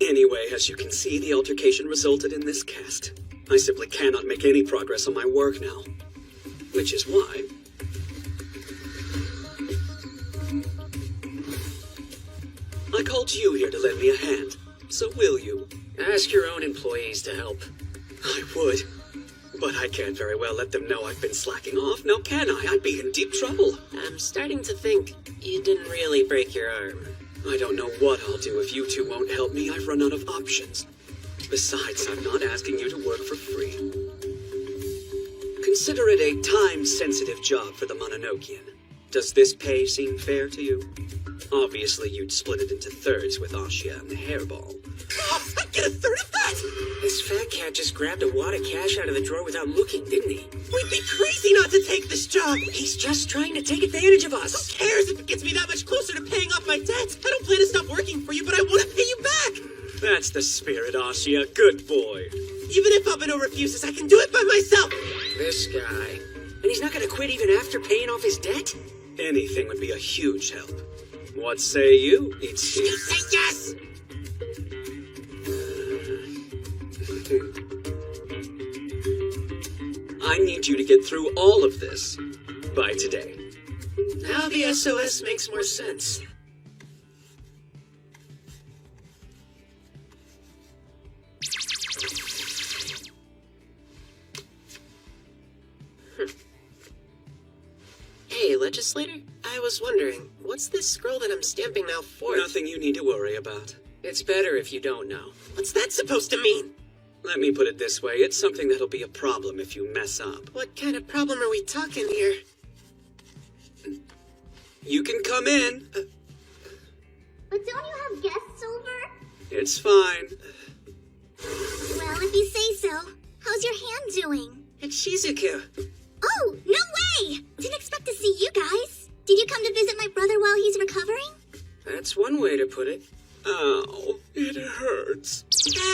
Anyway, as you can see, the altercation resulted in this cast. I simply cannot make any progress on my work now. Which is why... I called you here to lend me a hand. So will you? Ask your own employees to help. I would. But I can't very well let them know I've been slacking off, now can I? I'd be in deep trouble. I'm starting to think you didn't really break your arm. I don't know what I'll do if you two won't help me. I've run out of options. Besides, I'm not asking you to work for free. Consider it a time-sensitive job for the Mononokean. Does this pay seem fair to you? Obviously, you'd split it into thirds with Ashia and the hairball. Oh, I'd get a third of that! This fat cat just grabbed a wad of cash out of the drawer without looking, didn't he? We'd be crazy not to take this job! He's just trying to take advantage of us! Who cares if it gets me that much closer to paying off my debts? I don't plan to stop working for you, but I want to pay you back! That's the spirit, Ashia. Good boy. Even if Abeno refuses, I can do it by myself! This guy. And he's not gonna quit even after paying off his debt? Anything would be a huge help. What say you, Itsuki? You say yes! I need you to get through all of this by today. Now the SOS makes more sense. Hey, Legislator? I was wondering, what's this scroll that I'm stamping now for? Nothing you need to worry about. It's better if you don't know. What's that supposed to mean? Let me put it this way, it's something that'll be a problem if you mess up. What kind of problem are we talking here? You can come in. But don't you have guests over? It's fine. Well, if you say so. How's your hand doing? It's Shizuku. Oh, no way! Hey! Didn't expect to see you guys. Did you come to visit my brother while he's recovering? That's one way to put it. Ow, it hurts.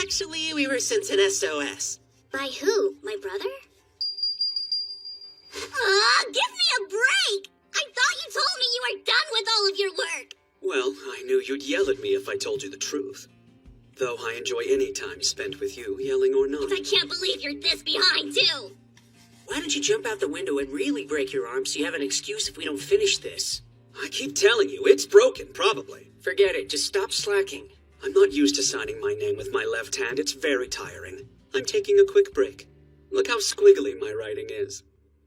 Actually, we were sent an SOS. By who? My brother? Give me a break! I thought you told me you were done with all of your work. Well, I knew you'd yell at me if I told you the truth. Though I enjoy any time spent with you, yelling or not. I can't believe you're this behind, too. Why don't you jump out the window and really break your arm so you have an excuse if we don't finish this? I keep telling you, it's broken, probably. Forget it. Just stop slacking. I'm not used to signing my name with my left hand. It's very tiring. I'm taking a quick break. Look how squiggly my writing is.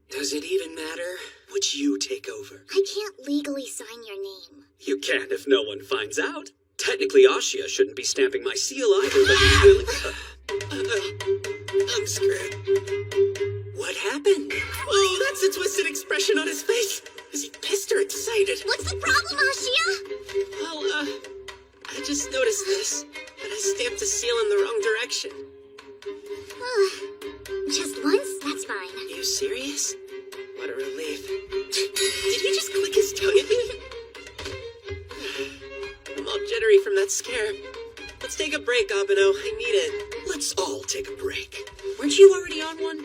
Does it even matter? Would you take over? I can't legally sign your name. You can if no one finds out. Technically, Ashia shouldn't be stamping my seal either, but I'm screwed. What happened? Whoa, that's a twisted expression on his face. Is he pissed or excited? What's the problem, Ashia? Well, I just noticed this, that I stamped a seal in the wrong direction. Just once? That's fine. You serious? What a relief. Did he just click his tongue at me? I'm all jittery from that scare. Let's take a break, Abeno. I need it. Let's all take a break. Weren't you already on one?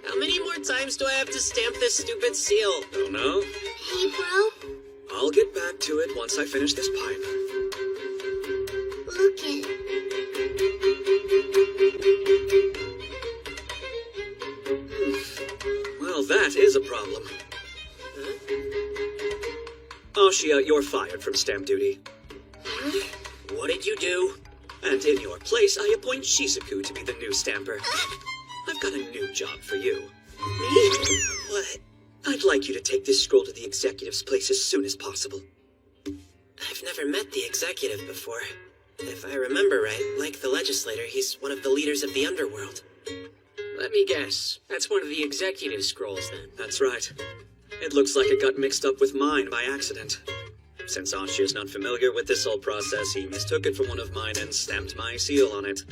How many more times do I have to stamp this stupid seal? Don't know. Hey, bro. I'll get back to it once I finish this pipe. Look it. Well, that is a problem. Ashia, you're fired from stamp duty. What did you do? And in your place, I appoint Shizuku to be the new stamper. I've got a new job for you. Me? What? I'd like you to take this scroll to the executive's place as soon as possible. I've never met the executive before. If I remember right, like the legislator, he's one of the leaders of the underworld. Let me guess. That's one of the executive scrolls, then. That's right. It looks like it got mixed up with mine by accident. Since Ashia's not familiar with this whole process, he mistook it for one of mine and stamped my seal on it.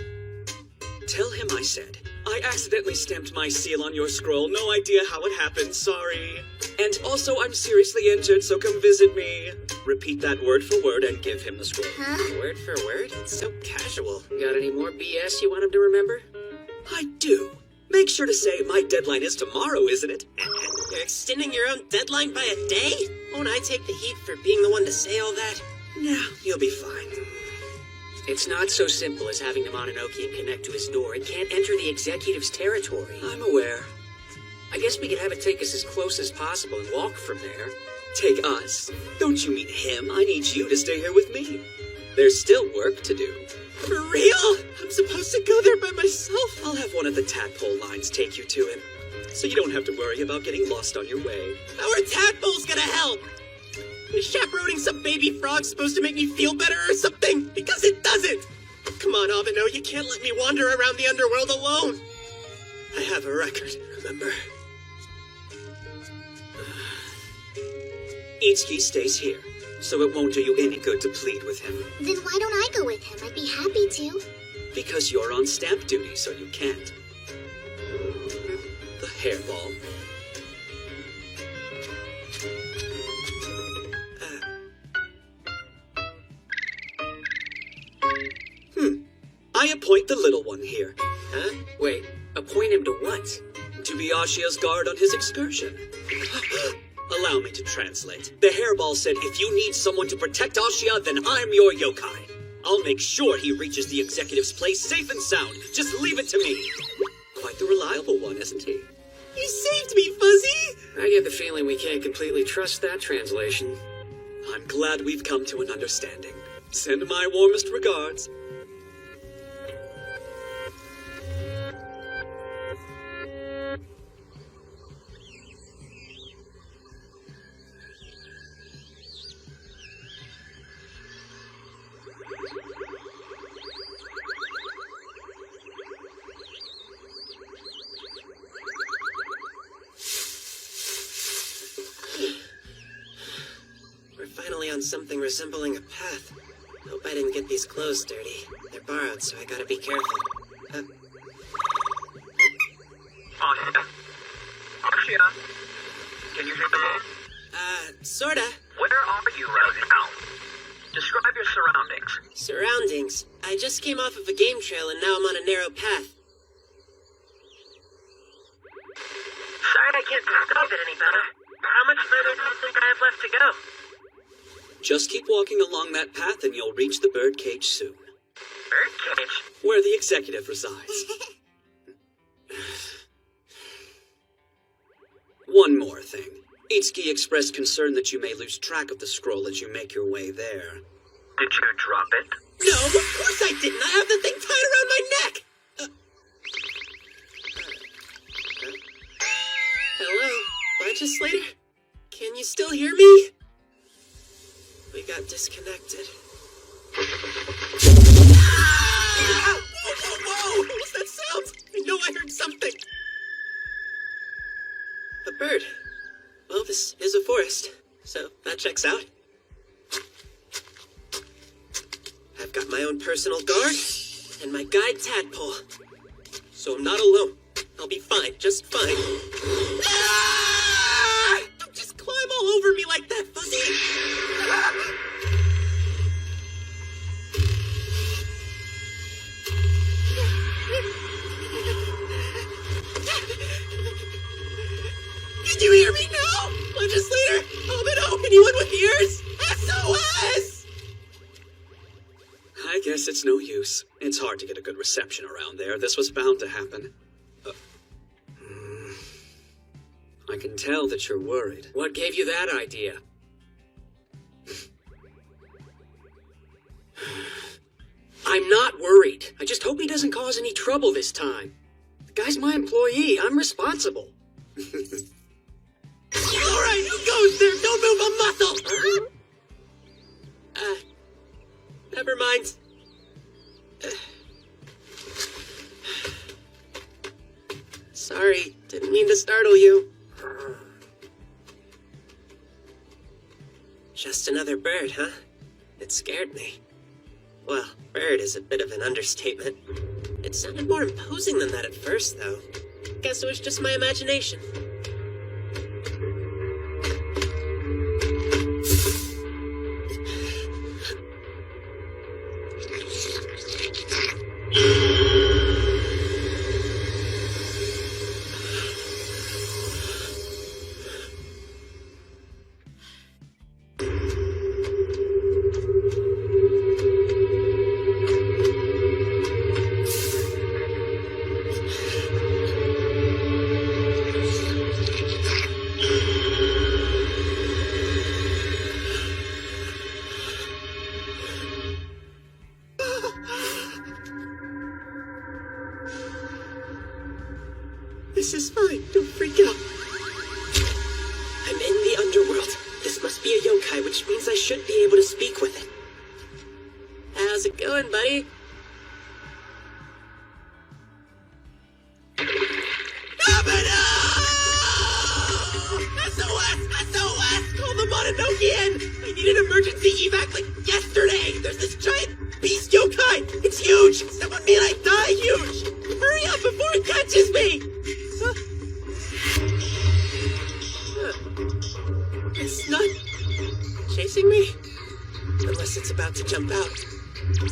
Tell him I said, I accidentally stamped my seal on your scroll. No idea how it happened, sorry. And also, I'm seriously injured, so come visit me. Repeat that word for word and give him the scroll. Huh? Word for word? It's so casual. Got any more BS you want him to remember? I do. Make sure to say my deadline is tomorrow, isn't it? You're extending your own deadline by a day? Won't I take the heat for being the one to say all that? No, you'll be fine. It's not so simple as having the Mononokean connect to his door. It can't enter the executive's territory. I'm aware. I guess we could have it take us as close as possible and walk from there. Take us? Don't you mean him? I need you to stay here with me. There's still work to do. For real? I'm supposed to go there by myself? I'll have one of the tadpole lines take you to him, so you don't have to worry about getting lost on your way. How are tadpoles gonna help? Is chaperoning some baby frog supposed to make me feel better or something? Because it doesn't! Come on, Abeno, you can't let me wander around the underworld alone! I have a record, remember? Itsuki stays here, so it won't do you any good to plead with him. Then why don't I go with him? I'd be happy to. Because you're on stamp duty, so you can't. The hairball. I appoint the little one here. Huh? Wait, appoint him to what? To be Ashia's guard on his excursion. Allow me to translate. The hairball said if you need someone to protect Ashia, then I'm your yokai. I'll make sure he reaches the executive's place safe and sound. Just leave it to me. Quite the reliable one, isn't he? You saved me, Fuzzy! I get the feeling we can't completely trust that translation. I'm glad we've come to an understanding. Send my warmest regards. On something resembling a path. Hope I didn't get these clothes dirty. They're borrowed, so I gotta be careful. Ashia? Can you hear me? Sorta. Where are you right now? Describe your surroundings. Surroundings. I just came off of a game trail and now I'm on a narrow path. Sorry I can't describe it any better. How much further do you think I have left to go? Just keep walking along that path and you'll reach the birdcage soon. Birdcage? Where the executive resides. One more thing. Itsuki expressed concern that you may lose track of the scroll as you make your way there. Did you drop it? No, of course I didn't. I have the thing tied around my neck. Hello, legislator? Can you still hear me? We got disconnected. Ah! Whoa, whoa, whoa! What was that sound? I know I heard something. A bird. Well, this is a forest, so that checks out. I've got my own personal guard and my guide tadpole. So I'm not alone. I'll be fine, just fine. Ah! Don't just climb all over me like that, Fuzzy! Can you hear me now? Legislator? Abeno, anyone with ears? SOS! I guess it's no use. It's hard to get a good reception around there. This was bound to happen. I can tell that you're worried. What gave you that idea? I'm not worried. I just hope he doesn't cause any trouble this time. The guy's my employee. I'm responsible. Alright, who goes there? Don't move a muscle! Never mind. Sorry, didn't mean to startle you. Just another bird, huh? It scared me. Well, bird is a bit of an understatement. It sounded more imposing than that at first, though. Guess it was just my imagination. This is fine, don't freak out. I'm in the underworld. This must be a yokai, which means I should be able to speak with it. How's it going, buddy? Abeno! SOS! SOS! Call the Mononokean! I need an emergency evac like yesterday! There's this giant beast yokai! It's huge! Someone mean I die huge! Hurry up before it catches me! It's not chasing me? Unless it's about to jump out.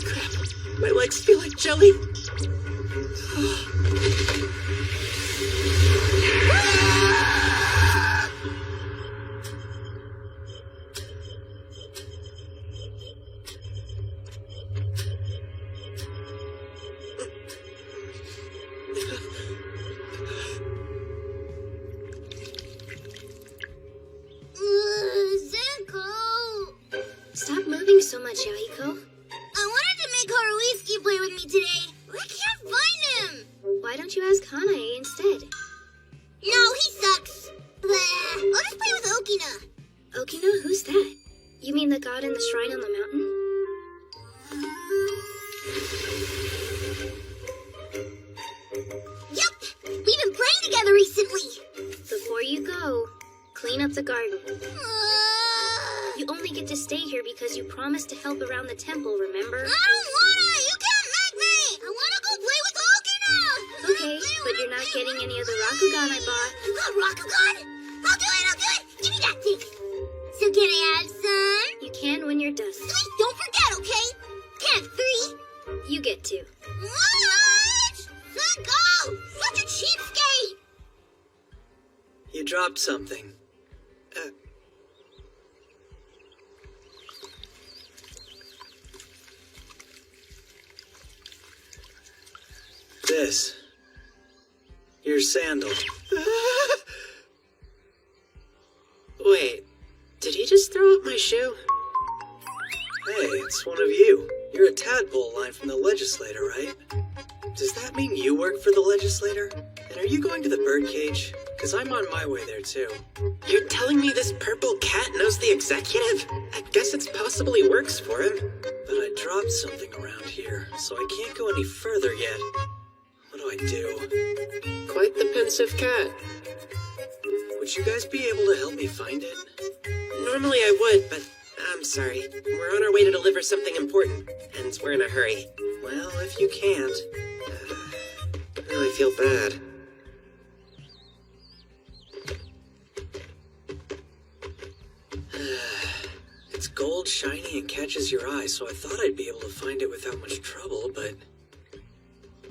Crap, my legs feel like jelly. Stop moving so much, Yahiko. I wanted to make Haruiski play with me today. I can't find him. Why don't you ask Hanae instead? No, he sucks. Blah. I'll just play with Okina. Okina? Who's that? You mean the god in the shrine on the mountain? Yup. We've been playing together recently. Before you go, clean up the garden. You only get to stay here because you promised to help around the temple, remember? I don't wanna! You can't make me! I wanna go play with Okina! Okay, but you're not getting any of the Rakugan I bought. You got Rakugan? I'll do it! Give me that thing! So can I have some? You can when you're done. Sweet, don't forget, okay? Can have 3. You get 2. What? Let go! Such a cheapskate! You dropped something. This. Your sandal. Wait, did he just throw up my shoe? Hey, it's one of you. You're a tadpole line from the legislator, right? Does that mean you work for the legislator? And are you going to the birdcage? Because I'm on my way there too. You're telling me this purple cat knows the executive? I guess it's possibly works for him. But I dropped something around here, so I can't go any further yet. What do I do? Quite the pensive cat. Would you guys be able to help me find it? Normally I would, but I'm sorry. We're on our way to deliver something important, and we're in a hurry. Well, if you can't, I really feel bad. It's gold, shiny, and catches your eye, so I thought I'd be able to find it without much trouble, but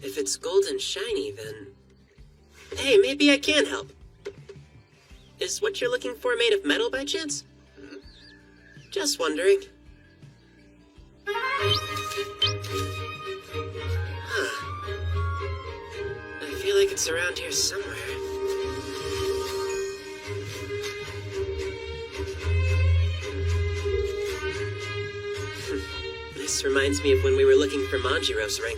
If it's gold and shiny, then... Hey, maybe I can help. Is what you're looking for made of metal by chance? Just wondering. I feel like it's around here somewhere. This reminds me of when we were looking for Manjiro's ring.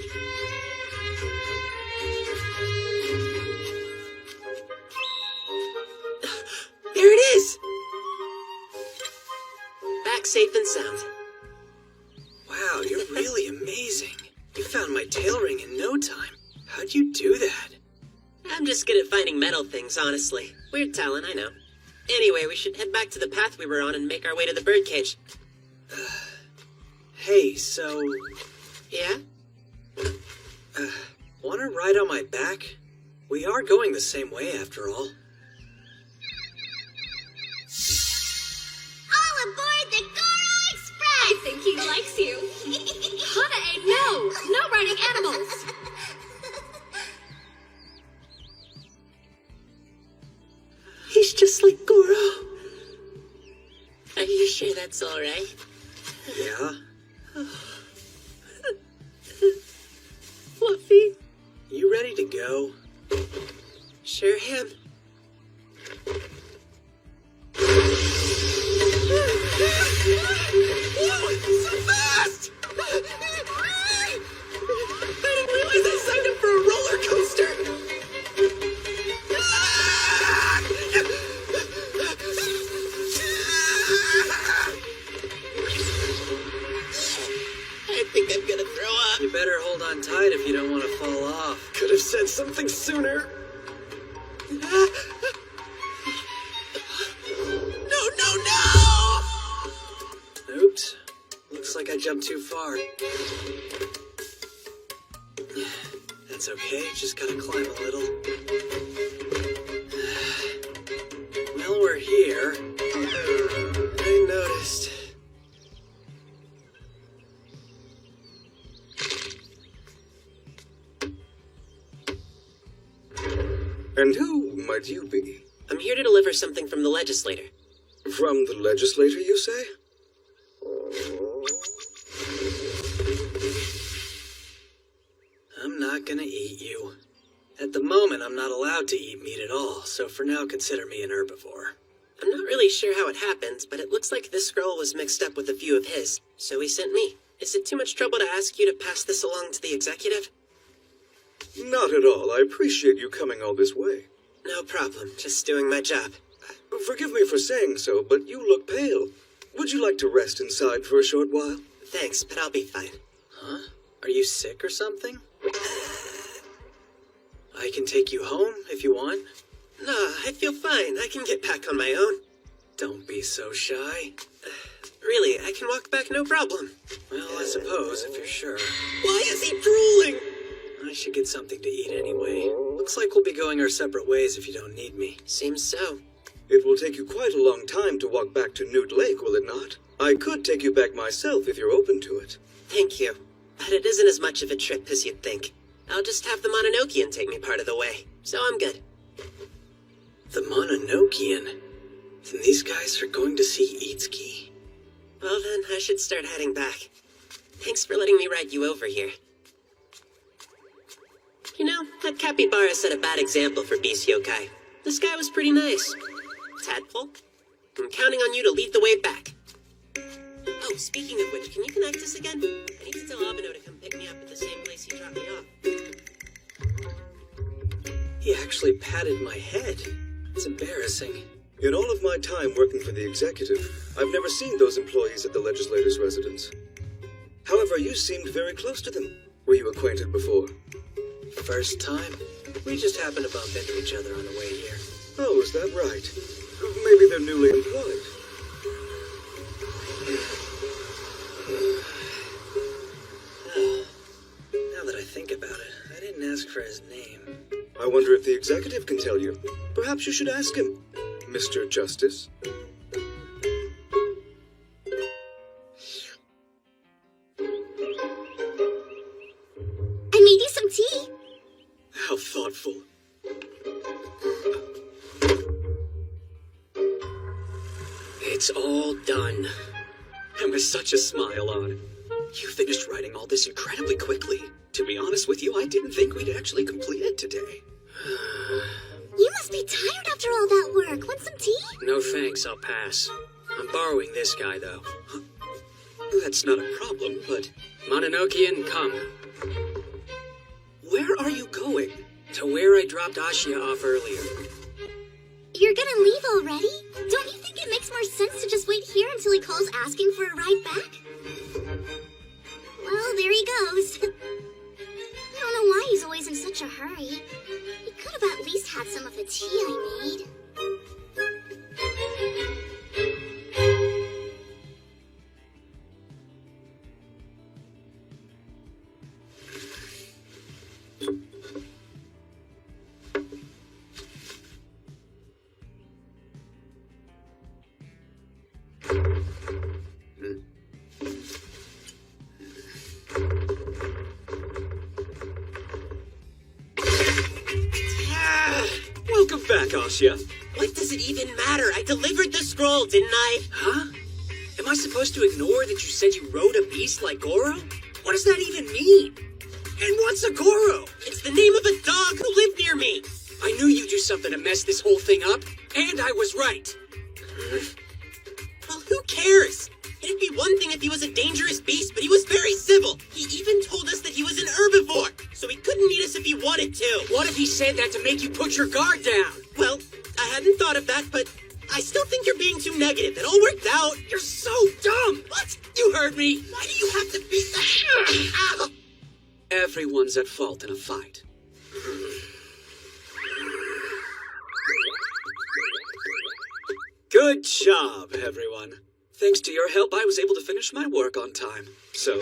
There it is! Back safe and sound. Wow, you're really amazing. You found my tail ring in no time. How'd you do that? I'm just good at finding metal things, honestly. Weird talent, I know. Anyway, we should head back to the path we were on and make our way to the birdcage. Hey, so... Yeah? Wanna ride on my back? We are going the same way, after all. All aboard the Goro Express! I think he likes you. Hana-e, no! No riding animals! He's just like Goro. Are you sure that's all right? Yeah? Fluffy. You ready to go? Sure am. Whoa, so fast! I didn't realize I signed up for a roller coaster! I think I'm gonna throw up. You better hold on tight if you don't want to fall off. Could have said something sooner. No! Oops. Looks like I jumped too far. That's okay, just gotta climb a little. Well, we're here. I noticed. And who might you be? I'm here to deliver something from the legislator. From the legislator, you say? I'm not gonna eat you. At the moment, I'm not allowed to eat meat at all, so for now, consider me an herbivore. I'm not really sure how it happened, but it looks like this scroll was mixed up with a few of his, so he sent me. Is it too much trouble to ask you to pass this along to the executive? Not at all. I appreciate you coming all this way. No problem. Just doing my job. Forgive me for saying so, but you look pale. Would you like to rest inside for a short while? Thanks, but I'll be fine. Huh? Are you sick or something? I can take you home if you want. No, I feel fine. I can get back on my own. Don't be so shy. Really, I can walk back no problem. Well, I suppose, if you're sure. Why is he drooling? I should get something to eat anyway. Looks like we'll be going our separate ways if you don't need me. Seems so. It will take you quite a long time to walk back to Newt Lake, will it not? I could take you back myself if you're open to it. Thank you. But it isn't as much of a trip as you'd think. I'll just have the Mononokean take me part of the way, so I'm good. The Mononokean? Then these guys are going to see Itsuki. Well then, I should start heading back. Thanks for letting me ride you over here. You know, that capybara set a bad example for beast yokai. This guy was pretty nice. Tadpole, I'm counting on you to lead the way back. Oh, speaking of which, can you connect us again? I need to tell Abeno to come pick me up at the same place he dropped me off. He actually patted my head. It's embarrassing. In all of my time working for the executive, I've never seen those employees at the legislator's residence. However, you seemed very close to them. Were you acquainted before? First time? We just happened to bump into each other on the way here. Oh, is that right? Maybe they're newly employed. Now that I think about it, I didn't ask for his name. I wonder if the executive can tell you. Perhaps you should ask him, Mr. Justice. I made you some tea. How thoughtful. It's all done. And with such a smile on. You finished writing all this incredibly quickly. To be honest with you, I didn't think we'd actually complete it today. You must be tired after all that work. Want some tea? No thanks, I'll pass. I'm borrowing this guy, though. That's not a problem, but... Mononokean, come. Where are you going? To where I dropped Ashia off earlier. You're gonna leave already? Don't you think it makes more sense to just wait here until he calls asking for a ride back? Well, there he goes. I don't know why he's always in such a hurry. He could have at least had some of the tea I made. Welcome back, Ashia. What does it even matter? I delivered the scroll, didn't I? Huh? Am I supposed to ignore that you said you rode a beast like Goro? What does that even mean? And what's a Goro? It's the name of a dog who lived near me. I knew you'd do something to mess this whole thing up, and I was right. Well, who cares? It'd be one thing if he was a dangerous beast, but he was very civil. He even told us that he was an herbivore, so he couldn't eat us if he wanted to. What if he said that to make you put your guard down? Well, I hadn't thought of that, but I still think you're being too negative. It all worked out. You're so dumb! What? You heard me. Why do you have to be that? Ow! Everyone's at fault in a fight. Good job, everyone. Thanks to your help, I was able to finish my work on time. So,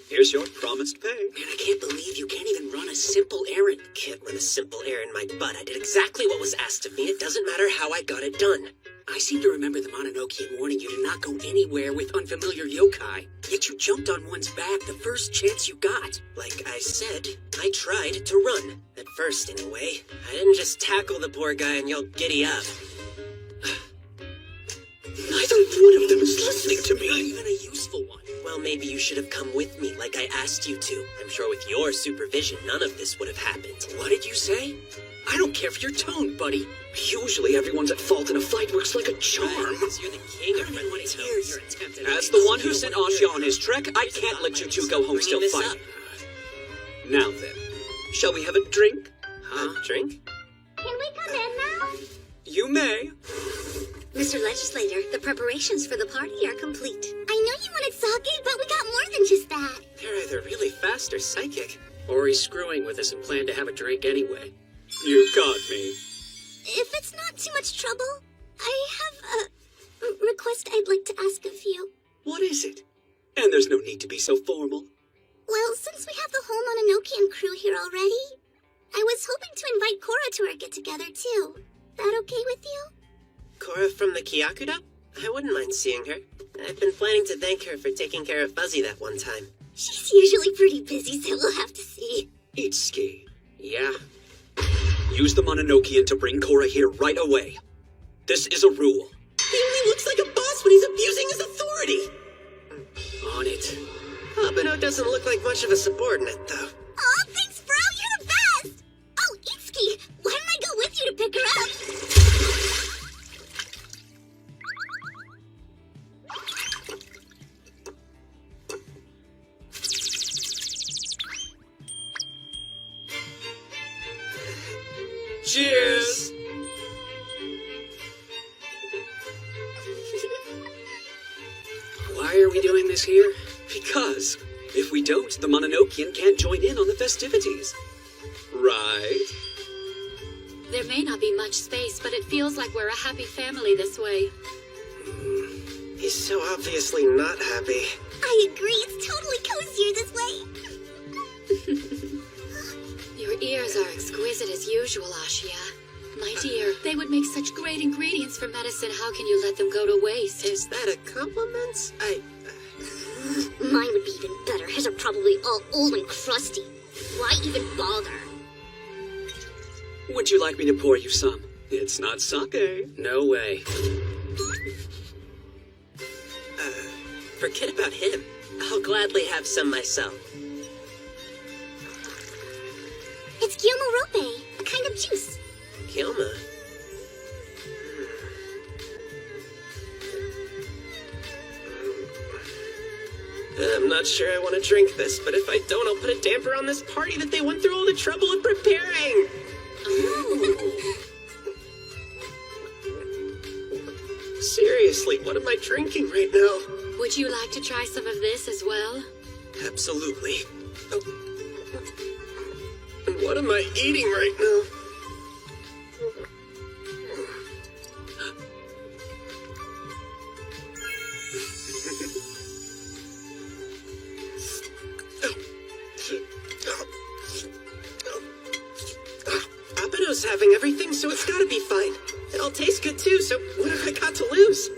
here's your promised pay. Man, I can't believe you can't even run a simple errand. Can't run a simple errand, my butt. I did exactly what was asked of me. It doesn't matter how I got it done. I seem to remember the Mononokean warning you to not go anywhere with unfamiliar yokai. Yet you jumped on one's back the first chance you got. Like I said, I tried to run. At first, anyway. I didn't just tackle the poor guy and yell, "Giddy up." Neither one of them is listening to me. Not even a useful one. Well, maybe you should have come with me like I asked you to. I'm sure with your supervision, none of this would have happened. What did you say? I don't care for your tone, buddy. Usually everyone's at fault in a fight works like a charm. Right, you're the king of everyone here. Your attempt at As the one who sent Ashia on his trek, I can't let you two go home still fighting. Now then, shall we have a drink? Huh? Drink? Can we come in now? You may. Mr. Legislator, the preparations for the party are complete. I know you wanted sake, but we got more than just that. They're either really fast or psychic. Or he's screwing with us and planned to have a drink anyway. You got me. If it's not too much trouble, I have a request I'd like to ask of you. What is it? And there's no need to be so formal. Well, since we have the whole Mononokean crew here already, I was hoping to invite Cora to our get-together, too. That okay with you? Cora from the Kyakudo? I wouldn't mind seeing her. I've been planning to thank her for taking care of Fuzzy that one time. She's usually pretty busy, so we'll have to see. Itsuki, Yeah? use the Mononokean to bring Cora here right away. This is a rule. He only looks like a boss when he's abusing his authority! On it. Abeno doesn't look like much of a subordinate, though. Aw, thanks, bro! You're the best! Oh, Itsuki, why don't I go with you to pick her up? Cheers! Why are we doing this here? Because if we don't, the Mononokean can't join in on the festivities. Right? There may not be much space, but it feels like we're a happy family this way. He's so obviously not happy. I agree, it's totally cozier this way. Your ears are exquisite as usual, Ashia. My dear, they would make such great ingredients for medicine. How can you let them go to waste? Is that a compliment? Mine would be even better. His are probably all old and crusty. Why even bother? Would you like me to pour you some? It's not sake. No way. Forget about him. I'll gladly have some myself. It's Gyomo-rope, a kind of juice. Kilma? I'm not sure I want to drink this, but if I don't, I'll put a damper on this party that they went through all the trouble of preparing. Seriously, what am I drinking right now? Would you like to try some of this as well? Absolutely. Oh. And what am I eating right now? Abeno's having everything, so it's gotta be fine. It all tastes good too, so what have I got to lose?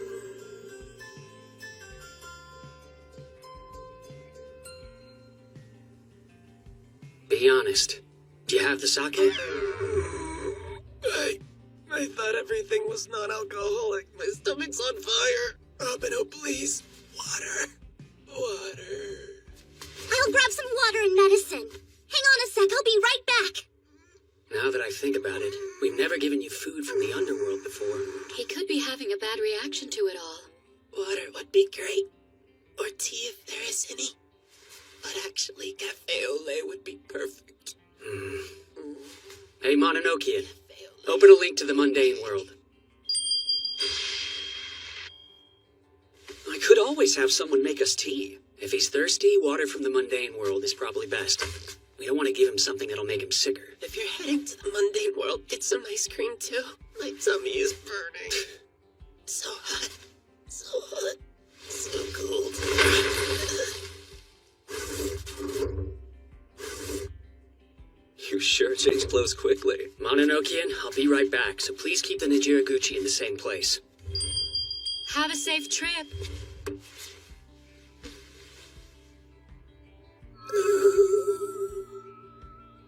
Be honest. Do you have the sake? I thought everything was non-alcoholic. My stomach's on fire. Abeno, please. Water. I'll grab some water and medicine. Hang on a sec, I'll be right back. Now that I think about it, we've never given you food from the underworld before. He could be having a bad reaction to it all. Water would be great. Or tea if there is any. But actually, cafe au lait would be perfect. Hey, Mononokean, open a link to the mundane world. I could always have someone make us tea. If he's thirsty, water from the mundane world is probably best. We don't want to give him something that'll make him sicker. If you're heading to the mundane world, get some ice cream too. My tummy is burning. So hot. So hot. So cold. You sure change clothes quickly. Mononokean, I'll be right back, so please keep the Nijiraguchi in the same place. Have a safe trip.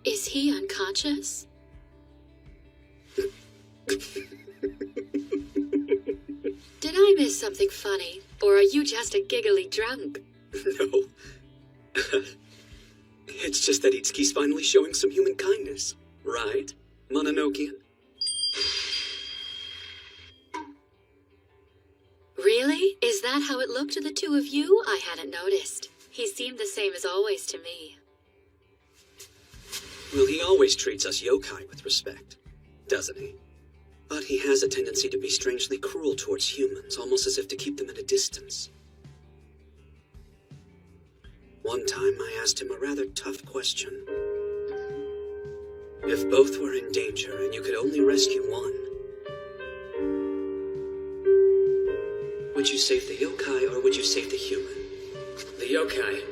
Is he unconscious? Did I miss something funny? Or are you just a giggly drunk? No. It's just that Itsuki's finally showing some human kindness. Right, Mononokean? Really? Is that how it looked to the two of you? I hadn't noticed. He seemed the same as always to me. Well, he always treats us yokai with respect, doesn't he? But he has a tendency to be strangely cruel towards humans, almost as if to keep them at a distance. One time I asked him a rather tough question. If both were in danger and you could only rescue one, would you save the yokai or would you save the human? The yokai.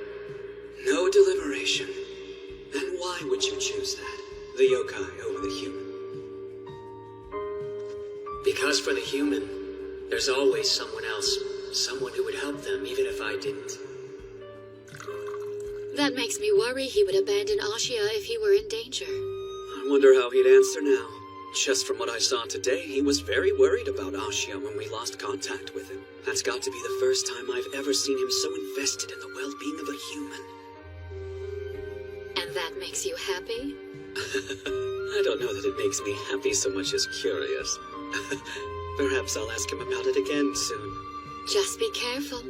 No deliberation. And why would you choose that? The yokai over the human? Because for the human, There's always someone else. Someone who would help them, even if I didn't. That makes me worry he would abandon Ashia if he were in danger. I wonder how he'd answer now. Just from what I saw today, he was very worried about Ashia when we lost contact with him. That's got to be the first time I've ever seen him so invested in the well-being of a human. And that makes you happy? I don't know that it makes me happy so much as curious. Perhaps I'll ask him about it again soon. Just be careful.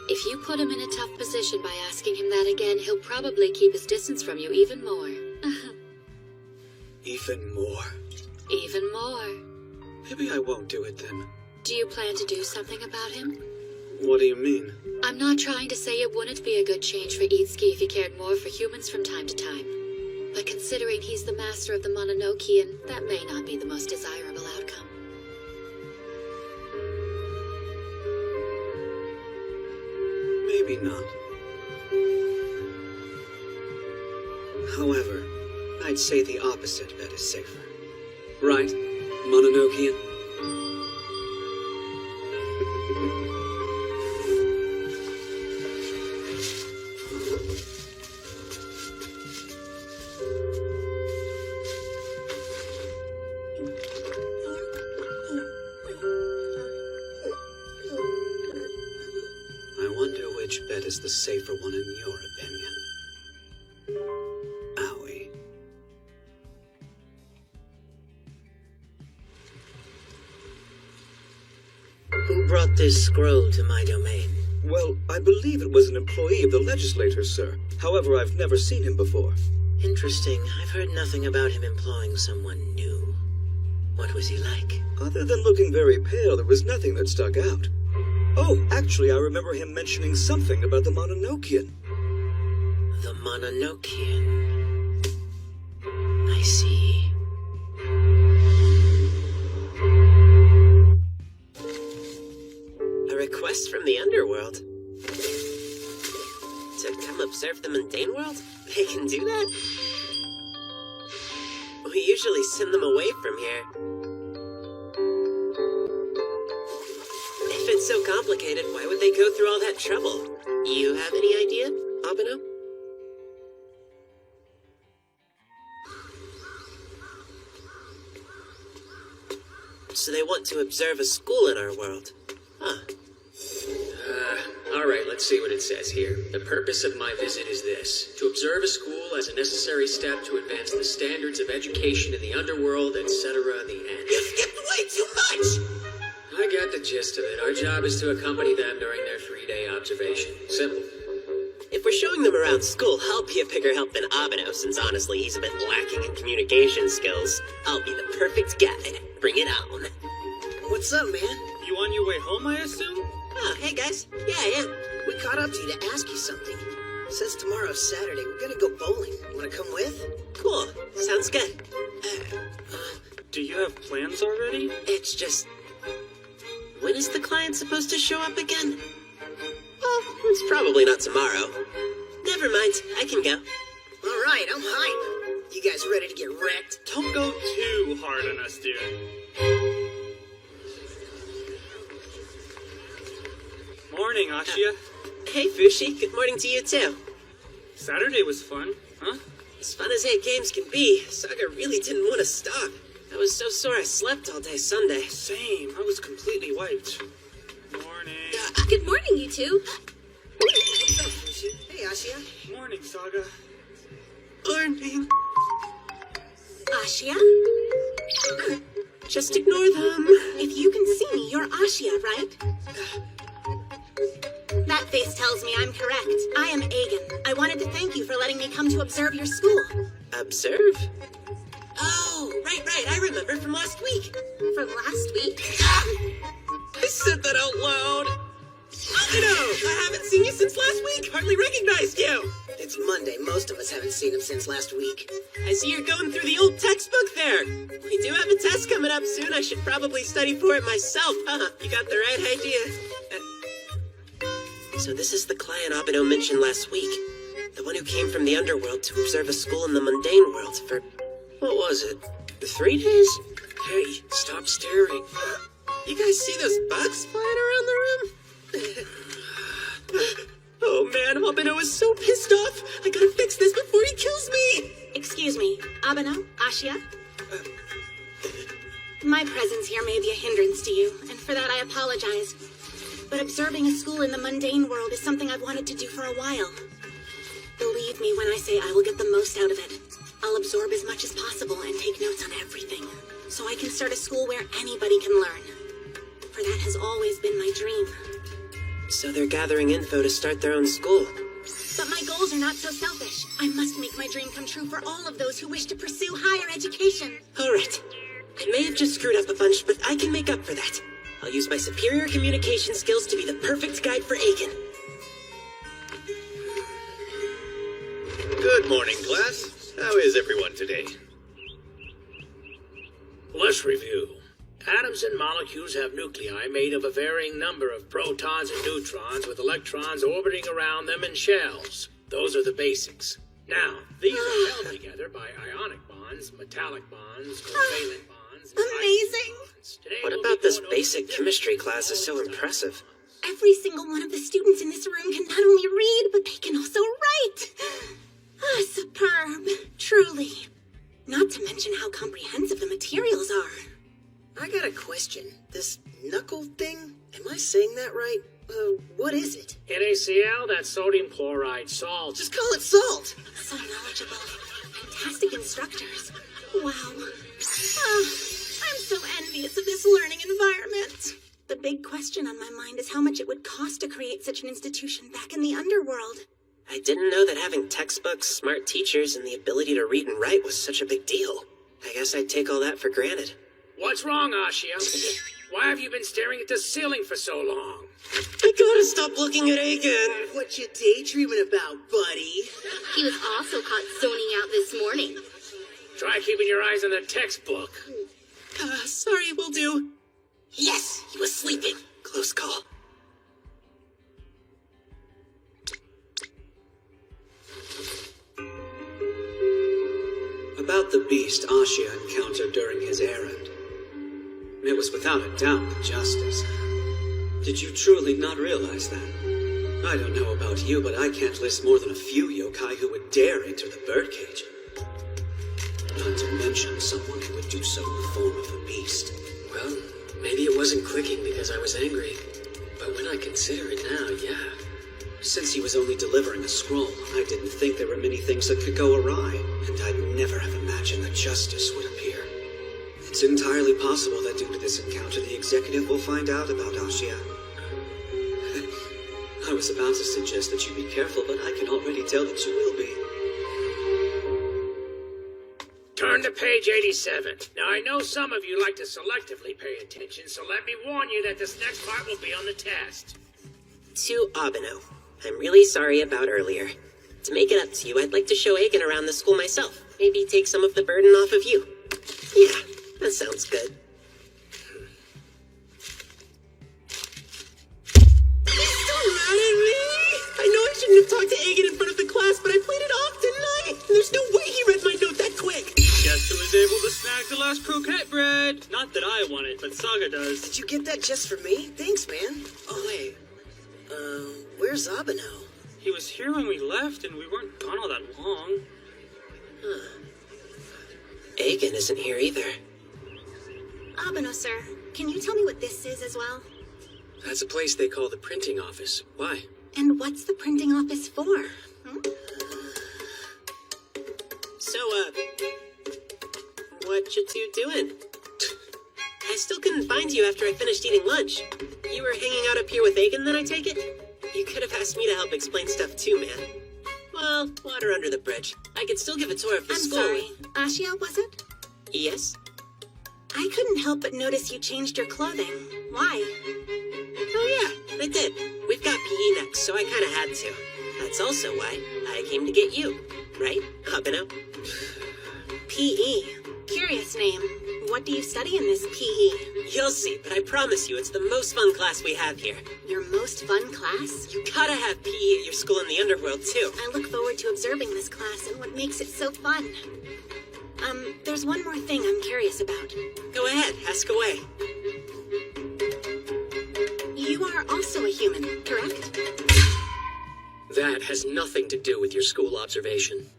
If you put him in a tough position by asking him that again, he'll probably keep his distance from you even more. Even more? Even more. Maybe I won't do it then. Do you plan to do something about him? What do you mean? I'm not trying to say it wouldn't be a good change for Itsuki if he cared more for humans from time to time. But considering he's the master of the Mononokean, that may not be the most desirable outcome. Maybe not. However, I'd say the opposite bet is safer. Right, Mononokean? I wonder which bet is the safer one in your opinion. Owie. Who brought this scroll to my domain? Well, I believe it was an employee of the legislature, sir. However, I've never seen him before. Interesting. I've heard nothing about him employing someone new. What was he like? Other than looking very pale, there was nothing that stuck out. Oh, actually, I remember him mentioning something about the Mononokean. The Mononokean. I see. A request from the underworld? To come observe the mundane world? They can do that? We usually send them away from here. If it's so complicated, why would they go through all that trouble? You have any idea, Abeno? So they want to observe a school in our world. Huh. Alright, let's see what it says here. The purpose of my visit is this: to observe a school as a necessary step to advance the standards of education in the underworld, etc. The end. You skipped way too much! I got the gist of it. Our job is to accompany them during their 3-day observation. Simple. If we're showing them around school, I'll be a bigger help than Abeno, since honestly he's a bit lacking in communication skills. I'll be the perfect guide. Bring it on. What's up, man? You on your way home, I assume? Oh, hey guys. Yeah, I am. We caught up to you to ask you something. Since tomorrow's Saturday, we're gonna go bowling. Wanna come with? Cool. Sounds good. Do you have plans already? It's just... When is the client supposed to show up again? Well, it's probably not tomorrow. Never mind, I can go. Alright, I'm hype. You guys ready to get wrecked? Don't go too hard on us, dude. Morning, Ashia. Hey, Fushi. Good morning to you, too. Saturday was fun, huh? As fun as 8 games can be, Saga really didn't want to stop. I was so sore I slept all day Sunday. Same. I was completely wiped. Morning. Good morning, you two. What's up, Fushi? Hey, Ashia. Morning, Saga. Morning. Ashia? Just ignore them. If you can see me, you're Ashia, right? That face tells me I'm correct. I am Agen. I wanted to thank you for letting me come to observe your school. Observe? Oh, right. I remember from last week. From last week? I said that out loud. I haven't seen you since last week. Hardly recognized you. It's Monday. Most of us haven't seen him since last week. I see you're going through the old textbook there. We do have a test coming up soon. I should probably study for it myself, huh? You got the right idea. So this is the client Abeno mentioned last week. The one who came from the underworld to observe a school in the mundane world for... What was it? 3 days? Hey, stop staring. You guys see those bugs flying around the room? Oh man, Abeno is so pissed off. I gotta fix this before he kills me. Excuse me, Abeno, Ashia? My presence here may be a hindrance to you, and for that I apologize. But observing a school in the mundane world is something I've wanted to do for a while. Believe me when I say I will get the most out of it. I'll absorb as much as possible and take notes on everything, so I can start a school where anybody can learn. For that has always been my dream. So they're gathering info to start their own school. But my goals are not so selfish. I must make my dream come true for all of those who wish to pursue higher education. All right. I may have just screwed up a bunch, but I can make up for that. I'll use my superior communication skills to be the perfect guide for Aiken. Good morning, class. How is everyone today? Let's review. Atoms and molecules have nuclei made of a varying number of protons and neutrons with electrons orbiting around them in shells. Those are the basics. Now, these are held together by ionic bonds, metallic bonds, covalent bonds, and amazing! What about this basic chemistry class is so impressive? Every single one of the students in this room can not only read, but they can also write. Ah, superb. Truly. Not to mention how comprehensive the materials are. I got a question. This knuckle thing? Am I saying that right? What is it? NaCl, that's sodium chloride salt. Just call it salt! So knowledgeable. Fantastic instructors. Wow. Ah, I'm so envious of this learning environment. The big question on my mind is how much it would cost to create such an institution back in the underworld. I didn't know that having textbooks, smart teachers, and the ability to read and write was such a big deal. I guess I'd take all that for granted. What's wrong, Ashia? Why have you been staring at the ceiling for so long? I gotta stop looking at Aiken. What you daydreaming about, buddy? He was also caught zoning out this morning. Try keeping your eyes on the textbook. Sorry, will do. Yes, he was sleeping. Close call. About the beast Ashia encountered during his errand. It was without a doubt the Justice. Did you truly not realize that? I don't know about you, but I can't list more than a few yokai who would dare enter the birdcage. Not to mention someone who would do so in the form of a beast. Well, maybe it wasn't clicking because I was angry. But when I consider it now, yeah. Since he was only delivering a scroll, I didn't think there were many things that could go awry, and I'd never have imagined that Justice would appear. It's entirely possible that due to this encounter, the executive will find out about Ashia. I was about to suggest that you be careful, but I can already tell that you will be. Turn to page 87. Now, I know some of you like to selectively pay attention, so let me warn you that this next part will be on the test. To Abeno. I'm really sorry about earlier. To make it up to you, I'd like to show Aiken around the school myself. Maybe take some of the burden off of you. Yeah, that sounds good. He's still mad at me! I know I shouldn't have talked to Aiken in front of the class, but I played it off, didn't I? There's no way he read my note that quick! Guess who was able to snag the last croquette bread? Not that I want it, but Saga does. Did you get that just for me? Thanks, man. Oh, wait. Where's Abeno? He was here when we left, and we weren't gone all that long. Huh. Aiken isn't here either. Abeno, sir, can you tell me what this is as well? That's a place they call the printing office. Why? And what's the printing office for? So, what you two doing? I still couldn't find you after I finished eating lunch. You were hanging out up here with Aiken, then I take it? You could have asked me to help explain stuff too, man. Well, water under the bridge. I could still give a tour of the school. I'm sorry. Ashia, was it? Yes? I couldn't help but notice you changed your clothing. Why? Oh yeah, I did. We've got PE next, so I kinda had to. That's also why I came to get you. Right, Abeno? PE. Curious name. What do you study in this PE? You'll see, but I promise you it's the most fun class we have here. Your most fun class? You gotta have PE at your school in the underworld, too. I look forward to observing this class and what makes it so fun. There's one more thing I'm curious about. Go ahead, ask away. are also a human, correct? That has nothing to do with your school observation.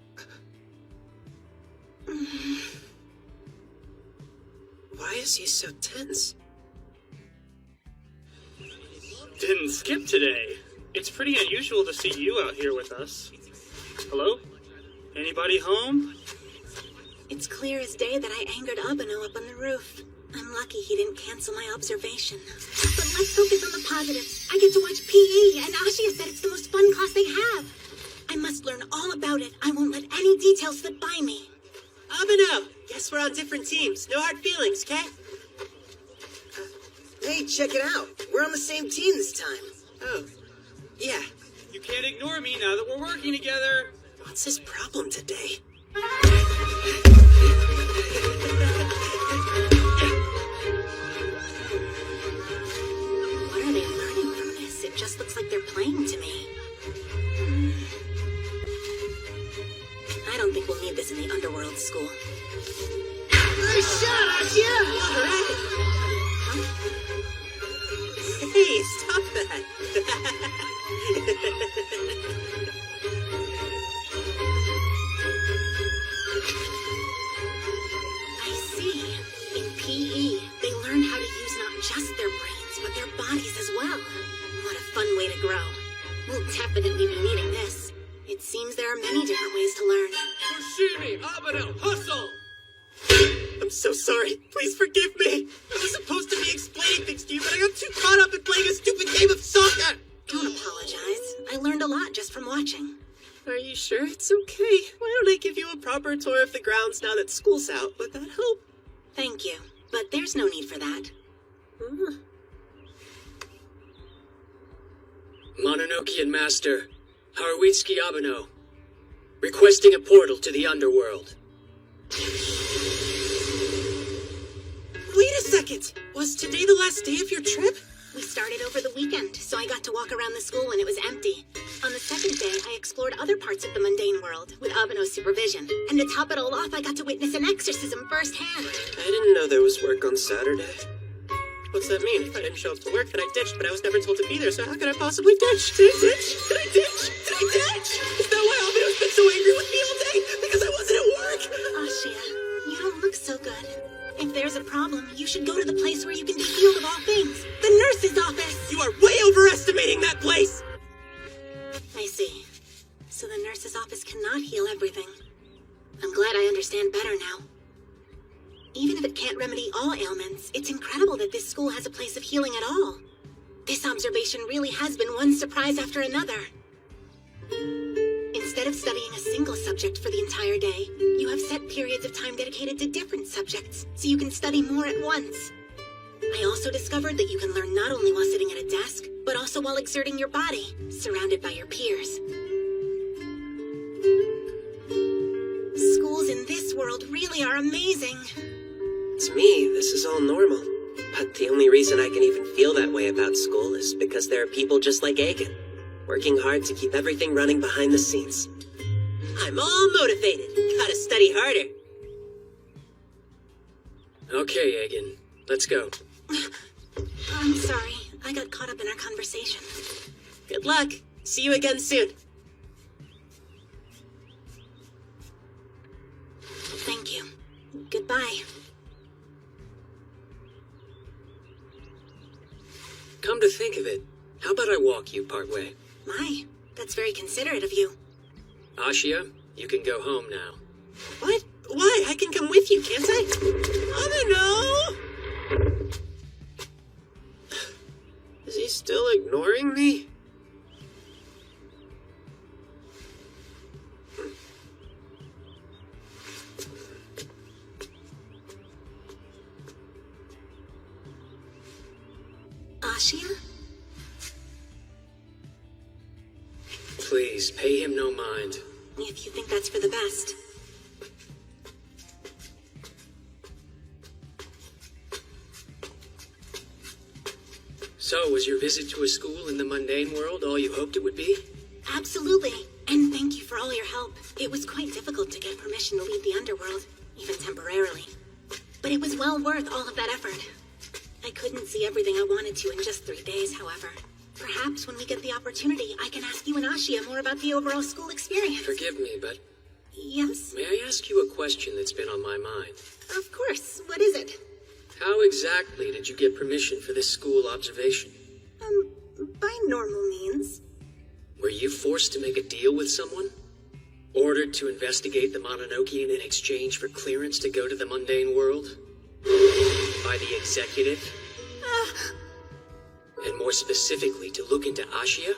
Why is he so tense? Didn't skip today. It's pretty unusual to see you out here with us. Hello? Anybody home? It's clear as day that I angered Abeno up on the roof. I'm lucky he didn't cancel my observation. But let's focus on the positives. I get to watch PE, and Ashia said it's the most fun class they have. I must learn all about it. I won't let any details slip by me. Abeno! Guess we're on different teams. No hard feelings, okay? Hey, check it out. We're on the same team this time. Oh, yeah. You can't ignore me now that we're working together. What's his problem today? What are they learning from this? It just looks like they're playing to me. I don't think we'll need this in the underworld school. Nice shot, Ashia! All right. Huh? Hey, stop that! I see. In PE, they learn how to use not just their brains, but their bodies as well. What a fun way to grow. We'll definitely be needing this. It seems there are many different ways to learn. Fushimi, Abeno, hustle! I'm so sorry. Please forgive me. I was supposed to be explaining things to you, but I got too caught up in playing a stupid game of soccer. Don't apologize. I learned a lot just from watching. Are you sure it's okay? Why don't I give you a proper tour of the grounds now that school's out? Would that help? Thank you, but there's no need for that. Mononokean Master, Haruitsuki Abeno, requesting a portal to the underworld. Wait a second! Was today the last day of your trip? We started over the weekend, so I got to walk around the school when it was empty. On the second day, I explored other parts of the mundane world with Abeno's supervision. And to top it all off, I got to witness an exorcism firsthand. I didn't know there was work on Saturday. What's that mean? If I didn't show up to work, then I ditched, but I was never told to be there, so how could I possibly ditch? Did I ditch? Did I ditch? Did I ditch? Is that why Abeno's been so angry with me all day? Because I wasn't at work? Ashia, you don't look so good. If there's a problem, you should go to the place where you can be healed of all things. The nurse's office! You are way overestimating that place! I see. So the nurse's office cannot heal everything. I'm glad I understand better now. Even if it can't remedy all ailments, it's incredible that this school has a place of healing at all. This observation really has been one surprise after another. Instead of studying a single subject for the entire day, you have set periods of time dedicated to different subjects, so you can study more at once. I also discovered that you can learn not only while sitting at a desk, but also while exerting your body, surrounded by your peers. Schools in this world really are amazing. To me, this is all normal. But the only reason I can even feel that way about school is because there are people just like Aiken, working hard to keep everything running behind the scenes. I'm all motivated. Gotta study harder. Okay, Aiken, let's go. I'm sorry. I got caught up in our conversation. Good luck. See you again soon. Thank you. Goodbye. Come to think of it, how about I walk you part way? My, that's very considerate of you. Ashia, you can go home now. What? Why? I can come with you, can't I? Abeno! Is he still ignoring me? Ashia? Please, pay him no mind. If you think that's for the best. So, was your visit to a school in the mundane world all you hoped it would be? Absolutely. And thank you for all your help. It was quite difficult to get permission to leave the underworld, even temporarily. But it was well worth all of that effort. I couldn't see everything I wanted to in just 3 days, however. Perhaps when we get the opportunity, I can ask you and Ashia more about the overall school experience. Forgive me, but Yes? may I ask you a question that's been on my mind? Of course. What is it? How exactly did you get permission for this school observation? By normal means. Were you forced to make a deal with someone? Ordered to investigate the Mononokean in exchange for clearance to go to the mundane world? By the executive? And more specifically, to look into Ashia?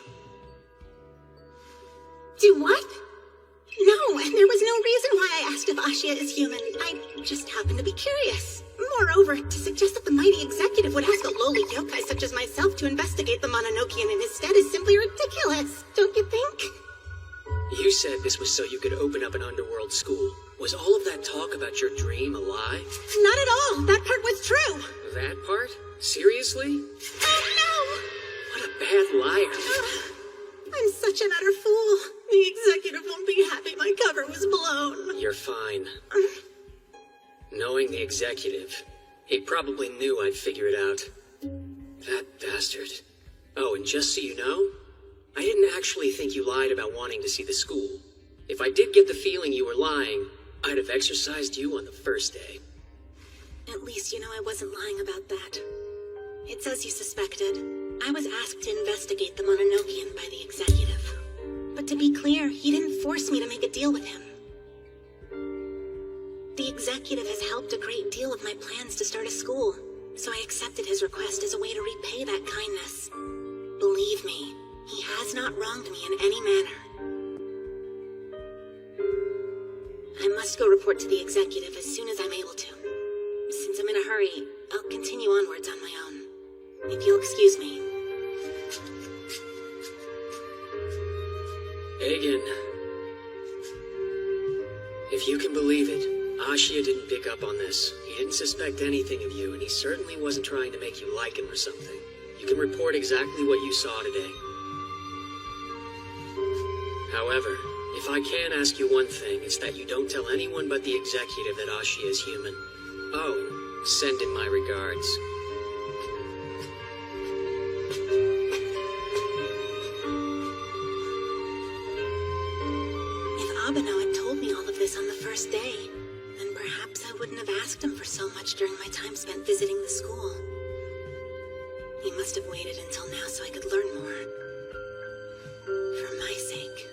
Do what? No, and there was no reason why I asked if Ashia is human. I just happened to be curious. Moreover, to suggest that the mighty executive would ask a lowly yokai such as myself to investigate the Mononokean in his stead is simply ridiculous, don't you think? You said this was so you could open up an underworld school. Was all of that talk about your dream a lie? Not at all. That part was true. That part? Seriously? No! What a bad liar. I'm such an utter fool. The executive won't be happy my cover was blown. You're fine. Knowing the executive, he probably knew I'd figure it out. That bastard. Oh, and just so you know, I didn't actually think you lied about wanting to see the school. If I did get the feeling you were lying, I'd have exercised you on the first day. At least you know I wasn't lying about that. It's as you suspected. I was asked to investigate the Mononokean by the executive. But to be clear, he didn't force me to make a deal with him. The executive has helped a great deal with my plans to start a school, so I accepted his request as a way to repay that kindness. Believe me, he has not wronged me in any manner. I must go report to the executive as soon as I'm able to. Since I'm in a hurry, I'll continue onwards on my own. If you'll excuse me. Agen. If you can believe it, Ashia didn't pick up on this. He didn't suspect anything of you, and he certainly wasn't trying to make you like him or something. You can report exactly what you saw today. However, if I can ask you one thing, it's that you don't tell anyone but the executive that Ashia is human. Oh, and send him my regards. If Abeno had told me all of this on the first day, then perhaps I wouldn't have asked him for so much during my time spent visiting the school. He must have waited until now so I could learn more. For my sake.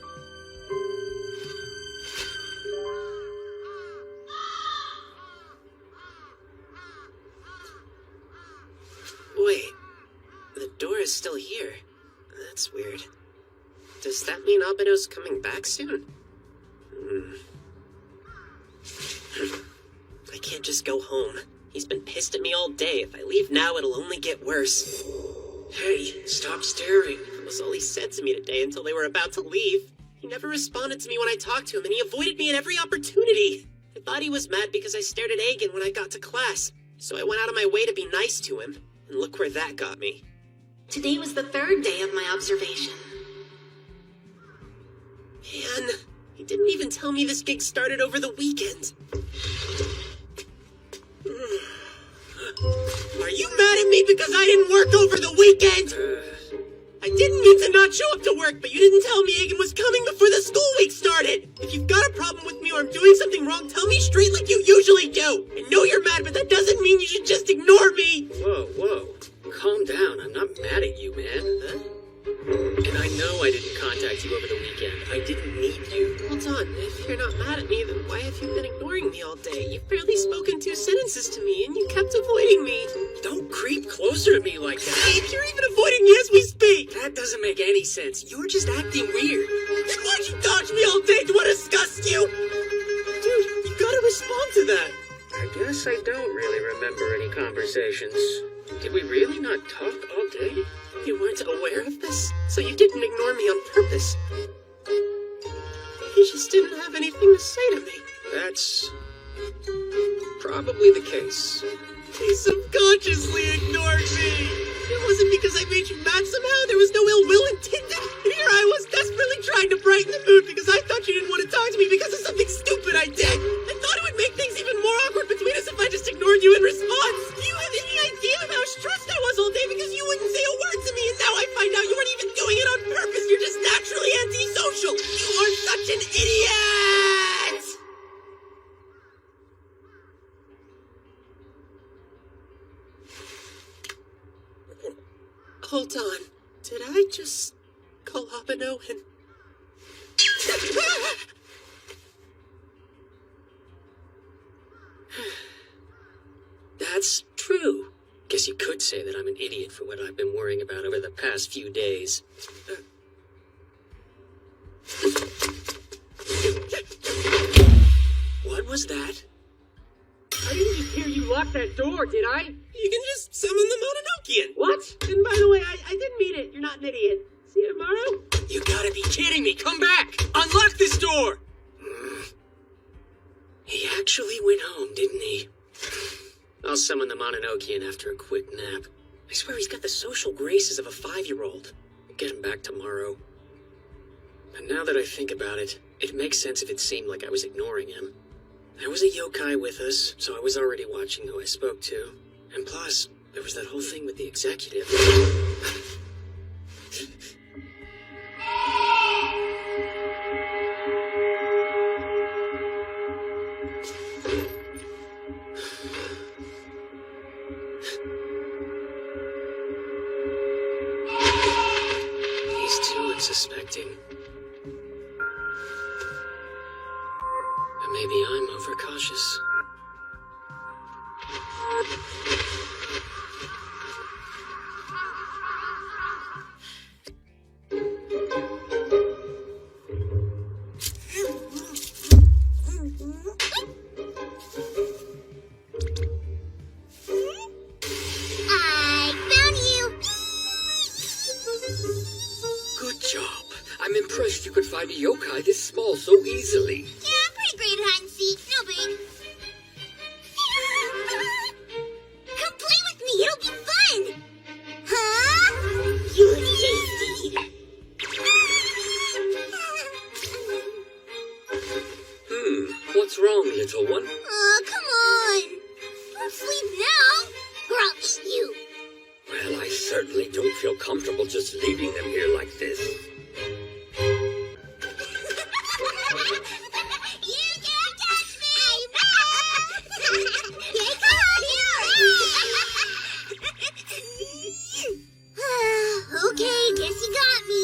Wait, the door is still here. That's weird. Does that mean Abeno's coming back soon? I can't just go home. He's been pissed at me all day. If I leave now, it'll only get worse. Hey, stop staring. That was all he said to me today until they were about to leave. He never responded to me when I talked to him, and he avoided me at every opportunity. I thought he was mad because I stared at Agen when I got to class, so I went out of my way to be nice to him. And look where that got me. Today was the third day of my observation. Man, he didn't even tell me this gig started over the weekend. Are you mad at me because I didn't work over the weekend? I didn't mean to not show up to work, but you didn't tell me Agen was coming before the school week started. If you've got a problem with me or I'm doing something wrong, tell me straight like you usually do. I know you're mad, but that doesn't mean you should just ignore me. Whoa. Calm down. I'm not mad at you, man. Huh? And I know I didn't contact you over the weekend. I didn't need you. Hold on, if you're not mad at me, then why have you been ignoring me all day? You've barely spoken 2 sentences to me, and you kept avoiding me. Don't creep closer to me like that. Hey, you're even avoiding me as we speak! That doesn't make any sense. You're just acting weird. Then why'd you dodge me all day? Do I disgust you? Dude, you gotta respond to that. I guess I don't really remember any conversations. Did we really not talk all day? You weren't aware of this, so you didn't ignore me on purpose. You just didn't have anything to say to me. That's probably the case. He subconsciously ignored me. It wasn't because I made you mad somehow. There was no ill will intended. And here I was desperately trying to brighten the mood because I thought you didn't want to talk to me because of something stupid I did. I thought it would make things even more awkward between us if I just ignored you in response. Do you have any idea of how stressed I was all day because you wouldn't say a word to me, and now I find out you were Hold on. Did I just call Abeno and... That's true. Guess you could say that I'm an idiot for what I've been worrying about over the past few days. What was that? I didn't just hear you lock that door, did I? You can just summon the Mononokean. What? And by the way, I didn't mean it. You're not an idiot. See you tomorrow? You gotta be kidding me. Come back. Unlock this door. He actually went home, didn't he? I'll summon the Mononokean after a quick nap. I swear he's got the social graces of a 5-year-old. Get him back tomorrow. But now that I think about it, it makes sense if it seemed like I was ignoring him. There was a yokai with us, so I was already watching who I spoke to. And plus, there was that whole thing with the executive. He's too unsuspecting. But maybe I'm overcautious. I found you! Good job. I'm impressed you could find a yokai this small so easily. Yeah, I'm pretty great at hide and seek. No big. Come play with me. It'll be fun. Huh? You're tasty. What's wrong, little one? Oh, come on. Don't sleep now, or I'll eat you. Well, I certainly don't feel comfortable just leaving them here like this. You can't touch me! Hey, come on, okay, guess you got me.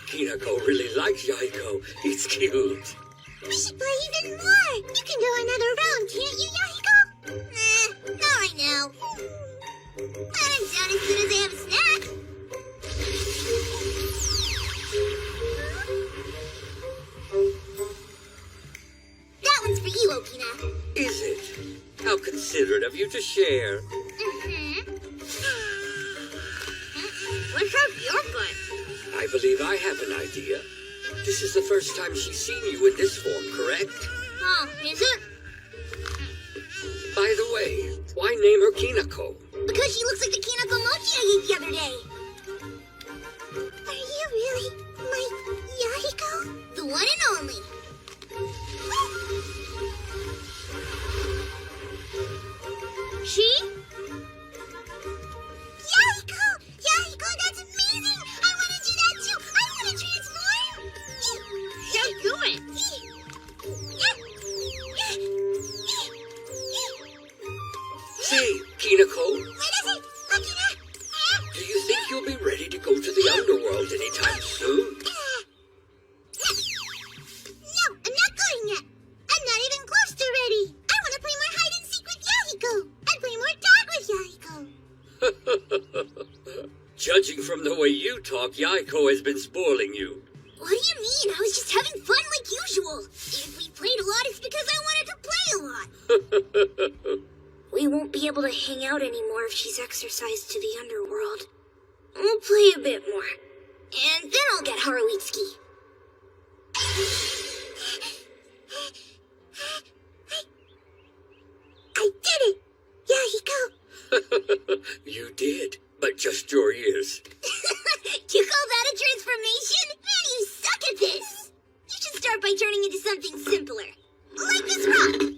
Kinako really likes Yahiko. It's cute. We should play even more. You can go another round, can't you, Yahiko? Not right now. I'm done as soon as I have a snack. That one's for you, Okina. Is it? How considerate of you to share. Let's have your fun. I believe I have an idea. This is the first time she's seen you in this form, correct? Oh, is it? By the way, why name her Kinako? Because she looks like the Kinako Mochi I ate the other day. Are you really my Yahiko? The one and only. She? Yahiko! Yahiko, that's amazing! I want to do that too! I want to transform! Don't do it! Say, Kinako, What is it? Okina? do you think you'll be ready to go to the underworld anytime soon? No, I'm not going yet. I'm not even close to ready. I want to play more hide and seek with Yahiko. And play more tag with Yahiko. Judging from the way you talk, Yahiko has been spoiling you. What do you mean? I was just having fun like usual. If we played a lot, it's because I wanted to play a lot. We won't be able to hang out anymore if she's exercised to the underworld. We'll play a bit more. And then I'll get Haruitsuki. I did it! Yahiko! You did, but just your ears. You call that a transformation? Man, you suck at this! You should start by turning into something simpler. Like this rock!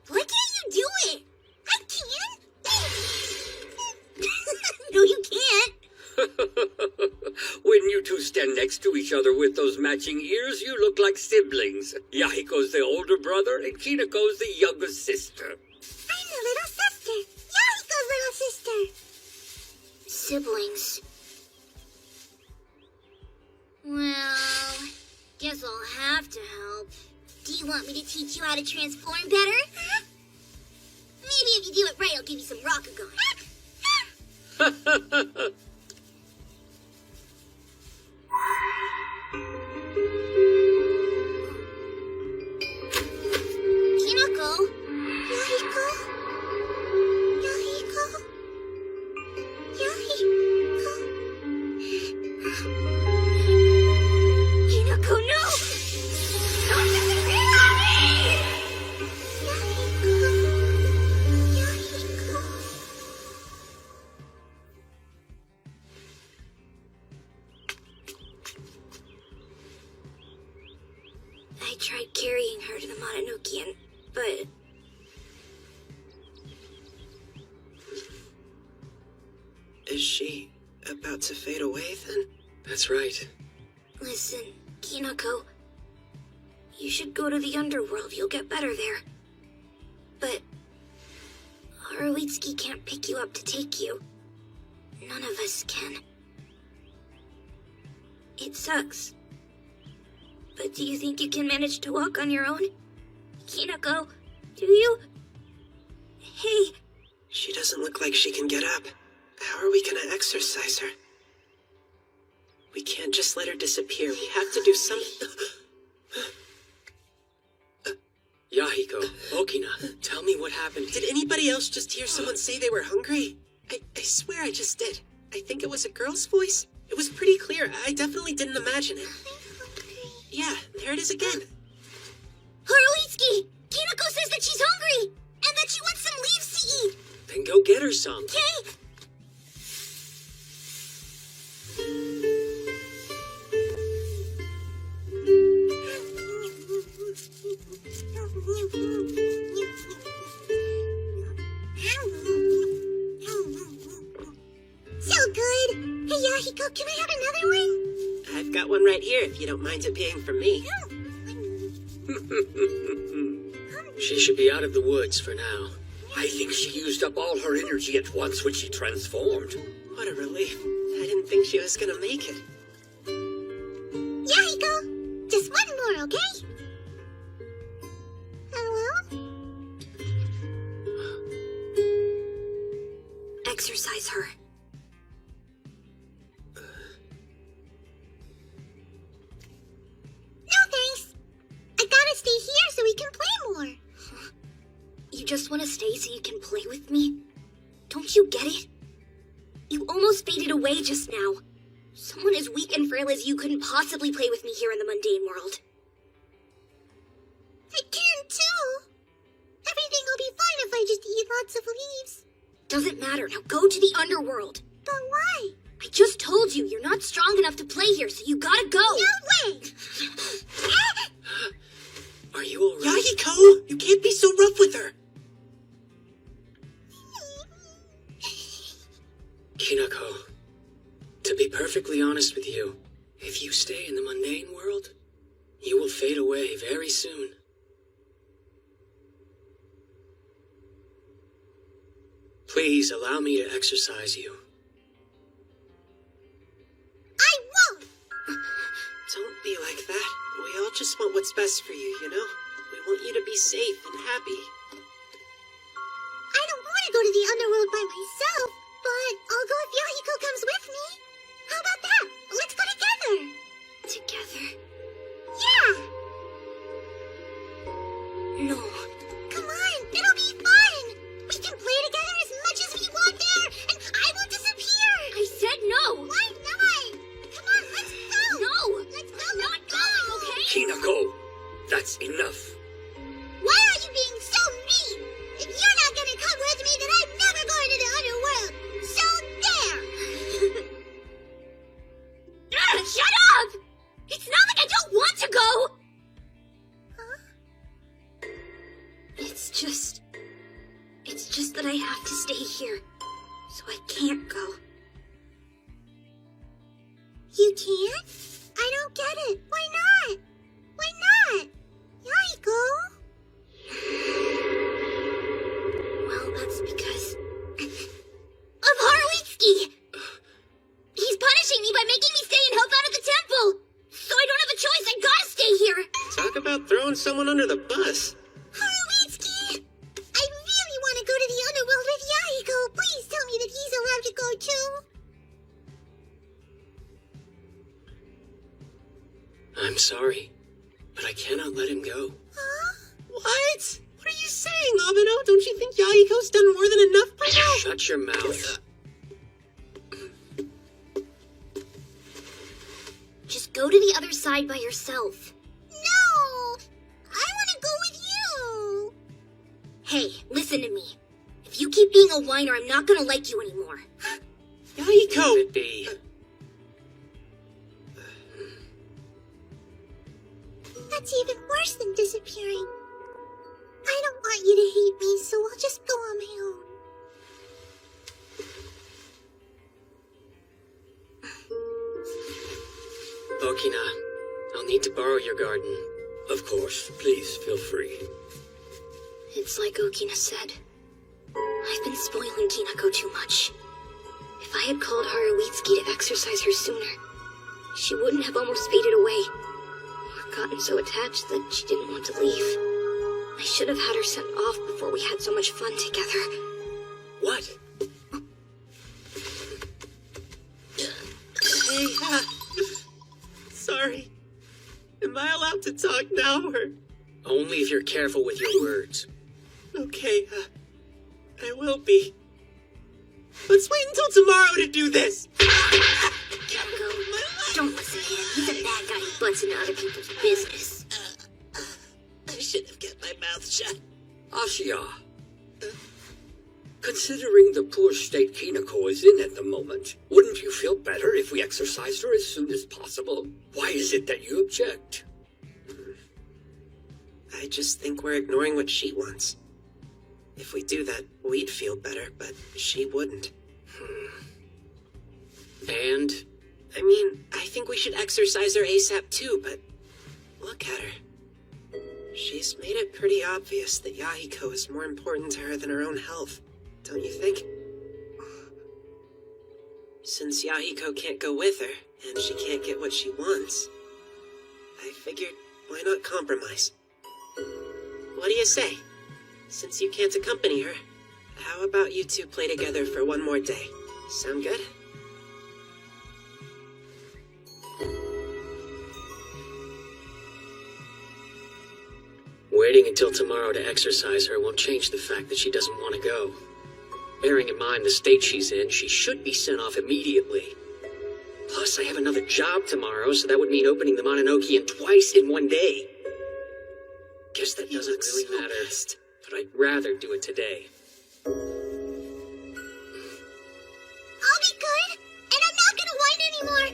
Why can't you do it? I can! No, you can't! When you two stand next to each other with those matching ears, you look like siblings. Yahiko's the older brother, and Kinako's the younger sister. I'm the little sister. Yahiko's siblings. Well, guess I'll have to help. Do you want me to teach you how to transform better? Maybe if you do it right, I'll give you some Rakugan. Hinako? Yahiko? Yahiko? Yahiko? Hinako, no! Don't disappear on me! Yahiko? Yahiko? I tried carrying her to the Mononokean, but... Is she about to fade away then? That's right. Listen, Kinako. You should go to the underworld. You'll get better there. But... Haruitsuki can't pick you up to take you. None of us can. It sucks. But do you think you can manage to walk on your own? Kinako, do you? Hey. She doesn't look like she can get up. How are we gonna exercise her? We can't just let her disappear. We have to do something. Yahiko, Okina, tell me what happened. Did anybody else just hear someone say they were hungry? I swear I just did. I think it was a girl's voice. It was pretty clear. I definitely didn't imagine it. Yeah, there it is again. Haruitsuki! Kinako says that she's hungry! And that she wants some leaves to eat! Then go get her some. Okay? So good! Hey, Yahiko, can I have another one? I've got one right here if you don't mind it being from me. She should be out of the woods for now. I think she used up all her energy at once when she transformed. What a relief. I didn't think she was gonna make it. Yahiko! Just one more, okay? Hello? Exercise her. No thanks! I gotta stay here so we can play more. You just want to stay so you can play with me? Don't you get it? You almost faded away just now. Someone as weak and frail as you couldn't possibly play with me here in the mundane world. I can too. Everything will be fine if I just eat lots of leaves. Doesn't matter. Now go to the underworld. But why? I just told you you're not strong enough to play here, so you gotta go. No way! Are you alright? Yahiko! You can't be so rough with her! Kinako, to be perfectly honest with you, if you stay in the mundane world, you will fade away very soon. Please allow me to exercise you. I won't! Don't be like that. We all just want what's best for you, you know? We want you to be safe and happy. I don't want to go to the underworld by myself, but I'll go if Yahiko comes with me. How about that? Let's go together. Together? Yeah! No. Come on, it'll be fun! We can play together as much as we want there, and I won't disappear! I said no! Why not? Come on, let's go! No! Let's go! I'm not going, okay? Kinako, that's enough. Why are you being so mean? If you're not gonna come with me, then I'm never going to the underworld! So there! Shut up! It's not like I don't want to go! Huh? It's just that I have to stay here, so I can't go. You can't? I don't get it. Why not? Why not? Yahiko? Well, that's because... of Haruitsuki! someone under the bus. Haruitsuki! I really want to go to the underworld with Yahiko. Please tell me that he's allowed to go too. I'm sorry, but I cannot let him go. Huh? What? What are you saying, Abeno? Don't you think Yahiko's done more than enough by now? Shut your mouth. Just go to the other side by yourself. No! I want to go with you! Hey, listen to me. If you keep being a whiner, I'm not gonna like you anymore. Yahiko! Could be. That's even worse than disappearing. I don't want you to hate me, so I'll just go on my own. Okina, I'll need to borrow your garden. Of course, please feel free. It's like Okina said. I've been spoiling Kinako too much. If I had called Haruitsuki to exercise her sooner, she wouldn't have almost faded away, or gotten so attached that she didn't want to leave. I should have had her sent off before we had so much fun together. What? Hey, sorry. Am I allowed to talk now, or...? Only if you're careful with your words. Okay, I will be. Let's wait until tomorrow to do this! Kinako, don't listen to him. He's a bad guy who butts into other people's business. I should have kept my mouth shut. Ashia, considering the poor state Kinako is in at the moment, wouldn't you feel better if we exercised her as soon as possible? Why is it that you object? I just think we're ignoring what she wants. If we do that, we'd feel better, but she wouldn't. And? I mean, I think we should exercise her ASAP too, but look at her. She's made it pretty obvious that Yahiko is more important to her than her own health, don't you think? Since Yahiko can't go with her, and she can't get what she wants, I figured, why not compromise? What do you say? Since you can't accompany her, how about you two play together for one more day? Sound good? Waiting until tomorrow to exercise her won't change the fact that she doesn't want to go. Bearing in mind the state she's in, she should be sent off immediately. Plus, I have another job tomorrow, so that would mean opening the Mononokean twice in one day. Guess that doesn't really matter, but I'd rather do it today. I'll be good, and I'm not gonna whine anymore.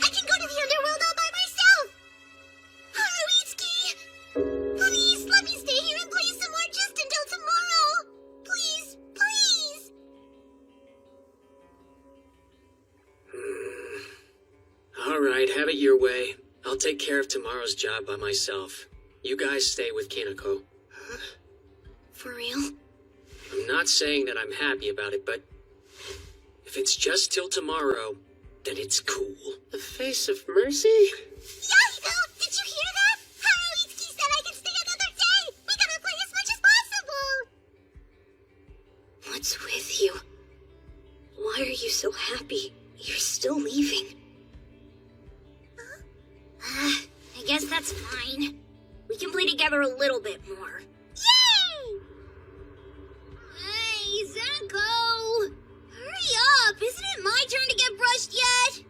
I can go to the underworld all by myself. Haruitsuki, please let me stay here and play some more just until tomorrow. Please, please. All right, have it your way. I'll take care of tomorrow's job by myself. You guys stay with Kinako. For real? I'm not saying that I'm happy about it, but if it's just till tomorrow, then it's cool. The face of mercy? Yahiko, did you hear that? Haruitsuki said I can stay another day. We gotta play as much as possible. What's with you? Why are you so happy? You're still leaving. I guess that's fine. We can play together a little bit more. Yay! Hey, Zenko! Hurry up! Isn't it my turn to get brushed yet?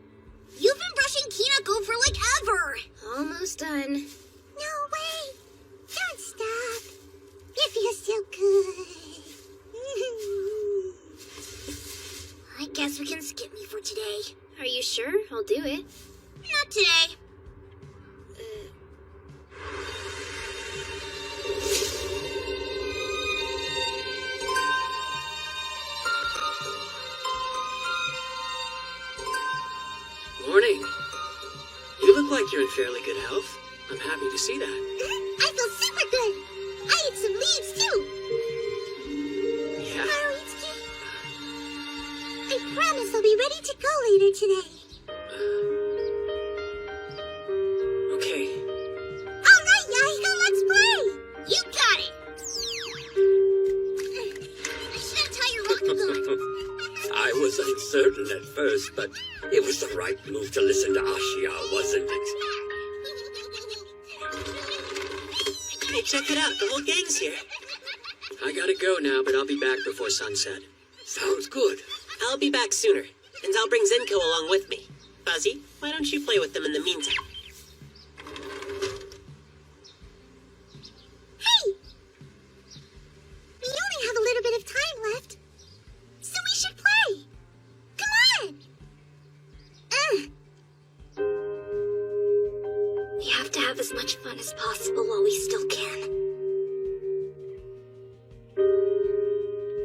You've been brushing Kinako for like ever. Almost done. No way. Don't stop. It feels so good. I guess we can skip me for today. Are you sure? I'll do it. Not today. Morning. You look like you're in fairly good health. I'm happy to see that. I feel super good. I ate some leaves too. Yeah? Haruitsuki, I promise I'll be ready to go later today. Okay. All right, Yahiko, let's play. I was uncertain at first, but it was the right move to listen to Ashia, wasn't it? Hey, check it out. The whole gang's here. I gotta go now, but I'll be back before sunset. Sounds good. I'll be back sooner, and I'll bring Zenko along with me. Fuzzy, why don't you play with them in the meantime? Hey! We only have a little bit of time left, so we should play. Come on! We have to have as much fun as possible while we still can.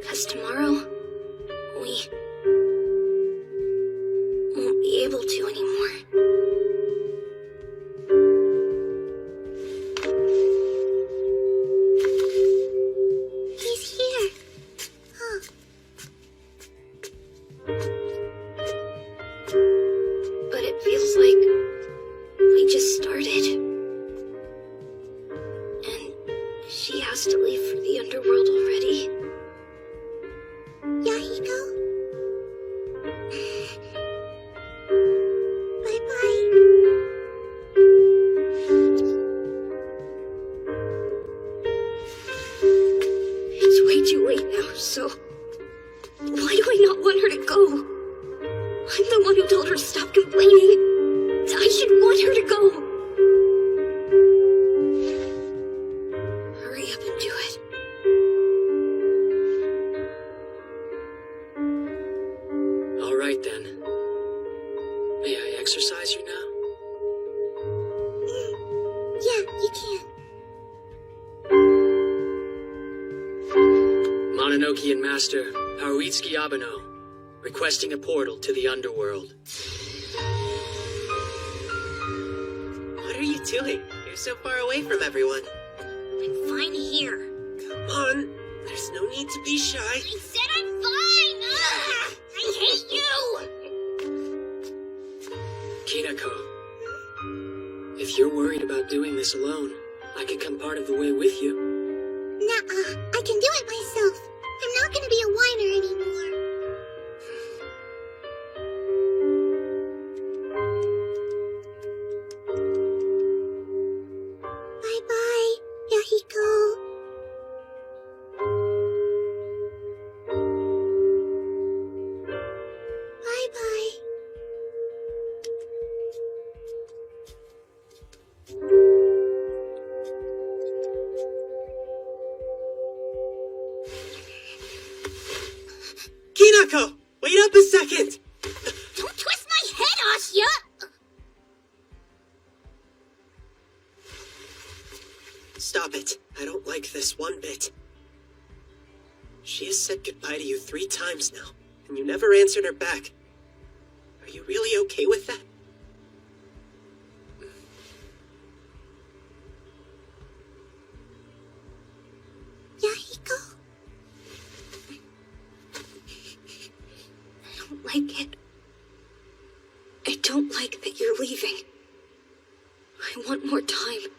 'Cause tomorrow, we won't be able to anymore. He's here. Oh. But it feels like we just started. And she has to leave for the underworld already. Yahiko? Bye-bye. It's way too late now, so why do I not want her to go? I'm the one who told her to stop complaining. I should want her to go. Hurry up and do it. All right then. May I exercise you now? Yeah, you can. Mononokean Master Haruitsuki Abeno, requesting a portal to the underworld. What are you doing? You're so far away from everyone. I'm fine here. Come on. There's no need to be shy. I said I'm fine! Ugh, I hate you! Kinako, if you're worried about doing this alone, I could come part of the way with you. Nuh-uh, I can do it myself. I'm not gonna be a whiner anymore. Bye-bye, Yahiko. Bye-bye. Kinako! Wait up a second! Don't twist my head, Ashia! Stop it. I don't like this one bit. She has said goodbye to you 3 times now, and you never answered her back. Are you really okay with that? Yahiko? I don't like it. I don't like that you're leaving. I want more time.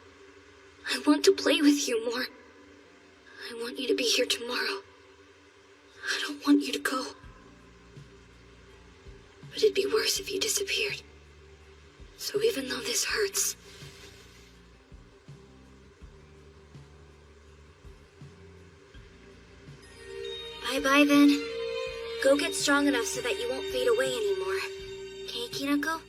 I want to play with you more. I want you to be here tomorrow. I don't want you to go. But it'd be worse if you disappeared. So even though this hurts, bye-bye then. Go get strong enough so that you won't fade away anymore. Okay, Kinako?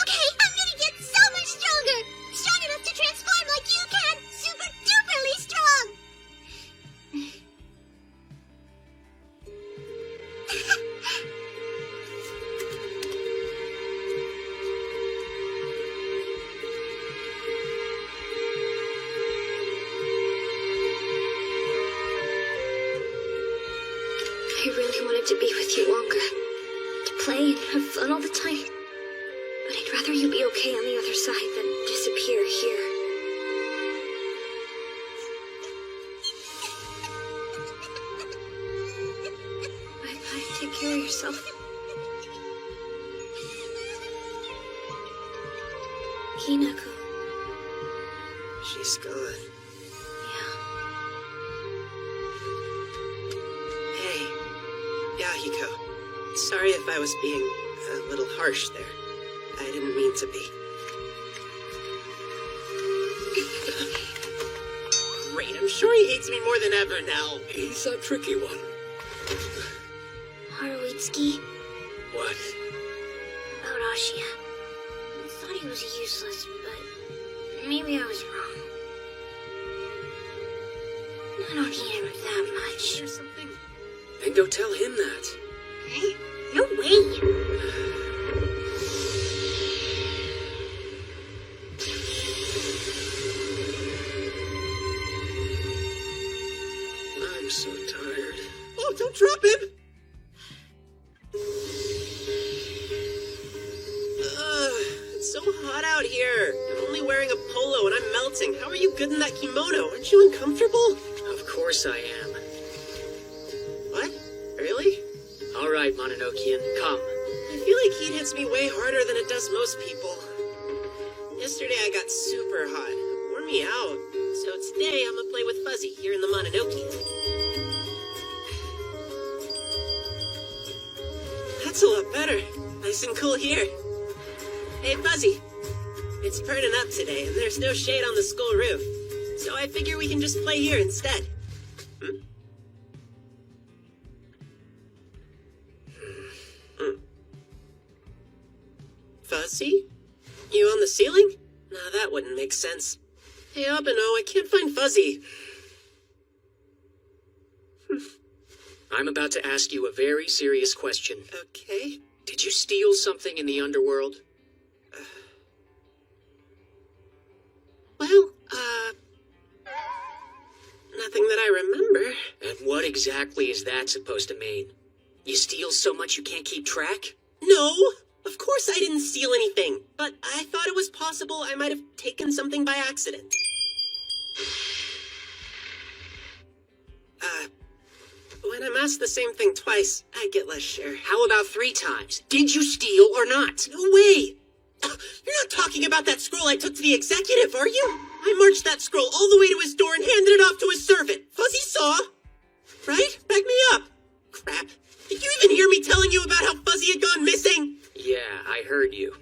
Okay, I'm gonna get so much stronger! Strong enough to transform like you can! Super duperly strong! I really wanted to be with you longer. To play and have fun all the time. But I'd rather you be okay on the other side than disappear here. Bye-bye. Take care of yourself. Kinako. She's gone. Akiko. Sorry if I was being a little harsh there. I didn't mean to be. Great, I'm sure he hates me more than ever now. He's a tricky one. Haruitsuki, What? about Ashia. I thought he was useless, but maybe I was wrong. I don't need him that much. There's something. Then go tell him that. Hey, no way! I'm so tired. Oh, don't drop him! It's so hot out here. I'm only wearing a polo and I'm melting. How are you good in that kimono? Aren't you uncomfortable? Of course I am. What? Really? All right, Mononokean, come. I feel like heat hits me way harder than it does most people. Yesterday I got super hot. It wore me out. So today I'm gonna play with Fuzzy here in the Mononokean. That's a lot better. Nice and cool here. Hey, Fuzzy. It's burning up today, and there's no shade on the school roof. So I figure we can just play here instead. Fuzzy? You on the ceiling? Nah, that wouldn't make sense. Hey, Abeno, I can't find Fuzzy. I'm about to ask you a very serious question. Okay. Did you steal something in the underworld? Well, nothing that I remember. And what exactly is that supposed to mean? You steal so much you can't keep track? No! Of course I didn't steal anything, but I thought it was possible I might have taken something by accident. When I'm asked the same thing twice, I get less sure. How about 3 times? Did you steal or not? No way! You're not talking about that scroll I took to the executive, are you? I marched that scroll all the way to his door and handed it off to his servant. Fuzzy saw. Right? Back me up. Crap. Did you even hear me telling you about how Fuzzy had gone missing? Yeah, I heard you.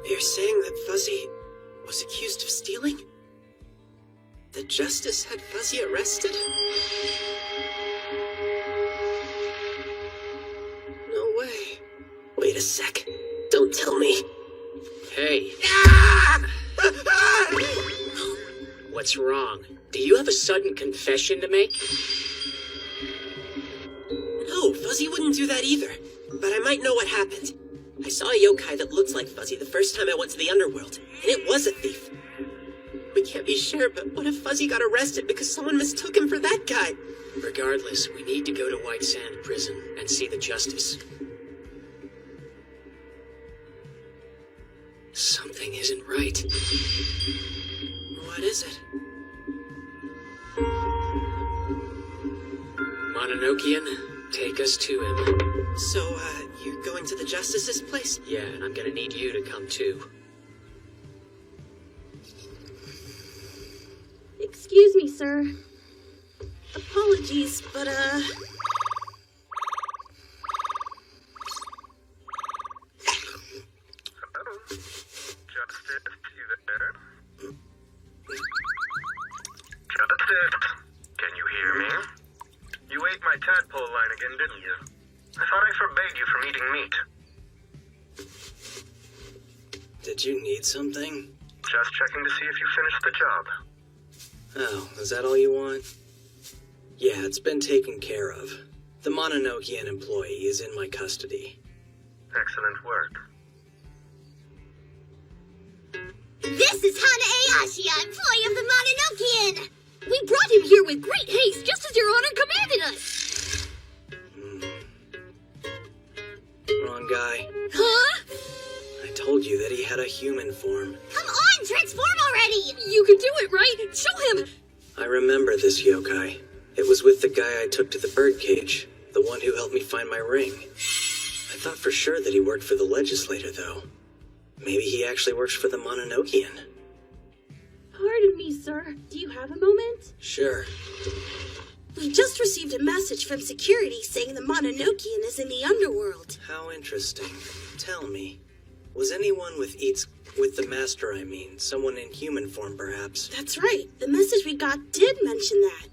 You're saying that Fuzzy was accused of stealing? The Justice had Fuzzy arrested? No way. Wait a sec. Don't tell me. Hey. What's wrong? Do you have a sudden confession to make? No, Fuzzy wouldn't do that either. But I might know what happened. I saw a yokai that looked like Fuzzy the first time I went to the underworld, and it was a thief. We can't be sure, but what if Fuzzy got arrested because someone mistook him for that guy? Regardless, we need to go to White Sand Prison and see the Justice. Something isn't right. What is it? Mononokean, take us to him. So, you're going to the Justice's place? Yeah, and I'm gonna need you to come too. Excuse me, sir. Apologies, but, Justice, can you hear me? You ate my tadpole line again, didn't you? I thought I forbade you from eating meat. Did you need something? Just checking to see if you finished the job. Oh, is that all you want? Yeah, it's been taken care of. The Mononokean employee is in my custody. Excellent work. This is Hana Ayashia, employee of the Mononokean! We brought him here with great haste, just as your honor commanded us! Wrong guy. Huh? I told you that he had a human form. Come on, transform already! You can do it, right? Show him! I remember this yokai. It was with the guy I took to the birdcage. The one who helped me find my ring. I thought for sure that he worked for the legislator, though. Maybe he actually works for the Mononokean. Pardon me, sir. Do you have a moment? Sure. We just received a message from security saying the Mononokean is in the underworld. How interesting. Tell me, was anyone with the Master, I mean, someone in human form, perhaps? That's right. The message we got did mention that.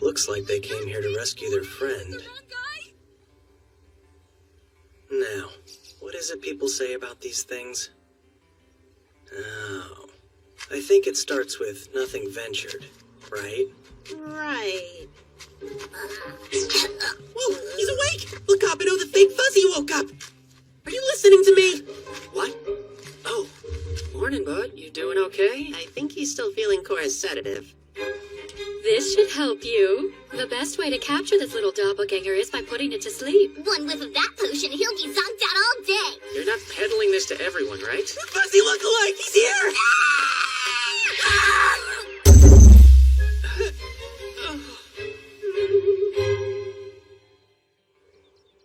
Looks like they came here to rescue their friend. Now, what is it people say about these things? Oh, I think it starts with nothing ventured, right? Right. Whoa, he's awake! Look, Abeno, the fake Fuzzy woke up! Are you listening to me? What? Oh, morning, bud. You doing okay? I think he's still feeling Cora's sedative. This should help you. The best way to capture this little doppelganger is by putting it to sleep. One whiff of that potion, he'll be zonked out all day. You're not peddling this to everyone, right? Fuzzy look-alike, he's here!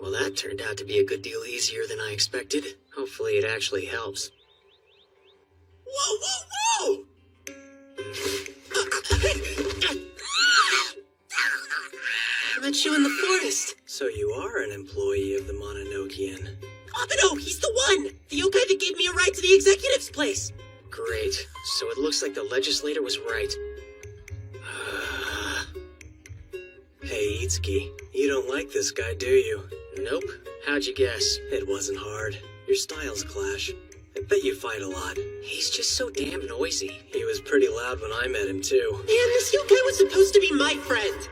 Well, that turned out to be a good deal easier than I expected. Hopefully it actually helps. Whoa, whoa, whoa! I met you in the forest. So you are an employee of the Mononokean. Abeno, he's the one! The yokai that gave me a ride to the executive's place. Great. So it looks like the legislator was right. Hey, Itsuki, you don't like this guy, do you? Nope. How'd you guess? It wasn't hard. Your styles clash. I bet you fight a lot. He's just so damn noisy. He was pretty loud when I met him, too. Man, this yokai was supposed to be my friend.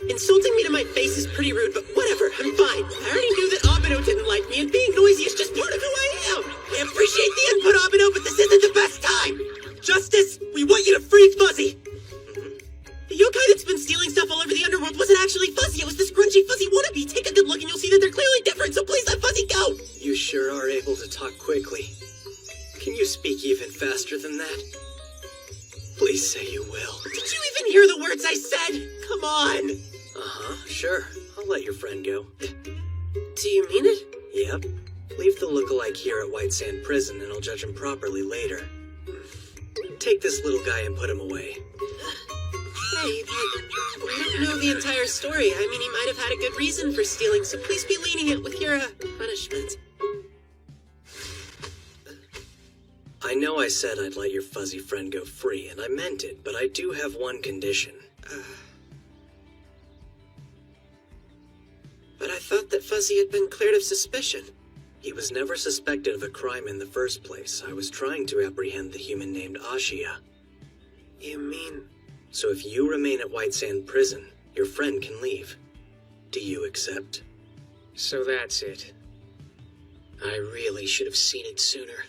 Insulting me to my face is pretty rude, but whatever, I'm fine. I already knew that Abeno didn't like me, and being noisy is just part of who I am. I appreciate the input, Abeno, but this isn't the best time. Justice, we want you to free Fuzzy. The yokai that's been stealing stuff all over the underworld wasn't actually Fuzzy. It was this grungy Fuzzy wannabe. Take a good look and you'll see that they're clearly different, so please let Fuzzy go. You sure are able to talk quickly. Can you speak even faster than that? Please say you will. Did you even hear the words I said? Come on. Uh-huh, sure. I'll let your friend go. Do you mean it? Yep. Leave the lookalike here at White Sand Prison and I'll judge him properly later. Take this little guy and put him away. Hey, but we don't know the entire story. I mean, he might have had a good reason for stealing, so please be lenient with your, punishment. I know I said I'd let your fuzzy friend go free, and I meant it, but I do have one condition. But I thought that Fuzzy had been cleared of suspicion. He was never suspected of a crime in the first place. I was trying to apprehend the human named Ashia. You mean... So if you remain at White Sand Prison, your friend can leave. Do you accept? So that's it. I really should have seen it sooner.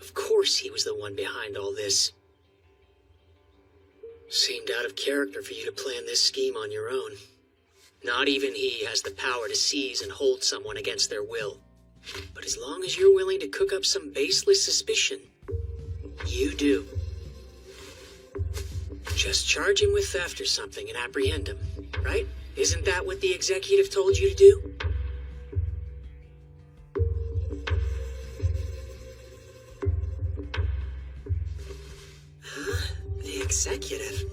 Of course he was the one behind all this. Seemed out of character for you to plan this scheme on your own. Not even he has the power to seize and hold someone against their will. But as long as you're willing to cook up some baseless suspicion, you do. Just charge him with theft or something and apprehend him, right? Isn't that what the executive told you to do? The executive?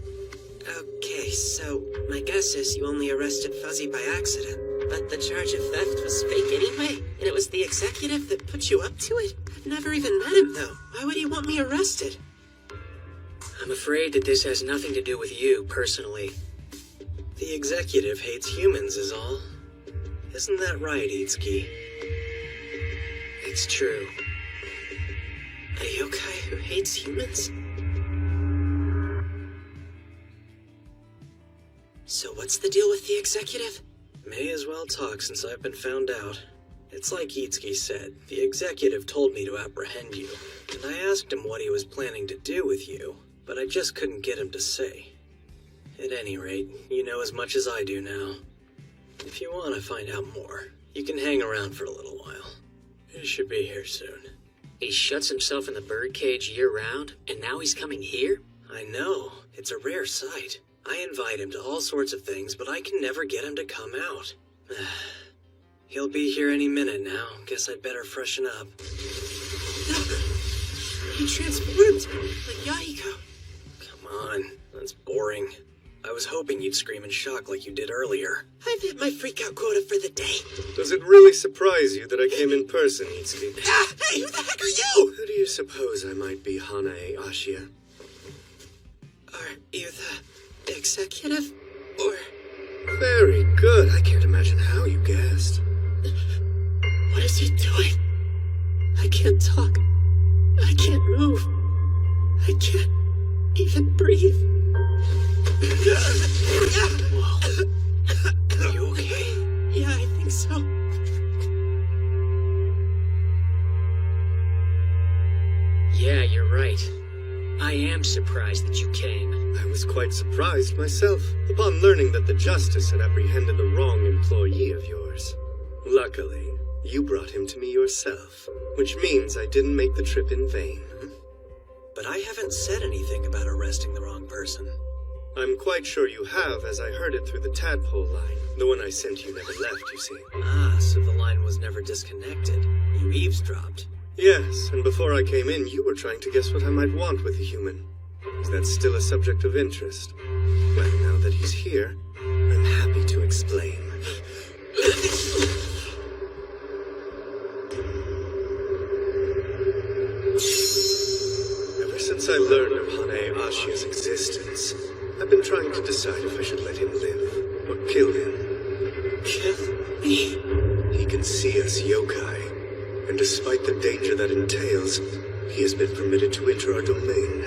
Okay, so my guess is you only arrested Fuzzy by accident. But the charge of theft was fake anyway, and it was the executive that put you up to it? I've never even met him, though. Why would he want me arrested? I'm afraid that this has nothing to do with you, personally. The executive hates humans is all. Isn't that right, Itsuki? It's true. A yokai who hates humans? So what's the deal with the executive? May as well talk since I've been found out. It's like Itsuki said, the executive told me to apprehend you, and I asked him what he was planning to do with you, but I just couldn't get him to say. At any rate, you know as much as I do now. If you want to find out more, you can hang around for a little while. He should be here soon. He shuts himself in the birdcage year-round, and now he's coming here? I know. It's a rare sight. I invite him to all sorts of things, but I can never get him to come out. He'll be here any minute now. Guess I'd better freshen up. He transformed like Yahiko. Come on, that's boring. I was hoping you'd scream in shock like you did earlier. I've hit my freak-out quota for the day. Does it really surprise you that I came in person, Itsuki? Hey, who the heck are you? Who do you suppose I might be, Hanae Ashia? Are you the executive? Or... Very good. I can't imagine how you guessed. What is he doing? I can't talk. I can't move. I can't even breathe. Whoa. Are you okay? Yeah, I think so. Yeah, you're right. I am surprised that you came. I was quite surprised myself upon learning that the Justice had apprehended the wrong employee of yours. Luckily, you brought him to me yourself, which means I didn't make the trip in vain. But I haven't said anything about arresting the wrong person. I'm quite sure you have, as I heard it through the tadpole line. The one I sent you never left, you see. Ah, so the line was never disconnected. You eavesdropped. Yes, and before I came in, you were trying to guess what I might want with a human. Is that still a subject of interest? Well, now that he's here, I'm happy to explain. Ever since I learned of Hanae Ashia's existence, I've been trying to decide if I should let him live or kill him. Kill me? He can see us yokai, and despite the danger that entails, he has been permitted to enter our domain.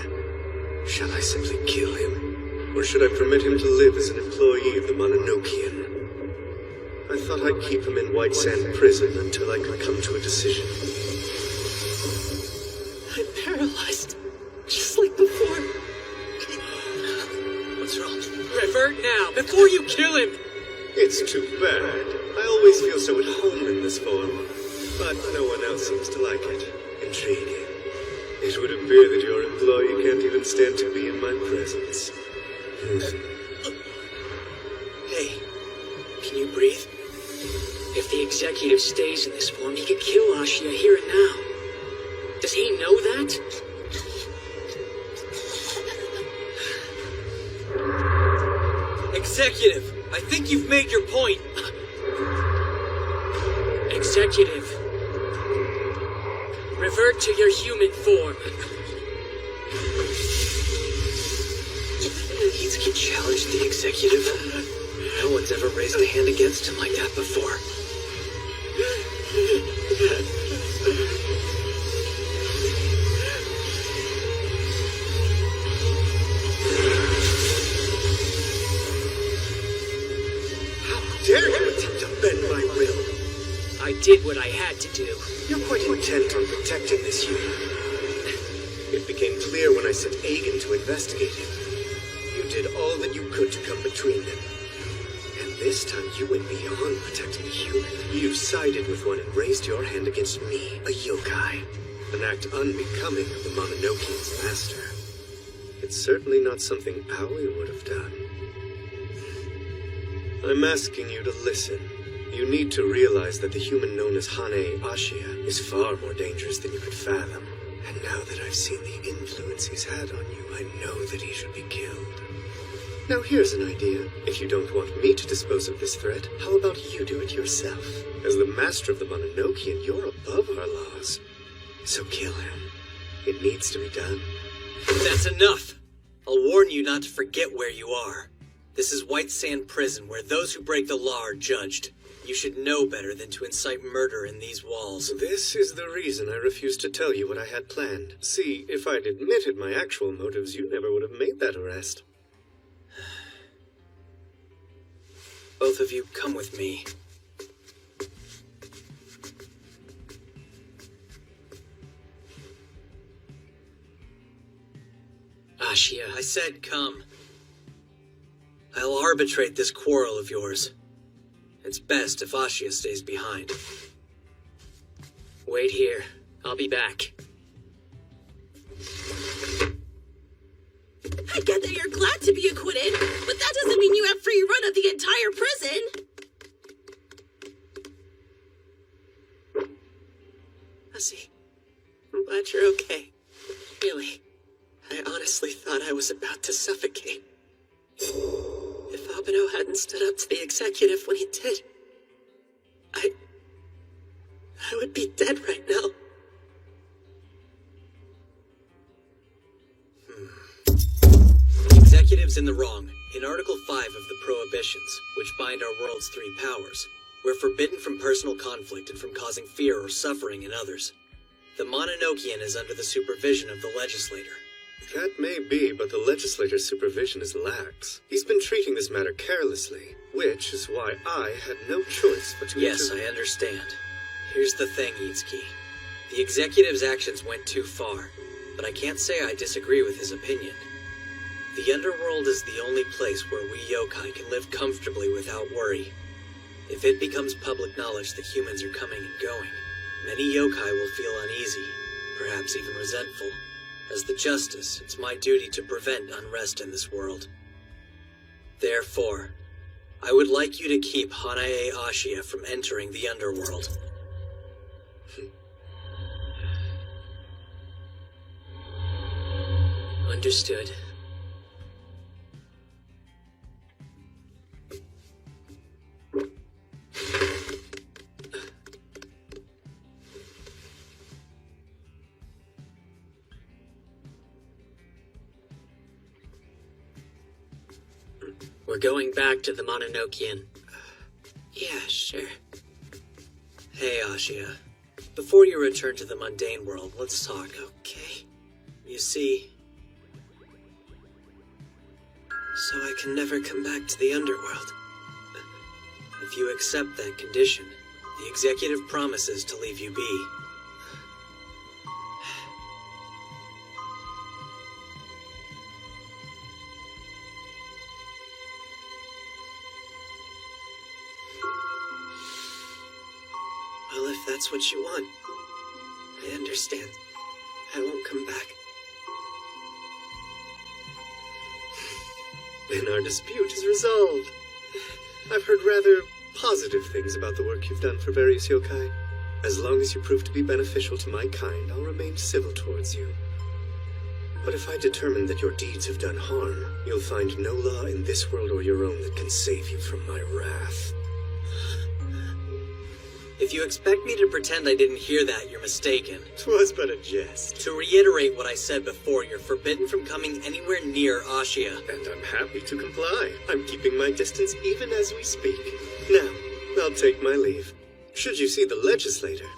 Shall I simply kill him, or should I permit him to live as an employee of the Mononokean? I thought I'd keep him in White Sand Prison until I could come to a decision. I'm paralyzed, just like before. What's wrong? Revert now, before you kill him! It's too bad. I always feel so at home in this form, but no one else seems to like it. Intriguing. It would appear that your employee can't even stand to be in my presence. Hey, can you breathe? If the executive stays in this form, he could kill Ashia here and now. Does he know that? Executive, I think you've made your point. Executive, revert to your human form. He challenged the executive. No one's ever raised a hand against him like that before. How dare you attempt to bend my will? I did what I had to do. You're quite intent on protecting this human. It became clear when I sent Agen to investigate him. You did all that you could to come between them. And this time you went beyond protecting a human. You sided with one and raised your hand against me, a yokai. An act unbecoming of the Mononokean's master. It's certainly not something Aoi would have done. I'm asking you to listen. You need to realize that the human known as Hanae Ashia is far more dangerous than you could fathom. And now that I've seen the influence he's had on you, I know that he should be killed. Now here's an idea. If you don't want me to dispose of this threat, how about you do it yourself? As the master of the Mononokean, you're above our laws. So kill him. It needs to be done. That's enough. I'll warn you not to forget where you are. This is White Sand Prison, where those who break the law are judged. You should know better than to incite murder in these walls. This is the reason I refused to tell you what I had planned. See, if I'd admitted my actual motives, you never would have made that arrest. Both of you, come with me. Ashia, I said come. I'll arbitrate this quarrel of yours. It's best if Ashia stays behind. Wait here. I'll be back. I get that you're glad to be acquitted, but that doesn't mean you have free run of the entire prison. Hussy, I'm glad you're okay. Really, I honestly thought I was about to suffocate. If Abeno hadn't stood up to the executive when he did, I would be dead right now. The executive's in the wrong. In Article 5 of the Prohibitions, which bind our world's 3 powers, we're forbidden from personal conflict and from causing fear or suffering in others. The Mononokean is under the supervision of the legislator. That may be, but the legislator's supervision is lax. He's been treating this matter carelessly, which is why I had no choice but to... Yes, I understand. Here's the thing, Itsuki. The executive's actions went too far, but I can't say I disagree with his opinion. The underworld is the only place where we yokai can live comfortably without worry. If it becomes public knowledge that humans are coming and going, many yokai will feel uneasy, perhaps even resentful. As the Justice, it's my duty to prevent unrest in this world. Therefore, I would like you to keep Hanae Ashia from entering the underworld. Understood. We're going back to the Mononokean. Yeah, sure. Hey, Ashia. Before you return to the mundane world, let's talk, okay? You see... So I can never come back to the underworld. If you accept that condition, the executive promises to leave you be. Well, if that's what you want, I understand. I won't come back. Then our dispute is resolved. I've heard rather positive things about the work you've done for various yokai. As long as you prove to be beneficial to my kind, I'll remain civil towards you. But if I determine that your deeds have done harm, you'll find no law in this world or your own that can save you from my wrath. If you expect me to pretend I didn't hear that, you're mistaken. 'Twas but a jest. To reiterate what I said before, you're forbidden from coming anywhere near Ashia. And I'm happy to comply. I'm keeping my distance even as we speak. Now, I'll take my leave. Should you see the legislator,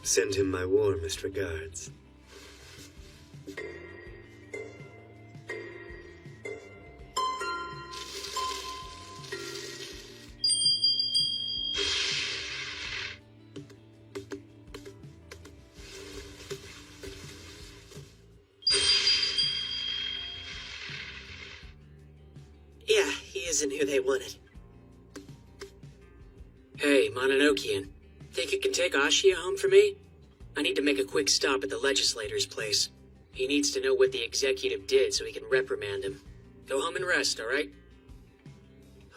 send him my warmest regards. Yeah, he isn't who they wanted. Hey, Mononokean. Think you can take Ashia home for me? I need to make a quick stop at the legislator's place. He needs to know what the executive did so he can reprimand him. Go home and rest, alright?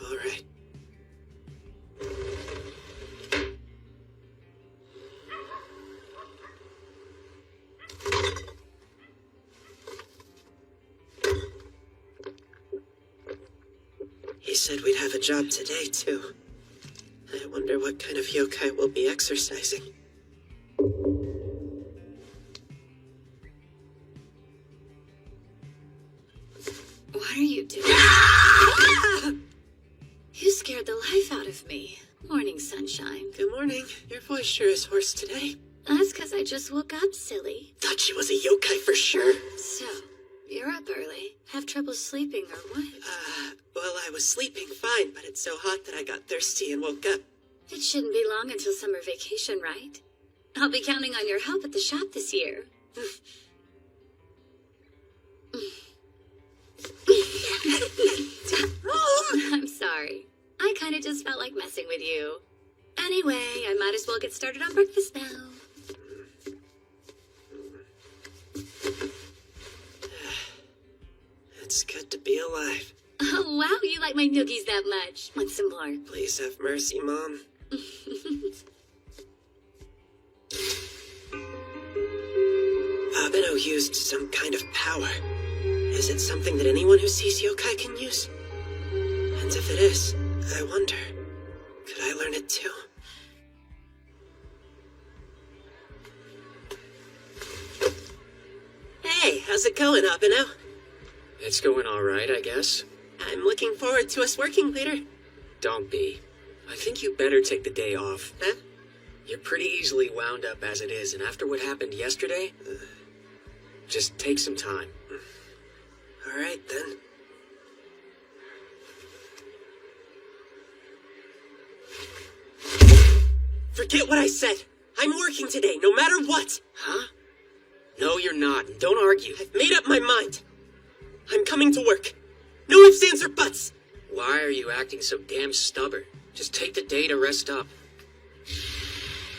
Alright. He said we'd have a job today, too. I wonder what kind of yokai we'll be exercising. What are you doing? You scared the life out of me. Morning, sunshine. Good morning. Your voice sure is hoarse today. That's because I just woke up, silly. Thought she was a yokai for sure. So, you're up early. Have trouble sleeping or what? Well, I was sleeping fine, but it's so hot that I got thirsty and woke up. It shouldn't be long until summer vacation, right? I'll be counting on your help at the shop this year. Mom! I'm sorry. I kind of just felt like messing with you. Anyway, I might as well get started on breakfast now. It's good to be alive. Oh, wow, you like my noogies that much. Want some more? Please have mercy, Mom. Abeno used some kind of power. Is it something that anyone who sees yokai can use? And if it is, I wonder, could I learn it too? Hey, how's it going, Abeno? It's going alright, I guess. I'm looking forward to us working later. Don't be. I think you better take the day off. Huh? You're pretty easily wound up as it is, and after what happened yesterday, just take some time. Alright then. Forget what I said. I'm working today, no matter what. Huh? No, you're not. And don't argue. I've made up my mind. I'm coming to work. No ifs, ands, or buts. Why are you acting so damn stubborn? Just take the day to rest up.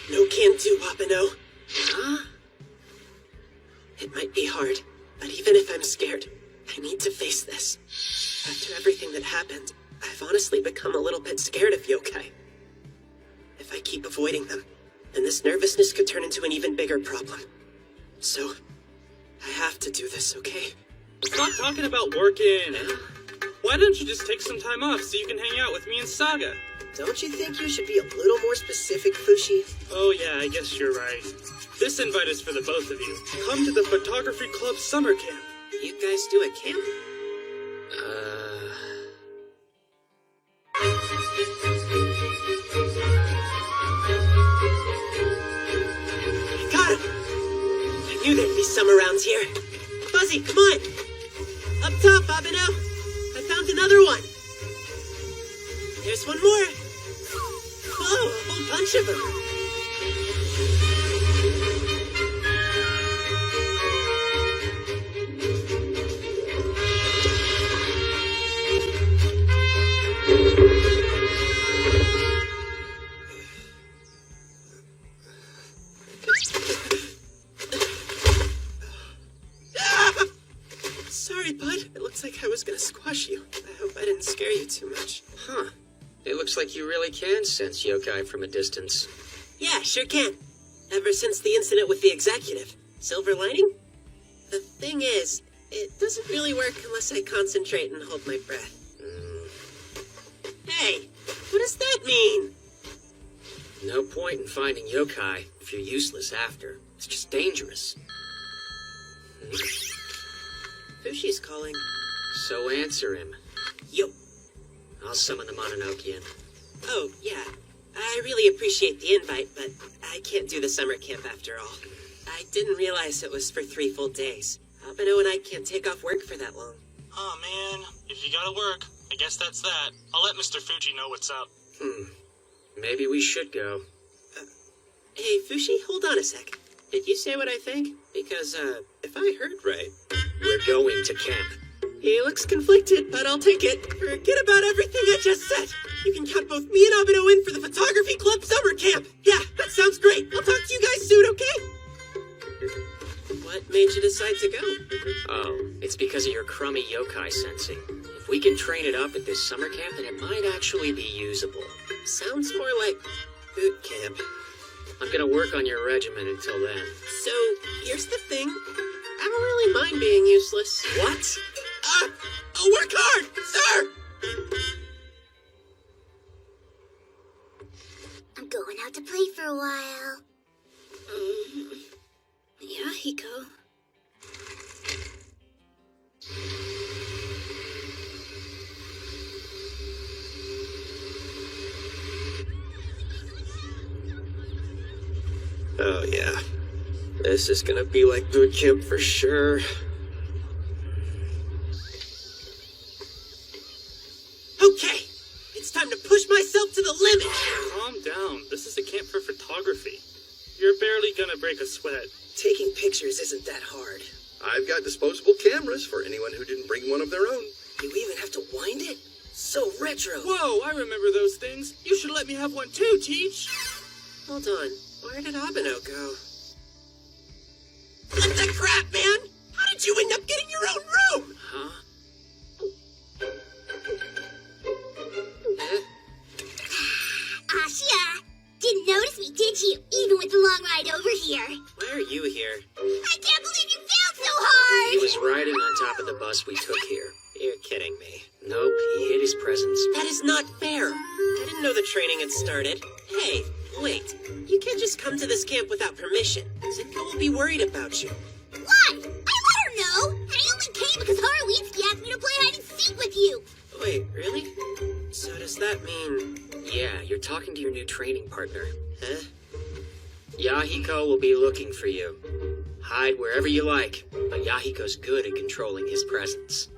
No can do, Abeno. Huh? It might be hard, but even if I'm scared, I need to face this. After everything that happened, I've honestly become a little bit scared of yokai. If I keep avoiding them, then this nervousness could turn into an even bigger problem. So, I have to do this, okay? Stop talking about working. Why don't you just take some time off so you can hang out with me and Saga? Don't you think you should be a little more specific, Fushi? Oh yeah, I guess you're right. This invite is for the both of you. Come to the Photography Club summer camp. You guys do a camp? I got him! I knew there'd be some around here. Fuzzy, come on! Up top, Abeno! I found another one! There's one more! Whoa, a whole bunch of them! Sorry, bud. It looks like I was gonna squash you. I hope I didn't scare you too much. Huh. It looks like you really can sense yokai from a distance. Yeah, sure can. Ever since the incident with the executive. Silver lining? The thing is, it doesn't really work unless I concentrate and hold my breath. Hey, what does that mean? No point in finding yokai if you're useless after. It's just dangerous. Fushi's calling. So answer him. Yo. I'll summon the Mononokean. Oh, yeah. I really appreciate the invite, but I can't do the summer camp after all. I didn't realize it was for 3 full days. Abeno and I can't take off work for that long. Oh man, if you gotta work, I guess that's that. I'll let Mr. Fuji know what's up. Maybe we should go. Hey, Fushi, hold on a sec. Did you say what I think? Because, if I heard right... We're going to camp. He looks conflicted, but I'll take it. Forget about everything I just said. You can count both me and Abeno in for the Photography Club summer camp. Yeah, that sounds great. I'll talk to you guys soon, okay? What made you decide to go? Oh, it's because of your crummy yokai sensing. If we can train it up at this summer camp, then it might actually be usable. Sounds more like boot camp. I'm gonna work on your regimen until then. So, here's the thing. I don't really mind being useless. What? I'll work hard, sir! I'm going out to play for a while. Yeah, Hiko. Oh, yeah. This is gonna be like boot camp for sure. Okay! It's time to push myself to the limit! Calm down. This is a camp for photography. You're barely gonna break a sweat. Taking pictures isn't that hard. I've got disposable cameras for anyone who didn't bring one of their own. You even have to wind it? So retro. Whoa, I remember those things. You should let me have one too, Teach. Hold on. Where did Abeno go? What the crap, man? How did you end up getting your own room? Huh? aren't you? Even with the long ride over here. Why are you here? I can't believe you failed so hard! He was riding on top of the bus we took here. You're kidding me. Nope, he hid his presence. That is not fair. I didn't know the training had started. Hey, wait. You can't just come to this camp without permission. Zitka will be worried about you. Why? I let her know! And I only came because Horowitski asked me to play hide and seek with you! Wait, really? So does that mean... Yeah, you're talking to your new training partner. Huh? Yahiko will be looking for you. Hide wherever you like, but Yahiko's good at controlling his presence.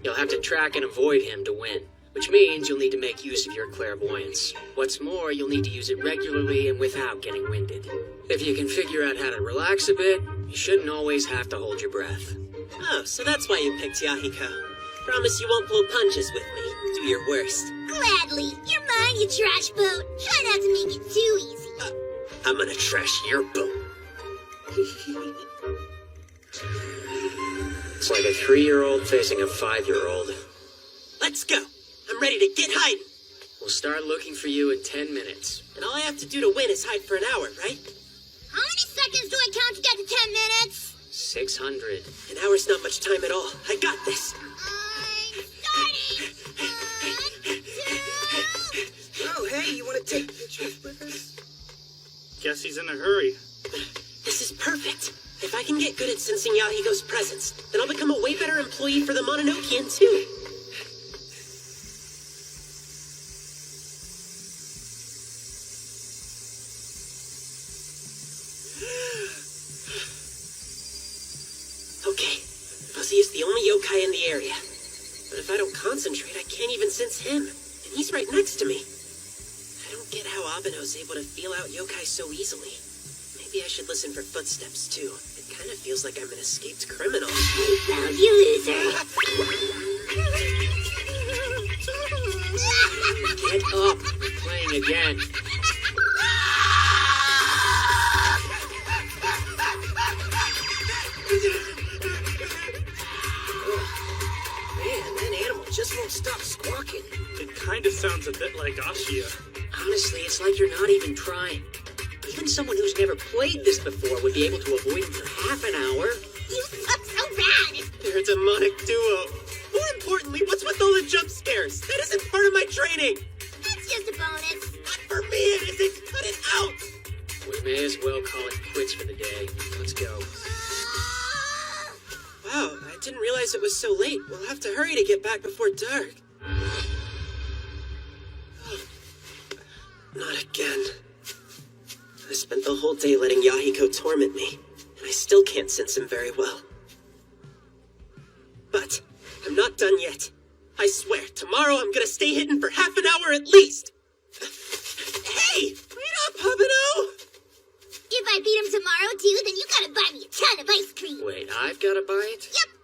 You'll have to track and avoid him to win, which means you'll need to make use of your clairvoyance. What's more, you'll need to use it regularly and without getting winded. If you can figure out how to relax a bit, you shouldn't always have to hold your breath. Oh, so that's why you picked Yahiko. Promise you won't pull punches with me. Do your worst. Gladly. You're mine, you trash boat. Try not to make it too easy. I'm gonna trash your boat. It's like a 3-year-old facing a 5-year-old. Let's go. I'm ready to get hiding. We'll start looking for you in 10 minutes. And all I have to do to win is hide for an hour, right? How many seconds do I count to get to 10 minutes? 600. An hour's not much time at all. I got this. Oh, hey, you want to take pictures with us? Guess he's in a hurry. This is perfect. If I can get good at sensing Yahiko's presence, then I'll become a way better employee for the Mononokean, too. Okay, Fuzzy is the only yokai in the area. But if I don't concentrate, I can't even sense him. And he's right next to me. I don't get how Abeno's able to feel out yokai so easily. Maybe I should listen for footsteps, too. It kind of feels like I'm an escaped criminal. I found you, loser! Get up! We're playing again. Man, that animal just won't stop squawking. It kind of sounds a bit like Ashia. Honestly, it's like you're not even trying. Even someone who's never played this before would be able to avoid him for half an hour. You suck so bad! They're a demonic duo. More importantly, what's with all the jump scares? That isn't part of my training. That's just a bonus. Not for me, it isn't. Cut it out. We may as well call it quits for the day. Let's go. Wow, I didn't realize it was so late. We'll have to hurry to get back before dark. Not again. I spent the whole day letting Yahiko torment me, and I still can't sense him very well. But I'm not done yet. I swear, tomorrow I'm gonna stay hidden for half an hour at least. Hey, wait up, Abeno! If I beat him tomorrow, too, then you gotta buy me a ton of ice cream. Wait, I've got to buy it? Yep.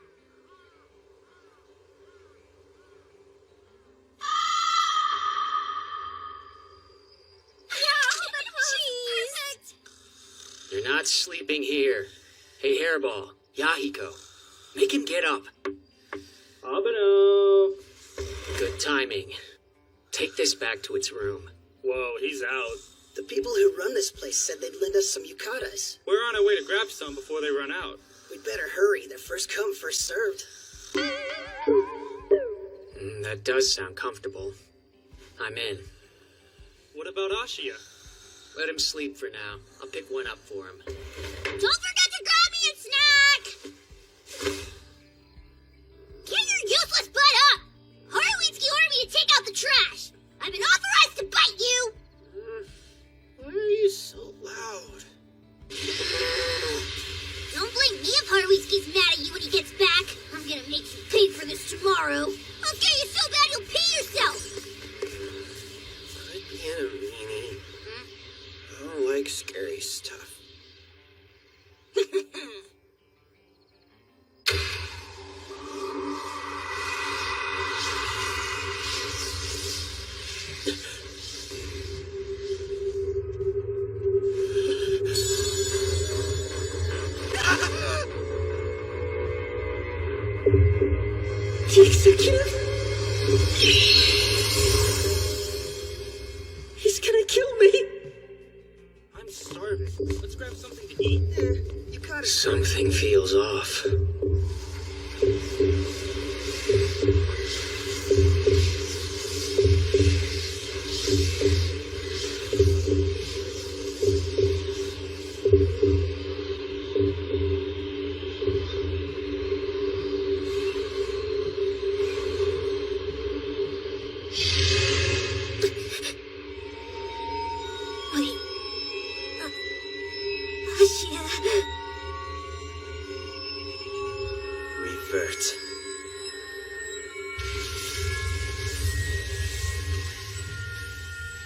You're not sleeping here. Hey, Hairball, Yahiko, make him get up. Abeno! Good timing. Take this back to its room. Whoa, he's out. The people who run this place said they'd lend us some yukatas. We're on our way to grab some before they run out. We'd better hurry. They're first come, first served. That does sound comfortable. I'm in. What about Ashia? Let him sleep for now. I'll pick one up for him. Don't forget to grab me a snack! Get your useless butt up! Horowitski ordered me to take out the trash! I've been authorized to bite you! Why are you so loud? Don't blame me if Horowitski's mad at you when he gets back. I'm gonna make you pay for this tomorrow. I'll scare you so bad you'll pee yourself! Quit being a meanie. I don't like scary stuff. The executive? He's gonna kill me! I'm Something feels off. Wait. Ashia. Revert.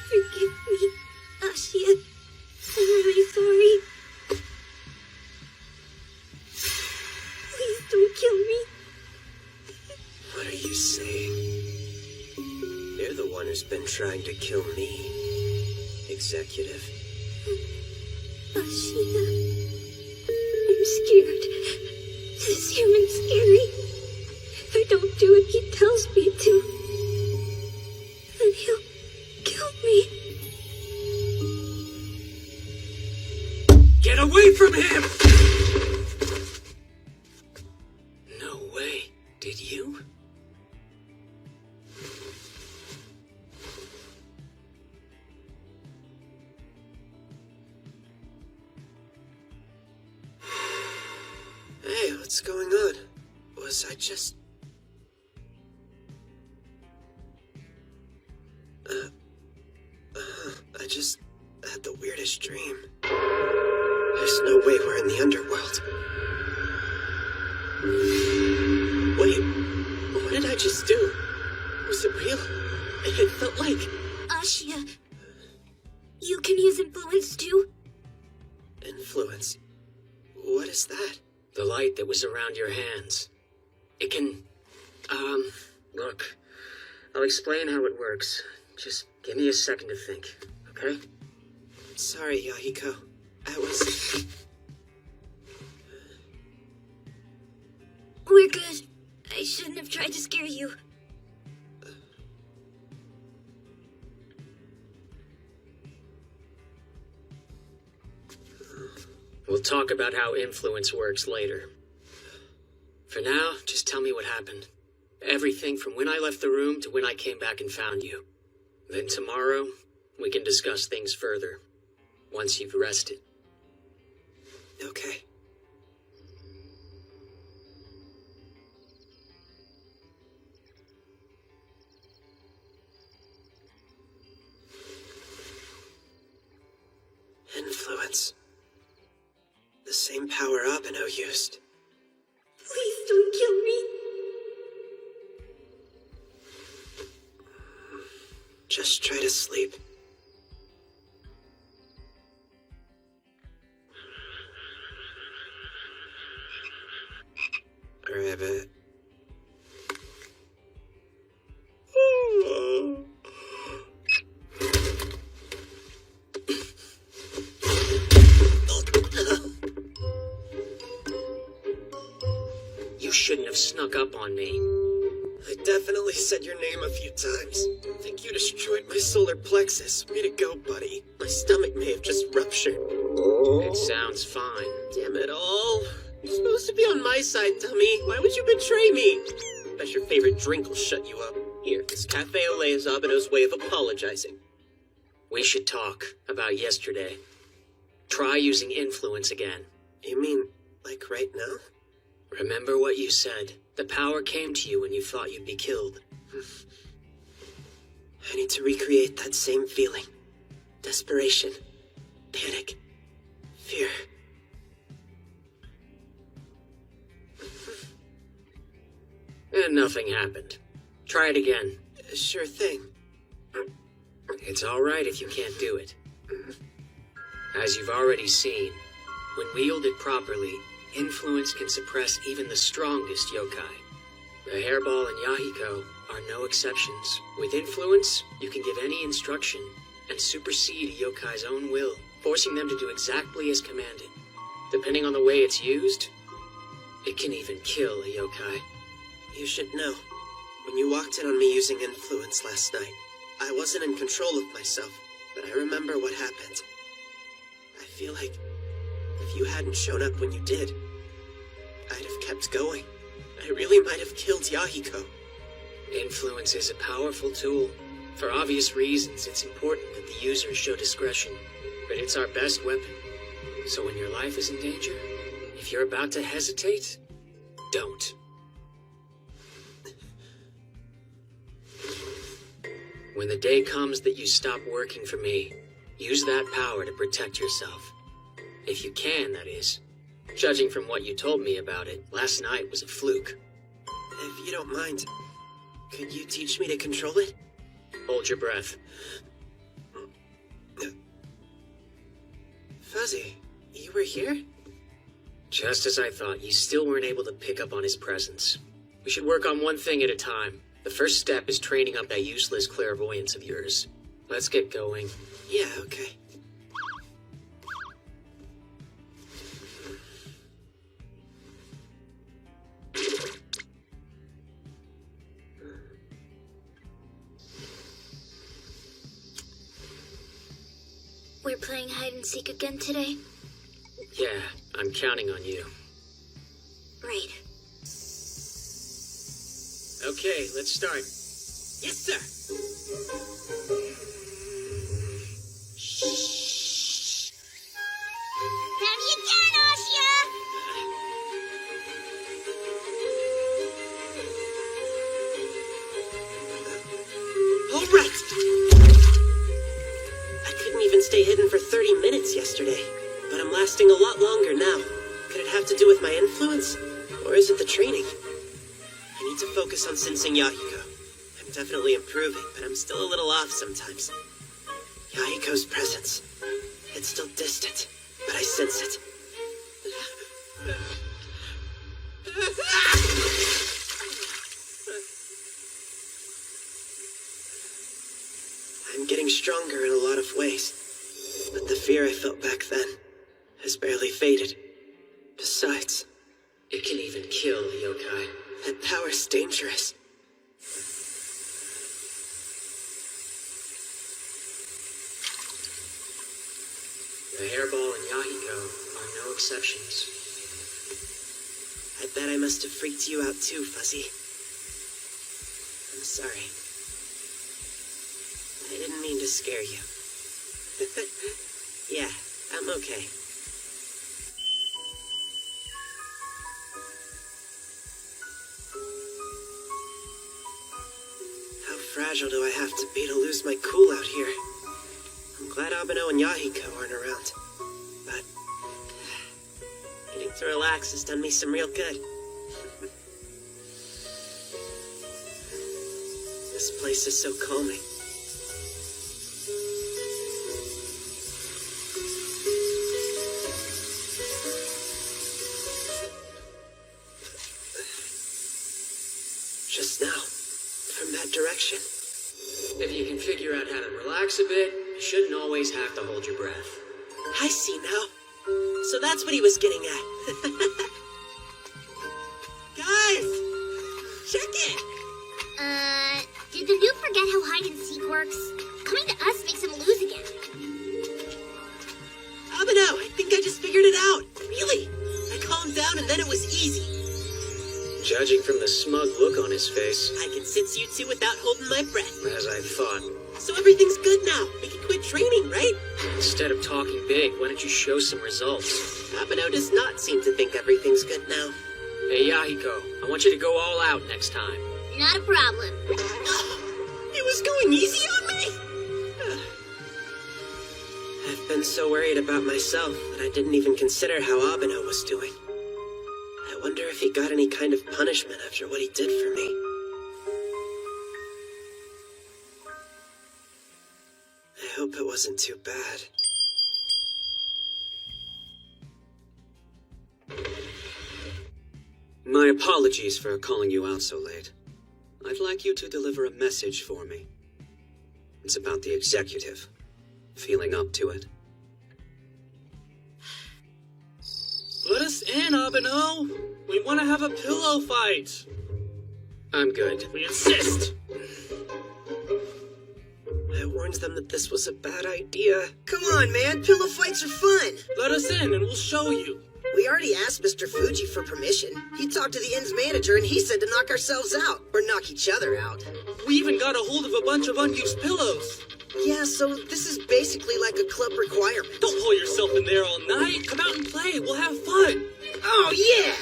Forgive me, Ashia. I'm really sorry. Please don't kill me. What are you saying? You're the one who's been trying to kill me, Executive. Ashia. I'm scared. This human's scary. If I don't do what he tells me to, then he'll kill me. Get away from him! No way. Did you? Hey, what's going on? Was I just... I just had the weirdest dream. There's no way we're in the underworld. Wait, what did I just do? Was it real? It felt like... Ashia, you can use influence too? Influence? What is that? The light that was around your hands. It can... look. I'll explain how it works. Just give me a second to think, okay? Sorry, Yahiko. I was... We're good. I shouldn't have tried to scare you. We'll talk about how influence works later. For now, just tell me what happened. Everything from when I left the room to when I came back and found you. Then tomorrow, we can discuss things further. Once you've rested. Okay. Influence. The same power Abeno used. Please don't kill me. Just try to sleep. Rabbit. You shouldn't have snuck up on me. I definitely said your name a few times. I think you destroyed my solar plexus. Way to go, buddy. My stomach may have just ruptured. It sounds fine. Damn it all. You're supposed to be on my side, dummy. Why would you betray me? Bet your favorite drink will shut you up. Here, this cafe au lait is Abeno's way of apologizing. We should talk about yesterday. Try using influence again. You mean, like right now? Remember what you said. The power came to you when you thought you'd be killed. I need to recreate that same feeling. Desperation. Panic. Fear. And nothing happened. Try it again. Sure thing. It's alright if you can't do it. As you've already seen, when wielded properly, influence can suppress even the strongest yokai. The hairball and Yahiko are no exceptions. With influence, you can give any instruction and supersede a yokai's own will, forcing them to do exactly as commanded. Depending on the way it's used, it can even kill a yokai. You should know. When you walked in on me using influence last night, I wasn't in control of myself, but I remember what happened. I feel like If you hadn't shown up when you did, I'd have kept going. I really might have killed Yahiko. Influence is a powerful tool. For obvious reasons, it's important that the users show discretion. But it's our best weapon. So when your life is in danger, if you're about to hesitate, don't. When the day comes that you stop working for me, use that power to protect yourself. If you can, that is. Judging from what you told me about it, last night was a fluke. If you don't mind, could you teach me to control it? Hold your breath. Fuzzy, you were here? Just as I thought, you still weren't able to pick up on his presence. We should work on one thing at a time. The first step is training up that useless clairvoyance of yours. Let's get going. Yeah, okay. We're playing hide and seek again today? Yeah, I'm counting on you. Right. Okay, let's start. Yes, sir. Have you done, Asya? All right. I couldn't even stay hidden for 30 minutes yesterday, but I'm lasting a lot longer now. Could it have to do with my influence? Or is it the training? I need to focus on sensing Yahiko. I'm definitely improving, but I'm still a little off sometimes. Yahiko's presence. It's still distant, but I sense it. I'm getting stronger in a lot of ways, but the fear I felt back then has barely faded. Besides, it can even kill a yokai. That power's dangerous. The hairball and Yahiko are no exceptions. I bet I must have freaked you out too, Fuzzy. I'm sorry. I didn't mean to scare you. Yeah, I'm okay. How fragile do I have to be to lose my cool out here? I'm glad Abeno and Yahiko aren't around. But getting to relax has done me some real good. This place is so calming. Just now, from that direction. If you can figure out how to relax a bit, you shouldn't always have to hold your breath. I see now. So that's what he was getting at. Guys! Check it! Did the noob forget how hide and seek works? Coming to us makes him lose again. Abeno, I think I just figured it out. Really. I calmed down and then it was easy. Judging from the smug look on his face, I can sense you two without holding my breath. As I thought. So everything's good now. We can quit training, right? Instead of talking big, why don't you show some results? Abeno does not seem to think everything's good now. Hey, Yahiko, I want you to go all out next time. Not a problem. It was going easy on me? I've been so worried about myself that I didn't even consider how Abeno was doing. I wonder if he got any kind of punishment after what he did for me. I hope it wasn't too bad. My apologies for calling you out so late. I'd like you to deliver a message for me. It's about the executive. Feeling up to it? Let us in, Abeno! We want to have a pillow fight! I'm good. We insist! I warned them that this was a bad idea. Come on, man. Pillow fights are fun. Let us in and we'll show you. We already asked Mr. Fuji for permission. He talked to the inn's manager and he said to knock ourselves out. Or knock each other out. We even got a hold of a bunch of unused pillows. Yeah, so this is basically like a club requirement. Don't hole yourself in there all night. Come out and play. We'll have fun. Oh, yeah!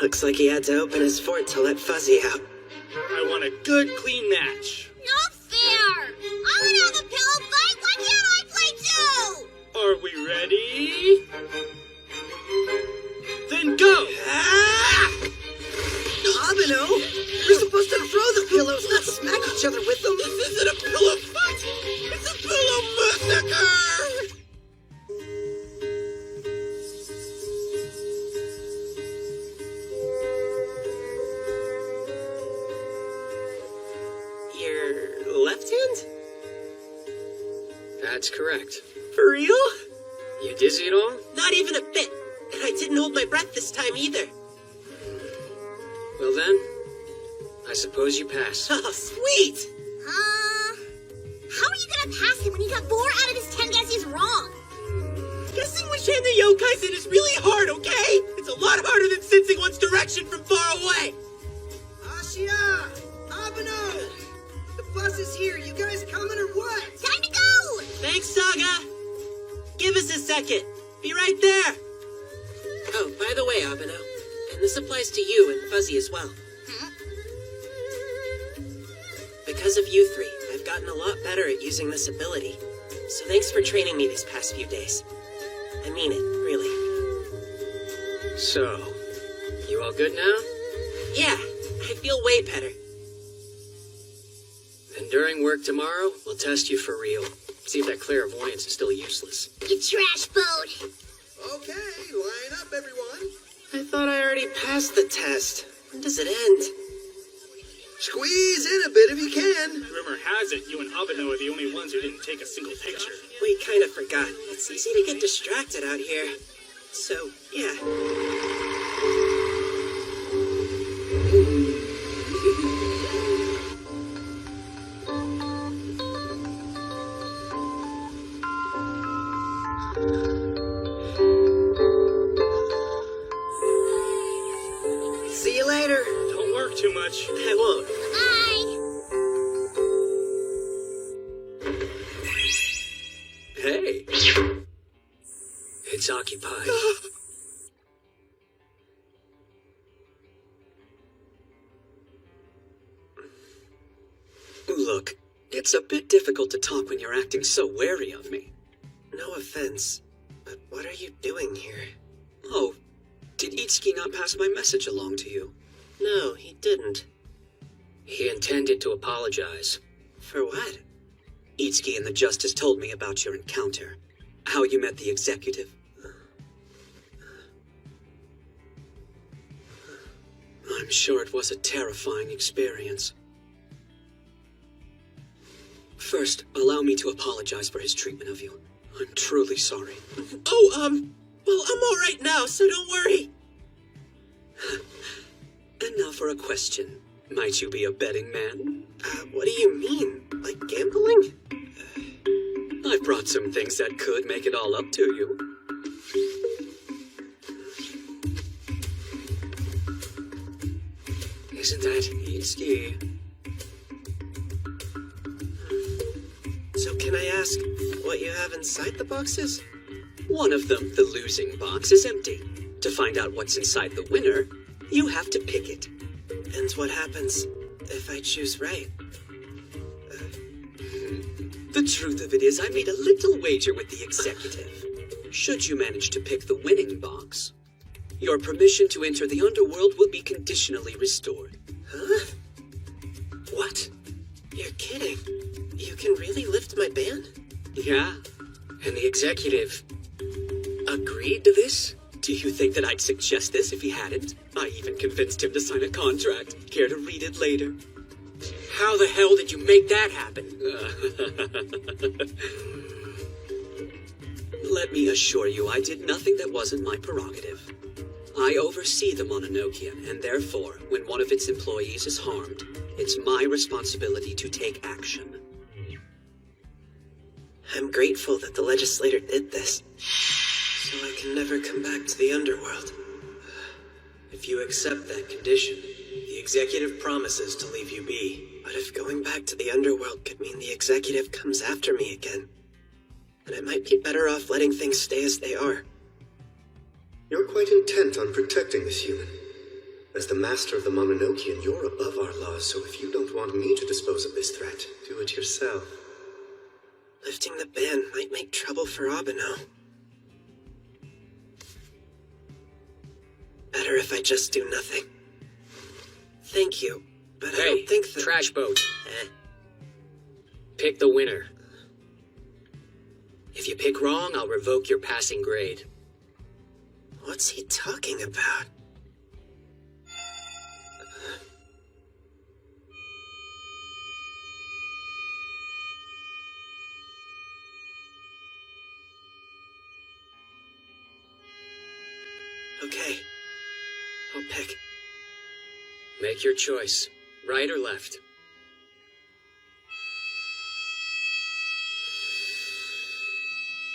Looks like he had to open his fort to let Fuzzy out. I want a good, clean match. Not fair! I would have a pillow fight! Why can't I play too? Are we ready? Then go! Abeno, we're supposed to throw the pillows, not smack each other with them. This isn't a pillow fight! It's a pillow massacre! Your left hand? That's correct. For real? You dizzy at all? Not even a bit. And I didn't hold my breath this time either. Well then, I suppose you pass. Oh, sweet! How are you gonna pass him when he got 4 out of his 10 guesses wrong? Guessing which hand the yokai's in is really hard, okay? It's a lot harder than sensing one's direction from far away. Ashia! Abeno! The bus is here. You guys coming or what? Time to go! Thanks, Saga. Give us a second. Be right there. Oh, by the way, Abeno, and this applies to you and Fuzzy as well. Because of you three, I've gotten a lot better at using this ability. So thanks for training me these past few days. I mean it, really. So, you all good now? Yeah, I feel way better. And during work tomorrow, we'll test you for real. See if that clairvoyance is still useless. You trash boat! Okay, line up, everyone. I thought I already passed the test. When does it end? Squeeze in a bit if you can. Rumor has it you and Abeno are the only ones who didn't take a single picture. We kind of forgot. It's easy to get distracted out here. So, yeah. See you later. Don't work too much. I won't. Hey. It's occupied. Look, it's a bit difficult to talk when you're acting so wary of me. No offense, but what are you doing here? Oh, did Itsuki not pass my message along to you? No, he didn't. He intended to apologize. For what? Itsuki and the Justice told me about your encounter. How you met the executive. I'm sure it was a terrifying experience. First, allow me to apologize for his treatment of you. I'm truly sorry. Oh, well, I'm all right now, so don't worry. And now for a question. Might you be a betting man? What do you mean? Like gambling? I've brought some things that could make it all up to you. Isn't that Itsuki? So can I ask what you have inside the boxes? One of them, the losing box, is empty. To find out what's inside the winner, you have to pick it. And what happens if I choose right? The truth of it is, I made a little wager with the executive. Should you manage to pick the winning box, your permission to enter the underworld will be conditionally restored. Huh? What? You're kidding. You can really lift my ban? Yeah. And the executive agreed to this? Do you think that I'd suggest this if he hadn't? I even convinced him to sign a contract. Care to read it later? How the hell did you make that happen? Let me assure you, I did nothing that wasn't my prerogative. I oversee the Mononokean, and therefore, when one of its employees is harmed, it's my responsibility to take action. I'm grateful that the legislator did this, so I can never come back to the underworld. If you accept that condition, the executive promises to leave you be. But if going back to the underworld could mean the executive comes after me again, then I might be better off letting things stay as they are. You're quite intent on protecting this human. As the master of the Mononokean, you're above our laws, so if you don't want me to dispose of this threat, do it yourself. Lifting the ban might make trouble for Abeno. Better if I just do nothing. Thank you, but I don't think that— trash boat. Pick the winner. If you pick wrong, I'll revoke your passing grade. What's he talking about? Okay. I'll pick. Make your choice. Right or left?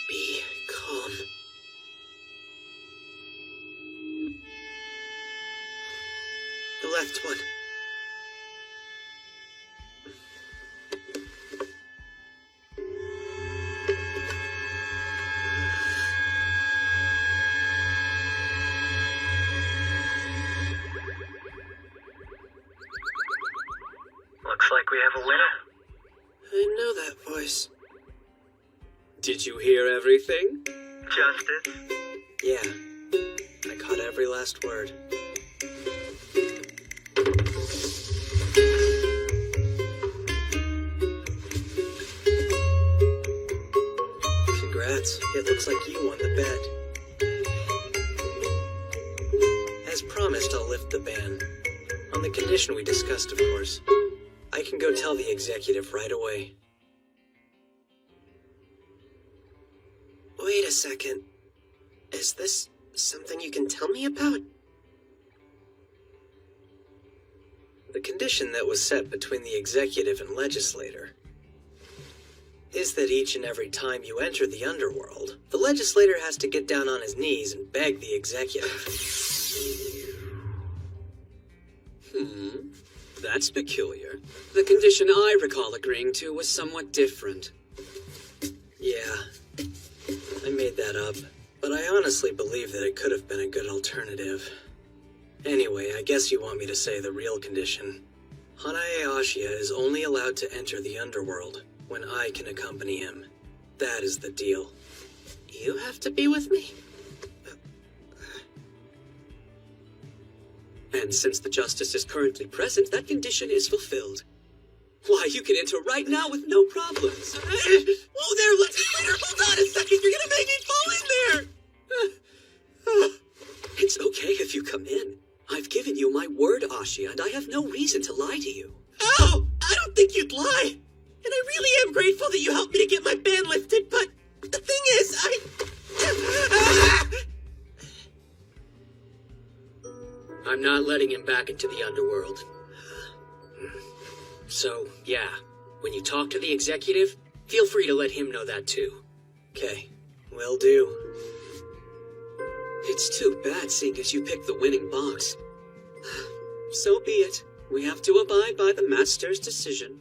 Be calm. The left one. Looks like we have a winner. I know that voice. Did you hear everything? Justice. Yeah. I caught every last word. Congrats. It looks like you won the bet. As promised, I'll lift the ban. On the condition we discussed, of course. I can go tell the executive right away. Wait a second. Is this something you can tell me about? The condition that was set between the executive and legislator is that each and every time you enter the underworld, the legislator has to get down on his knees and beg the executive. That's peculiar. The condition I recall agreeing to was somewhat different. Yeah, I made that up, but I honestly believe that it could have been a good alternative. Anyway, I guess you want me to say the real condition. Hanae Ashia is only allowed to enter the underworld when I can accompany him. That is the deal. You have to be with me? And since the Justice is currently present, that condition is fulfilled. Why, you can enter right now with no problems. Whoa there, legislator! Hold on a second! You're gonna make me fall in there! It's okay if you come in. I've given you my word, Ashia, and I have no reason to lie to you. Oh! I don't think you'd lie! And I really am grateful that you helped me to get my ban lifted, but the thing is, I'm not letting him back into the underworld. So, yeah, when you talk to the executive, feel free to let him know that too. Okay, will do. It's too bad, seeing as you picked the winning box. So be it. We have to abide by the Master's decision.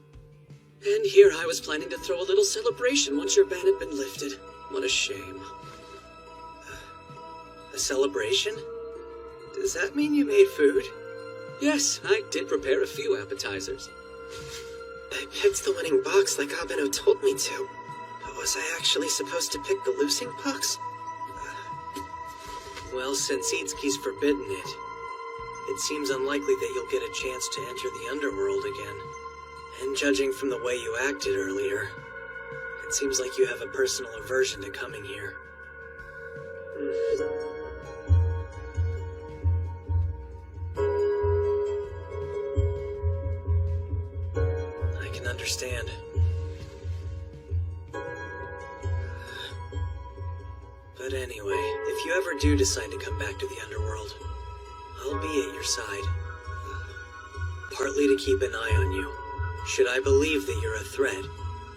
And here I was planning to throw a little celebration once your ban had been lifted. What a shame. A celebration? Does that mean you made food? Yes, I did prepare a few appetizers. I picked the winning box like Abeno told me to. But was I actually supposed to pick the losing box? Well, since Itsuki's forbidden it seems unlikely that you'll get a chance to enter the underworld again. And judging from the way you acted earlier, it seems like you have a personal aversion to coming here. I can understand. But anyway, if you ever do decide to come back to the underworld, I'll be at your side. Partly to keep an eye on you. Should I believe that you're a threat,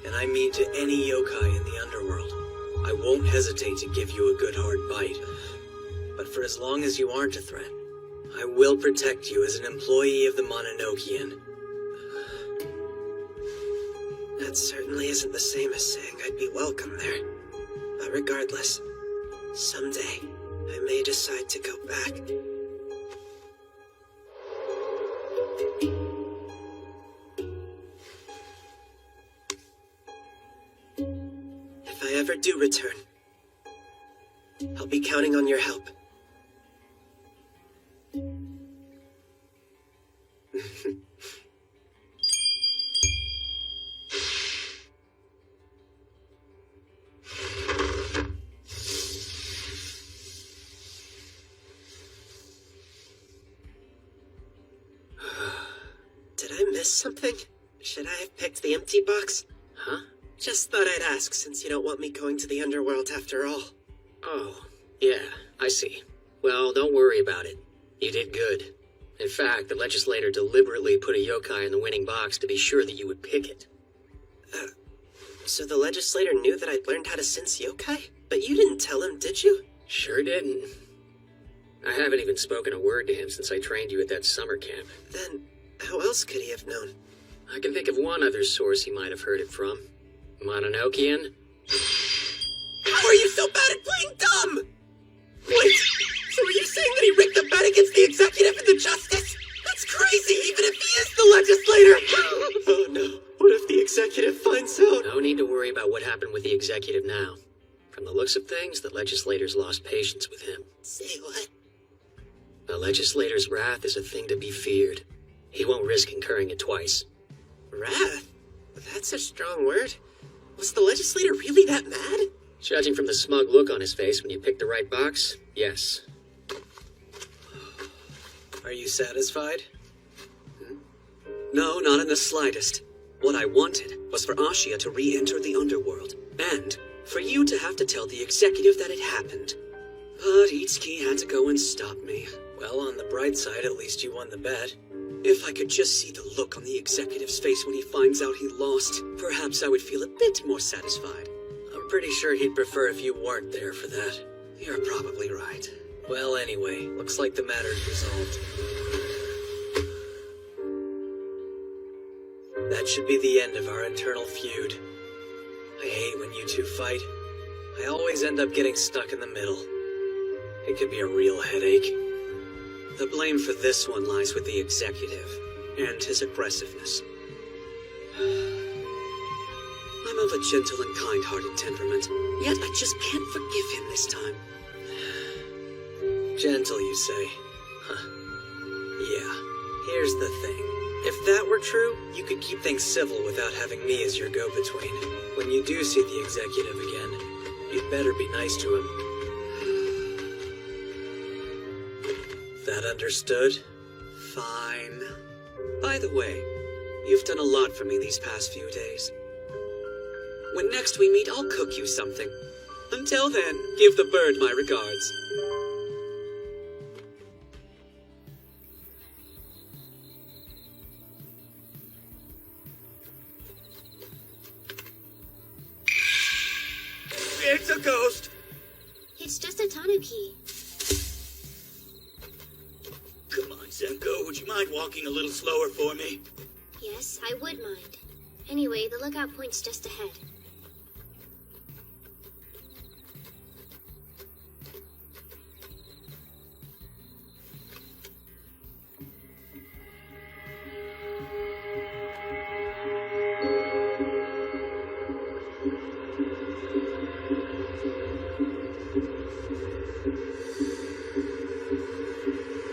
and I mean to any yokai in the underworld, I won't hesitate to give you a good hard bite. But for as long as you aren't a threat, I will protect you as an employee of the Mononokean. That certainly isn't the same as saying I'd be welcome there. But regardless, someday I may decide to go back. If I ever do return, I'll be counting on your help. Did I miss something? Should I have picked the empty box? Huh? Just thought I'd ask since you don't want me going to the underworld after all. Oh, yeah, I see. Well, don't worry about it. You did good. In fact, the legislator deliberately put a yokai in the winning box to be sure that you would pick it. So the legislator knew that I'd learned how to sense yokai? But you didn't tell him, did you? Sure didn't. I haven't even spoken a word to him since I trained you at that summer camp. Then, how else could he have known? I can think of one other source he might have heard it from. Mononokean? How are you so bad at playing dumb? Wait, so are you saying that he rigged the bet against the executive and the justice? That's crazy, even if he is the legislator! Oh no, what if the executive finds out? No need to worry about what happened with the executive now. From the looks of things, the legislators lost patience with him. Say what? The legislator's wrath is a thing to be feared. He won't risk incurring it twice. Wrath? That's a strong word. Was the legislator really that mad? Judging from the smug look on his face when you picked the right box, yes. Are you satisfied? No, not in the slightest. What I wanted was for Ashia to re-enter the underworld, and for you to have to tell the executive that it happened. But Itsuki had to go and stop me. Well, on the bright side, at least you won the bet. If I could just see the look on the executive's face when he finds out he lost, perhaps I would feel a bit more satisfied. I'm pretty sure he'd prefer if you weren't there for that. You're probably right. Well, anyway, looks like the matter's resolved. That should be the end of our internal feud. I hate when you two fight. I always end up getting stuck in the middle. It could be a real headache. The blame for this one lies with the executive and his aggressiveness. I'm of a gentle and kind-hearted temperament, yet I just can't forgive him this time. Gentle, you say? Huh. Yeah, here's the thing. If that were true, you could keep things civil without having me as your go-between. When you do see the executive again, you'd better be nice to him. That understood? Fine. By the way, you've done a lot for me these past few days. When next we meet, I'll cook you something. Until then, give the bird my regards. It's a ghost! It's just a tanuki. Come on, Zenko, would you mind walking a little slower for me? Yes, I would mind. Anyway, the lookout point's just ahead.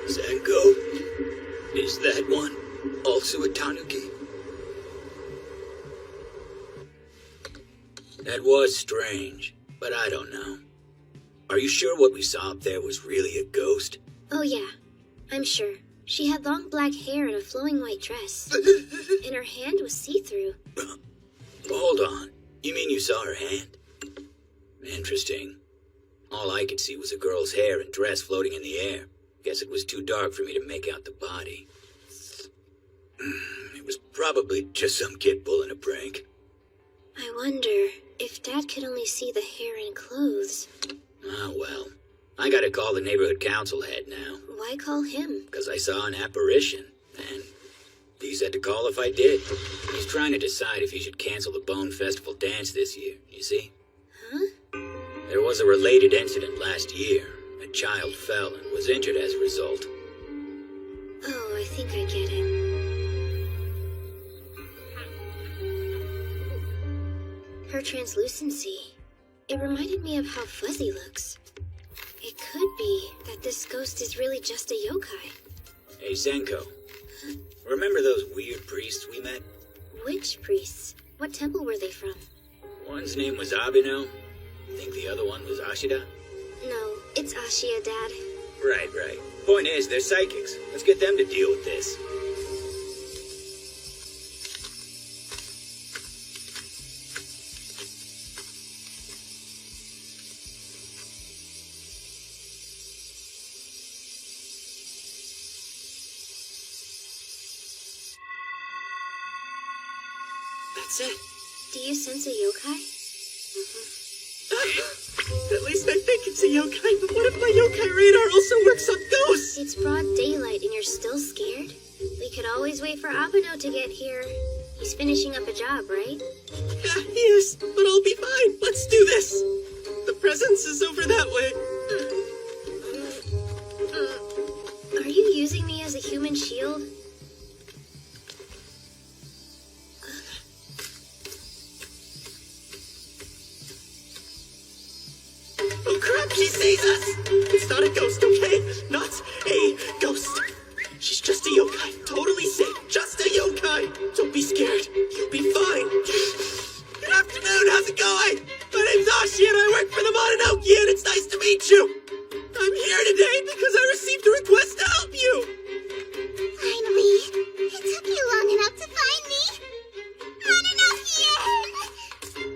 Zenko? Is that one also a tanuki? That was strange, but I don't know. Are you sure what we saw up there was really a ghost? Oh yeah, I'm sure. She had long black hair and a flowing white dress. And her hand was see-through. Hold on. You mean you saw her hand? Interesting. All I could see was a girl's hair and dress floating in the air. Guess it was too dark for me to make out the body. It was probably just some kid pulling a prank. I wonder if Dad could only see the hair and clothes. Ah, well. I gotta call the neighborhood council head now. Why call him? Because I saw an apparition, and he said to call if I did. He's trying to decide if he should cancel the Bone Festival dance this year, you see? Huh? There was a related incident last year. A child fell and was injured as a result. Oh, I think I get it. Her translucency. It reminded me of how Fuzzy looks. It could be that this ghost is really just a yokai. Hey, Zenko. Remember those weird priests we met? Which priests? What temple were they from? One's name was Abino. Think the other one was Ashida? No, it's Ashia, Dad. Right. Point is, they're psychics. Let's get them to deal with this. That's it. Do you sense a yokai? At least I think it's a yokai, but what if my yokai radar also works on ghosts? It's broad daylight and you're still scared? We could always wait for Abino to get here. He's finishing up a job, right? Yeah, he is, but I'll be fine. Let's do this. The presence is over that way. Are you using me as a human shield? Oh crap, she sees us! It's not a ghost, okay? Not a ghost. She's just a yokai. Totally safe. Just a yokai. Don't be scared. You'll be fine. Good afternoon, how's it going? My name's Ashi and I work for the Mononokean. It's nice to meet you. I'm here today because I received a request to help you. Finally. It took you long enough to find me. Mononokean!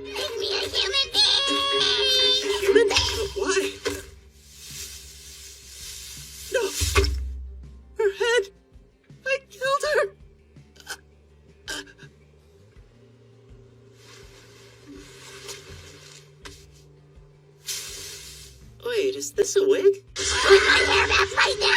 Make me a human being! Human? But why? No. Her head. I killed her. Wait, is this a wig? Put my hair back right now!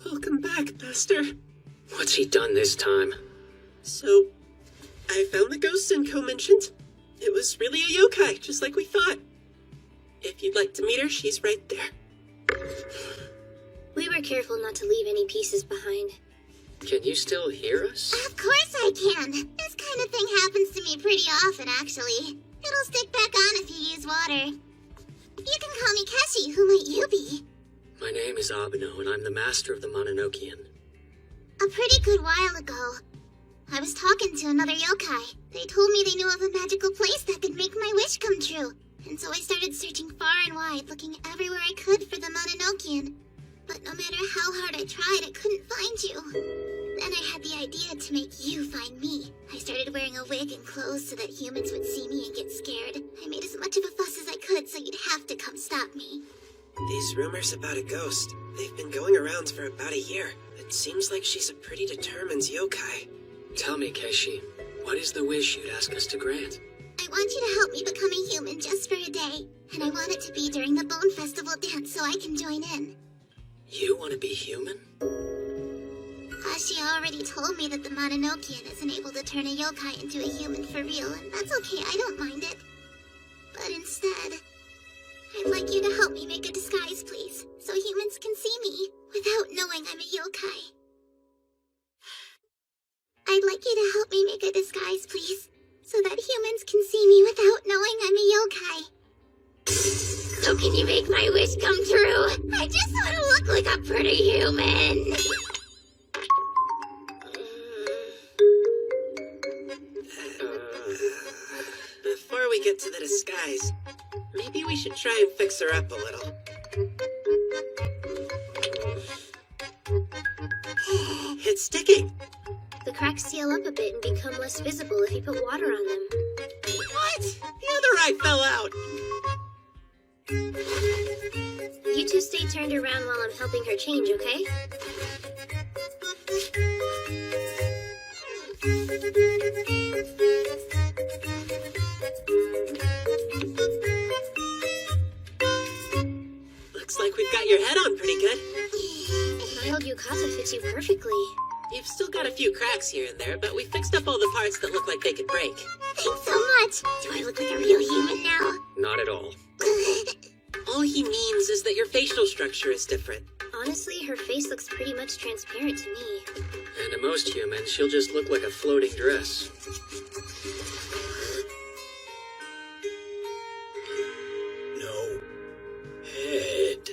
Welcome back, Master. What's he done this time? So, I found the ghost Senko mentioned. It was really a yokai, just like we thought. If you'd like to meet her, she's right there. We were careful not to leave any pieces behind. Can you still hear us? Of course I can. This kind of thing happens to me pretty often, actually. It'll stick back on if you use water. You can call me Keshi. Who might you be? My name is Abino, and I'm the master of the Mononokean. A pretty good while ago, I was talking to another yokai. They told me they knew of a magical place that could make my wish come true. And so I started searching far and wide, looking everywhere I could for the Mononokean. But no matter how hard I tried, I couldn't find you. Then I had the idea to make you find me. I started wearing a wig and clothes so that humans would see me and get scared. I made as much of a fuss as I could so you'd have to come stop me. These rumors about a ghost, they've been going around for about a year. It seems like she's a pretty determined yokai. Tell me, Keshi, what is the wish you'd ask us to grant? I want you to help me become a human just for a day. And I want it to be during the Bone Festival dance so I can join in. You want to be human? Ashia already told me that the Mononokean isn't able to turn a yokai into a human for real, and that's okay, I don't mind it. But instead, I'd like you to help me make a disguise, please, so humans can see me without knowing I'm a yokai. I'd like you to help me make a disguise, please, so that humans can see me without knowing I'm a yokai. So can you make my wish come true? I just want to look like a pretty human. Before we get to the disguise, maybe we should try and fix her up a little. It's sticking. The cracks seal up a bit less visible if you put water on them. What? The other eye fell out! You two stay turned around while I'm helping her change, okay? Looks like we've got your head on pretty good. Mild yukata fits you perfectly. You've still got a few cracks here and there, but we fixed up all the parts that look like they could break. Thanks so much. Do I look like a real human now? Not at all. All he means is that your facial structure is different. Honestly, her face looks pretty much transparent to me. And to most humans, she'll just look like a floating dress. No. Head.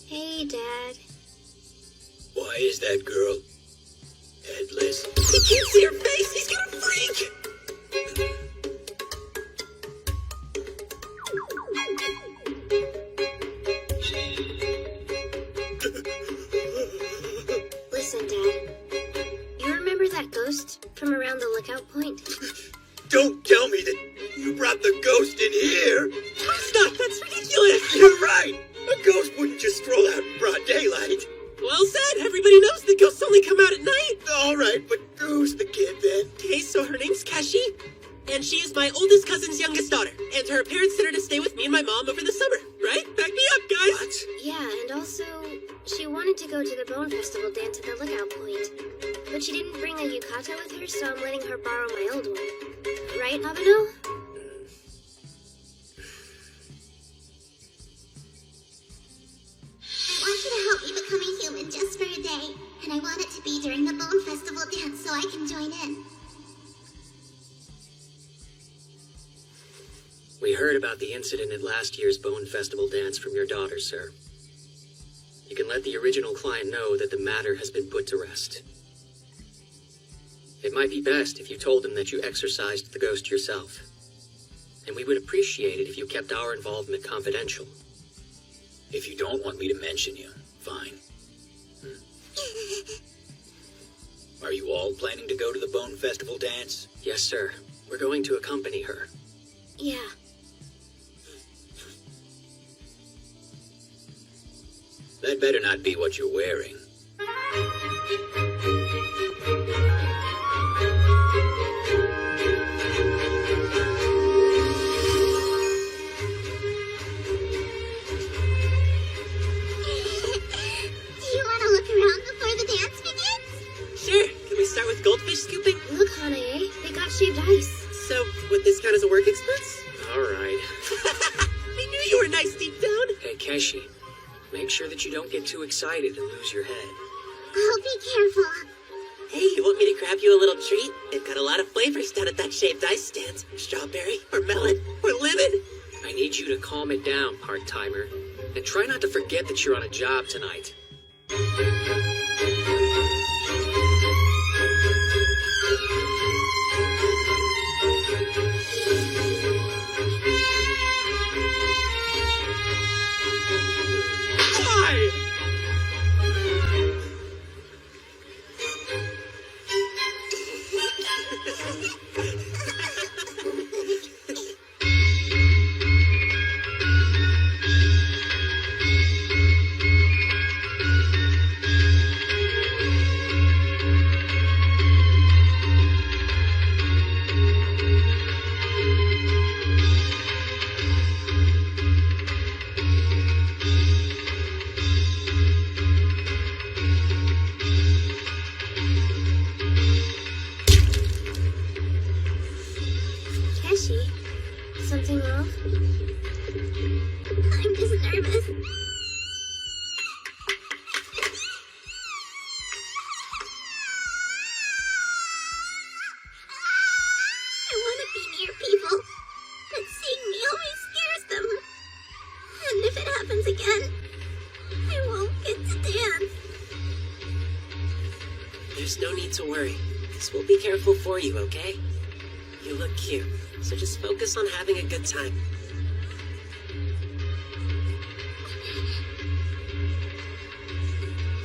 Hey, Dad. Why is that girl headless? He can't see her face! He's gonna freak! Listen, Dad. You remember that ghost from around the lookout point? Don't tell me that you brought the ghost in here! Stop! That's ridiculous! You're right! A ghost wouldn't just stroll out in broad daylight. Well said! Everybody knows the ghosts only come out at night! Alright, but who's the kid then? Okay, so her name's Keshi, and she is my oldest cousin's youngest daughter. And her parents sent her to stay with me and my mom over the summer, right? Back me up, guys! What? Yeah, and also, she wanted to go to the Bone Festival dance at the lookout point. But she didn't bring a yukata with her, so I'm letting her borrow my old one. Right, Abeno? I want you to help me become a human just for a day. And I want it to be during the Bone Festival dance so I can join in. We heard about the incident at last year's Bone Festival dance from your daughter, sir. You can let the original client know that the matter has been put to rest. It might be best if you told him that you exorcised the ghost yourself. And we would appreciate it if you kept our involvement confidential. If you don't want me to mention you, fine. Are you all planning to go to the Bone Festival dance? Yes, sir. We're going to accompany her. Yeah. That better not be what you're wearing. Start with goldfish scooping? Look, Hanae, they got shaved ice. So, would this count as a work expense? All right. I knew you were nice deep down. Hey, Keshi, make sure that you don't get too excited and lose your head. I'll be careful. Hey, you want me to grab you a little treat? They've got a lot of flavors down at that shaved ice stand. Strawberry, or melon, or lemon. I need you to calm it down, part-timer. And try not to forget that you're on a job tonight. Something wrong? I'm just nervous. I want to be near people, but seeing me always scares them. And if it happens again, I won't get to dance. There's no need to worry, because we'll be careful for you, okay? You look cute, so just focus on having a good time.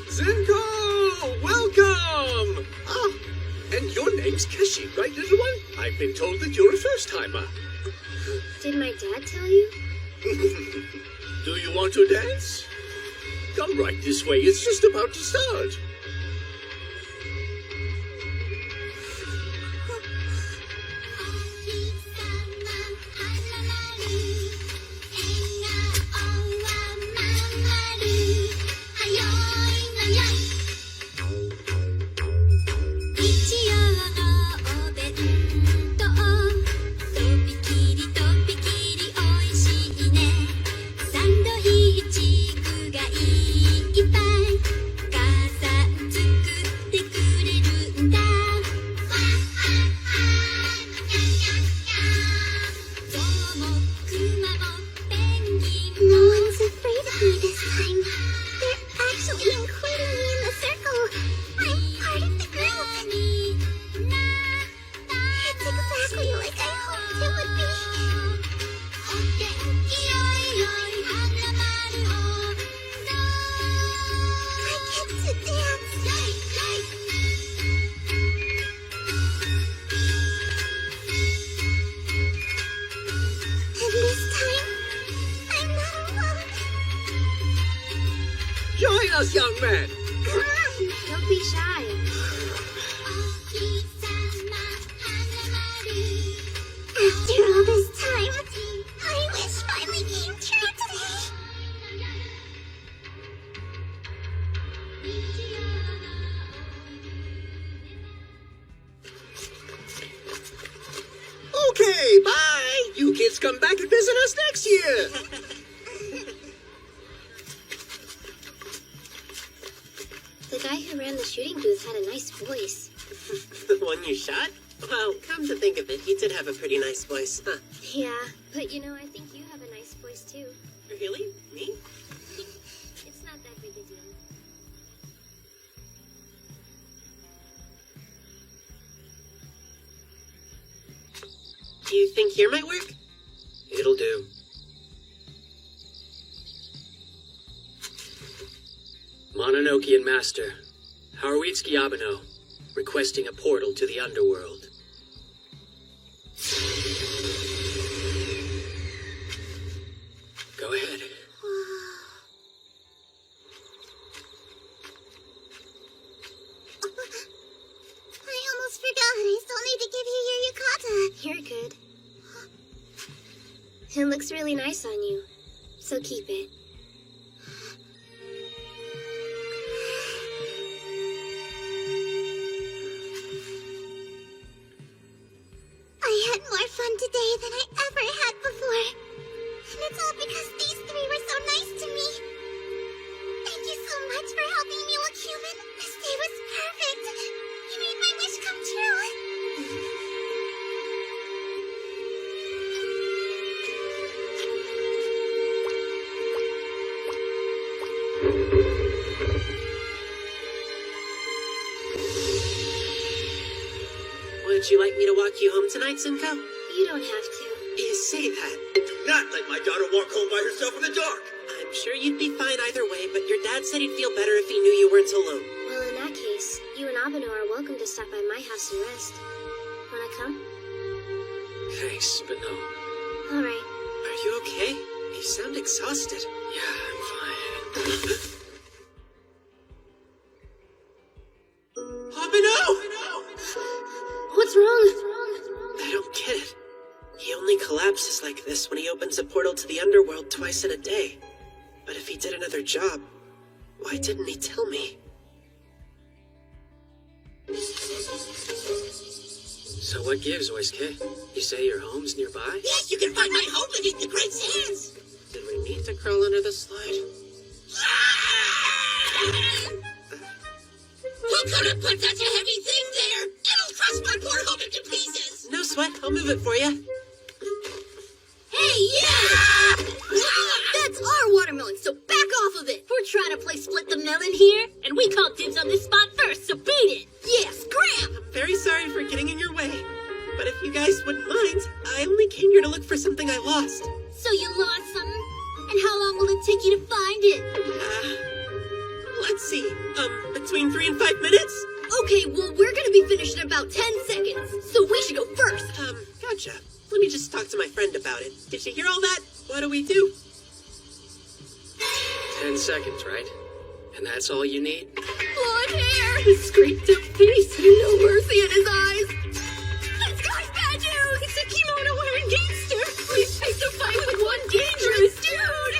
Zenko! Welcome! Welcome! Ah, and your name's Keshi, right, little one? I've been told that you're a first-timer. Did my dad tell you? Do you want to dance? Come right this way, it's just about to start. No one's afraid of me this time. They're actually including me in the circle. I'm part of the group. It's exactly like I hoped it would be. I get to dance. And this time, I'm not alone. Join us, young man! Come on, don't be shy. After all this time, my wish finally came true today. Okay, bye! You kids come back and visit us next year! The guy who ran the shooting booth had a nice voice. The one you shot? Well, come to think of it, he did have a pretty nice voice, huh? Yeah, but you know, I think you have a nice voice too. Really? Me? It's not that big a deal. Do you think here might work? It'll do. Mononokean Master, Haruitsuki Abeno, requesting a portal to the underworld. Go ahead. I almost forgot. I still need to give you your yukata. You're good. It looks really nice on you, so keep it. I had more fun today than I ever had before. And it's all because these three were so nice to me. Thank you so much for helping me look human. This day was perfect. You made my wish come true. Would you like me to walk you home tonight, Simco? You don't have to. You say that. Do not let my daughter walk home by herself in the dark! I'm sure you'd be fine either way, but your dad said he'd feel better if he knew you weren't alone. Well, in that case, you and Abeno are welcome to stop by my house and rest. Wanna come? Thanks, but no. Alright. Are you okay? You sound exhausted. Yeah, I'm fine. Abeno! What's wrong? I don't get it. He only collapses like this when he opens a portal to the underworld twice in a day. But if he did another job, why didn't he tell me? So what gives, Oisuke? You say your home's nearby? Yes, you can find my home beneath the great sands. Did we need to crawl under the slide? Who could have put such a heavy thing there? It'll crush my poor home into pieces. No sweat, I'll move it for you. Hey, yeah! That's our watermelon, so back off of it. We're trying to play split the melon here, and we called dibs on this spot first, so beat it. Yeah, scram! I'm very sorry for getting in your way. But if you guys wouldn't mind, I only came here to look for something I lost. So you lost something? And how long will it take you to find it? Let's see. Between 3 and 5 minutes? Okay, well, we're gonna be finished in about 10 seconds, so we should go first. Gotcha. Let me just talk to my friend about it. Did you hear all that? What do we do? 10 seconds, right? And that's all you need? Blonde hair, his scraped up face, no mercy in his eyes. This guy's bad news! It's a kimono-wearing gangster! We've picked a fight with one dangerous dude!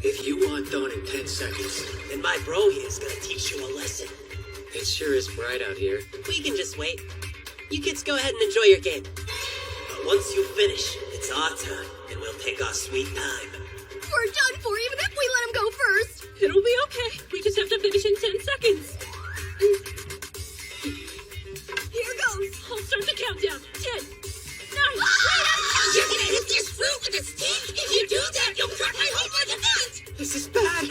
If you want done in 10 seconds, And my bro here is gonna teach you a lesson. it sure is bright out here. We can just wait. You kids go ahead and enjoy your game. But once you finish, it's our turn, and we'll take our sweet time. We're done for even if we let him go first! It'll be okay. We just have to finish in 10 seconds. Here goes! I'll start the countdown. 10, 9, You're gonna hit this fruit with a stick? If you do that, you'll crack my home like a nut! This is bad.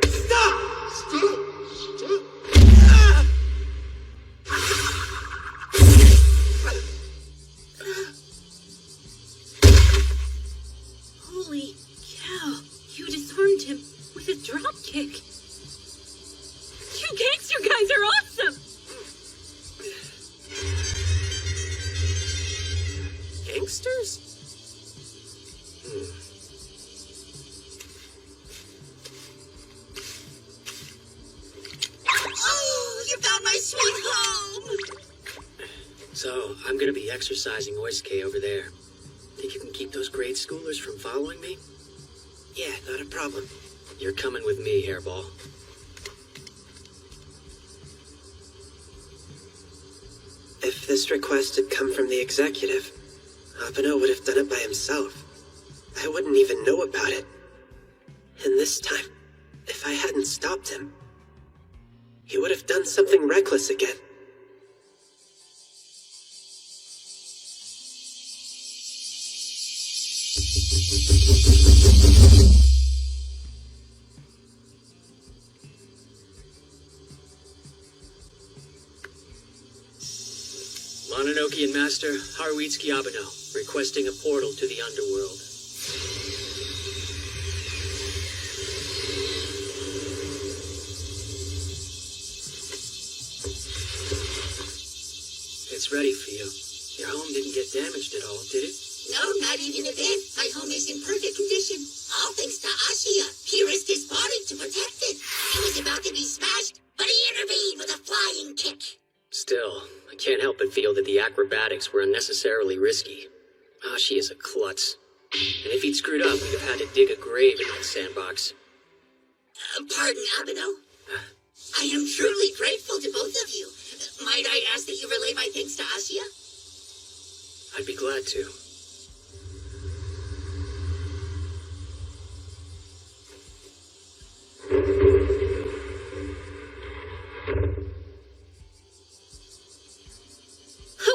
Stop! Stop! Stop! Holy cow. You disarmed him with a drop kick. You gangster guys are awesome. Gangsters? Oh, you found my sweet home! So, I'm gonna be exercising Oisuke over there. Think you can keep those grade schoolers from following me? Yeah, not a problem. You're coming with me, Hairball. If this request had come from the executive, Abeno would have done it by himself. I wouldn't even know about it. And this time, if I hadn't stopped him, he would have done something reckless again. Mononokean Master Haruitsuki Abeno, requesting a portal to the underworld. It's ready for you. Your home didn't get damaged at all, did it? No, not even a bit. My home is in perfect condition. All thanks to Ashia. He risked his body to protect it. It was about to be smashed, but he intervened with a flying kick. Still, I can't help but feel that the acrobatics were unnecessarily risky. Ashi is a klutz. And if he'd screwed up, we'd have had to dig a grave in that sandbox. Pardon, Abeno. I am truly grateful to both of you. Might I ask that you relay my thanks to Ashia? I'd be glad to.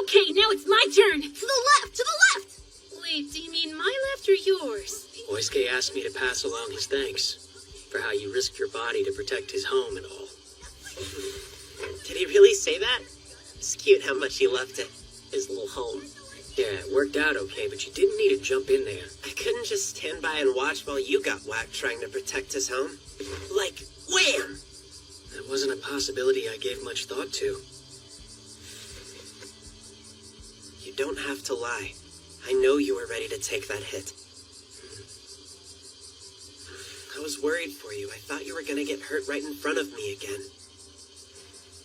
Okay, now it's my turn. To the left! To the left! Wait, do you mean my left or yours? Oisuke asked me to pass along his thanks for how you risked your body to protect his home and all. Did he really say that? It's cute how much he loved it. His little home. Yeah, it worked out okay, but you didn't need to jump in there. I couldn't just stand by and watch while you got whacked trying to protect his home. Like, wham! That wasn't a possibility I gave much thought to. You don't have to lie. I know you were ready to take that hit. I was worried for you. I thought you were gonna get hurt right in front of me again.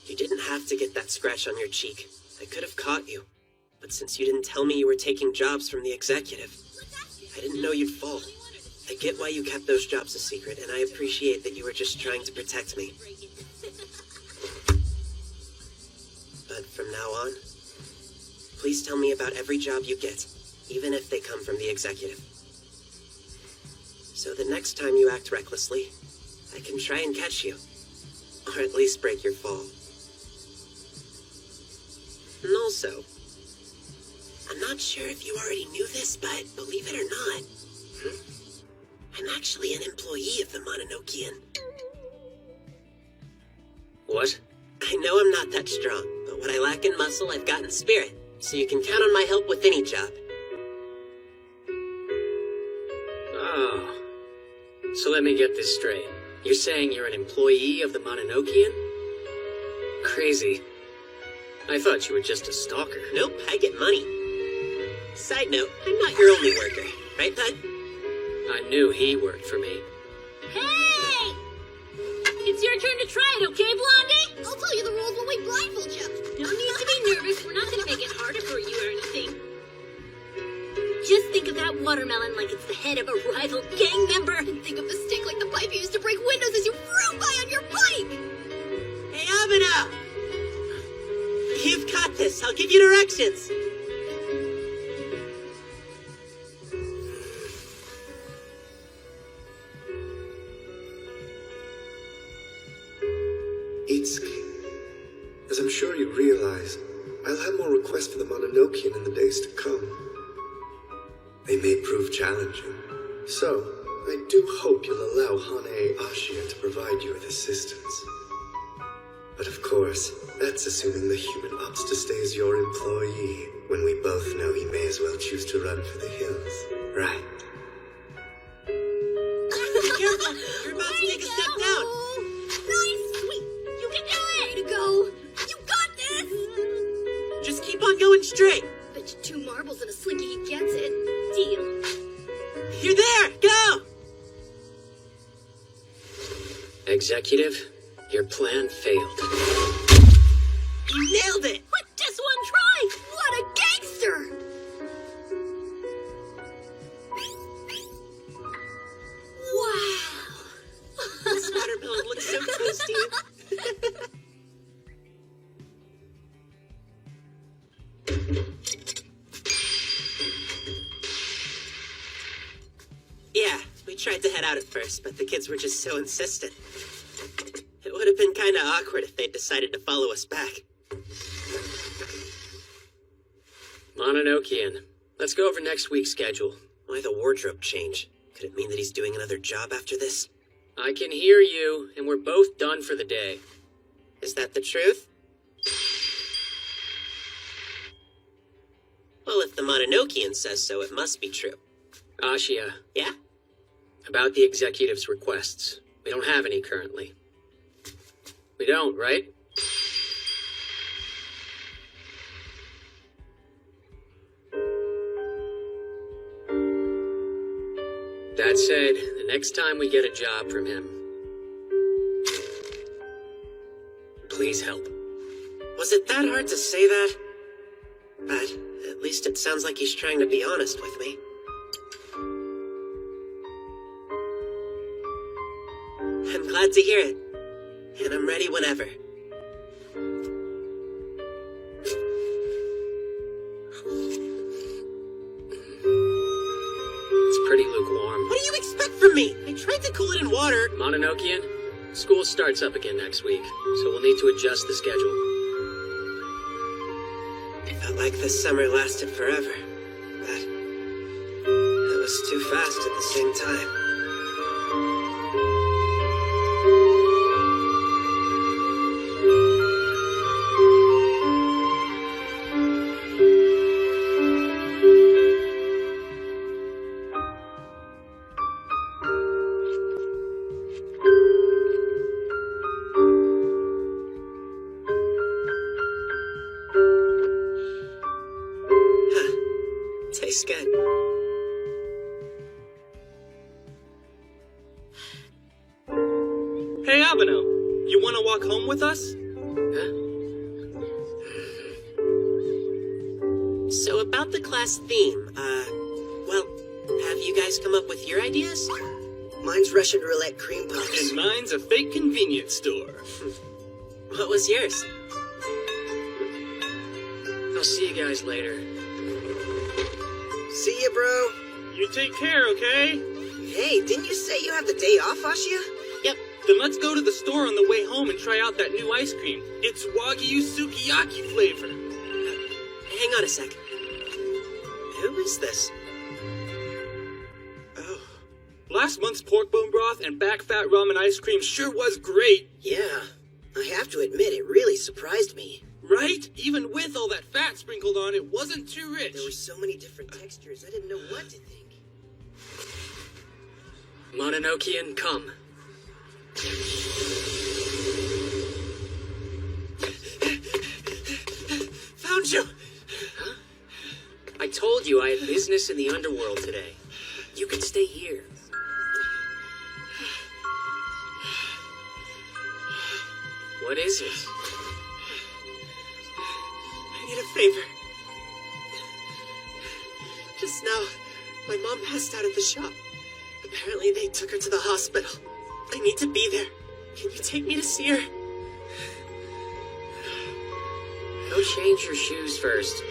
You didn't have to get that scratch on your cheek. I could have caught you. But since you didn't tell me you were taking jobs from the executive, I didn't know you'd fall. I get why you kept those jobs a secret, and I appreciate that you were just trying to protect me. But from now on, please tell me about every job you get, even if they come from the executive. So the next time you act recklessly, I can try and catch you. Or at least break your fall. And also, I'm not sure if you already knew this, but believe it or not, I'm actually an employee of the Mononokean. What? I know I'm not that strong, but what I lack in muscle, I've got in spirit. So you can count on my help with any job. Oh. So let me get this straight. You're saying you're an employee of the Mononokean? Crazy. I thought you were just a stalker. Nope, I get money. Side note, I'm not your only worker, right, bud? I knew he worked for me. Hey! It's your turn to try it, okay, Blondie? I'll tell you the rules when we blindfold you. No need to be nervous. We're not gonna make it harder for you or anything. Just think of that watermelon like it's the head of a rival gang member. And think of the stick like the pipe you used to break windows as you flew by on your bike. Hey, Abeno! You've got this. I'll give you directions. Itsuki, as I'm sure you realize, I'll have more requests for the Mononokean in the days to come. They may prove challenging, so I do hope you'll allow Hane Ashia to provide you with assistance. But of course, that's assuming the human opts to stay as your employee, when we both know he may as well choose to run for the hills, right? Careful! You're about to take a step down! Nice! Sweet! You can do it! Way to go! You got this! Just keep on going straight! Bet you 2 marbles and a slinky he gets it. Deal. You're there! Go! Executive, your plan failed. You nailed it! With just one try! What a gangster! Wow! This watermelon looks so tasty! Yeah, we tried to head out at first, but the kids were just so insistent. It would have been kinda awkward if they'd decided to follow us back. Mononokean, let's go over next week's schedule. Why the wardrobe change? Could it mean that he's doing another job after this? I can hear you, and we're both done for the day. Is that the truth? Well, if the Mononokean says so, it must be true. Ashia. Yeah? About the executive's requests. We don't have any currently. We don't, right? That said, the next time we get a job from him, please help. Was it that hard to say that? But at least it sounds like he's trying to be honest with me. I'm glad to hear it. And I'm ready whenever. It's pretty lukewarm. What do you expect from me? I tried to cool it in water. Mononokean, school starts up again next week, so we'll need to adjust the schedule. It felt like this summer lasted forever, but it was too fast at the same time. Tastes good. Hey, Abeno, you want to walk home with us? So about the class theme, well, have you guys come up with your ideas? Mine's Russian roulette cream puffs. And mine's a fake convenience store. What was yours? I'll see you guys later. See ya, bro. You take care, okay? Hey, didn't you say you have the day off, Ashia? Yep. Then let's go to the store on the way home and try out that new ice cream. It's Wagyu Sukiyaki flavor. Hang on a sec. Who is this? Oh. Last month's pork bone broth and back fat ramen ice cream sure was great. Yeah, I have to admit, it really surprised me. Right? Even with all that fat sprinkled on, it wasn't too rich. There were so many different textures, I didn't know what to think. Mononokean, come. Found you! Huh? I told you I had business in the underworld today. You can stay here. What is it? I need a favor. Just now, my mom passed out at the shop. Apparently they took her to the hospital. I need to be there. Can you take me to see her? Go change your shoes first.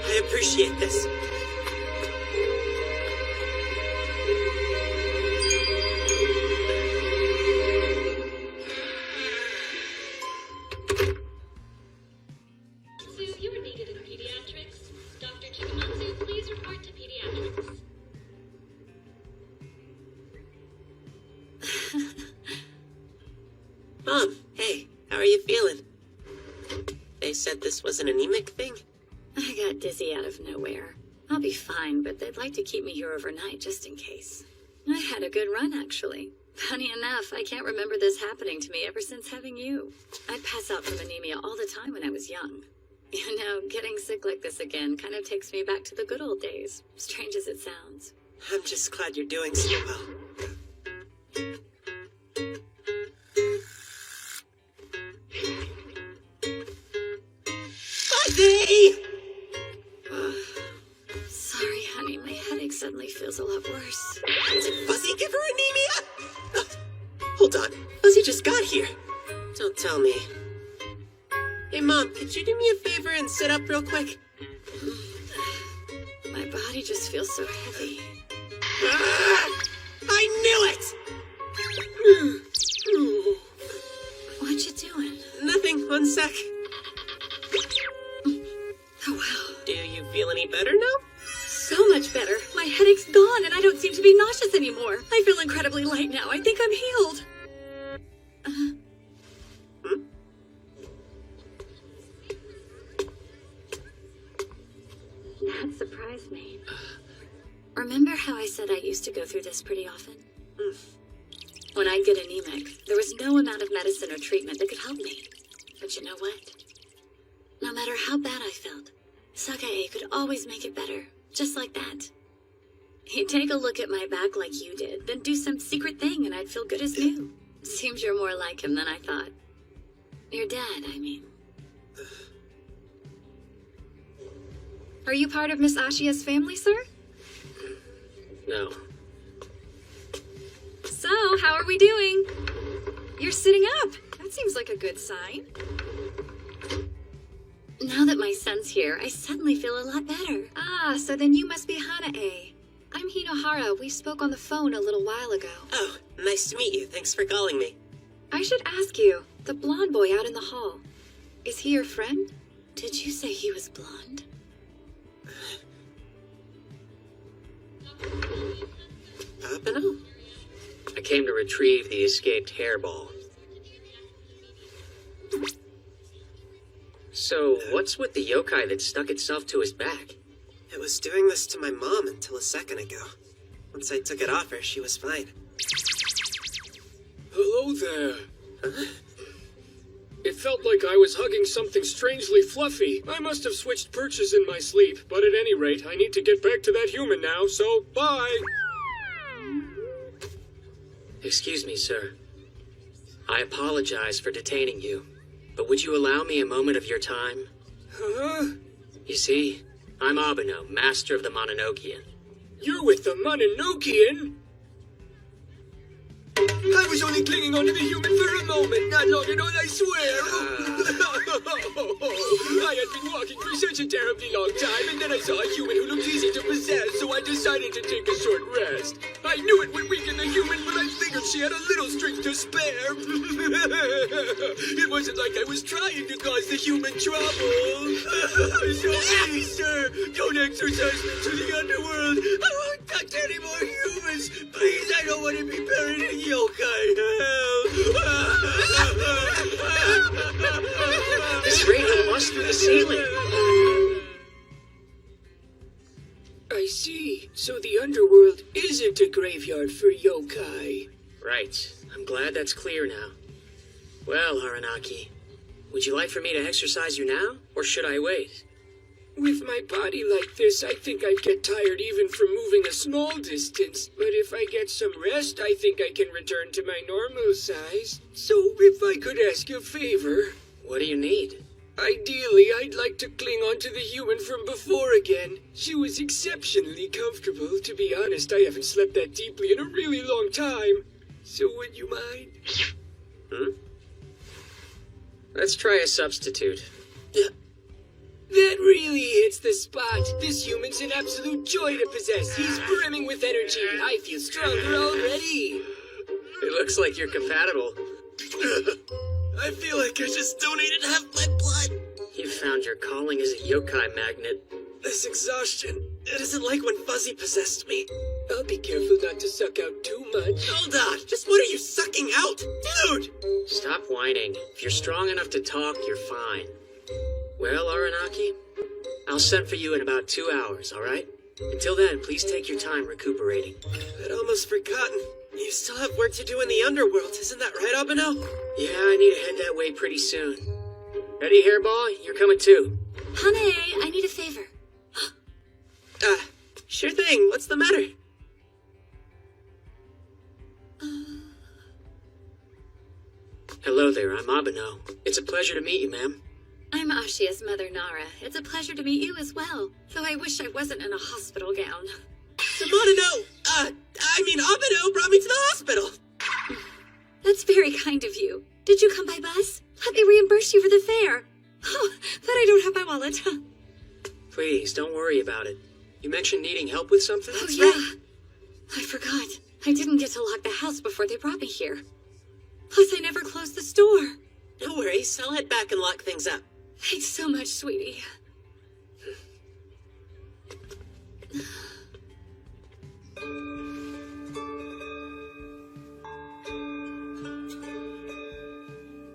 I appreciate this. You were needed in pediatrics. Dr. Chikamatsu, please report to pediatrics. Mom, hey, how are you feeling? They said this was an anemic thing? I got dizzy out of nowhere. I'll be fine, but they'd like to keep me here overnight just in case. I had a good run, actually. Funny enough, I can't remember this happening to me ever since having you. I'd pass out from anemia all the time when I was young. You know, getting sick like this again kind of takes me back to the good old days, strange as it sounds. I'm just glad you're doing so well. Fuzzy! Sorry, honey, my headache suddenly feels a lot worse. Did Fuzzy give her anemia? Hold on, Fuzzy just got here. Don't tell me. Hey, Mom, could you do me a favor and sit up real quick? My body just feels so heavy. Ah, I knew it! What you doing? Nothing, one sec. Oh, wow. Do you feel any better now? So much better. My headache's gone and I don't seem to be nauseous anymore. I feel incredibly light now. I think I'm healed. That surprised me. Remember how I said I used to go through this pretty often? When I'd get anemic, there was no amount of medicine or treatment that could help me. But you know what? No matter how bad I felt, Sakae could always make it better, just like that. He'd take a look at my back like you did, then do some secret thing and I'd feel good as new. Seems you're more like him than I thought. Your dad, I mean. Are you part of Miss Ashia's family, sir? No. So, how are we doing? You're sitting up. That seems like a good sign. Now that my son's here, I suddenly feel a lot better. Ah, so then you must be Hanae. I'm Hinohara. We spoke on the phone a little while ago. Oh, nice to meet you. Thanks for calling me. I should ask you, the blonde boy out in the hall, is he your friend? Did you say he was blonde? Abeno? I came to retrieve the escaped hairball. So, what's with the yokai that stuck itself to his back? It was doing this to my mom until a second ago. Once I took it off her, she was fine. Hello there. Huh? It felt like I was hugging something strangely fluffy. I must have switched perches in my sleep, but at any rate, I need to get back to that human now, so bye! Excuse me, sir. I apologize for detaining you, but would you allow me a moment of your time? Huh? You see, I'm Abeno, master of the Mononokean. You're with the Mononokean? I was only clinging onto the human for a moment, not long at all, I swear. I had been walking for such a terribly long time, and then I saw a human who looked easy to possess, so I decided to take a short rest. I knew it would weaken the human, but I figured she had a little strength to spare. It wasn't like I was trying to cause the human trouble. So please, sir, don't exorcise me to the underworld. I won't touch any more humans. heavens! Please, I don't want to be buried in yokai hell! This rain will bust through the ceiling. I see. So the underworld isn't a graveyard for yokai. Right. I'm glad that's clear now. Well, Haranaki, would you like for me to exercise you now, or should I wait? With my body like this, I think I'd get tired even from moving a small distance. But if I get some rest, I think I can return to my normal size. So if I could ask a favor... What do you need? Ideally, I'd like to cling on to the human from before again. She was exceptionally comfortable. To be honest, I haven't slept that deeply in a really long time. So would you mind? Let's try a substitute. That really hits the spot. This human's an absolute joy to possess. He's brimming with energy. I feel stronger already. It looks like you're compatible. I feel like I just donated half my blood. You found your calling as a yokai magnet. This exhaustion, it isn't like when Fuzzy possessed me. I'll be careful not to suck out too much. Hold on, just what are you sucking out? Dude! Stop whining. If you're strong enough to talk, you're fine. Well, Aranaki, I'll send for you in about 2 hours, alright? Until then, please take your time recuperating. I'd almost forgotten. You still have work to do in the underworld, isn't that right, Abeno? Yeah, I need to head that way pretty soon. Ready, Hairball? You're coming too. Hane, I need a favor. Sure thing. What's the matter? Hello there, I'm Abeno. It's a pleasure to meet you, ma'am. I'm Ashia's mother, Nara. It's a pleasure to meet you as well, though I wish I wasn't in a hospital gown. Abeno brought me to the hospital. That's very kind of you. Did you come by bus? Let me reimburse you for the fare. Oh, but I don't have my wallet. Please, don't worry about it. You mentioned needing help with something? Oh, yeah. I forgot. I didn't get to lock the house before they brought me here. Plus, I never closed the store. No worries. I'll head back and lock things up. Thanks so much, sweetie.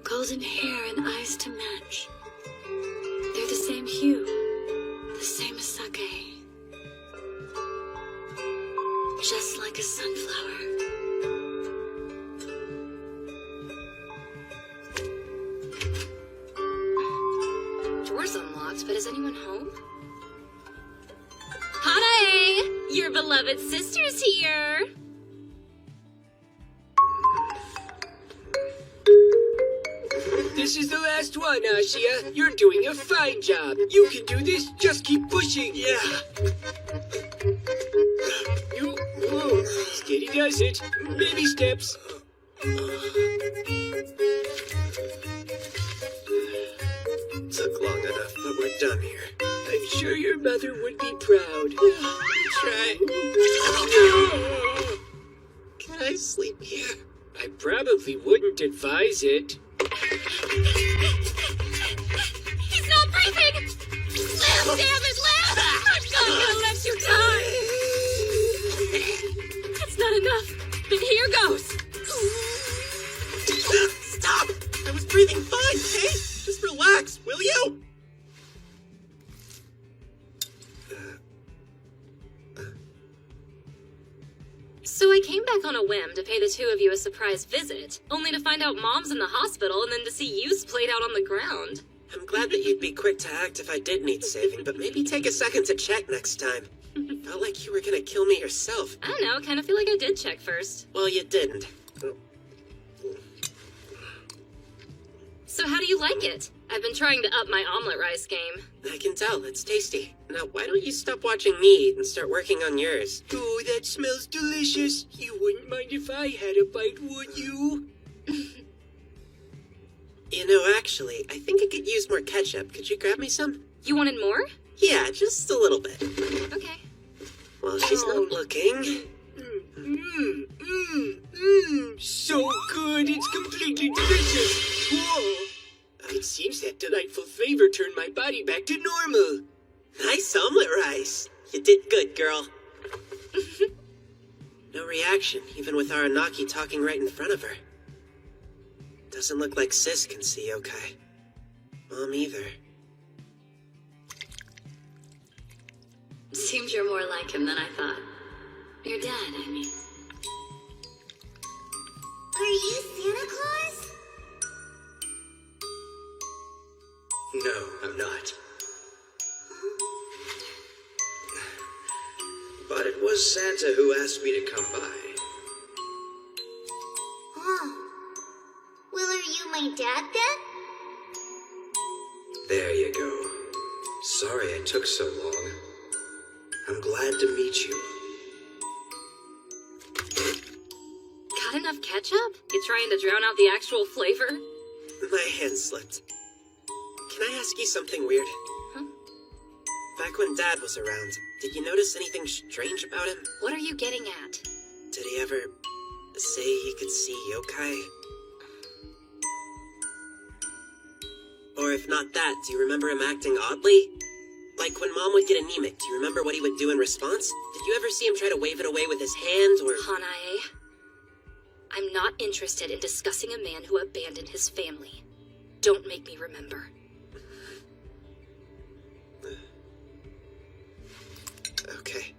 Golden hair and eyes to match. They're the same hue, the same as sake. Just like a sunflower. Door's unlocked, but is anyone home? Hanae! Your beloved sister's here! This is the last one, Ashia. You're doing a fine job. You can do this. Just keep pushing. Yeah. Steady does it. Baby steps. Took long enough, but we're done here. I'm sure your mother would be proud. Try. Can I sleep here? I probably wouldn't advise it. He's not breathing! Live, damn it, live! I'm not gonna let you die! That's not enough. And here goes. Stop! I was breathing fine, okay? Just relax, will you? So I came back on a whim to pay the two of you a surprise visit, only to find out Mom's in the hospital and then to see you splayed out on the ground. I'm glad that you'd be quick to act if I did need saving, but maybe take a second to check next time. Felt like you were gonna kill me yourself. I don't know, kind of feel like I did check first. Well, you didn't. So how do you like it? I've been trying to up my omelet rice game. I can tell, it's tasty. Now, why don't you stop watching me eat and start working on yours? Oh, that smells delicious. You wouldn't mind if I had a bite, would you? You know, actually, I think I could use more ketchup. Could you grab me some? You wanted more? Yeah, just a little bit. Okay. Well, she's not looking. So good, it's completely delicious. Whoa. It seems that delightful flavor turned my body back to normal. Nice omelet rice. You did good, girl. No reaction, even with Aranaki talking right in front of her. Doesn't look like Sis can see yokai. Mom either. Seems you're more like him than I thought. Your dad, I mean. Are you Santa Claus? No, I'm not. But it was Santa who asked me to come by. Oh. Well, are you my dad then? There you go. Sorry it took so long. I'm glad to meet you. Got enough ketchup? You trying to drown out the actual flavor? My hand slipped. Can I ask you something weird? Huh? Back when Dad was around, did you notice anything strange about him? What are you getting at? Did he ever say he could see yokai? Or if not that, do you remember him acting oddly? Like when Mom would get anemic, do you remember what he would do in response? Did you ever see him try to wave it away with his hand, or... Hanae, I'm not interested in discussing a man who abandoned his family. Don't make me remember. Okay.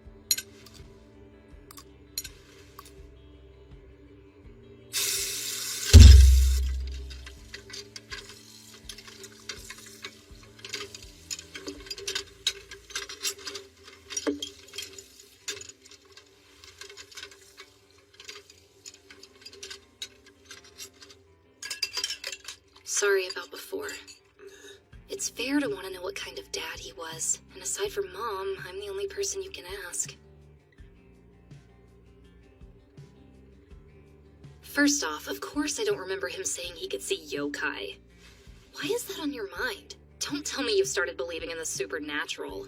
Sorry about before. It's fair to want to know what kind of dad he was, and aside from Mom, I'm the only person you can ask. First off, of course I don't remember him saying he could see yokai. Why is that on your mind? Don't tell me you've started believing in the supernatural.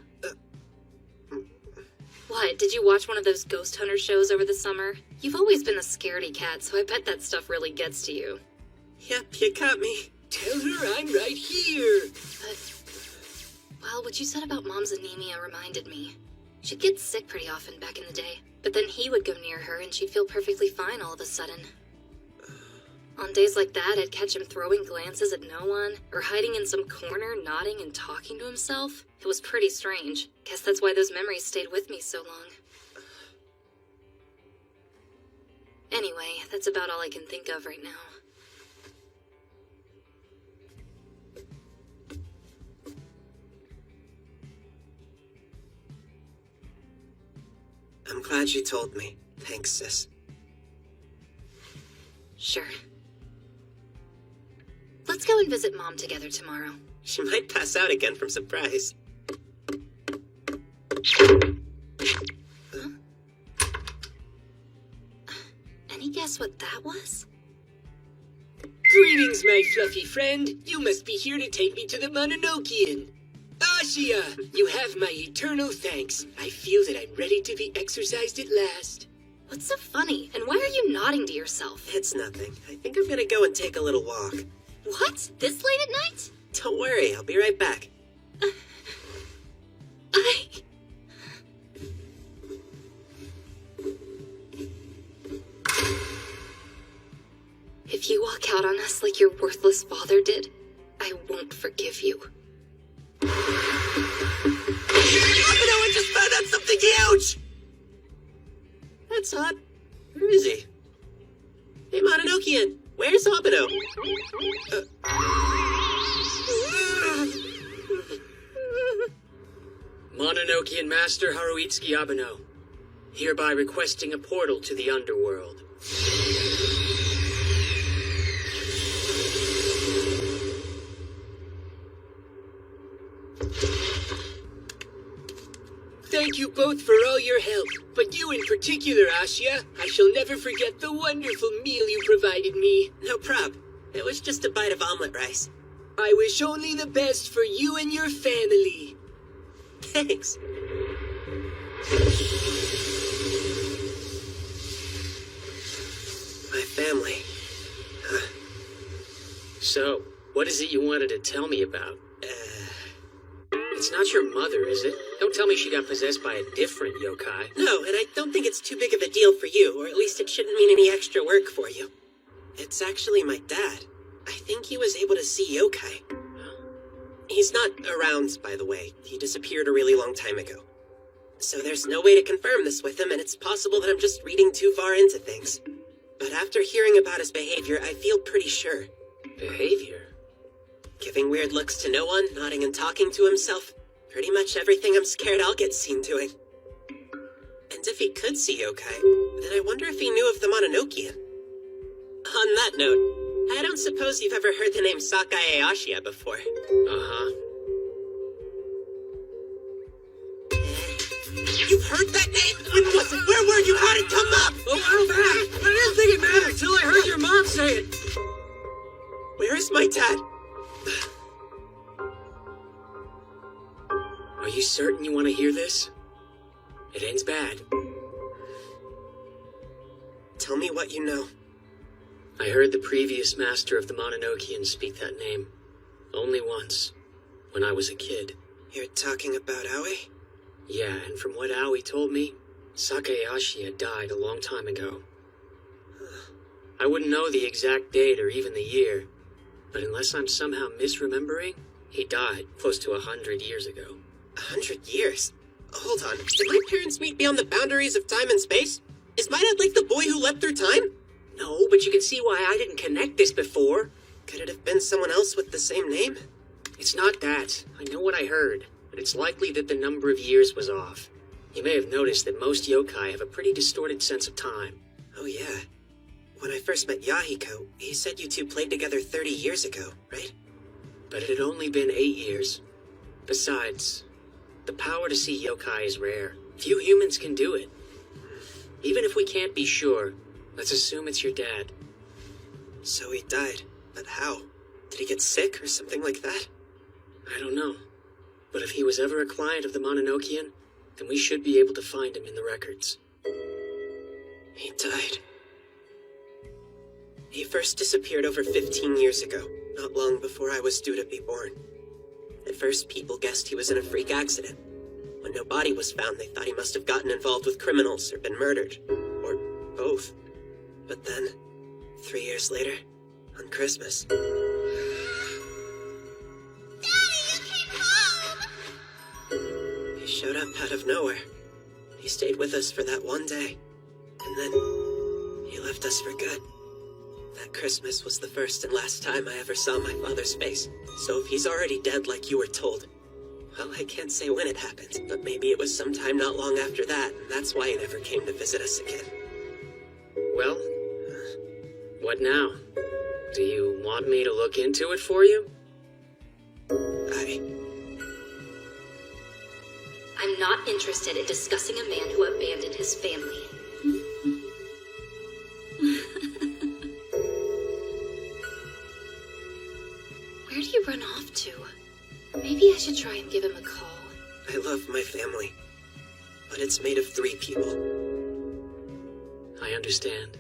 What, did you watch one of those ghost hunter shows over the summer? You've always been a scaredy cat, so I bet that stuff really gets to you. Yep, you got me. Tell her I'm right here. Well, what you said about Mom's anemia reminded me. She'd get sick pretty often back in the day, but then he would go near her and she'd feel perfectly fine all of a sudden. On days like that, I'd catch him throwing glances at no one, or hiding in some corner, nodding and talking to himself. It was pretty strange. Guess that's why those memories stayed with me so long. Anyway, that's about all I can think of right now. I'm glad you told me. Thanks, Sis. Sure. Let's go and visit Mom together tomorrow. She might pass out again from surprise. Huh? Any guess what that was? Greetings, my fluffy friend. You must be here to take me to the Mononokean. Ashia, you have my eternal thanks. I feel that I'm ready to be exercised at last. What's so funny? And why are you nodding to yourself? It's nothing. I think I'm gonna go and take a little walk. What? This late at night? Don't worry, I'll be right back. If you walk out on us like your worthless father did, I won't forgive you. Oh no, I just found out something huge! That's odd. Where is he? Hey, Mononokean, where's Abeno? Mononokean Master Haruitsuki Abeno, hereby requesting a portal to the underworld. Thank you both for all your help, but you in particular, Ashia. I shall never forget the wonderful meal you provided me. No prob. It was just a bite of omelet rice. I wish only the best for you and your family. Thanks. My family. So, what is it you wanted to tell me about? It's not your mother, is it? Don't tell me she got possessed by a different yokai. No, and I don't think it's too big of a deal for you, or at least it shouldn't mean any extra work for you. It's actually my dad. I think he was able to see yokai. He's not around, by the way. He disappeared a really long time ago. So there's no way to confirm this with him, and it's possible that I'm just reading too far into things. But after hearing about his behavior, I feel pretty sure. Behavior? Giving weird looks to no one, nodding and talking to himself. Pretty much everything I'm scared I'll get seen doing. And if he could see yokai, then I wonder if he knew of the Mononokean. On that note, I don't suppose you've ever heard the name Sakae Ashiya before. Uh-huh. You've heard that name? When was it? Where were you? How did it come up? A while back. I didn't think it mattered until I heard your mom say it. Where is my dad? Are you certain you want to hear this? It ends bad. Tell me what you know. I heard the previous master of the Mononokean speak that name. Only once. When I was a kid. You're talking about Aoi? Yeah, and from what Aoi told me, Sakae Ashiya died a long time ago. I wouldn't know the exact date or even the year, but unless I'm somehow misremembering, he died close to 100 years ago. 100 years? Hold on, did my parents meet beyond the boundaries of time and space? Is my dad like the boy who leapt through time? No, but you can see why I didn't connect this before. Could it have been someone else with the same name? It's not that. I know what I heard, but it's likely that the number of years was off. You may have noticed that most yokai have a pretty distorted sense of time. Oh yeah. When I first met Yahiko, he said you two played together 30 years ago, right? But it had only been 8 years. Besides, the power to see yokai is rare. Few humans can do it. Even if we can't be sure, let's assume it's your dad. So he died, but how? Did he get sick or something like that? I don't know. But if he was ever a client of the Mononokean, then we should be able to find him in the records. He died. He first disappeared over 15 years ago, not long before I was due to be born. At first, people guessed he was in a freak accident. When no body was found, they thought he must have gotten involved with criminals or been murdered. Or both. But then, 3 years later, on Christmas... Daddy, you came home! He showed up out of nowhere. He stayed with us for that one day. And then, he left us for good. That Christmas was the first and last time I ever saw my father's face. So if he's already dead like you were told, well, I can't say when it happened, but maybe it was sometime not long after that, and that's why he never came to visit us again. Well, what now? Do you want me to look into it for you? I'm not interested in discussing a man who abandoned his family. Where do you run off to? Maybe I should try and give him a call. I love my family, but it's made of 3 people. I understand.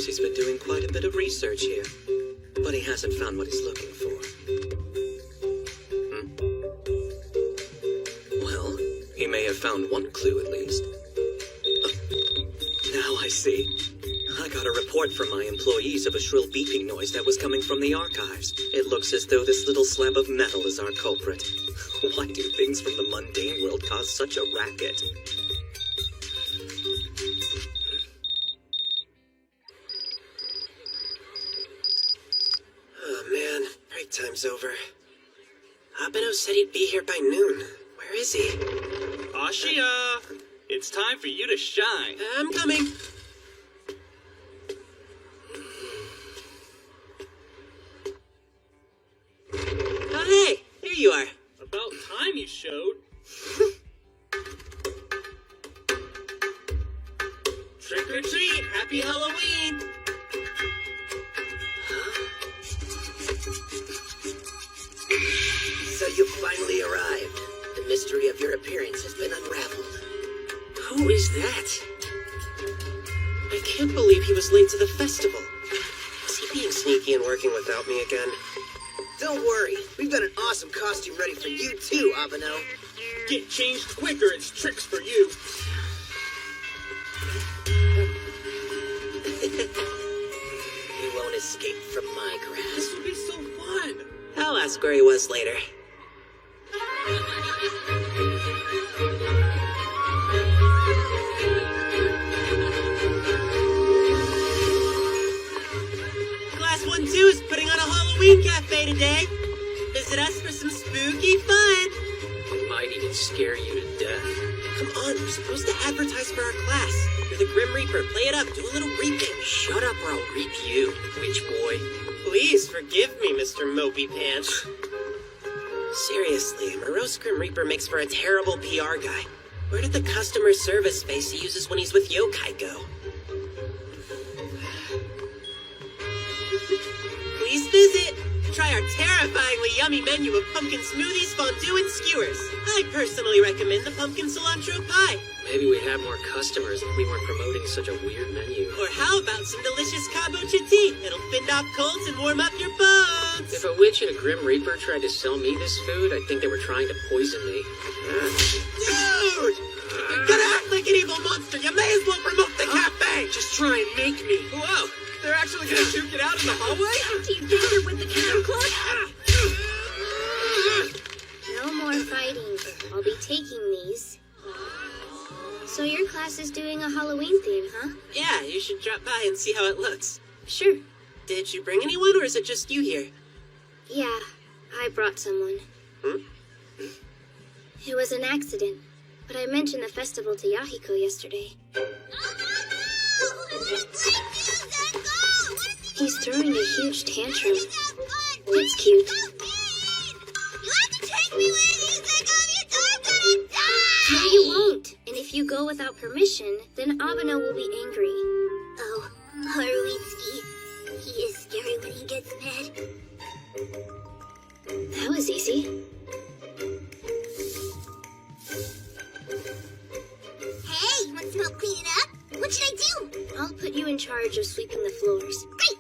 He's been doing quite a bit of research here, but he hasn't found what he's looking for. Well, he may have found one clue at least. Now I see. I got a report from my employees of a shrill beeping noise that was coming from the archives. It looks as though this little slab of metal is our culprit. Why do things from the mundane world cause such a racket? Time's over. Abeno said he'd be here by noon. Where is he? Ashiya! It's time for you to shine. I'm coming. Oh, hey! There you are. About time you showed. Trick or treat! Happy Halloween! So you finally arrived. The mystery of your appearance has been unraveled. Who is that? I can't believe he was late to the festival. Is he being sneaky and working without me again? Don't worry, we've got an awesome costume ready for you too, Abeno. Get changed quicker, it's tricks for you. You won't escape from my grasp. This will be so fun. I'll ask where he was later. Class 1-2 is putting on a Halloween cafe today. Visit us for some spooky fun. It might even scare you to death. Come on, we're supposed to advertise for our class. You're the Grim Reaper. Play it up. Do a little reaping. Shut up or I'll reap you, witch boy. Please forgive me, Mr. Mopey Pants. Seriously, Morose Grim Reaper makes for a terrible PR guy. Where did the customer service face he uses when he's with yokai go? Please visit. Try our terrifyingly yummy menu of pumpkin smoothies, fondue, and skewers. I personally recommend the pumpkin cilantro pie. Maybe we'd have more customers if we weren't promoting such a weird menu. Or how about some delicious kabocha tea? It'll fend off colds and warm up your bones. If a witch and a Grim Reaper tried to sell me this food, I'd think they were trying to poison me. Dude! You're gonna act like an evil monster. You may as well promote the cafe. Just try and make me. Whoa, they're actually gonna duke it out in the hallway? Do you think you're with the Kingdom Club? No more fighting. I'll be taking these. So your class is doing a Halloween theme, huh? Yeah, you should drop by and see how it looks. Sure. Did you bring anyone, or is it just you here? Yeah, I brought someone. It was an accident, but I mentioned the festival to Yahiko yesterday. He's throwing a huge tantrum. It's cute. No, you won't. And if you go without permission, then Abeno will be angry. Oh, Haruitsuki. He is scary when he gets mad. That was easy. Hey, you want some help cleaning up? What should I do? I'll put you in charge of sweeping the floors. Great!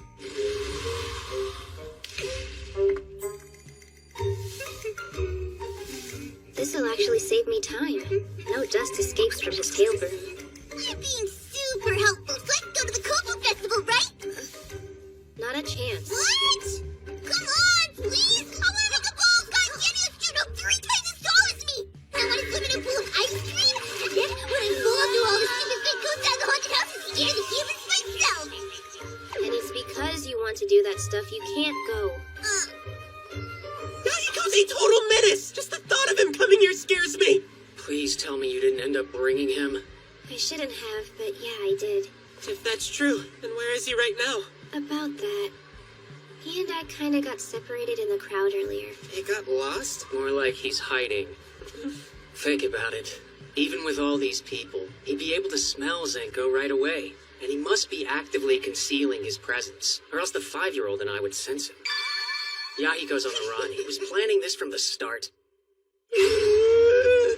This'll actually save me time. No dust escapes from his tail broom. You're being super helpful. So I can go to the Kobo Festival, right? Not a chance. What? Come on, please! I want to make a ball guy Genius Judo 3 times as tall as me! I want to swim in a pool of ice cream, and then when I fall through all the stupid fake ghosts out of the haunted house and scare the humans myself! And it's because you want to do that stuff you can't go. Yahiko's a total menace! Just the thought of him coming here scares me! Please tell me you didn't end up bringing him. I shouldn't have, but yeah, I did. If that's true, then where is he right now? About that. He and I kinda got separated in the crowd earlier. He got lost? More like he's hiding. Think about it. Even with all these people, he'd be able to smell Zenko right away. And he must be actively concealing his presence, or else the 5-year-old and I would sense him. Yahiko's on the run. He was planning this from the start.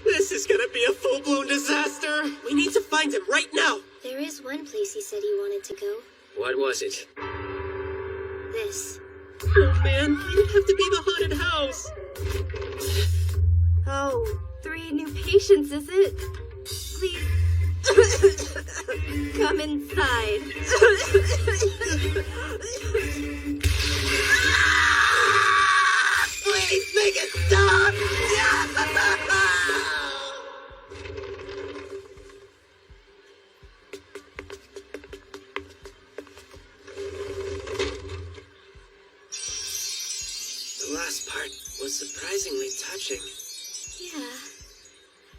This is gonna be a full-blown disaster! We need to find him right now! There is one place he said he wanted to go. What was it? This. Oh man, you'd have to be the haunted house! Oh, 3 new patients, is it? Please. Come inside. Please make it stop! The last part was surprisingly touching. Yeah.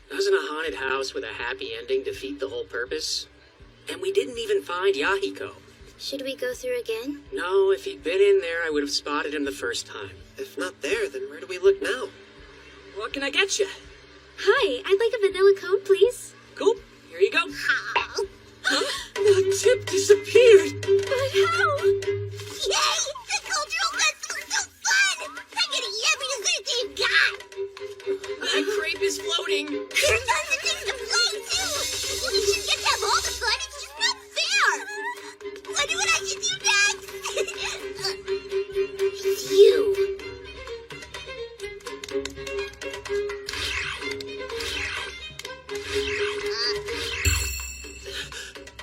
Doesn't a haunted house with a happy ending defeat the whole purpose? And we didn't even find Yahiko. Should we go through again? No, if he'd been in there, I would have spotted him the first time. If not there, then where do we look now? What can I get you? Hi, I'd like a vanilla cone, please. Cool. Here you go. Oh, The tip disappeared! But how? Yay! The cultural festival's so fun! I'm gonna eat every dessert they've got! My crepe is floating! There's tons of things to play, too! We should get to have all the fun, it's just not fair! Wonder what I should do next? It's you!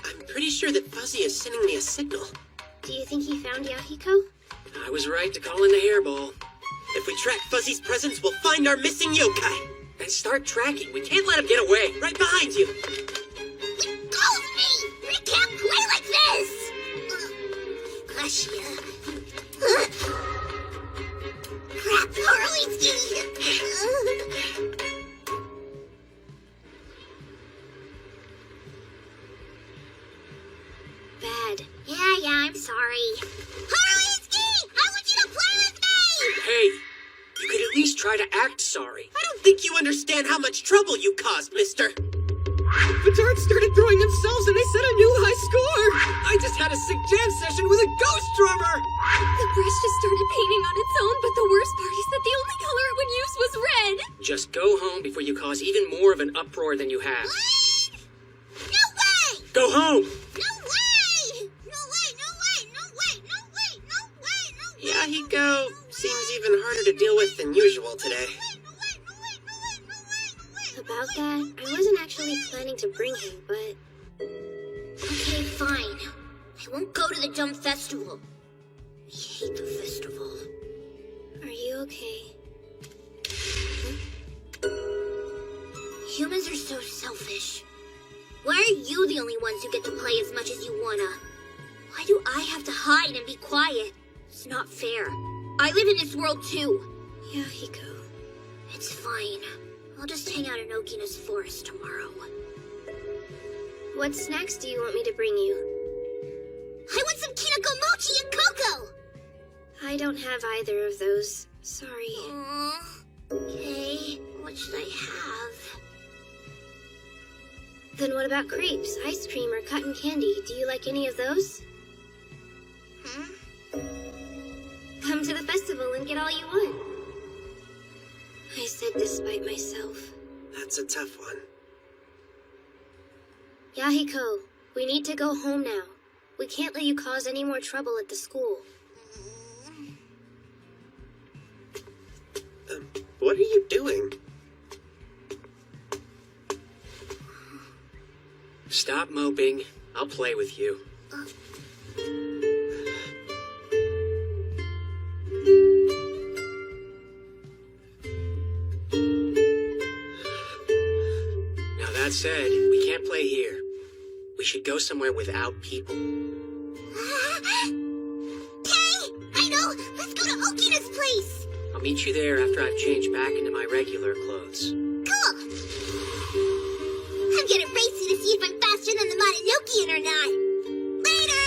I'm pretty sure that Fuzzy is sending me a signal. Do you think he found Yahiko? I was right to call in the hairball. If we track Fuzzy's presence, we'll find our missing yokai. And start tracking. We can't let him get away. Right behind you. Calls me! We can't play like this! Ashia. Crap, Harley's Bad. Yeah, I'm sorry. Harley-ski! I want you to play with me! Hey, you could at least try to act sorry. I don't think you understand how much trouble you caused, mister. The darts started throwing themselves and they set a new high score. I just had a sick jam session with a ghost drummer. The brush just started painting on its own, but the worst part is that the only color it would use was red. Just go home before you cause even more of an uproar than you have. No way! Go home! No way! No way, no way, no way, no way, no way, no way! Yahiko seems even harder to deal with than usual today. About that, I wasn't actually planning to bring him, but... Okay, fine. I won't go to the dumb festival. I hate the festival. Are you okay? Humans are so selfish. Why are you the only ones who get to play as much as you wanna? Why do I have to hide and be quiet? It's not fair. I live in this world too. Yahiko. It's fine. I'll just hang out in Okina's forest tomorrow. What snacks do you want me to bring you? I want some Kinoko Mochi and cocoa! I don't have either of those. Sorry. Okay, what should I have? Then what about crepes, ice cream, or cotton candy? Do you like any of those? Come to the festival and get all you want. I said despite myself. That's a tough one. Yahiko, we need to go home now. We can't let you cause any more trouble at the school. What are you doing? Stop moping. I'll play with you. Now that said, we can't play here. We should go somewhere without people. Okay, I know. Let's go to Okina's place. I'll meet you there after I've changed back into my regular clothes. Cool. I'm gonna race you to see if I'm faster than the Mononokean or not. Later.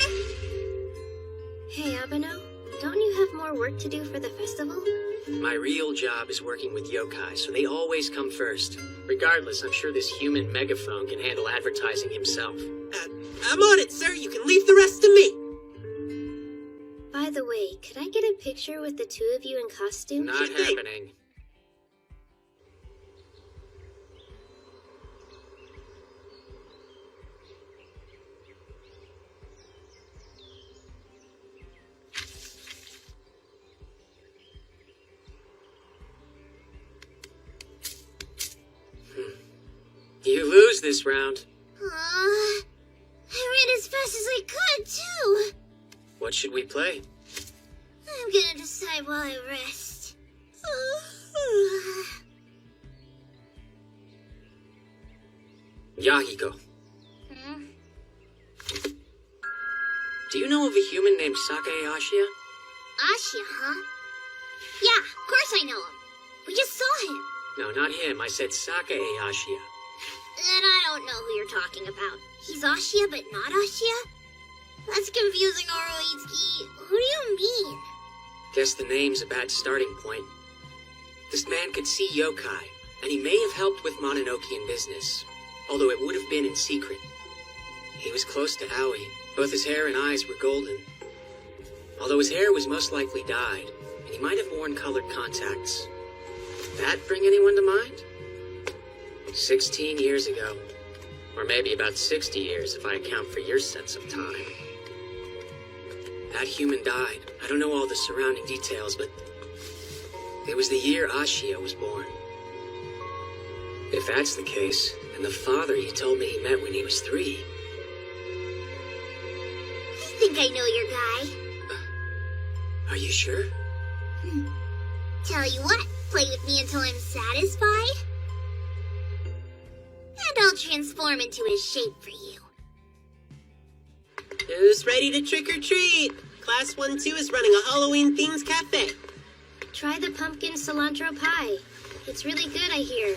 Hey, Abeno, don't you have more work to do for the festival? My real job is working with yokai, so they always come first. Regardless, I'm sure this human megaphone can handle advertising himself. I'm on it, sir. You can leave the rest to me. By the way, could I get a picture with the two of you in costume? Not happening. You lose this round. I ran as fast as I could, too. What should we play? I'm gonna decide while I rest. Yahiko. Do you know of a human named Sake Ashia? Ashia, huh? Yeah, of course I know him. We just saw him. No, not him. I said Sake Ashia. Then I don't know who you're talking about. He's Ashia, but not Ashia? That's confusing, Oroitsuki. Who do you mean? Guess the name's a bad starting point. This man could see yokai, and he may have helped with Mononokean business, although it would have been in secret. He was close to Aoi. Both his hair and eyes were golden. Although his hair was most likely dyed, and he might have worn colored contacts. That bring anyone to mind? 16 years ago. Or maybe about 60 years if I account for your sense of time. That human died. I don't know all the surrounding details, but it was the year Ashia was born. If that's the case, then the father you told me he met when he was 3. I think I know your guy. Are you sure? Tell you what, play with me until I'm satisfied. And I'll transform into his shape for you. Who's ready to trick or treat? Class 1-2 is running a Halloween-themed cafe. Try the pumpkin cilantro pie. It's really good, I hear.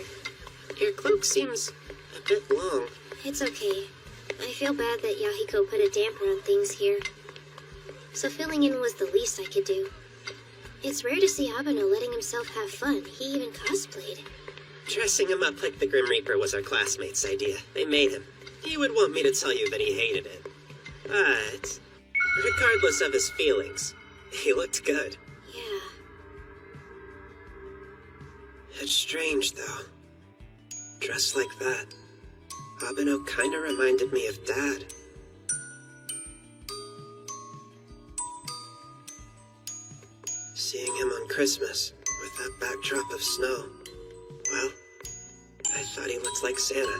Your cloak seems a bit long. It's okay. I feel bad that Yahiko put a damper on things here. So filling in was the least I could do. It's rare to see Abeno letting himself have fun. He even cosplayed. Dressing him up like the Grim Reaper was our classmate's idea. They made him. He would want me to tell you that he hated it. But regardless of his feelings, he looked good. Yeah. It's strange, though. Dressed like that, Abeno kinda reminded me of Dad. Seeing him on Christmas, with that backdrop of snow, well, I thought he looked like Santa.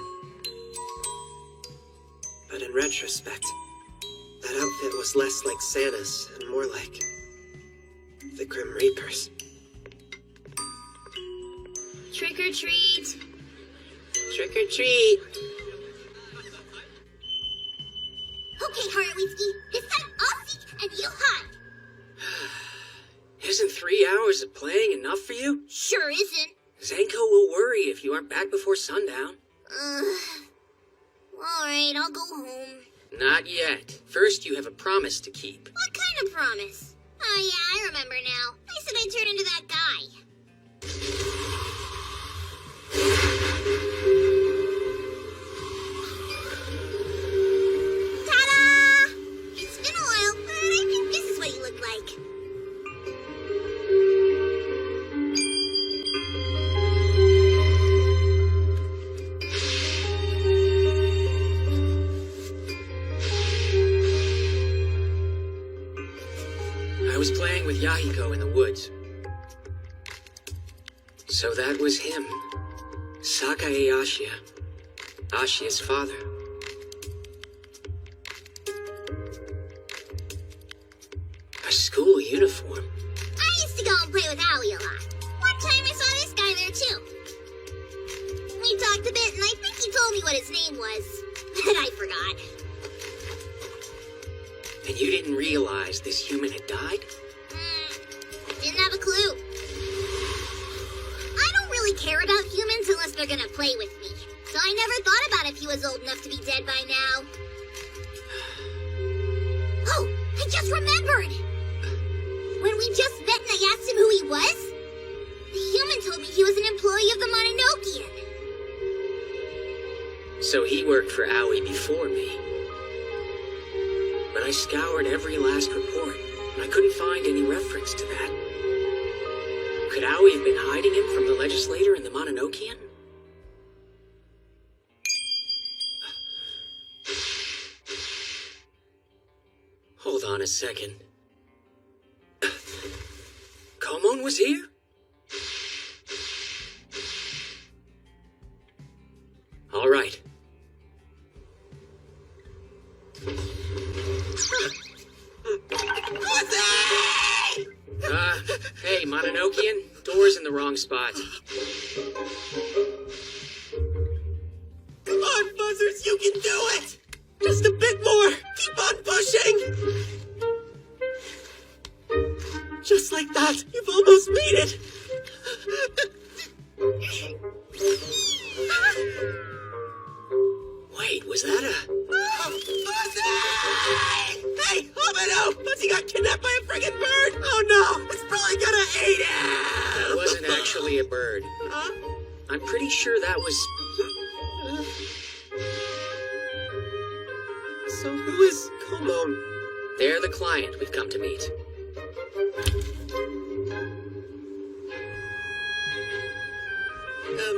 But in retrospect, that outfit was less like Santa's and more like the Grim Reaper's. Trick or treat! Trick or treat! Okay, Horowitsky, this time I'll seek and you hide. Isn't 3 hours of playing enough for you? Sure isn't. Zenko will worry if you aren't back before sundown. Alright, I'll go home. Not yet. First, you have a promise to keep. What kind of promise? Oh yeah, I remember now. I said I'd turn into that guy. Ta-da! It's been a while, but I think this is what he looked like. I was playing with Yahiko in the woods. So that was him. Sakae Ashia. Ashia's father. A school uniform. I used to go and play with Aoi a lot. One time I saw this guy there too. We talked a bit and I think he told me what his name was. But I forgot. And you didn't realize this human had died? Didn't have a clue. I don't really care about humans unless they're gonna play with me. So I never thought about if he was old enough to be dead by now. Oh, I just remembered! When we just met and I asked him who he was, the human told me he was an employee of the Mononokean. So he worked for Aoi before me. But I scoured every last report, and I couldn't find any reference to that. Could Aoi have been hiding him from the legislator in the Mononokean? Hold on a second. Komon was here? All right. Hey, Mononokean, door's in the wrong spot. Come on, Buzzers, you can do it! Just a bit more! Keep on pushing! Just like that, you've almost made it! Wait, was that a... Buzzy! Hey, Abeno! Buzzy got kidnapped by a friggin' bird! Oh no, it's probably gonna eat him! That wasn't actually a bird. I'm pretty sure that was... Who is Komon? They're the client we've come to meet.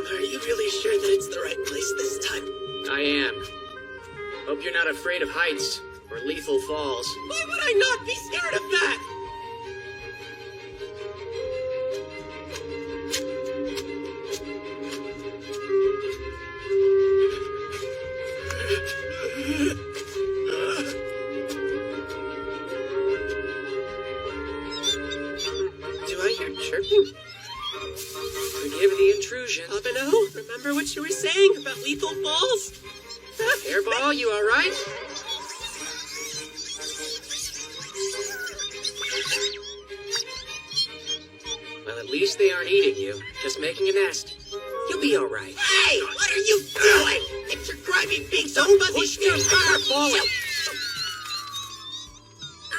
Are you really sure that it's the right place this time? I am. Hope you're not afraid of heights or lethal falls. Why would I not be scared of that? Do I hear chirping? Forgive the intrusion. Abeno, remember what you were saying about lethal falls? Hairball, you alright? Well, at least they aren't eating you, just making a nest. You'll be alright. Hey, what are you doing? It's your grimy beaks on fuzzy scary car falling.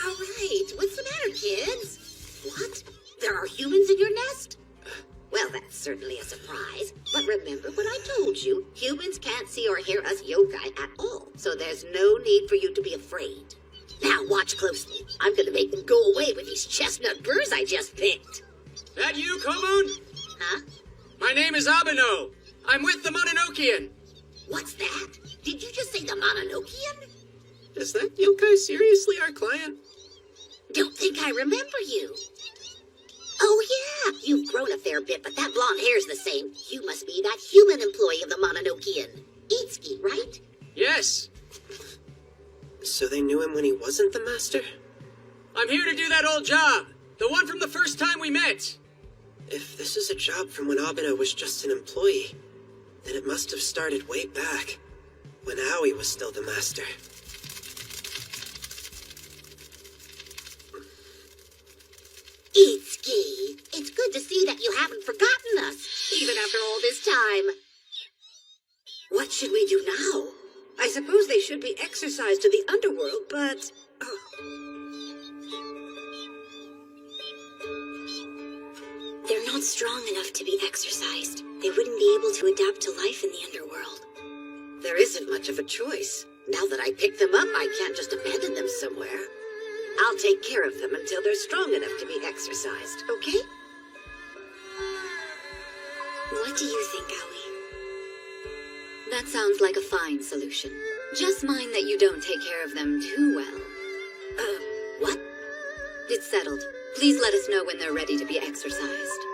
All right, what's the matter, kids? What? There are humans in your nest? Well, that's certainly a surprise. But remember what I told you. Humans can't see or hear us yokai at all. So there's no need for you to be afraid. Now watch closely. I'm gonna make them go away with these chestnut burrs I just picked. That you, Komon? Huh? My name is Abeno. I'm with the Mononokean. What's that? Did you just say the Mononokean? Is that yokai seriously our client? Don't think I remember you. Oh, yeah, you've grown a fair bit, but that blonde hair's the same. You must be that human employee of the Mononokean. Itsuki, right? Yes. So they knew him when he wasn't the master? I'm here to do that old job. The one from the first time we met. If this is a job from when Abeno was just an employee, then it must have started way back, when Aoi was still the master. Itsuki, it's good to see that you haven't forgotten us, even after all this time. What should we do now? I suppose they should be exorcised to the underworld, but... Oh. They're not strong enough to be exorcised. They wouldn't be able to adapt to life in the underworld. There isn't much of a choice. Now that I picked them up, I can't just abandon them somewhere. I'll take care of them until they're strong enough to be exorcised, okay? What do you think, Aoi? That sounds like a fine solution. Just mind that you don't take care of them too well. What? It's settled. Please let us know when they're ready to be exorcised.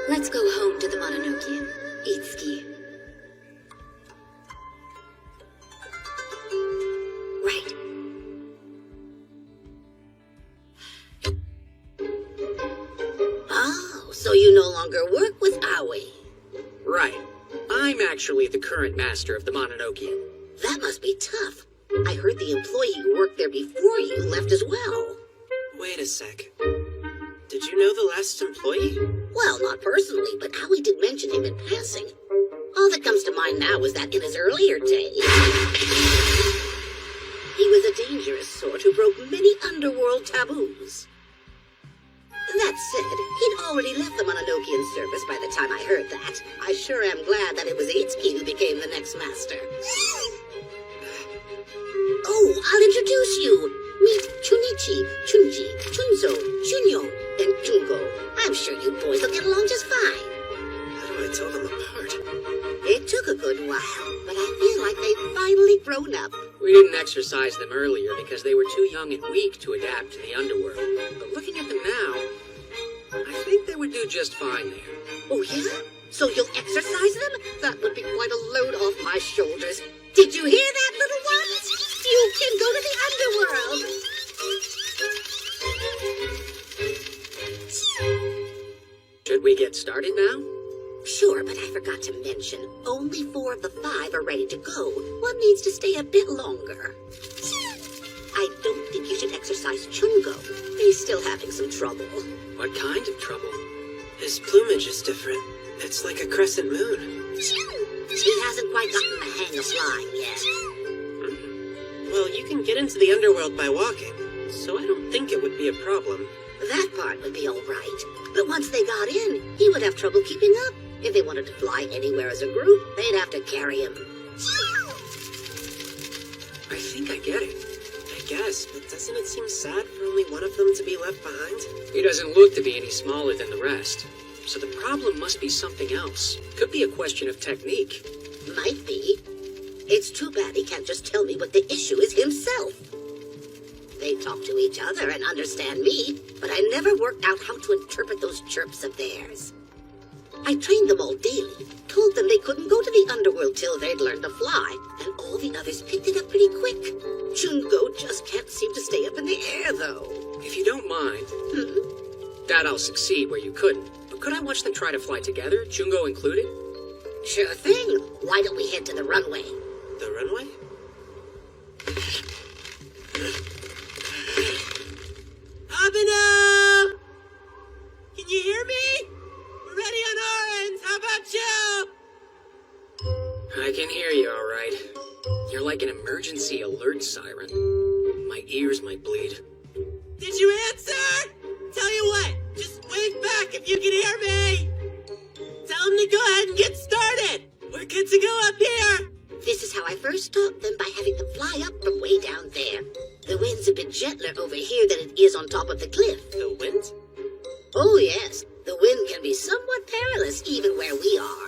Let's go home to the Mononokean. Itsuki. Right. Oh, so you no longer work with Aoi. Right. I'm actually the current master of the Mononokean. That must be tough. I heard the employee who worked there before you left as well. Wait a sec. Did you know the last employee? Well, not personally, but Aoi did mention him in passing. All that comes to mind now is that in his earlier days, he was a dangerous sort who broke many underworld taboos. That said, he'd already left the Mononokean service by the time I heard that. I sure am glad that it was Itsuki who became the next master. Oh, I'll introduce you. Meet Chunichi, Chunji, Chunzo, Chunyo, and Chungo. I'm sure you boys will get along just fine. How do I tell them apart? It took a good while, but I feel like they've finally grown up. We didn't exorcise them earlier because they were too young and weak to adapt to the underworld. But looking at them now, I think they would do just fine there. Oh, yeah? So you'll exorcise them? That would be quite a load off my shoulders. Did you hear that, little ones? You can go to the underworld. Should we get started now? Sure, but I forgot to mention, only 4 of the 5 are ready to go. One needs to stay a bit longer. I don't think you should exercise Chungo. He's still having some trouble. What kind of trouble? His plumage is different. It's like a crescent moon. He hasn't quite gotten the hang of flying yet. Well, you can get into the underworld by walking, so I don't think it would be a problem. That part would be all right. But once they got in, he would have trouble keeping up. If they wanted to fly anywhere as a group, they'd have to carry him. I think I get it. I guess, but doesn't it seem sad for only one of them to be left behind? He doesn't look to be any smaller than the rest. So the problem must be something else. Could be a question of technique. Might be. It's too bad he can't just tell me what the issue is himself. They talk to each other and understand me, but I never worked out how to interpret those chirps of theirs. I trained them all daily, told them they couldn't go to the underworld till they'd learned to fly, and all the others picked it up pretty quick. Chungo just can't seem to stay up in the air, though. If you don't mind, that I'll succeed where you couldn't. But could I watch them try to fly together, Chungo included? Sure thing. Why don't we head to the runway? The runway? Abhinav! Can you hear me? We're ready on our end. How about you? I can hear you all right. You're like an emergency alert siren. My ears might bleed. Did you answer? Tell you what, just wave back if you can hear me. Tell them to go ahead and get started. We're good to go up here. This is how I first taught them, by having them fly up from way down there. The wind's a bit gentler over here than it is on top of the cliff. The wind? Oh, yes. The wind can be somewhat perilous even where we are.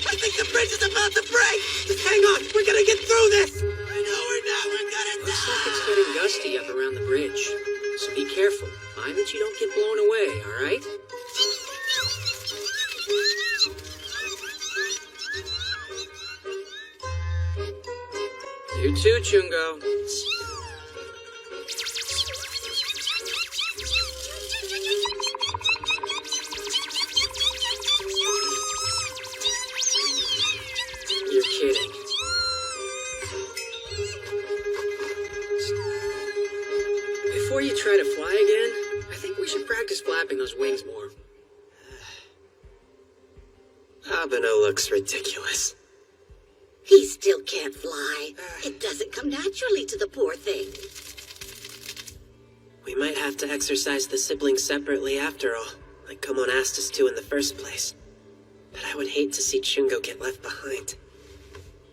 I think the bridge is about to break. Just hang on. We're gonna get through this. I know we're not. We're gonna die. Looks like it's getting gusty up around the bridge. So be careful. Mind that you don't get blown away, all right? You too, Chungo. You're kidding. Before you try to fly again, I think we should practice flapping those wings more. Abhinav looks ridiculous. He still can't fly. It doesn't come naturally to the poor thing. We might have to exercise the siblings separately after all, like Komon asked us to in the first place. But I would hate to see Chungo get left behind.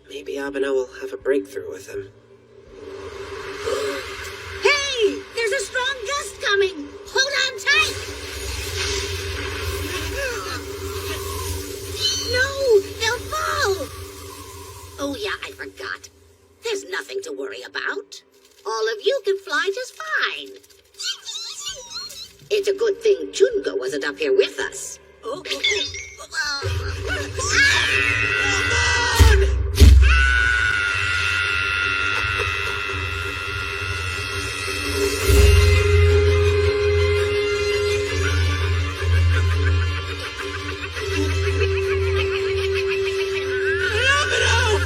Maybe Abhinav will have a breakthrough with him. Hey! There's a strong gust coming! Hold on tight! No! They'll fall! Oh yeah, I forgot. There's nothing to worry about. All of you can fly just fine. It's a good thing Chungo wasn't up here with us.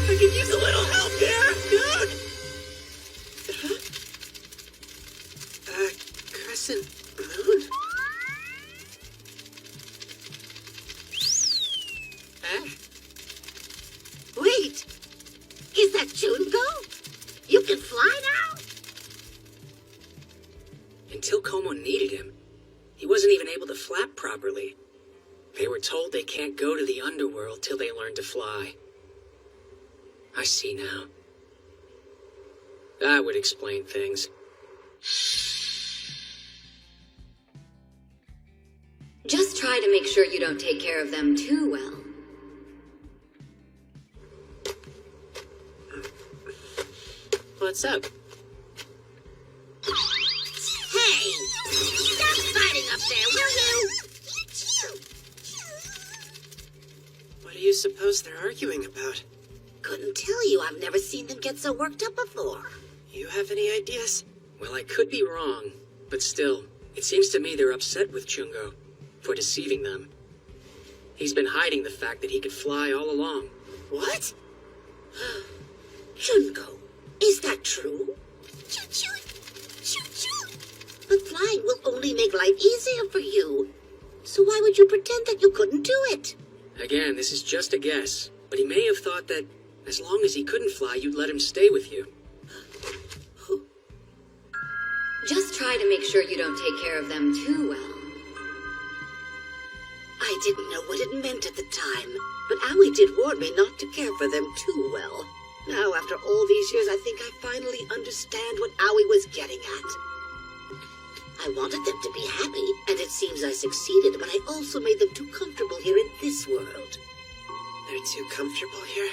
I could use a little help here, dude! Crescent moon? Wait! Is that Chungo? You can fly now? Until Komon needed him, he wasn't even able to flap properly. They were told they can't go to the underworld till they learn to fly. I see now. That would explain things. Just try to make sure you don't take care of them too well. What's up? Hey! Stop fighting up there, will you? What do you suppose they're arguing about? Couldn't tell you. I've never seen them get so worked up before. You have any ideas? Well, I could be wrong, but still, it seems to me they're upset with Chungo for deceiving them. He's been hiding the fact that he could fly all along. What? Chungo, is that true? But flying will only make life easier for you. So why would you pretend that you couldn't do it? Again, this is just a guess, but he may have thought that as long as he couldn't fly, you'd let him stay with you. try to make sure you don't take care of them too well. I didn't know what it meant at the time, but Owie did warn me not to care for them too well. Now, after all these years, I think I finally understand what Owie was getting at. I wanted them to be happy, and it seems I succeeded, but I also made them too comfortable here in this world. They're too comfortable here?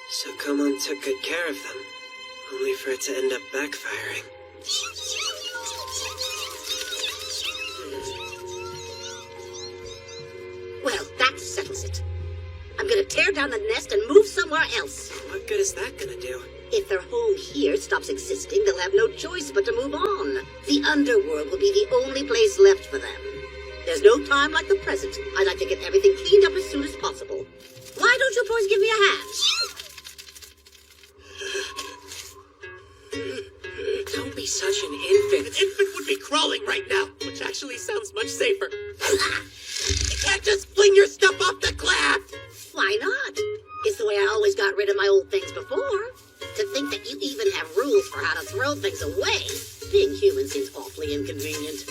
So Komon took good care of them, only for it to end up backfiring. Well, that settles it. I'm gonna tear down the nest and move somewhere else. What good is that gonna do? If their home here stops existing, they'll have no choice but to move on. The underworld will be the only place left for them. There's no time like the present. I'd like to get everything cleaned up as soon as possible. Why don't you boys give me a hand? Don't be such an infant. An infant would be crawling right now, which actually sounds much safer. You can't just fling your stuff off the cliff! Why not? It's the way I always got rid of my old things before. To think that you even have rules for how to throw things away. Being human seems awfully inconvenient.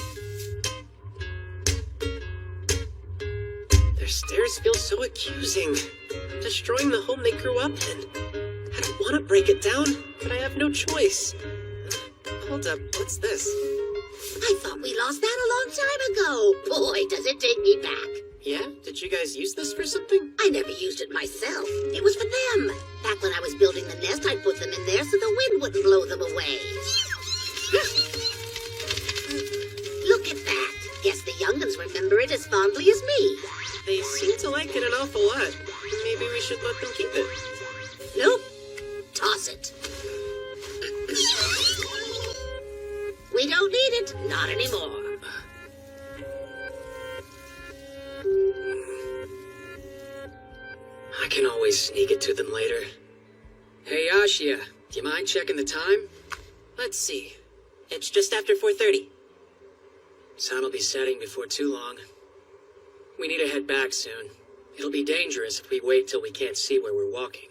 Their stares feel so accusing. Destroying the home they grew up in. I don't want to break it down, but I have no choice. Hold up, what's this? I thought we lost that a long time ago. Boy, does it take me back. Yeah? Did you guys use this for something? I never used it myself. It was for them. Back when I was building the nest, I put them in there so the wind wouldn't blow them away. Look at that. Guess the young'uns remember it as fondly as me. They seem to like it an awful lot. Maybe we should let them keep it. Nope. Toss it. We don't need it. Not anymore. I can always sneak it to them later. Hey, Ashia, do you mind checking the time? Let's see. It's just after 4:30. Sun will be setting before too long. We need to head back soon. It'll be dangerous if we wait till we can't see where we're walking.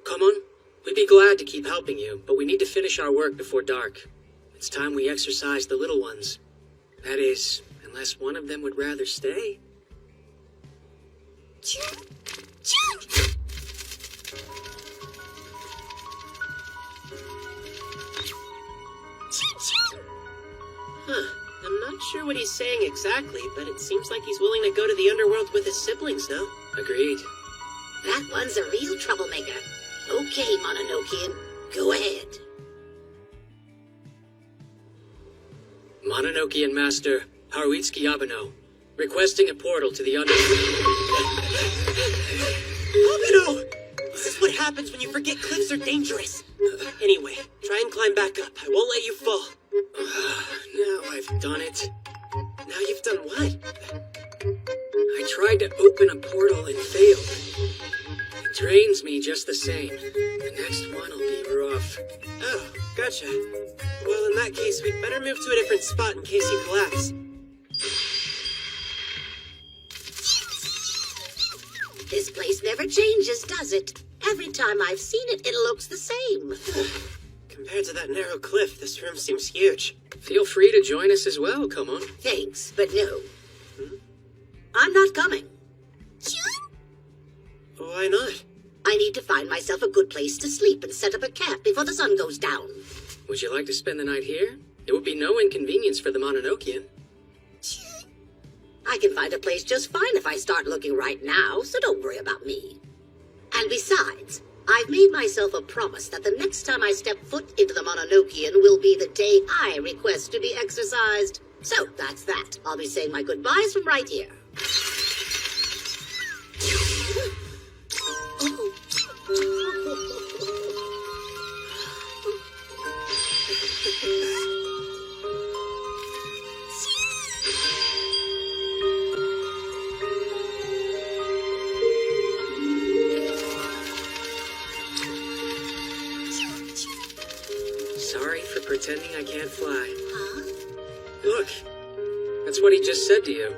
Come on, we'd be glad to keep helping you, but we need to finish our work before dark. It's time we exercise the little ones. That is, unless one of them would rather stay. Huh. I'm not sure what he's saying exactly, but it seems like he's willing to go to the underworld with his siblings now. Agreed. That one's a real troublemaker. Okay, Mononokean, go ahead. Mononokean Master Haruitsuki Abeno, requesting a portal to the underworld. Abeno! This is what happens when you forget cliffs are dangerous. Anyway, try and climb back up. I won't let you fall. Now I've done it. Now you've done what? I tried to open a portal and failed. It drains me just the same. The next one will be rough. Oh, gotcha. Well, in that case, we'd better move to a different spot in case you collapse. This place never changes, does it? Every time I've seen it, it looks the same. Compared to that narrow cliff, this room seems huge. Feel free to join us as well, come on. Thanks, but no. I'm not coming. Why not? I need to find myself a good place to sleep and set up a camp before the sun goes down. Would you like to spend the night here? It would be no inconvenience for the Mononokean. I can find a place just fine if I start looking right now, so don't worry about me. And besides, I've made myself a promise that the next time I step foot into the Mononokean will be the day I request to be exercised. So, that's that. I'll be saying my goodbyes from right here. Sorry for pretending I can't fly. Huh? Look, that's what he just said to you.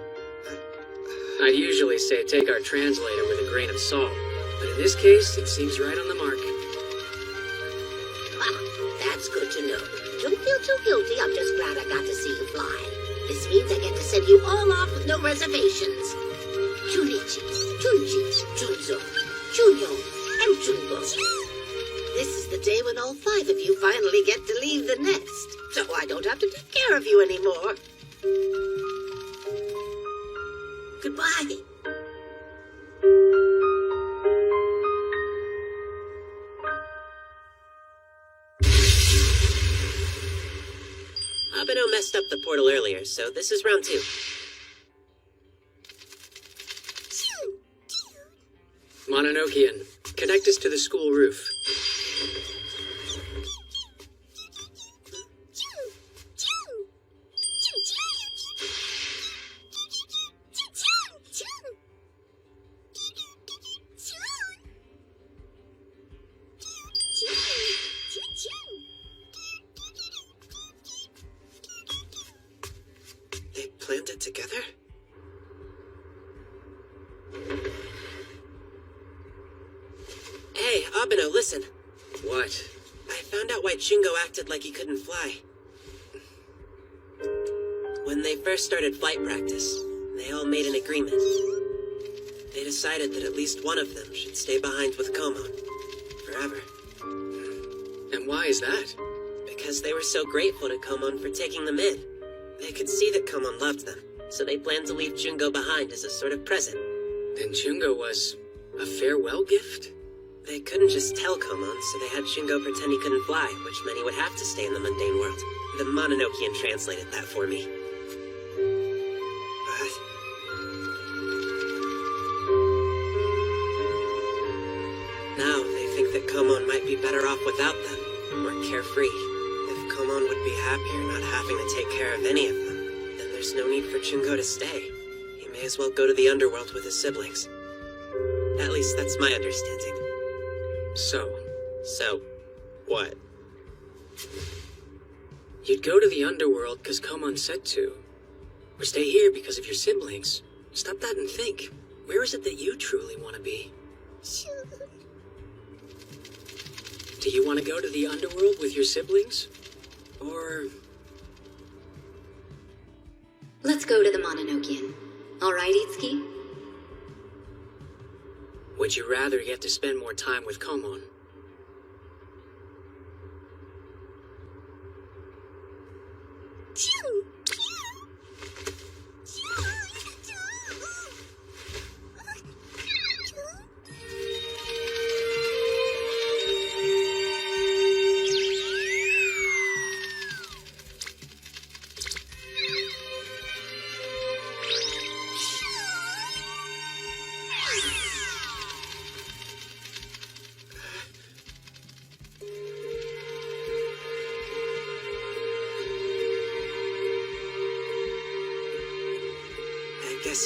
I'd usually say take our translator with a grain of salt, but in this case, it seems right on the mark. Wow, that That's good to know. Don't feel too guilty. I'm just glad I got to see you fly. This means I get to send you all off with no reservations. Junichi, Junji, Junzo, Junyo, and Junbo. This is the day when all 5 of you finally get to leave the nest, so I don't have to take care of you anymore. Goodbye. Abeno messed up the portal earlier, so this is round 2. Mononokean, connect us to the school roof. They planned it together? Hey, Abeno, listen. What? I found out why Jungo acted like he couldn't fly. When they first started flight practice, they all made an agreement. They decided that at least one of them should stay behind with Komon. Forever. And why is that? Because they were so grateful to Komon for taking them in. They could see that Komon loved them, so they planned to leave Jungo behind as a sort of present. Then Jungo was a farewell gift? They couldn't just tell Komon, so they had Jungo pretend he couldn't fly, which meant he would have to stay in the mundane world. The Mononokean translated that for me. But... now they think that Komon might be better off without them, more carefree. If Komon would be happier not having to take care of any of them, then there's no need for Jungo to stay. He may as well go to the underworld with his siblings. At least that's my understanding. So, what? You'd go to the underworld because Komon said to. Or stay here because of your siblings. Stop that and think. Where is it that you truly want to be? Do you want to go to the underworld with your siblings? Or... Let's go to the Mononokean. All right, Itsuki? would you rather get to spend more time with Komon?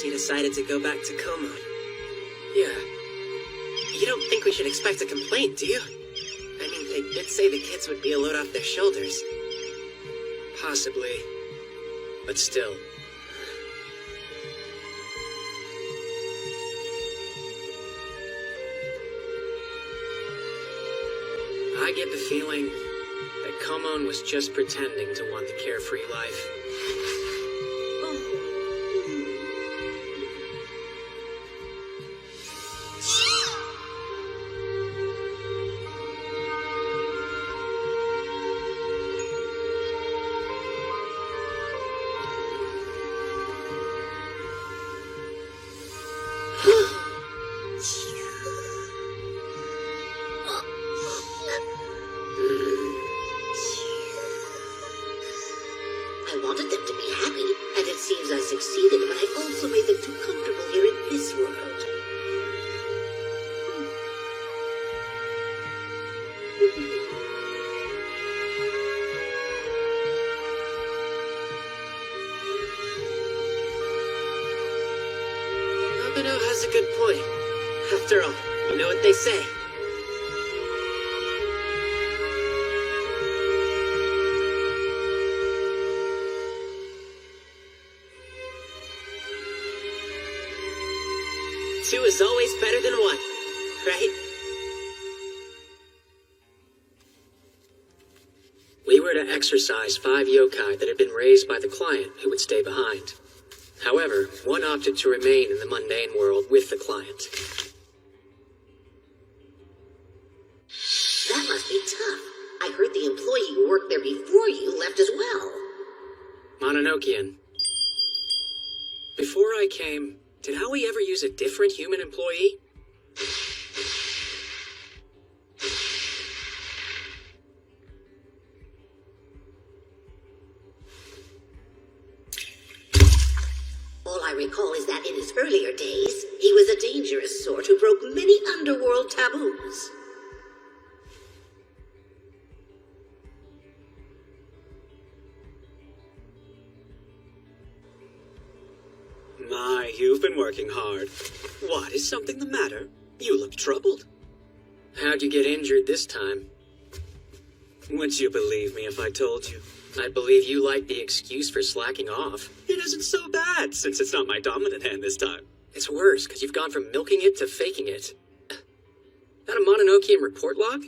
He decided to go back to Komon. Yeah. You don't think we should expect a complaint, do you? I mean, they did say the kids would be a load off their shoulders. Possibly. But still. I get the feeling that Komon was just pretending to want the carefree life. I wanted them to be happy, and it seems I succeeded, but I also made them too comfortable here in this world. Abeno has a good point. After all, you know what they say. Two is always better than one, right? to exorcise 5 yokai that had been raised by the client who would stay behind. However, one opted to remain in the mundane world with the client. That must be tough. I heard the employee who worked there before you left as well. Mononokean. Before I came, did Howie ever use a different human employee? All I recall is that in his earlier days, he was a dangerous sort who broke many underworld taboos. My, you've been working hard. What, is something the matter? You look troubled. How'd you get injured this time? Would you believe me if I told you? I'd believe you like the excuse for slacking off. It isn't so bad, since it's not my dominant hand this time. It's worse, because you've gone from milking it to faking it. That a Mononokean report log?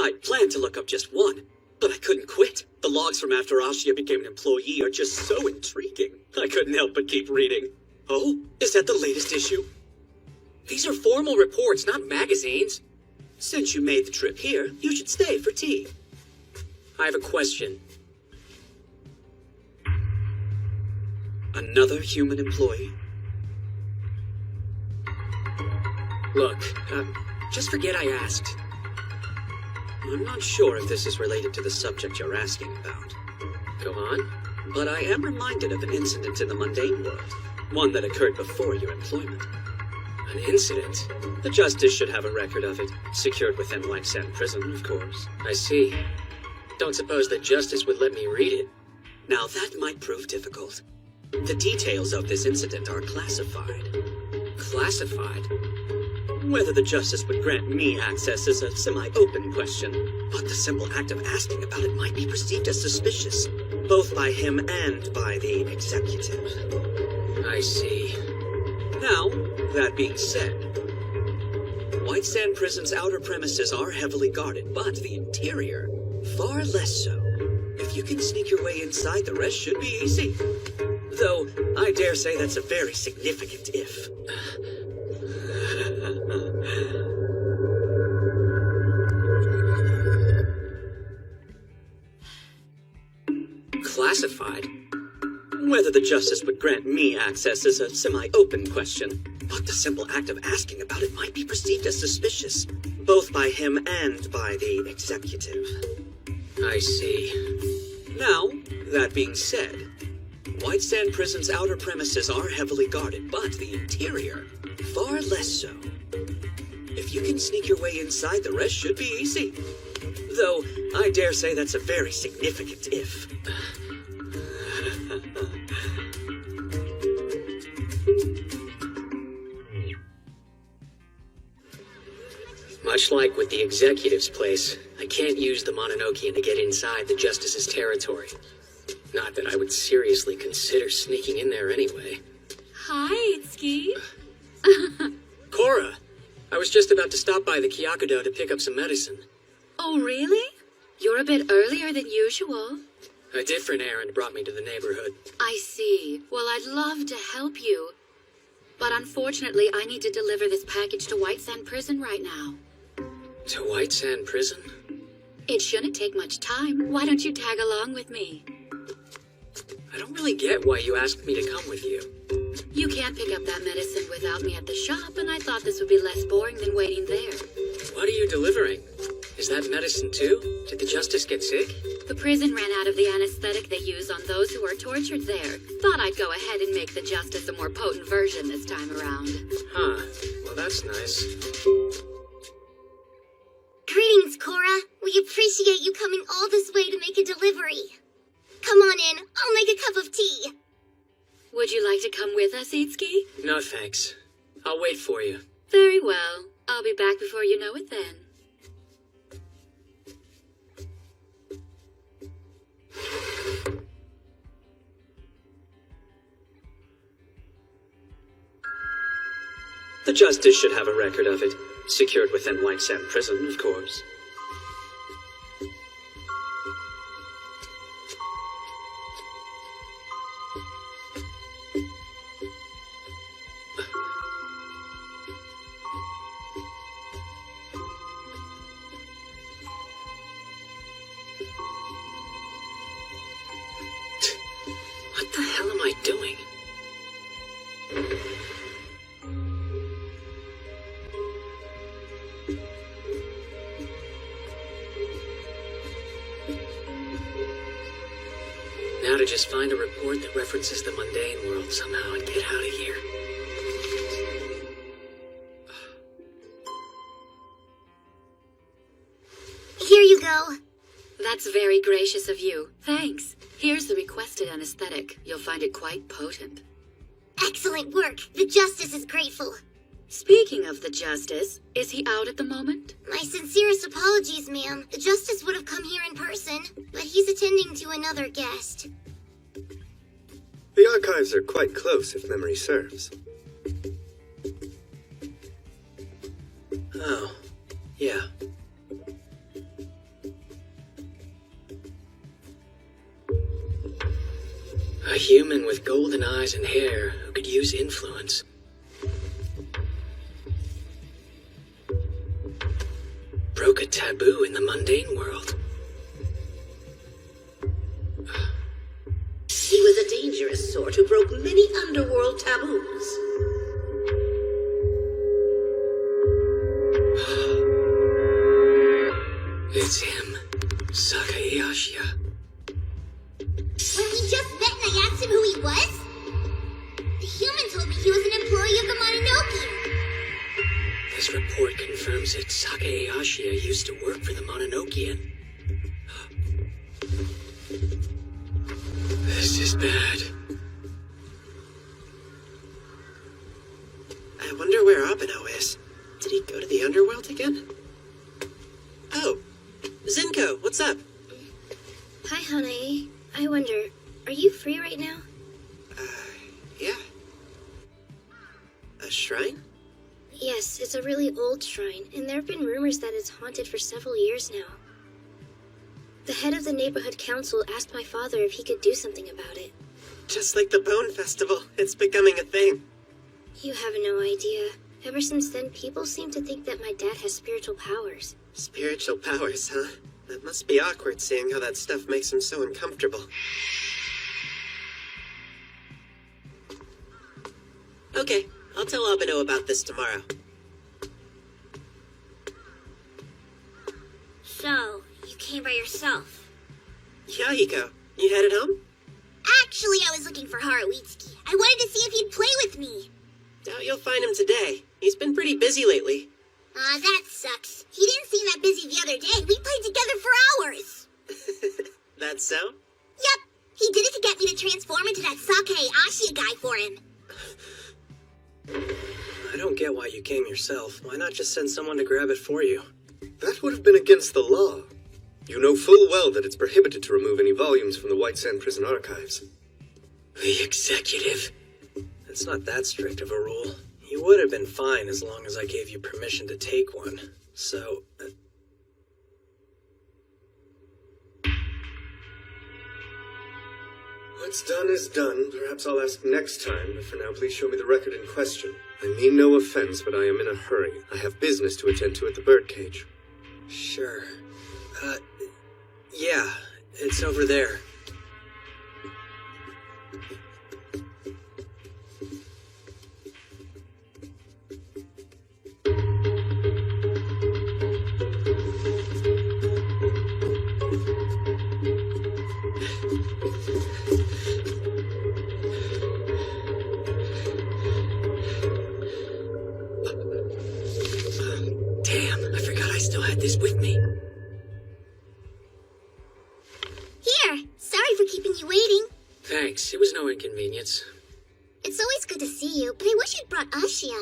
I planned to look up just one, but I couldn't quit. The logs from after Ashia became an employee are just so intriguing. I couldn't help but keep reading. Oh, is that the latest issue? These are formal reports, not magazines. Since you made the trip here, you should stay for tea. I have a question. Another human employee? Look, just forget I asked. I'm not sure if this is related to the subject you're asking about. Go on. But I am reminded of an incident in the mundane world. One that occurred before your employment. An incident? The Justice should have a record of it. Secured within White Sand Prison, of course. I see. Don't suppose the Justice would let me read it. Now that might prove difficult. The details of this incident are classified. Classified? Whether the Justice would grant me access is a semi-open question, but the simple act of asking about it might be perceived as suspicious, both by him and by the Executive. I see. Now, that being said, White Sand Prison's outer premises are heavily guarded, but the interior, far less so. If you can sneak your way inside, the rest should be easy. Though, I dare say that's a very significant if. Classified? Whether the Justice would grant me access is a semi-open question, but the simple act of asking about it might be perceived as suspicious, both by him and by the Executive. I see. Now, that being said, White Sand Prison's outer premises are heavily guarded, but the interior, far less so. If you can sneak your way inside, the rest should be easy. Though, I dare say that's a very significant if. Much like with the Executive's place, I can't use the Mononokean to get inside the Justice's territory. Not that I would seriously consider sneaking in there anyway. Hi, Itsuki. Cora! I was just about to stop by the Kyakudo to pick up some medicine. Oh, really? You're a bit earlier than usual. A different errand brought me to the neighborhood. I see. Well, I'd love to help you. But unfortunately, I need to deliver this package to White Sand Prison right now. To White Sand Prison? It shouldn't take much time. Why don't you tag along with me? I don't really get why you asked me to come with you. You can't pick up that medicine without me at the shop, and I thought this would be less boring than waiting there. What are you delivering? Is that medicine too? Did the Justice get sick? The prison ran out of the anesthetic they use on those who are tortured there. Thought I'd go ahead and make the Justice a more potent version this time around. Huh. Well, that's nice. Greetings, Cora. We appreciate you coming all this way to make a delivery. Come on in. I'll make a cup of tea. Would you like to come with us, Itsuki? No, thanks. I'll wait for you. Very well. I'll be back before you know it then. The Justice should have a record of it. Secured within White Sand Prison, of course. just find a report that references the mundane world somehow and get out of here. Here you go. That's very gracious of you. Thanks. Here's the requested anesthetic. You'll find it quite potent. Excellent work. The Justice is grateful. Speaking of the Justice, is he out at the moment? My sincerest apologies, ma'am. The Justice would have come here in person, but he's attending to another guest. The archives are quite close, if memory serves. Oh, yeah. A human with golden eyes and hair who could use influence. Broke a taboo in the mundane world. He was a dangerous sort who broke many underworld taboos. It's him, Sakae Ashia. When we just met and I asked him who he was, the human told me he was an employee of the Mononokean. This report confirms that Sakae Ashia used to work for the Mononokean. This is bad. I wonder where Abeno is. Did he go to the underworld again? Oh, Zenko, what's up? Hi, Hanae. I wonder, are you free right now? Yeah. A shrine? Yes, it's a really old shrine, and there have been rumors that it's haunted for several years now. The head of the neighborhood council asked my father if he could do something about it. Just like the Bone Festival, it's becoming a thing. You have no idea. Ever since then, people seem to think that my dad has spiritual powers. Spiritual powers, huh? That must be awkward, seeing how that stuff makes him so uncomfortable. Okay, I'll tell Abeno about this tomorrow. So, you came by yourself? Yahiko, you headed home? Actually, I was looking for Haruitsuki. I wanted to see if he'd play with me. Doubt you'll find him today. He's been pretty busy lately. That sucks. He didn't seem that busy the other day. We played together for hours. That's so? Yep. He did it to get me to transform into that Sakae Ashia guy for him. I don't get why you came yourself. Why not just send someone to grab it for you? That would have been against the law. You know full well that it's prohibited to remove any volumes from the White Sand Prison archives. The executive. It's not that strict of a rule. You would have been fine as long as I gave you permission to take one. So... What's done is done. Perhaps I'll ask next time, but for now please show me the record in question. I mean no offense, but I am in a hurry. I have business to attend to at the birdcage. Sure. Yeah, it's over there. Damn, I forgot I still had this with me. Here, sorry for keeping you waiting. Thanks, it was no inconvenience. It's always good to see you, but I wish you'd brought Ashia.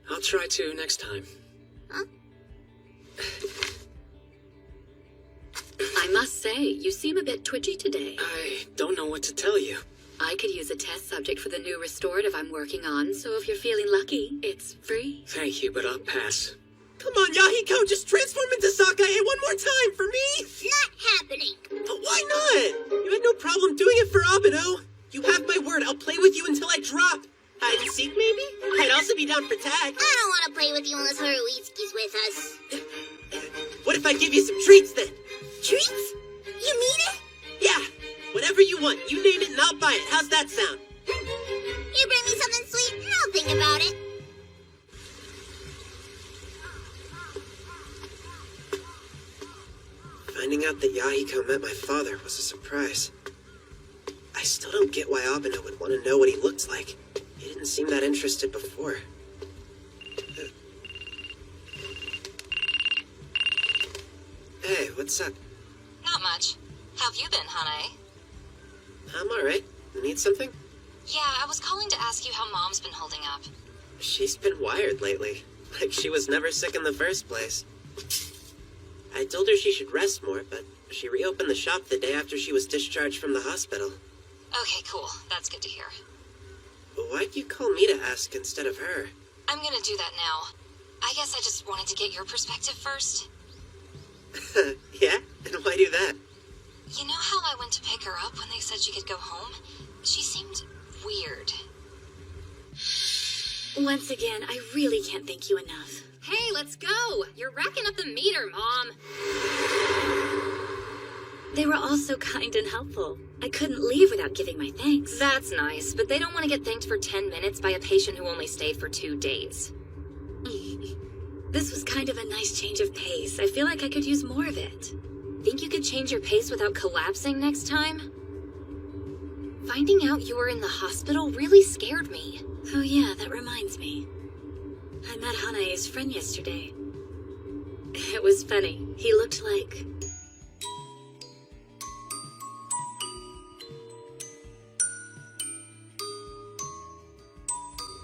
I'll try to next time. Huh? I must say, you seem a bit twitchy today. I don't know what to tell you. I could use a test subject for the new restorative I'm working on, so if you're feeling lucky, it's free. Thank you, but I'll pass. Come on, Yahiko, just transform into Sakae one more time for me! Not happening. But why not? You had no problem doing it for Abeno. You have my word, I'll play with you until I drop. Hide and seek, maybe? I'd also be down for tag. I don't want to play with you unless Haruitsuki's with us. What if I give you some treats then? Treats? You mean it? Yeah, whatever you want. You name it and I'll buy it. How's that sound? You bring me something sweet and I'll think about it. Finding out that Yahiko met my father was a surprise. I still still don't get why Abeno would want to know what he looked like. He didn't seem that interested before. Hey, what's up? Not much. How've you been, Hanae? I'm alright. Need something? Yeah, I was calling to ask you how Mom's been holding up. She's been wired lately. Like she was never sick in the first place. I told her she should rest more, but she reopened the shop the day after she was discharged from the hospital. Okay, cool. That's good to hear. Why'd you call me to ask instead of her? I'm gonna do that now. I guess I just wanted to get your perspective first. Yeah? And why do that? You know how I went to pick her up when they said she could go home? She seemed weird. Once again, I really can't thank you enough. Hey, let's go! You're racking up the meter, Mom! They were all so kind and helpful. I couldn't leave without giving my thanks. That's nice, but they don't want to get thanked for 10 minutes by a patient who only stayed for 2 days. This was kind of a nice change of pace. I feel like I could use more of it. Think you could change your pace without collapsing next time? Finding out you were in the hospital really scared me. Oh yeah, that reminds me. I met Hanae's friend yesterday. It was funny. He looked like...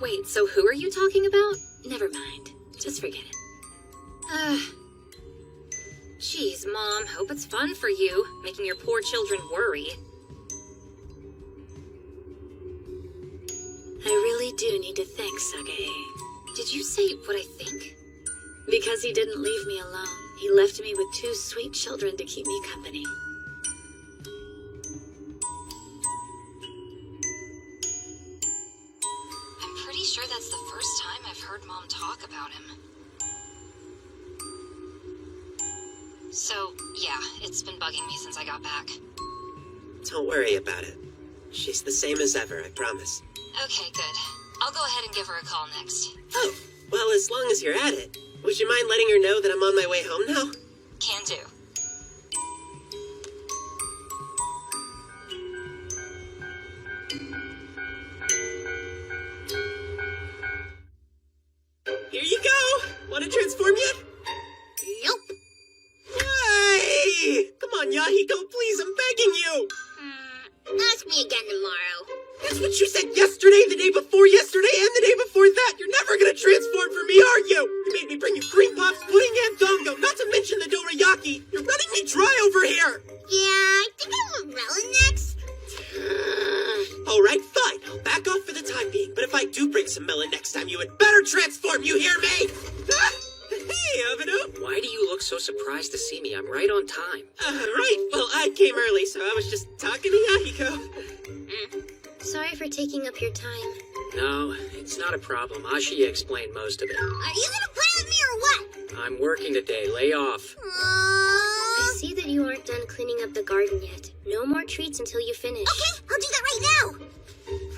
Wait, so who are you talking about? Never mind. Just forget it. Jeez, Mom. Hope it's fun for you, making your poor children worry. I really do need to thank Sagae. Did you say what I think? Because he didn't leave me alone. He left me with 2 sweet children to keep me company. I'm pretty sure that's the first time I've heard Mom talk about him. So, yeah, it's been bugging me since I got back. Don't worry about it. She's the same as ever, I promise. Okay, good. I'll go ahead and give her a call next. Oh, well, as long as you're at it, would you mind letting her know that I'm on my way home now? Can do. Here you go! Want to transform yet? Nope. Why? Come on, Yahiko, please, I'm begging you! Ask me again tomorrow. That's what you said yesterday, the day before yesterday, and the day before that! You're never gonna transform for me, are you? You made me bring you cream puffs, pudding, and dongo, not to mention the dorayaki! You're running me dry over here! Yeah, I think I want melon next. Alright, fine. I'll back off for the time being, but if I do bring some melon next time, you had better transform, you hear me? Hey, Abeno! Why do you look so surprised to see me? I'm right on time. Right. Well, I came early, so I was just talking to Yahiko. Sorry for taking up your time. No, it's not a problem. Ashiya explained most of it. Are you gonna play with me or what? I'm working today. Lay off. I see that you aren't done cleaning up the garden yet. No more treats until you finish. Okay, I'll do that right now.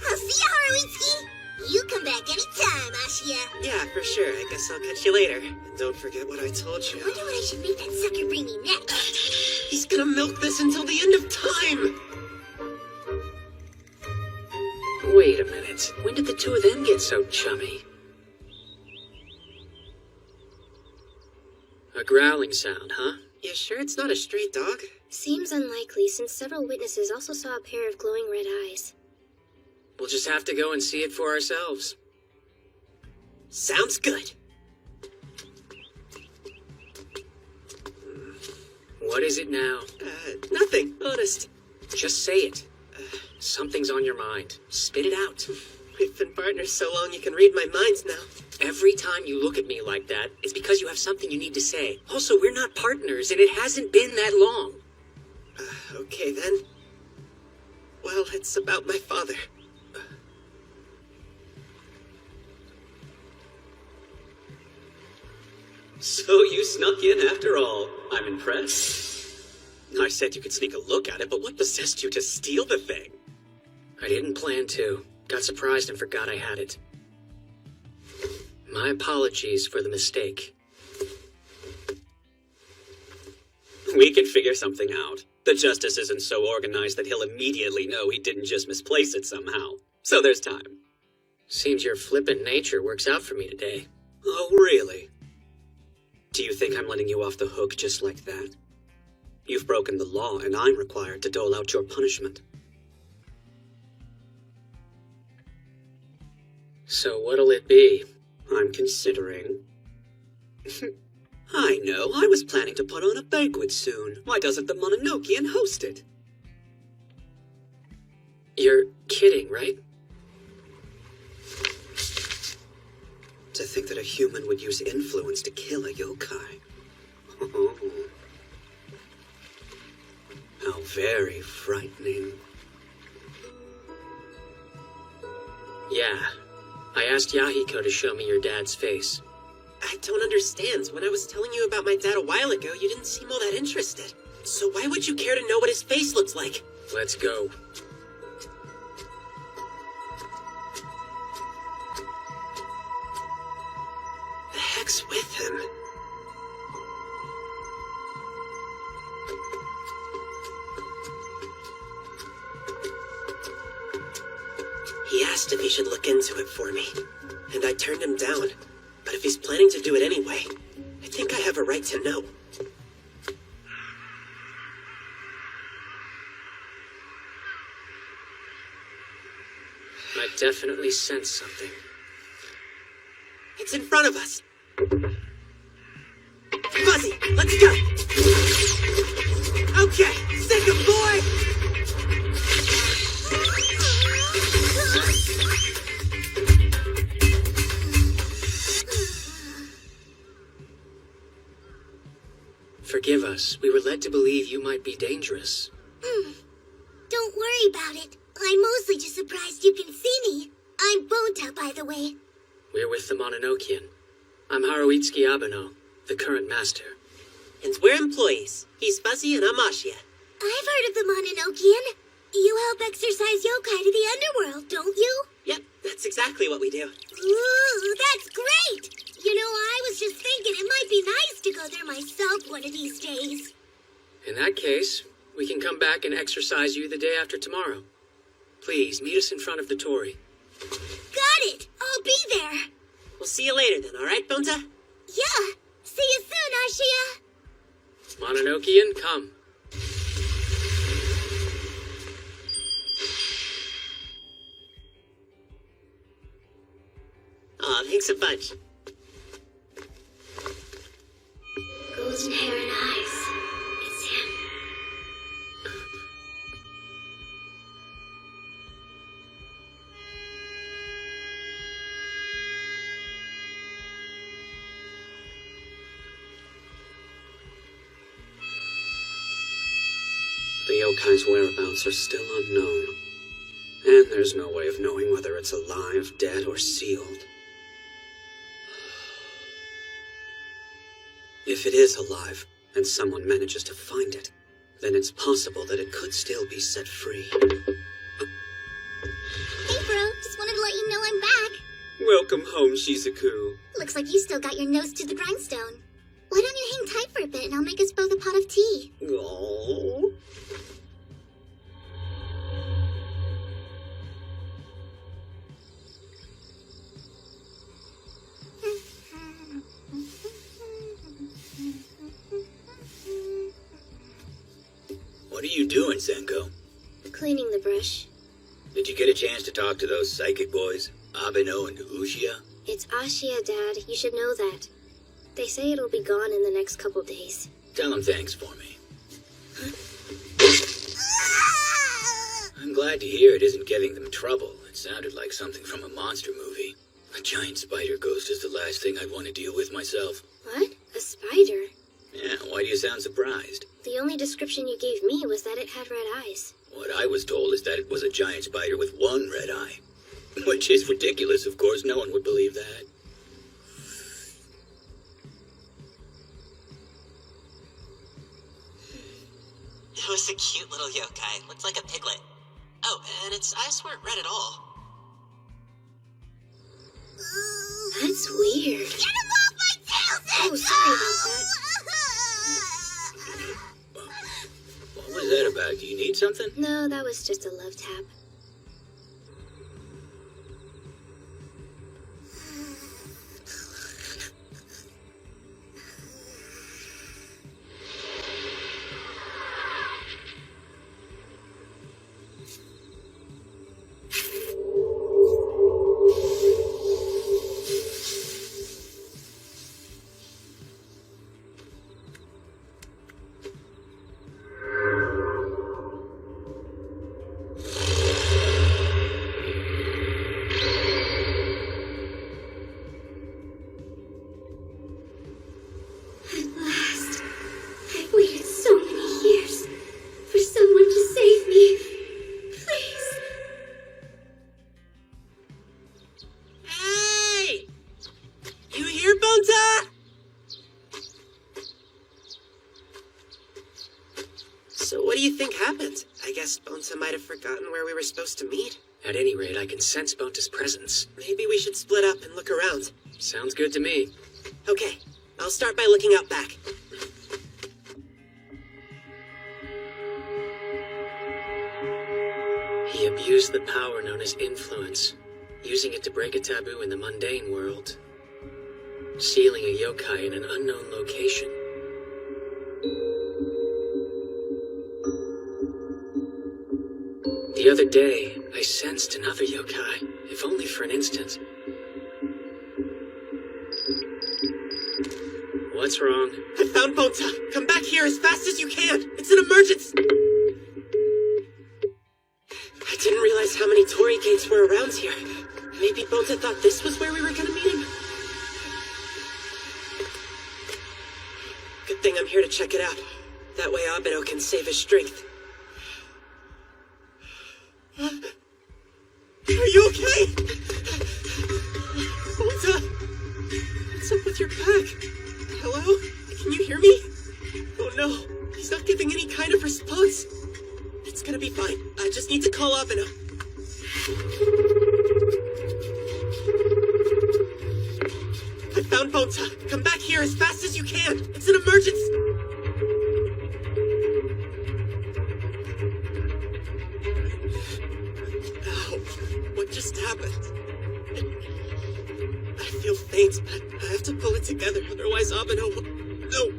I'll see ya, Haruitsuki. You come back anytime, Ashiya. Yeah, for sure. I guess I'll catch you later. And don't forget what I told you. I wonder what I should make that sucker bring me next. He's gonna milk this until the end of time! Wait a minute. When did the two of them get so chummy? A growling sound, huh? You sure it's not a stray dog? Seems unlikely, since several witnesses also saw a pair of glowing red eyes. We'll just have to go and see it for ourselves. Sounds good. What is it now? Nothing, honest. Just say it. Something's on your mind. Spit it out. We've been partners so long you can read my minds now. Every time you look at me like that, it's because you have something you need to say. Also, we're not partners, and it hasn't been that long. Okay then. Well, it's about my father. So you snuck in after all. I'm impressed. I said you could sneak a look at it, but what possessed you to steal the thing? I didn't plan to. Got surprised and forgot I had it. My apologies for the mistake. We can figure something out. The justice isn't so organized that he'll immediately know he didn't just misplace it somehow. So there's time. Seems your flippant nature works out for me today. Oh, really? Do you think I'm letting you off the hook just like that? You've broken the law, and I'm required to dole out your punishment. So what'll it be? I'm considering. I know, I was planning to put on a banquet soon. Why doesn't the Mononokean host it? You're kidding, right? To think that a human would use influence to kill a yokai. Oh. How very frightening. Yeah. I asked Yahiko to show me your dad's face. I don't understand. When I was telling you about my dad a while ago, you didn't seem all that interested. So why would you care to know what his face looks like? Let's go. The heck's with him? He asked if he should look into it for me, and I turned him down. But if he's planning to do it anyway, I think I have a right to know. I definitely sense something. It's in front of us. Fuzzy, let's go. Okay, sick of boy. Forgive us. We were led to believe you might be dangerous. Don't worry about it. I'm mostly just surprised you can see me. I'm Bota, by the way. We're with the Mononokean. I'm Haruitsuki Abeno, the current master. And we're employees. He's Fuzzy and I'm Ashia. I've heard of the Mononokean. You help exorcise yokai to the underworld, don't you? Yep, that's exactly what we do. Ooh, that's great! You know, I was just thinking it might be nice to go there myself one of these days. In that case, we can come back and exorcise you the day after tomorrow. Please, meet us in front of the Torii. Got it! I'll be there! We'll see you later then, alright, Bonta? Yeah! See you soon, Ashia! Mononokean, come. Aw, thanks a bunch. Golden hair and eyes. It's him. The yokai's whereabouts are still unknown. And there's no way of knowing whether it's alive, dead, or sealed. If it is alive, and someone manages to find it, then it's possible that it could still be set free. Hey, bro. Just wanted to let you know I'm back. Welcome home, Shizuku. Looks like you still got your nose to the grindstone. Why don't you hang tight for a bit and I'll make us both a pot of tea? Aww. What are you doing, Senko? Cleaning the brush. Did you get a chance to talk to those psychic boys, Abeno and Ushia? It's Ashia, Dad. You should know that. They say it'll be gone in the next couple days. Tell them thanks for me. I'm glad to hear it isn't giving them trouble. It sounded like something from a monster movie. A giant spider ghost is the last thing I'd want to deal with myself. What? A spider? Yeah, why do you sound surprised? The only description you gave me was that it had red eyes. What I was told is that it was a giant spider with one red eye. Which is ridiculous, of course. No one would believe that. It was a cute little yokai. Looked like a piglet. Oh, and its eyes weren't red at all. That's weird. Get him off my tail, Oh, sorry about that. What was that Do you need something? No, that was just a love tap. Bonta might have forgotten where we were supposed to meet. At any rate, I can sense Bonta's presence. Maybe we should split up and look around. Sounds good to me. Okay, I'll start by looking out back. He abused the power known as influence, using it to break a taboo in the mundane world, sealing a yokai in an unknown location. The other day, I sensed another yokai, if only for an instant. What's wrong? I found Bonta! Come back here as fast as you can! It's an emergency! I didn't realize how many Torii gates were around here. Maybe Bonta thought this was where we were gonna meet him? Good thing I'm here to check it out. That way Abeno can save his strength. Are you okay? Bonta! What's up with your back? Hello? Can you hear me? Oh no, he's not giving any kind of response. It's gonna be fine. I just need to call Abeno. I found Bonta. Come back here as fast as you can. It's an emergency. What just happened? I feel faint, but I have to pull it together, otherwise Abeno will... No!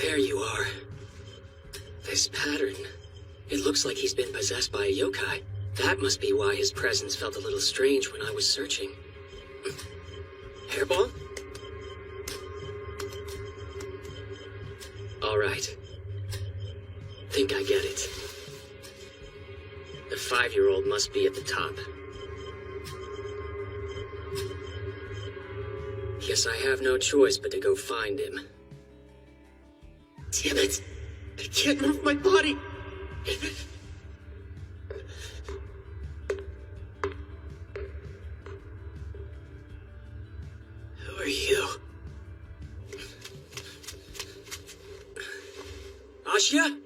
There you are. This pattern. It looks like he's been possessed by a yokai. That must be why his presence felt a little strange when I was searching. Hairball? All right. Think I get it. The 5-year-old must be at the top. Guess I have no choice but to go find him. Damn it! I can't move my body! Who are you? Ashia?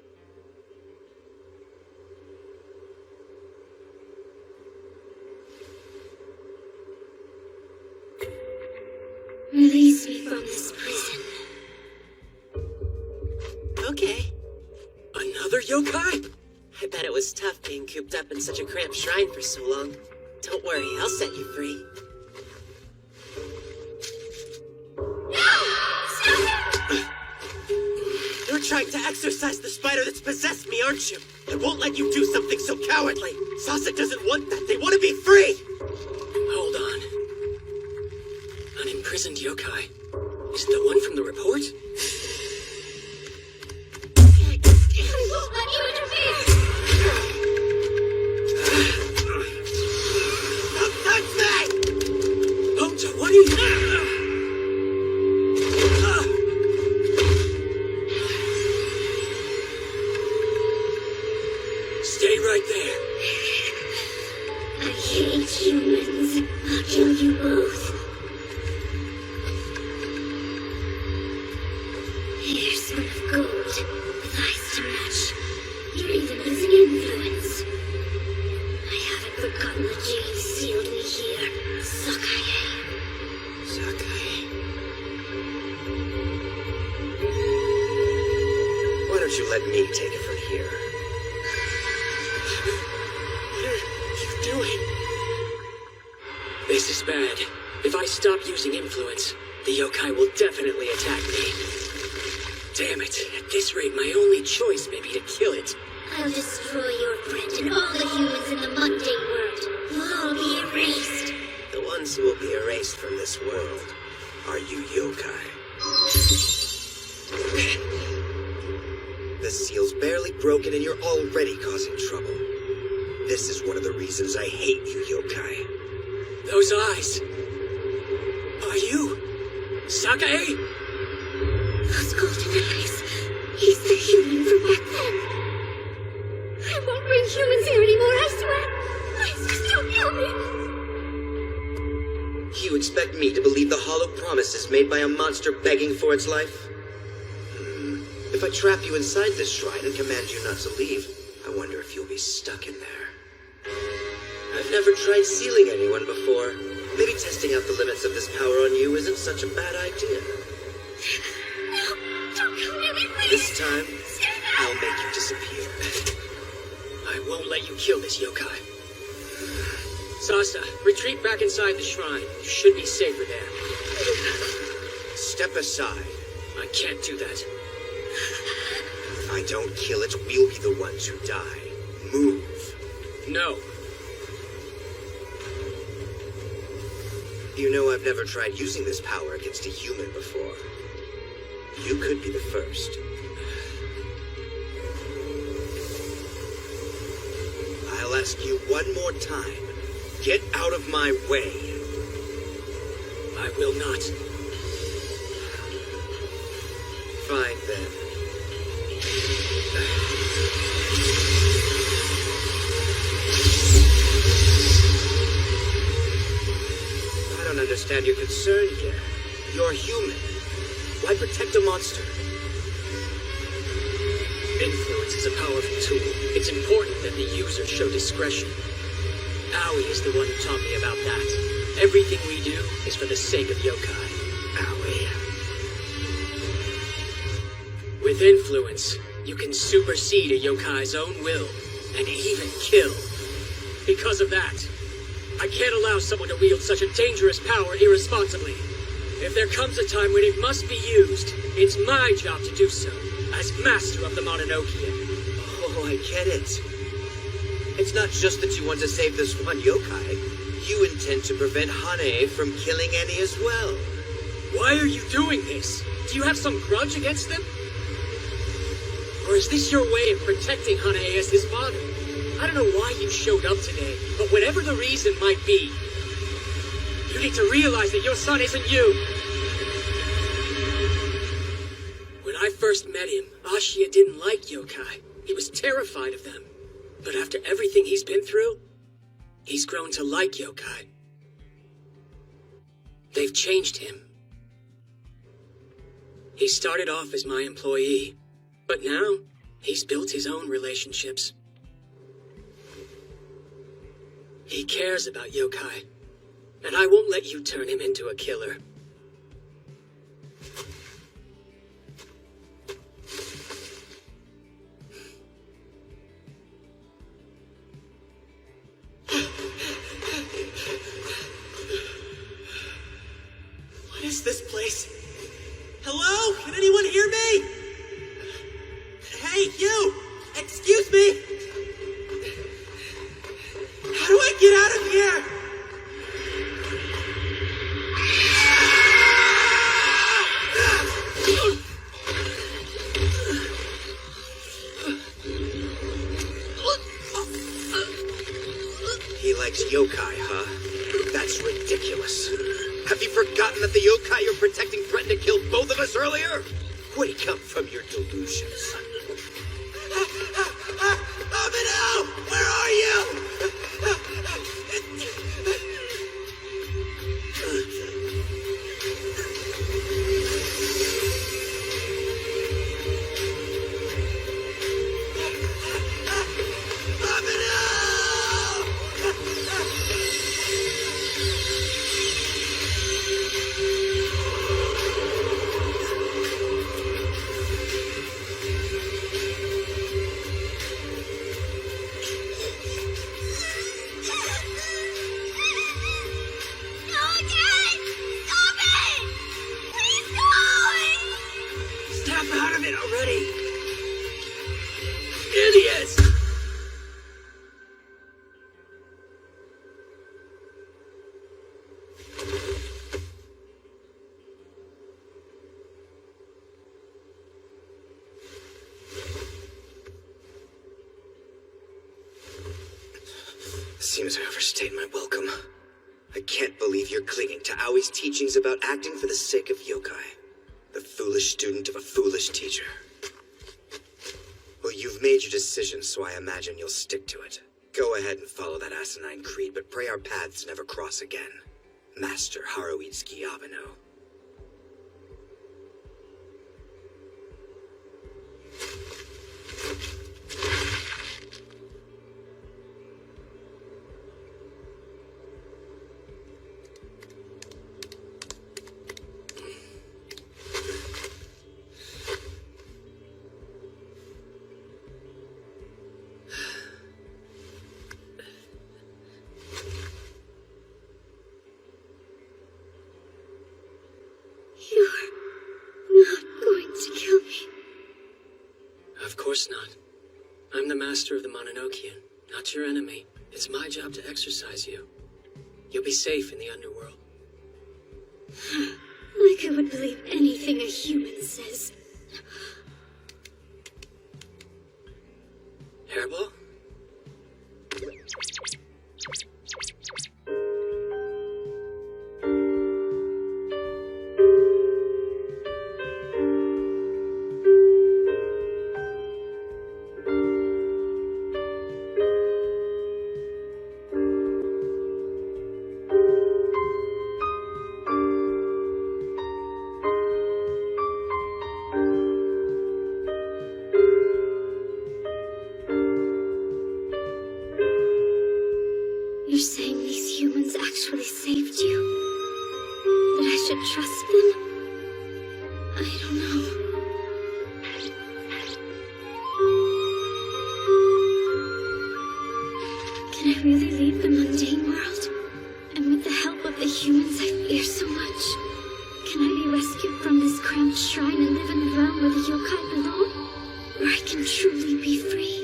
Release me from this prison. Okay. Another yokai? I bet it was tough being cooped up in such a cramped shrine for so long. Don't worry, I'll set you free. You're trying to exorcise the spider that's possessed me, aren't you? I won't let you do something so cowardly. Sasa doesn't want that. They want to be free. Hold on. An imprisoned yokai. Is it the one from the report? I won't let you interfere! Don't touch me! Bonta, what are you... Stay right there. I hate humans. I'll kill you both. You're sort of forgotten the chains sealed me here. Sakae. Why don't you let me take it from here? What are you doing? This is bad. If I stop using influence, the yokai will definitely attack me. Damn it. At this rate, my only choice may be to kill it. I'll destroy your friend and all the humans in the mundane world. You'll all be erased. The ones who will be erased from this world are you yokai. The seal's barely broken and you're already causing trouble. This is one of the reasons I hate you, yokai. Those eyes. Are you Sakae? Those golden eyes. He's the human from back then. I won't bring humans here anymore, I swear. Please, just don't kill me. You expect me to believe the hollow promises made by a monster begging for its life? If I trap you inside this shrine and command you not to leave, I wonder if you'll be stuck in there. I've never tried sealing anyone before. Maybe testing out the limits of this power on you isn't such a bad idea. No, don't kill me, please. This time, I'll make you disappear. I won't let you kill this yokai. Sasa, retreat back inside the shrine. You should be safer there. Step aside. I can't do that. If I don't kill it, we'll be the ones who die. Move. No. You know I've never tried using this power against a human before. You could be the first. I'll ask you one more time. Get out of my way. I will not. Fine then. I don't understand your concern here. You're human. Why protect a monster? Influence is a powerful tool. It's important that the user show discretion. Aoi is the one who taught me about that. Everything we do is for the sake of yokai. Aoi. With influence, you can supersede a yokai's own will, and even kill. Because of that, I can't allow someone to wield such a dangerous power irresponsibly. If there comes a time when it must be used, it's my job to do so, as master of the Mononokean. Oh, I get it. It's not just that you want to save this one yokai. You intend to prevent Hane from killing Annie as well. Why are you doing this? Do you have some grudge against them? Or is this your way of protecting Hane as his father? I don't know why you showed up today, but whatever the reason might be, you need to realize that your son isn't you. When I first met him, Ashia didn't like yokai. He was terrified of them. But after everything he's been through, he's grown to like yokai. They've changed him. He started off as my employee, but now he's built his own relationships. He cares about yokai, and I won't let you turn him into a killer. What is this place? Hello? Can anyone hear me? Hey, you! Excuse me! How do I get out of here? He likes yokai, huh? That's ridiculous. Have you forgotten that the yokai you're protecting threatened to kill both of us earlier? Wake up from your delusions. Abino! Where are you? Abino! Seems I overstayed my welcome. I can't believe you're clinging to Aoi's teachings about acting for the sake of yokai. The foolish student of a foolish teacher. Well, you've made your decision, so I imagine you'll stick to it. Go ahead and follow that asinine creed, but pray our paths never cross again. Master Haruitsuki Abeno. Of course not. I'm the master of the Mononokean, not your enemy. It's my job to exercise you. You'll be safe in the underworld. Like I would believe anything a human says. Hairball? You're saying these humans actually saved you? That I should trust them? I don't know. Can I really leave the mundane world? And with the help of the humans I fear so much, can I be rescued from this cramped shrine and live in the realm where the yokai belong? Where I can truly be free?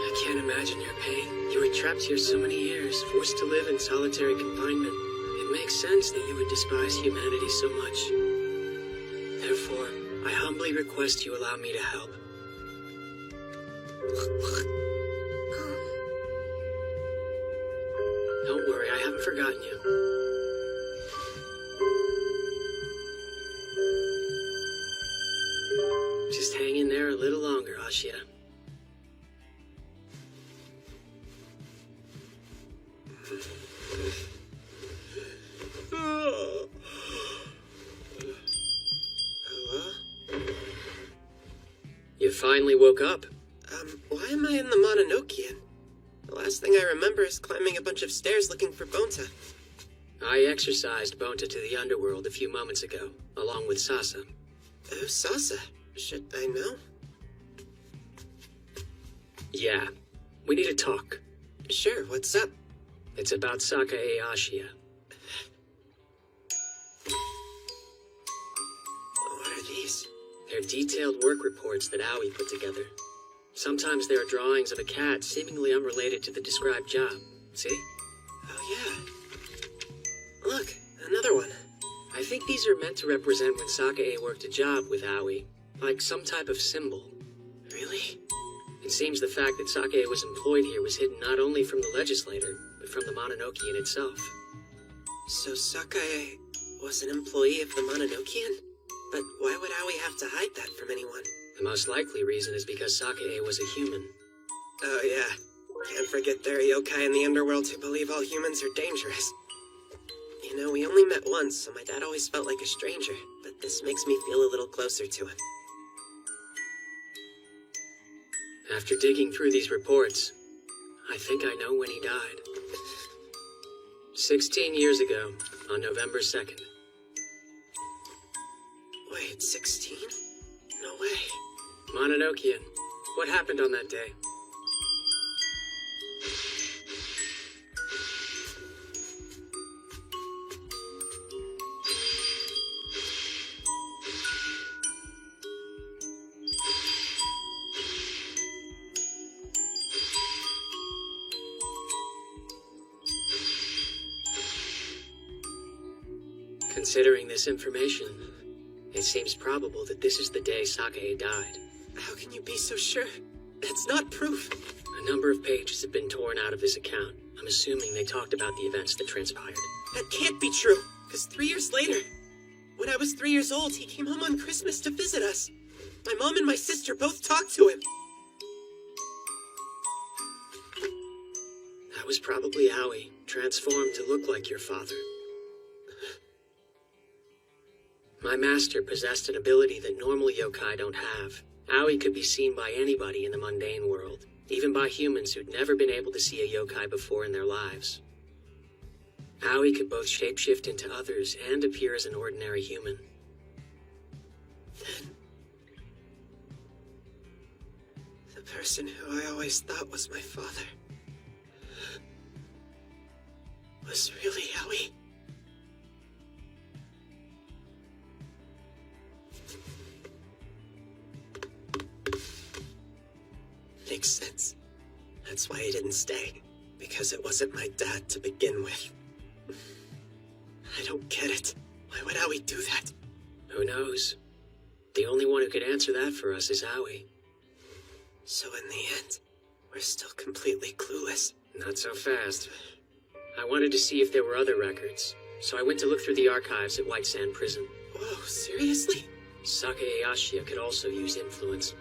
I can't imagine your pain. You were trapped here so many years, forced to live in solitary confinement. It makes sense that you would despise humanity so much. Therefore, I humbly request you allow me to help. Don't worry, I haven't forgotten you. Just hang in there a little longer, Ashia. Hello? You finally woke up. Why am I in the Mononokean? The last thing I remember is climbing a bunch of stairs looking for Bonta. I exorcised Bonta to the underworld a few moments ago, along with Sasa. Who's Sasa? Should I know? Yeah, we need to talk. Sure, what's up? It's about Sakae Ashia. What are these? They're detailed work reports that Aoi put together. Sometimes there are drawings of a cat seemingly unrelated to the described job. See? Oh yeah. Look, another one. I think these are meant to represent when Sakae worked a job with Aoi, like some type of symbol. Really? It seems the fact that Sakae was employed here was hidden not only from the legislator, but from the Mononokean itself. So Sakae was an employee of the Mononokean? But why would Aoi have to hide that from anyone? The most likely reason is because Sakae was a human. Oh yeah. Can't forget there are yokai in the underworld who believe all humans are dangerous. You know, we only met once, so my dad always felt like a stranger, but this makes me feel a little closer to him. After digging through these reports, I think I know when he died. 16 years ago, on November 2nd. Wait, 16? No way. Mononokean, what happened on that day? Considering this information, it seems probable that this is the day Sakae died. How can you be so sure? That's not proof. A number of pages have been torn out of his account. I'm assuming they talked about the events that transpired. That can't be true, because 3 years later, when I was 3 years old, he came home on Christmas to visit us. My mom and my sister both talked to him. That was probably Aoi, transformed to look like your father. My master possessed an ability that normal yokai don't have. Aoi could be seen by anybody in the mundane world, even by humans who'd never been able to see a yokai before in their lives. Aoi could both shapeshift into others and appear as an ordinary human. Then, the person who I always thought was my father was really Aoi. Makes sense. That's why he didn't stay. Because it wasn't my dad to begin with. I don't get it. Why would Aoi do that? Who knows? The only one who could answer that for us is Aoi. So in the end, we're still completely clueless. Not so fast. I wanted to see if there were other records, so I went to look through the archives at White Sand Prison. Whoa, seriously? Sakae Ashiya could also use influence.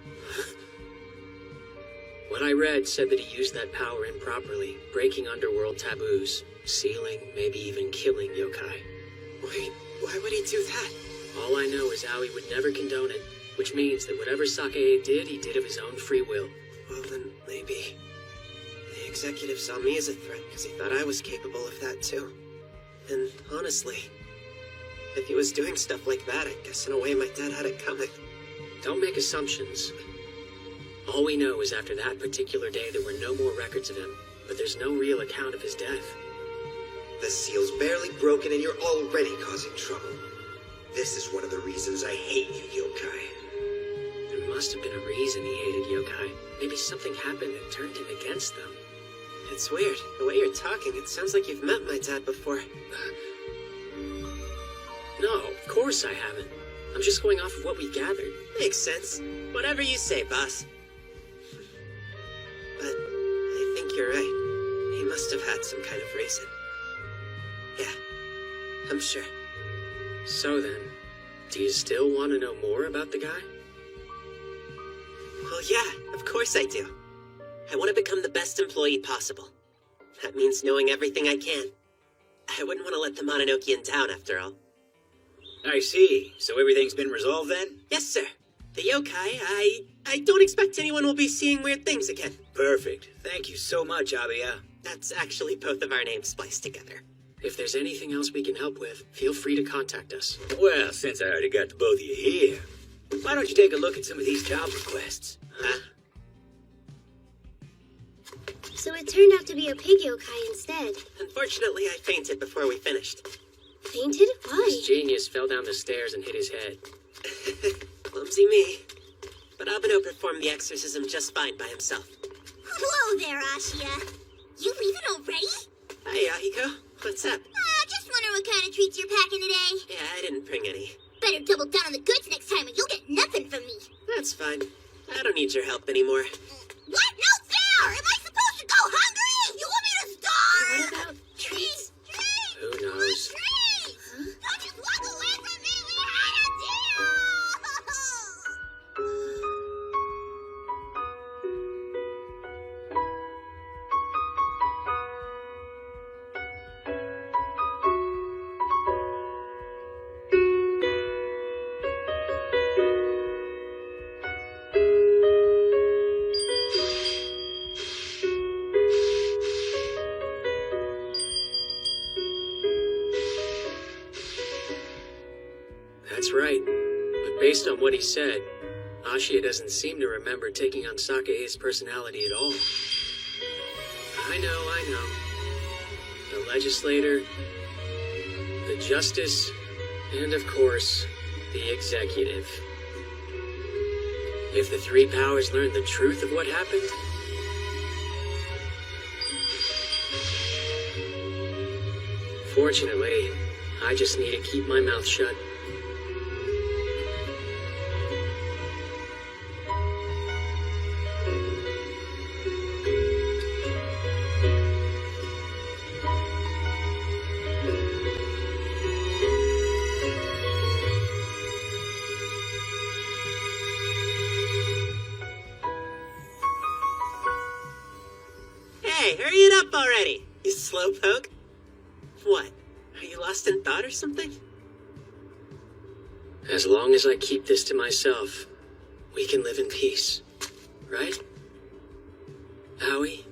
What I read said that he used that power improperly, breaking underworld taboos, sealing, maybe even killing yokai. Wait, why would he do that? All I know is Aoi would never condone it, which means that whatever Sakae did, he did of his own free will. Well, then maybe the executive saw me as a threat because he thought I was capable of that too. And honestly, if he was doing stuff like that, I guess in a way my dad had it coming. Don't make assumptions. All we know is after that particular day there were no more records of him, but there's no real account of his death. The seal's barely broken and you're already causing trouble. This is one of the reasons I hate you, yokai. There must have been a reason he hated yokai. Maybe something happened that turned him against them. It's weird. The way you're talking, it sounds like you've met my dad before. No, of course I haven't. I'm just going off of what we gathered. Makes sense. Whatever you say, boss. But I think you're right. He must have had some kind of reason. Yeah, I'm sure. So then, do you still want to know more about the guy? Well, yeah, of course I do. I want to become the best employee possible. That means knowing everything I can. I wouldn't want to let the Mononokean down, after all. I see. So everything's been resolved then? Yes, sir. The yokai, I don't expect anyone will be seeing weird things again. Perfect. Thank you so much, Abiya. That's actually both of our names spliced together. If there's anything else we can help with, feel free to contact us. Well, since I already got the both of you here, why don't you take a look at some of these job requests? Huh? So it turned out to be a pig yokai instead. Unfortunately, I fainted before we finished. Fainted? Why? This genius fell down the stairs and hit his head. Clumsy me. But Abeno performed the exorcism just fine by himself. Whoa there, Ashiya. You leaving already? Hi, Yahiko. What's up? Just wondering what kind of treats you're packing today. Yeah, I didn't bring any. Better double down on the goods next time or you'll get nothing from me. That's fine. I don't need your help anymore. What? No fair! Am I supposed to go hungry? You want me to starve? What about treats? Who knows? Don't just walk away from me! We had a deal! That's right. But based on what he said, Ashiya doesn't seem to remember taking on Sakae's personality at all. I know. The legislator, the justice, and of course, the executive. If the three powers learned the truth of what happened, fortunately, I just need to keep my mouth shut. Hey, hurry it up already, you slowpoke. What? Are you lost in thought or something? As long as I keep this to myself, we can live in peace. Right? Howie?